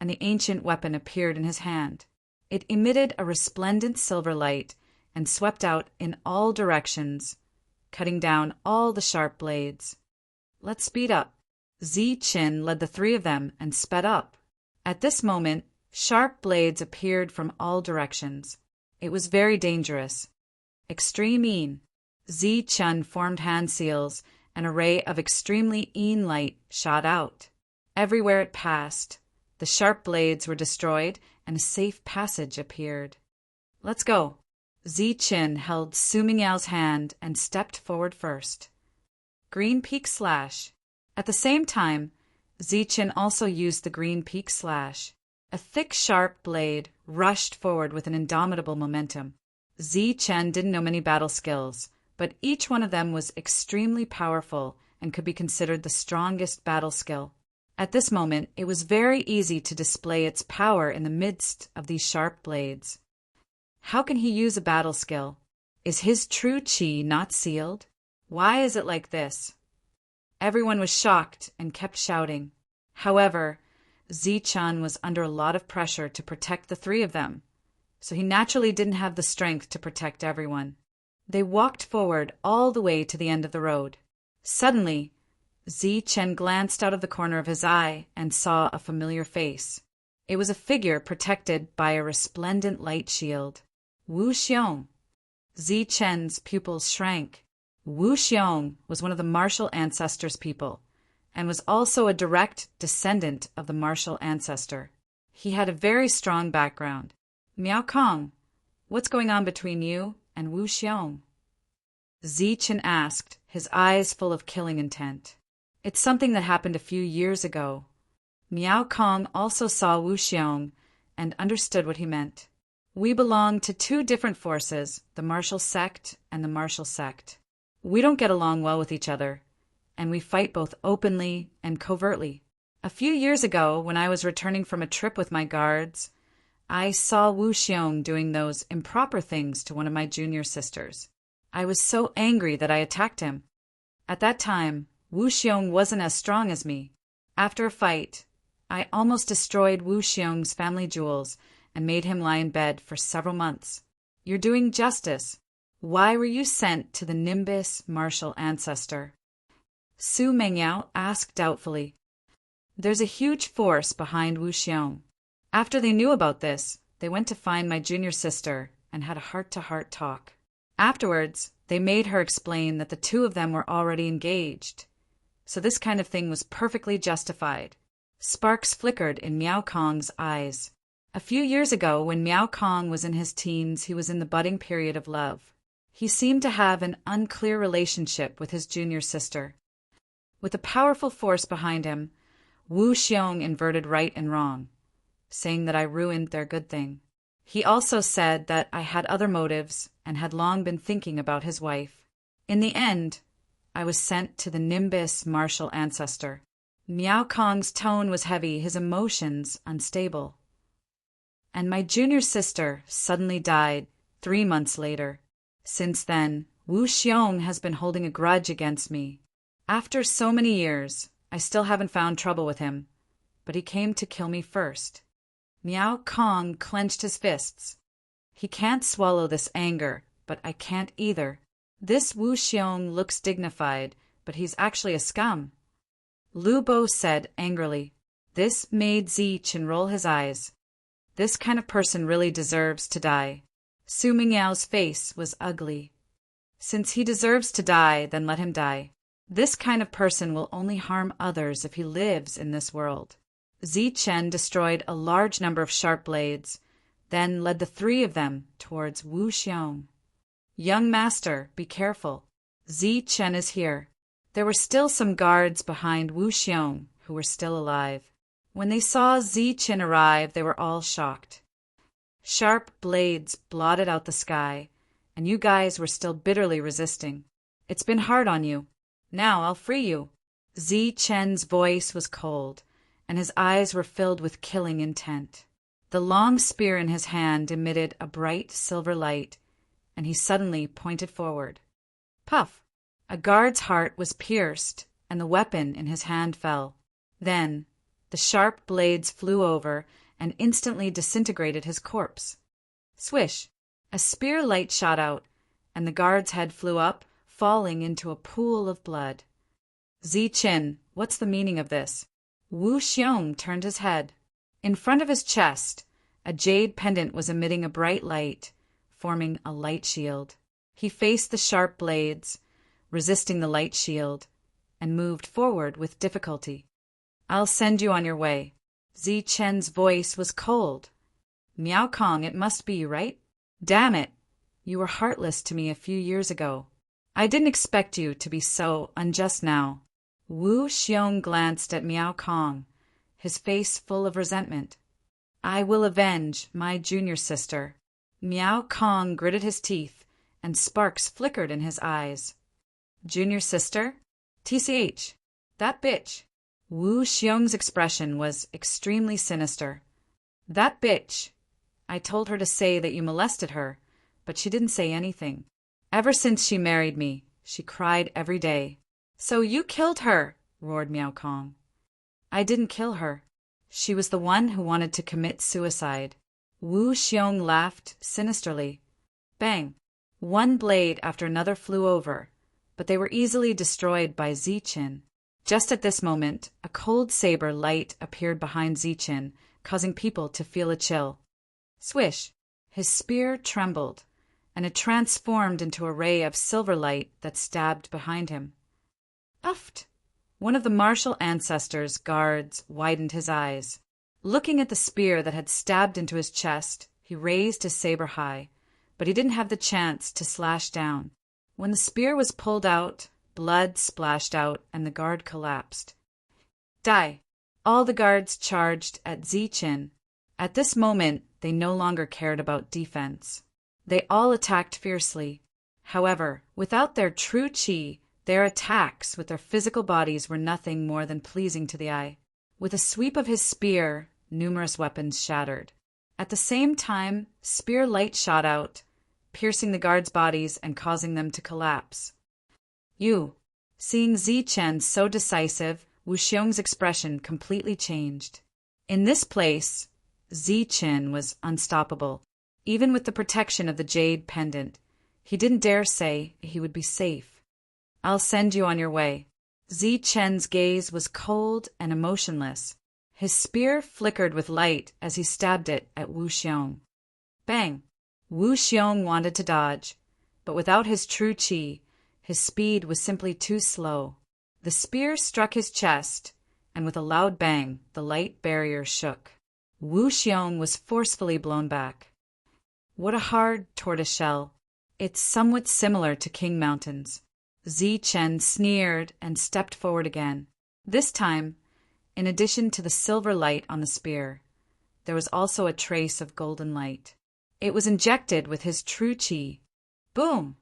and the ancient weapon appeared in his hand. It emitted a resplendent silver light and swept out in all directions, cutting down all the sharp blades. Let's speed up. Zichen led the three of them and sped up. At this moment, sharp blades appeared from all directions. It was very dangerous. Extreme Een. Zichen formed hand seals. An array of extremely Een light shot out. Everywhere it passed, the sharp blades were destroyed and a safe passage appeared. Let's go. Zichen held Su Mingyao's hand and stepped forward first. Green Peak Slash. At the same time, Zichen also used the Green Peak Slash. A thick, sharp blade rushed forward with an indomitable momentum. Zichen didn't know many battle skills, but each one of them was extremely powerful and could be considered the strongest battle skill. At this moment, it was very easy to display its power in the midst of these sharp blades. How can he use a battle skill? Is his true chi not sealed? Why is it like this? Everyone was shocked and kept shouting. However, Zichen was under a lot of pressure to protect the three of them, so he naturally didn't have the strength to protect everyone. They walked forward all the way to the end of the road. Suddenly, Zichen glanced out of the corner of his eye and saw a familiar face. It was a figure protected by a resplendent light shield. Wu Xiong. Zichen's pupils shrank. Wu Xiong was one of the martial ancestors' people, and was also a direct descendant of the martial ancestor. He had a very strong background. Miao Kong, what's going on between you and Wu Xiong? Zichen asked, his eyes full of killing intent. It's something that happened a few years ago. Miao Kong also saw Wu Xiong and understood what he meant. We belong to two different forces, the martial sect and the martial sect. We don't get along well with each other, and we fight both openly and covertly. A few years ago, when I was returning from a trip with my guards, I saw Wu Xiong doing those improper things to one of my junior sisters. I was so angry that I attacked him. At that time, Wu Xiong wasn't as strong as me. After a fight, I almost destroyed Wu Xiong's family jewels and made him lie in bed for several months. You're doing justice. Why were you sent to the Nimbus martial ancestor? Su Mingyao asked doubtfully. There's a huge force behind Wu Xiong. After they knew about this, they went to find my junior sister and had a heart-to-heart talk. Afterwards, they made her explain that the two of them were already engaged, so this kind of thing was perfectly justified. Sparks flickered in Miao Kong's eyes. A few years ago, when Miao Kong was in his teens, he was in the budding period of love. He seemed to have an unclear relationship with his junior sister. With a powerful force behind him, Wu Xiong inverted right and wrong, saying that I ruined their good thing. He also said that I had other motives and had long been thinking about his wife. In the end, I was sent to the Nimbus martial ancestor. Miao Kong's tone was heavy, his emotions unstable. And my junior sister suddenly died 3 months later. Since then, Wu Xiong has been holding a grudge against me. After so many years, I still haven't found trouble with him, but he came to kill me first. Miao Kong clenched his fists. He can't swallow this anger, but I can't either. This Wu Xiong looks dignified, but he's actually a scum. Lu Bo said angrily. This made Zichen roll his eyes. This kind of person really deserves to die. Su Mingyao's face was ugly. Since he deserves to die, then let him die. This kind of person will only harm others if he lives in this world. Zichen destroyed a large number of sharp blades, then led the three of them towards Wu Xiong. Young master, be careful. Zichen is here. There were still some guards behind Wu Xiong who were still alive. When they saw Zichen arrive, they were all shocked. Sharp blades blotted out the sky, and you guys were still bitterly resisting. It's been hard on you. Now I'll free you. Zi Chen's voice was cold, and his eyes were filled with killing intent. The long spear in his hand emitted a bright silver light, and he suddenly pointed forward. Puff! A guard's heart was pierced, and the weapon in his hand fell. Then the sharp blades flew over and instantly disintegrated his corpse. Swish! A spear light shot out, and the guard's head flew up, falling into a pool of blood. Zi Chen, what's the meaning of this? Wu Xiong turned his head. In front of his chest, a jade pendant was emitting a bright light, forming a light shield. He faced the sharp blades, resisting the light shield, and moved forward with difficulty. I'll send you on your way. Zi Chen's voice was cold. Miao Kong, it must be, right? Damn it! You were heartless to me a few years ago. I didn't expect you to be so unjust now. Wu Xiong glanced at Miao Kong, his face full of resentment. I will avenge my junior sister. Miao Kong gritted his teeth, and sparks flickered in his eyes. Junior sister? TCH. That bitch. Wu Xiong's expression was extremely sinister. That bitch. I told her to say that you molested her, but she didn't say anything. Ever since she married me, she cried every day. So you killed her, roared Miao Kong. I didn't kill her. She was the one who wanted to commit suicide. Wu Xiong laughed sinisterly. Bang! One blade after another flew over, but they were easily destroyed by Zi Chen. Just at this moment, a cold saber light appeared behind Zi Chen, causing people to feel a chill. Swish! His spear trembled, and it transformed into a ray of silver light that stabbed behind him. Uft! One of the martial ancestors' guards widened his eyes. Looking at the spear that had stabbed into his chest, he raised his saber high, but he didn't have the chance to slash down. When the spear was pulled out, blood splashed out and the guard collapsed. Die! All the guards charged at Zi Chen. At this moment, they no longer cared about defense. They all attacked fiercely. However, without their true qi, their attacks with their physical bodies were nothing more than pleasing to the eye. With a sweep of his spear, numerous weapons shattered. At the same time, spear light shot out, piercing the guards' bodies and causing them to collapse. You. Seeing Zi Chen so decisive, Wu Xiong's expression completely changed. In this place, Zi Chen was unstoppable. Even with the protection of the jade pendant, he didn't dare say he would be safe. I'll send you on your way. Zi Chen's gaze was cold and emotionless. His spear flickered with light as he stabbed it at Wu Xiong. Bang! Wu Xiong wanted to dodge, but without his true qi, his speed was simply too slow. The spear struck his chest, and with a loud bang, the light barrier shook. Wu Xiong was forcefully blown back. What a hard tortoiseshell. It's somewhat similar to King Mountains. Zi Chen sneered and stepped forward again. This time, in addition to the silver light on the spear, there was also a trace of golden light. It was injected with his true qi. Boom!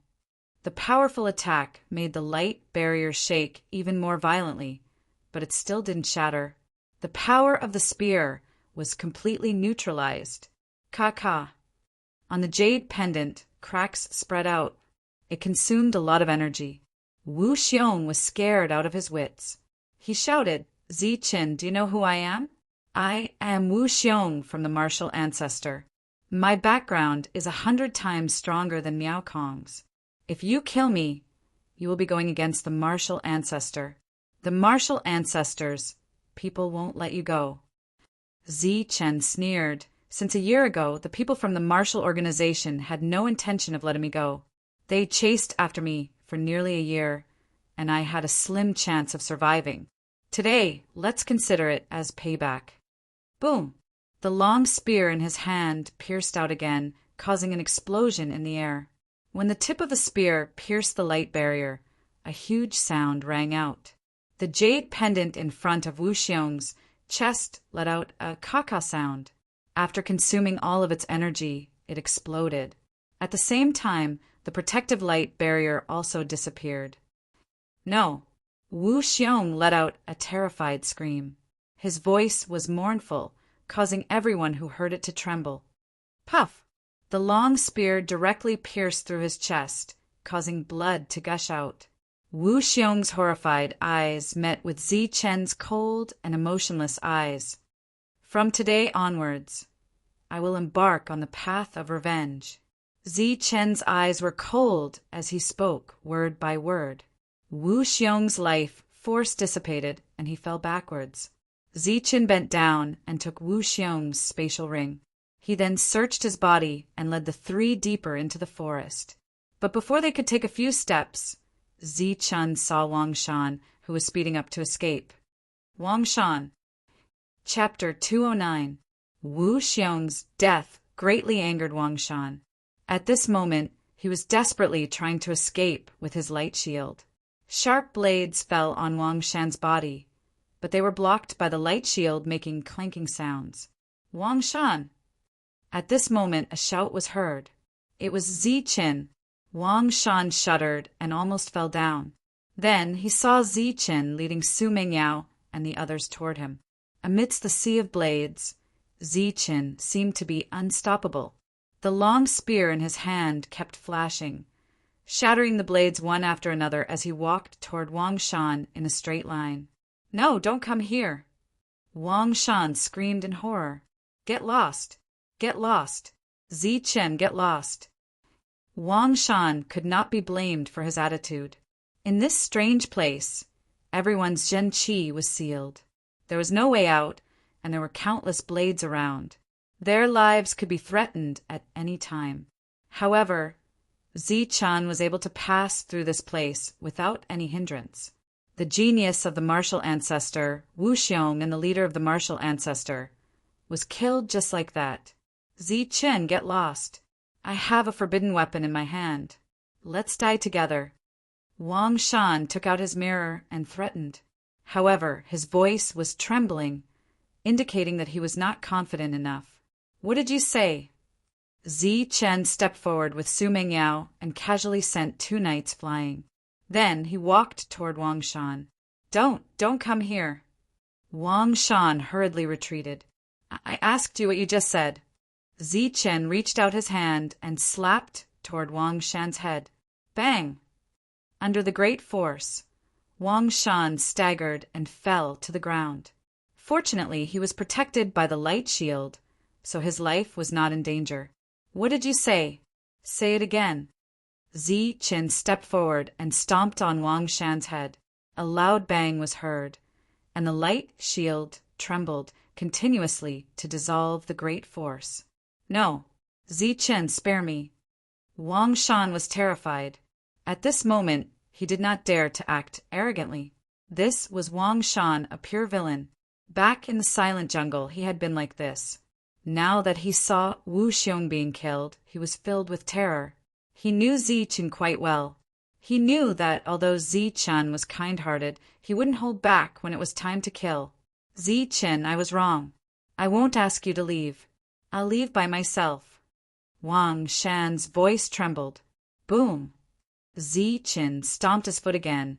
The powerful attack made the light barrier shake even more violently, but it still didn't shatter. The power of the spear was completely neutralized. Ka-ka. On the jade pendant, cracks spread out. It consumed a lot of energy. Wu Xiong was scared out of his wits. He shouted, Zi Chen, do you know who I am? I am Wu Xiong from the martial ancestor. My background is 100 times stronger than Miao Kong's. If you kill me, you will be going against the martial ancestor. The martial ancestors, people won't let you go. Zi Chen sneered. Since a year ago, the people from the martial organization had no intention of letting me go. They chased after me for nearly a year, and I had a slim chance of surviving. Today, let's consider it as payback. Boom! The long spear in his hand pierced out again, causing an explosion in the air. When the tip of the spear pierced the light barrier, a huge sound rang out. The jade pendant in front of Wu Xiong's chest let out a ka-ka sound. After consuming all of its energy, it exploded. At the same time, the protective light barrier also disappeared. No, Wu Xiong let out a terrified scream. His voice was mournful, causing everyone who heard it to tremble. Puff! The long spear directly pierced through his chest, causing blood to gush out. Wu Xiong's horrified eyes met with Zi Chen's cold and emotionless eyes. From today onwards, I will embark on the path of revenge. Zi Chen's eyes were cold as he spoke word by word. Wu Xiong's life force dissipated and he fell backwards. Zi Chen bent down and took Wu Xiong's spatial ring. He then searched his body and led the three deeper into the forest. But before they could take a few steps, Zi Chen saw Wang Shan, who was speeding up to escape. Wang Shan. Chapter 209. Wu Xiong's death greatly angered Wang Shan. At this moment, he was desperately trying to escape with his light shield. Sharp blades fell on Wang Shan's body, but they were blocked by the light shield, making clanking sounds. Wang Shan! At this moment, a shout was heard. It was Zi Chen. Wang Shan shuddered and almost fell down. Then he saw Zi Chen leading Su Mingyao and the others toward him. Amidst the sea of blades, Zi Chen seemed to be unstoppable. The long spear in his hand kept flashing, shattering the blades one after another as he walked toward Wang Shan in a straight line. "No, don't come here!" Wang Shan screamed in horror. "Get lost! Get lost! Zi Chen, get lost!" Wang Shan could not be blamed for his attitude. In this strange place, everyone's Zhen Qi was sealed. There was no way out, and there were countless blades around. Their lives could be threatened at any time. However, Zi Chen was able to pass through this place without any hindrance. The genius of the martial ancestor, Wu Xiong, and the leader of the martial ancestor, was killed just like that. Zi Chen, get lost. I have a forbidden weapon in my hand. Let's die together. Wang Shan took out his mirror and threatened. However, his voice was trembling, indicating that he was not confident enough. "What did you say?" Zi Chen stepped forward with Su Mingyao and casually sent two knights flying. Then he walked toward Wang Shan. Don't come here." Wang Shan hurriedly retreated. I asked you what you just said." Zi Chen reached out his hand and slapped toward Wang Shan's head. Bang! Under the great force, Wang Shan staggered and fell to the ground. Fortunately, he was protected by the light shield, so his life was not in danger. "What did you say?" "Say it again." Zi Chen stepped forward and stomped on Wang Shan's head. A loud bang was heard, and the light shield trembled continuously to dissolve the great force. "No, Zi Chen, spare me." Wang Shan was terrified. At this moment, he did not dare to act arrogantly. This was Wang Shan, a pure villain. Back in the silent jungle, he had been like this. Now that he saw Wu Xiong being killed, he was filled with terror. He knew Zi Chen quite well. He knew that although Zi Chen was kind-hearted, he wouldn't hold back when it was time to kill. "Zi Chen, I was wrong. I won't ask you to leave. I'll leave by myself." Wang Shan's voice trembled. Boom! Zi Chen stomped his foot again,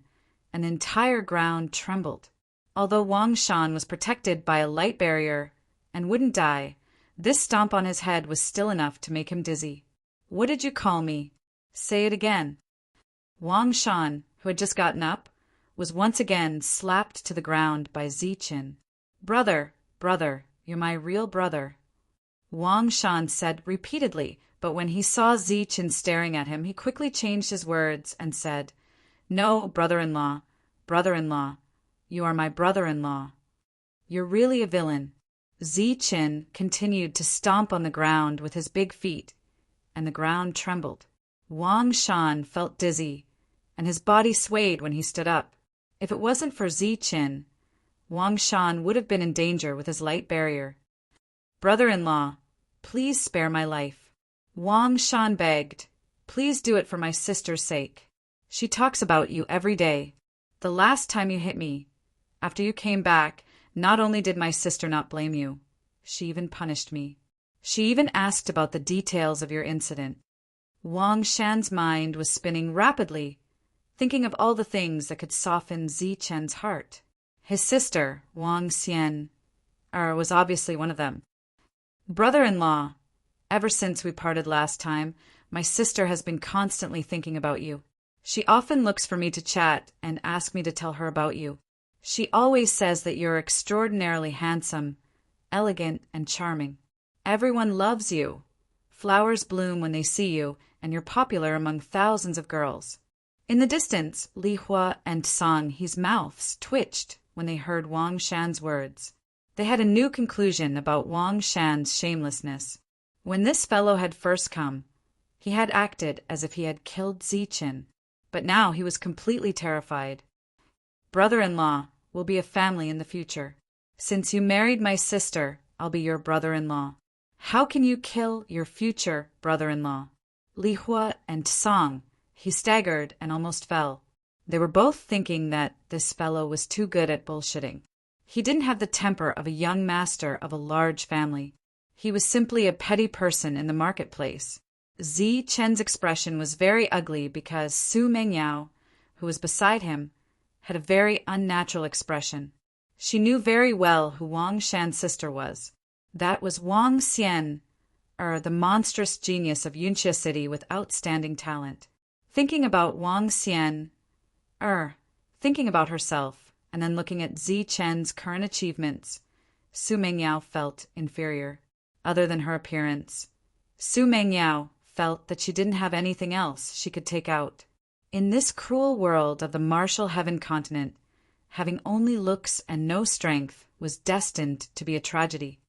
and the entire ground trembled. Although Wang Shan was protected by a light barrier and wouldn't die, this stomp on his head was still enough to make him dizzy. "What did you call me?" "Say it again." Wang Shan, who had just gotten up, was once again slapped to the ground by Zi Chen. Brother, you're my real brother," Wang Shan said repeatedly, but when he saw Zi Chen staring at him, he quickly changed his words and said, "No, brother-in-law, you are my brother-in-law. You're really a villain." Zi Chen continued to stomp on the ground with his big feet, and the ground trembled. Wang Shan felt dizzy, and his body swayed when he stood up. If it wasn't for Zi Chen, Wang Shan would have been in danger with his light barrier. "Brother-in-law, please spare my life." Wang Shan begged, "Please do it for my sister's sake. She talks about you every day. The last time you hit me, after you came back, not only did my sister not blame you, she even punished me. She even asked about the details of your incident." Wang Shan's mind was spinning rapidly. thinking of all the things that could soften Zichen's heart. His sister, Wang Xian, was obviously one of them. Brother-in-law, ever since we parted last time, my sister has been constantly thinking about you. She often looks for me to chat and ask me to tell her about you. She always says that you're extraordinarily handsome, elegant, and charming. Everyone loves you. Flowers bloom when they see you, and you're popular among thousands of girls. In the distance, Li Hua and Song He's mouths twitched when they heard Wang Shan's words. They had a new conclusion about Wang Shan's shamelessness. When this fellow had first come, he had acted as if he had killed Zichen, but now he was completely terrified. Brother-in-law, we'll be a family in the future. Since you married my sister, I'll be your brother-in-law. How can you kill your future brother-in-law? Li Hua and Song, he staggered and almost fell. They were both thinking that this fellow was too good at bullshitting. He didn't have the temper of a young master of a large family. He was simply a petty person in the marketplace. Zichen's expression was very ugly because Su Mengyao, who was beside him, had a very unnatural expression. She knew very well who Wang Shan's sister was. That was Wang Xian, the monstrous genius of Yunxia City with outstanding talent. Thinking about Wang Xian, thinking about herself, and then looking at Zichen's current achievements, Su Mengyao felt inferior. Other than her appearance, Su Mengyao felt that she didn't have anything else she could take out. In this cruel world of the martial heaven continent, having only looks and no strength was destined to be a tragedy.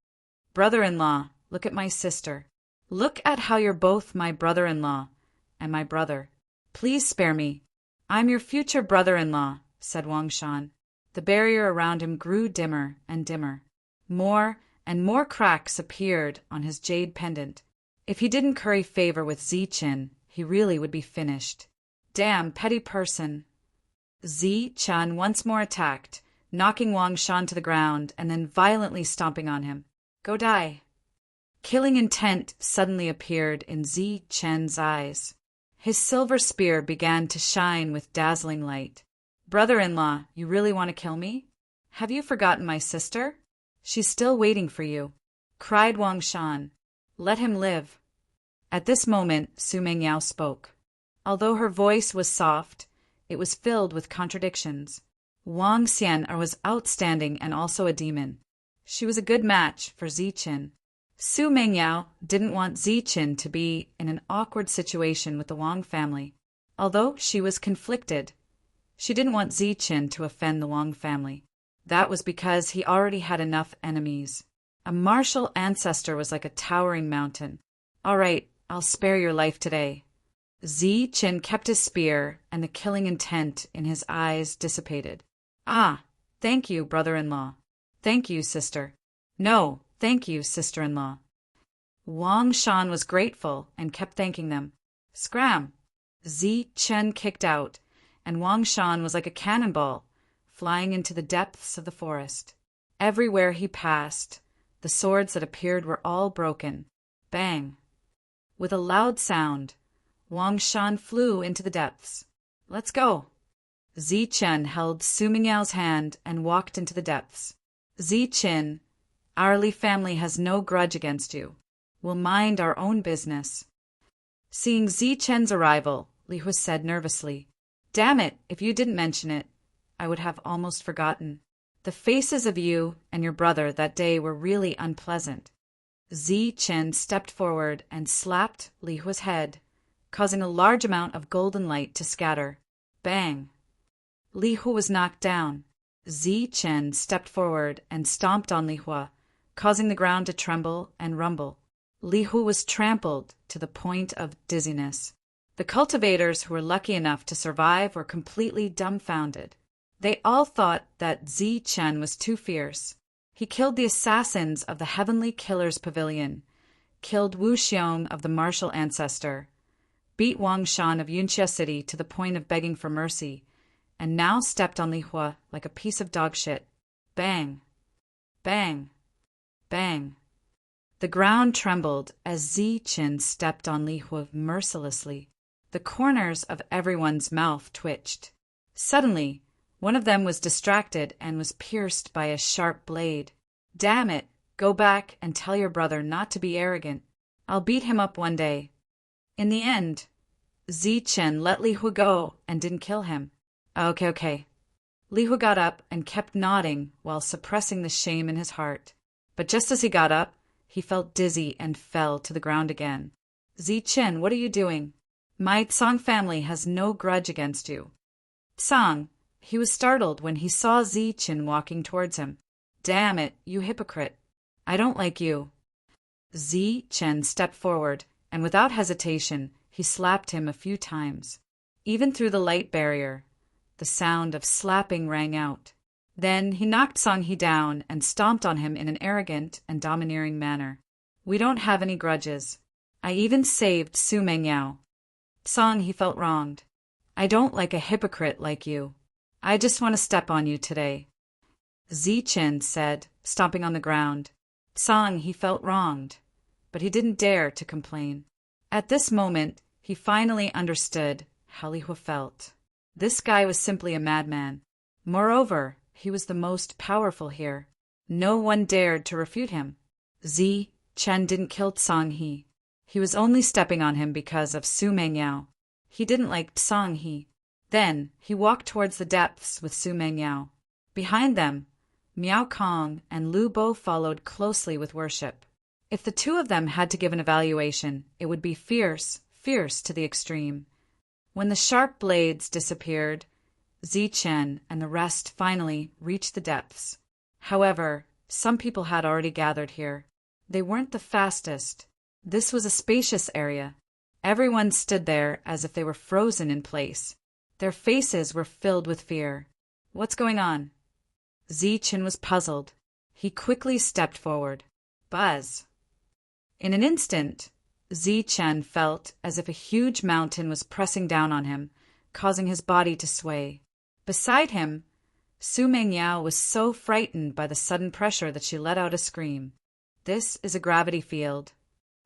Brother-in-law, look at my sister. Look at how you're both my brother-in-law and my brother. Please spare me. I'm your future brother-in-law, said Wang Shan. The barrier around him grew dimmer and dimmer. More and more cracks appeared on his jade pendant. If he didn't curry favor with Zichen, he really would be finished. Damn petty person. Zichen once more attacked, knocking Wang Shan to the ground and then violently stomping on him. Go die. Killing intent suddenly appeared in Zichen's eyes. His silver spear began to shine with dazzling light. Brother-in-law, you really want to kill me? Have you forgotten my sister? She's still waiting for you, cried Wang Shan. Let him live. At this moment, Su Mengyao spoke. Although her voice was soft, it was filled with contradictions. Wang Xian was outstanding and also a demon. She was a good match for Zichen. Su Mengyao didn't want Zichen to be in an awkward situation with the Wang family. Although she was conflicted, she didn't want Zichen to offend the Wang family. That was because he already had enough enemies. A martial ancestor was like a towering mountain. All right, I'll spare your life today. Zichen kept his spear, and the killing intent in his eyes dissipated. Ah, thank you, brother-in-law. Thank you, sister. No, thank you, sister-in-law. Wang Shan was grateful and kept thanking them. Scram! Zichen kicked out, and Wang Shan was like a cannonball, flying into the depths of the forest. Everywhere he passed, the swords that appeared were all broken. Bang! With a loud sound, Wang Shan flew into the depths. Let's go. Zichen held Su Mingyao's hand and walked into the depths. Zichen, our Li family has no grudge against you. We'll mind our own business. Seeing Zichen's arrival, Li Hua said nervously, Damn it, if you didn't mention it, I would have almost forgotten. The faces of you and your brother that day were really unpleasant. Zichen stepped forward and slapped Li Hua's head, causing a large amount of golden light to scatter. Bang! Li Hua was knocked down. Zichen stepped forward and stomped on Li Hua, causing the ground to tremble and rumble. Li Hua was trampled to the point of dizziness. The cultivators who were lucky enough to survive were completely dumbfounded. They all thought that Zichen was too fierce. He killed the assassins of the Heavenly Killer's Pavilion, killed Wu Xiong of the martial ancestor, beat Wang Shan of Yunxia City to the point of begging for mercy, and now stepped on Li Hua like a piece of dog shit. Bang! Bang! Bang! The ground trembled as Zichen stepped on Li Hua mercilessly. The corners of everyone's mouth twitched. Suddenly, one of them was distracted and was pierced by a sharp blade. Damn it, go back and tell your brother not to be arrogant. I'll beat him up one day. In the end, Zichen let Li Hu go and didn't kill him. Okay. Li Hu got up and kept nodding while suppressing the shame in his heart. But just as he got up, he felt dizzy and fell to the ground again. Zichen, what are you doing? My Tsang family has no grudge against you. Tsang, he was startled when he saw Zichen walking towards him. Damn it, you hypocrite. I don't like you. Zichen stepped forward, and without hesitation, he slapped him a few times. Even through the light barrier, the sound of slapping rang out. Then he knocked Sanghi down and stomped on him in an arrogant and domineering manner. We don't have any grudges. I even saved Su Mengyao. Sanghi felt wronged. I don't like a hypocrite like you. I just want to step on you today. Zichen said, stomping on the ground. Sanghi felt wronged, but he didn't dare to complain. At this moment, he finally understood how Li Hu felt. This guy was simply a madman. Moreover, he was the most powerful here. No one dared to refute him. Zichen didn't kill Sanghi. He was only stepping on him because of Su Mengyao. He didn't like Sanghi. Then he walked towards the depths with Su Mengyao. Behind them, Miao Kong and Lu Bo followed closely with worship. If the two of them had to give an evaluation, it would be fierce to the extreme. When the sharp blades disappeared, Zichen and the rest finally reached the depths. However, some people had already gathered here. They weren't the fastest. This was a spacious area. Everyone stood there as if they were frozen in place. Their faces were filled with fear. What's going on? Zichen was puzzled. He quickly stepped forward. Buzz. In an instant, Zichen felt as if a huge mountain was pressing down on him, causing his body to sway. Beside him, Su Mengyao was so frightened by the sudden pressure that she let out a scream. This is a gravity field.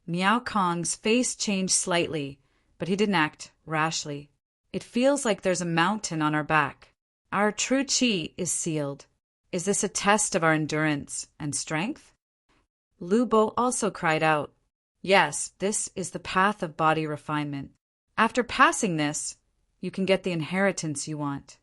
Miao Kong's face changed slightly, but he didn't act rashly. It feels like there's a mountain on our back. Our true chi is sealed. Is this a test of our endurance and strength? Lu Bo also cried out. Yes, this is the path of body refinement. After passing this, you can get the inheritance you want.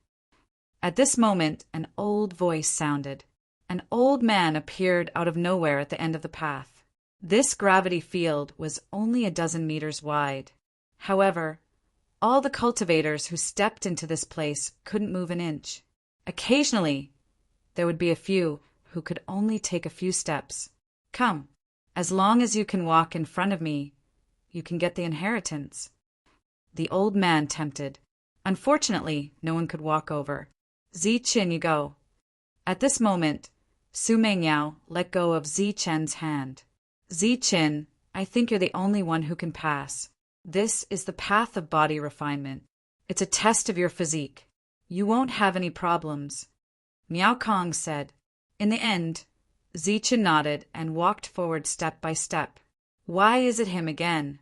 At this moment, an old voice sounded. An old man appeared out of nowhere at the end of the path. This gravity field was only 12 meters wide. However, all the cultivators who stepped into this place couldn't move an inch. Occasionally, there would be a few who could only take a few steps. Come, as long as you can walk in front of me, you can get the inheritance. The old man tempted. Unfortunately, no one could walk over. Zichen, you go. At this moment, Su Mengyao let go of Zichen's hand. Zichen, I think you're the only one who can pass. This is the path of body refinement. It's a test of your physique. You won't have any problems. Miao Kong said. In the end, Zichen nodded and walked forward step by step. Why is it him again?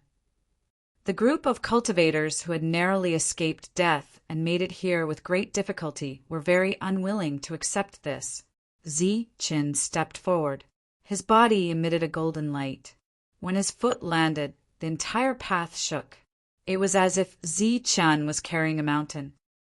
The group of cultivators who had narrowly escaped death and made it here with great difficulty were very unwilling to accept this. Zichen stepped forward. His body emitted a golden light. When his foot landed, the entire path shook. It was as if Zichen was carrying a mountain.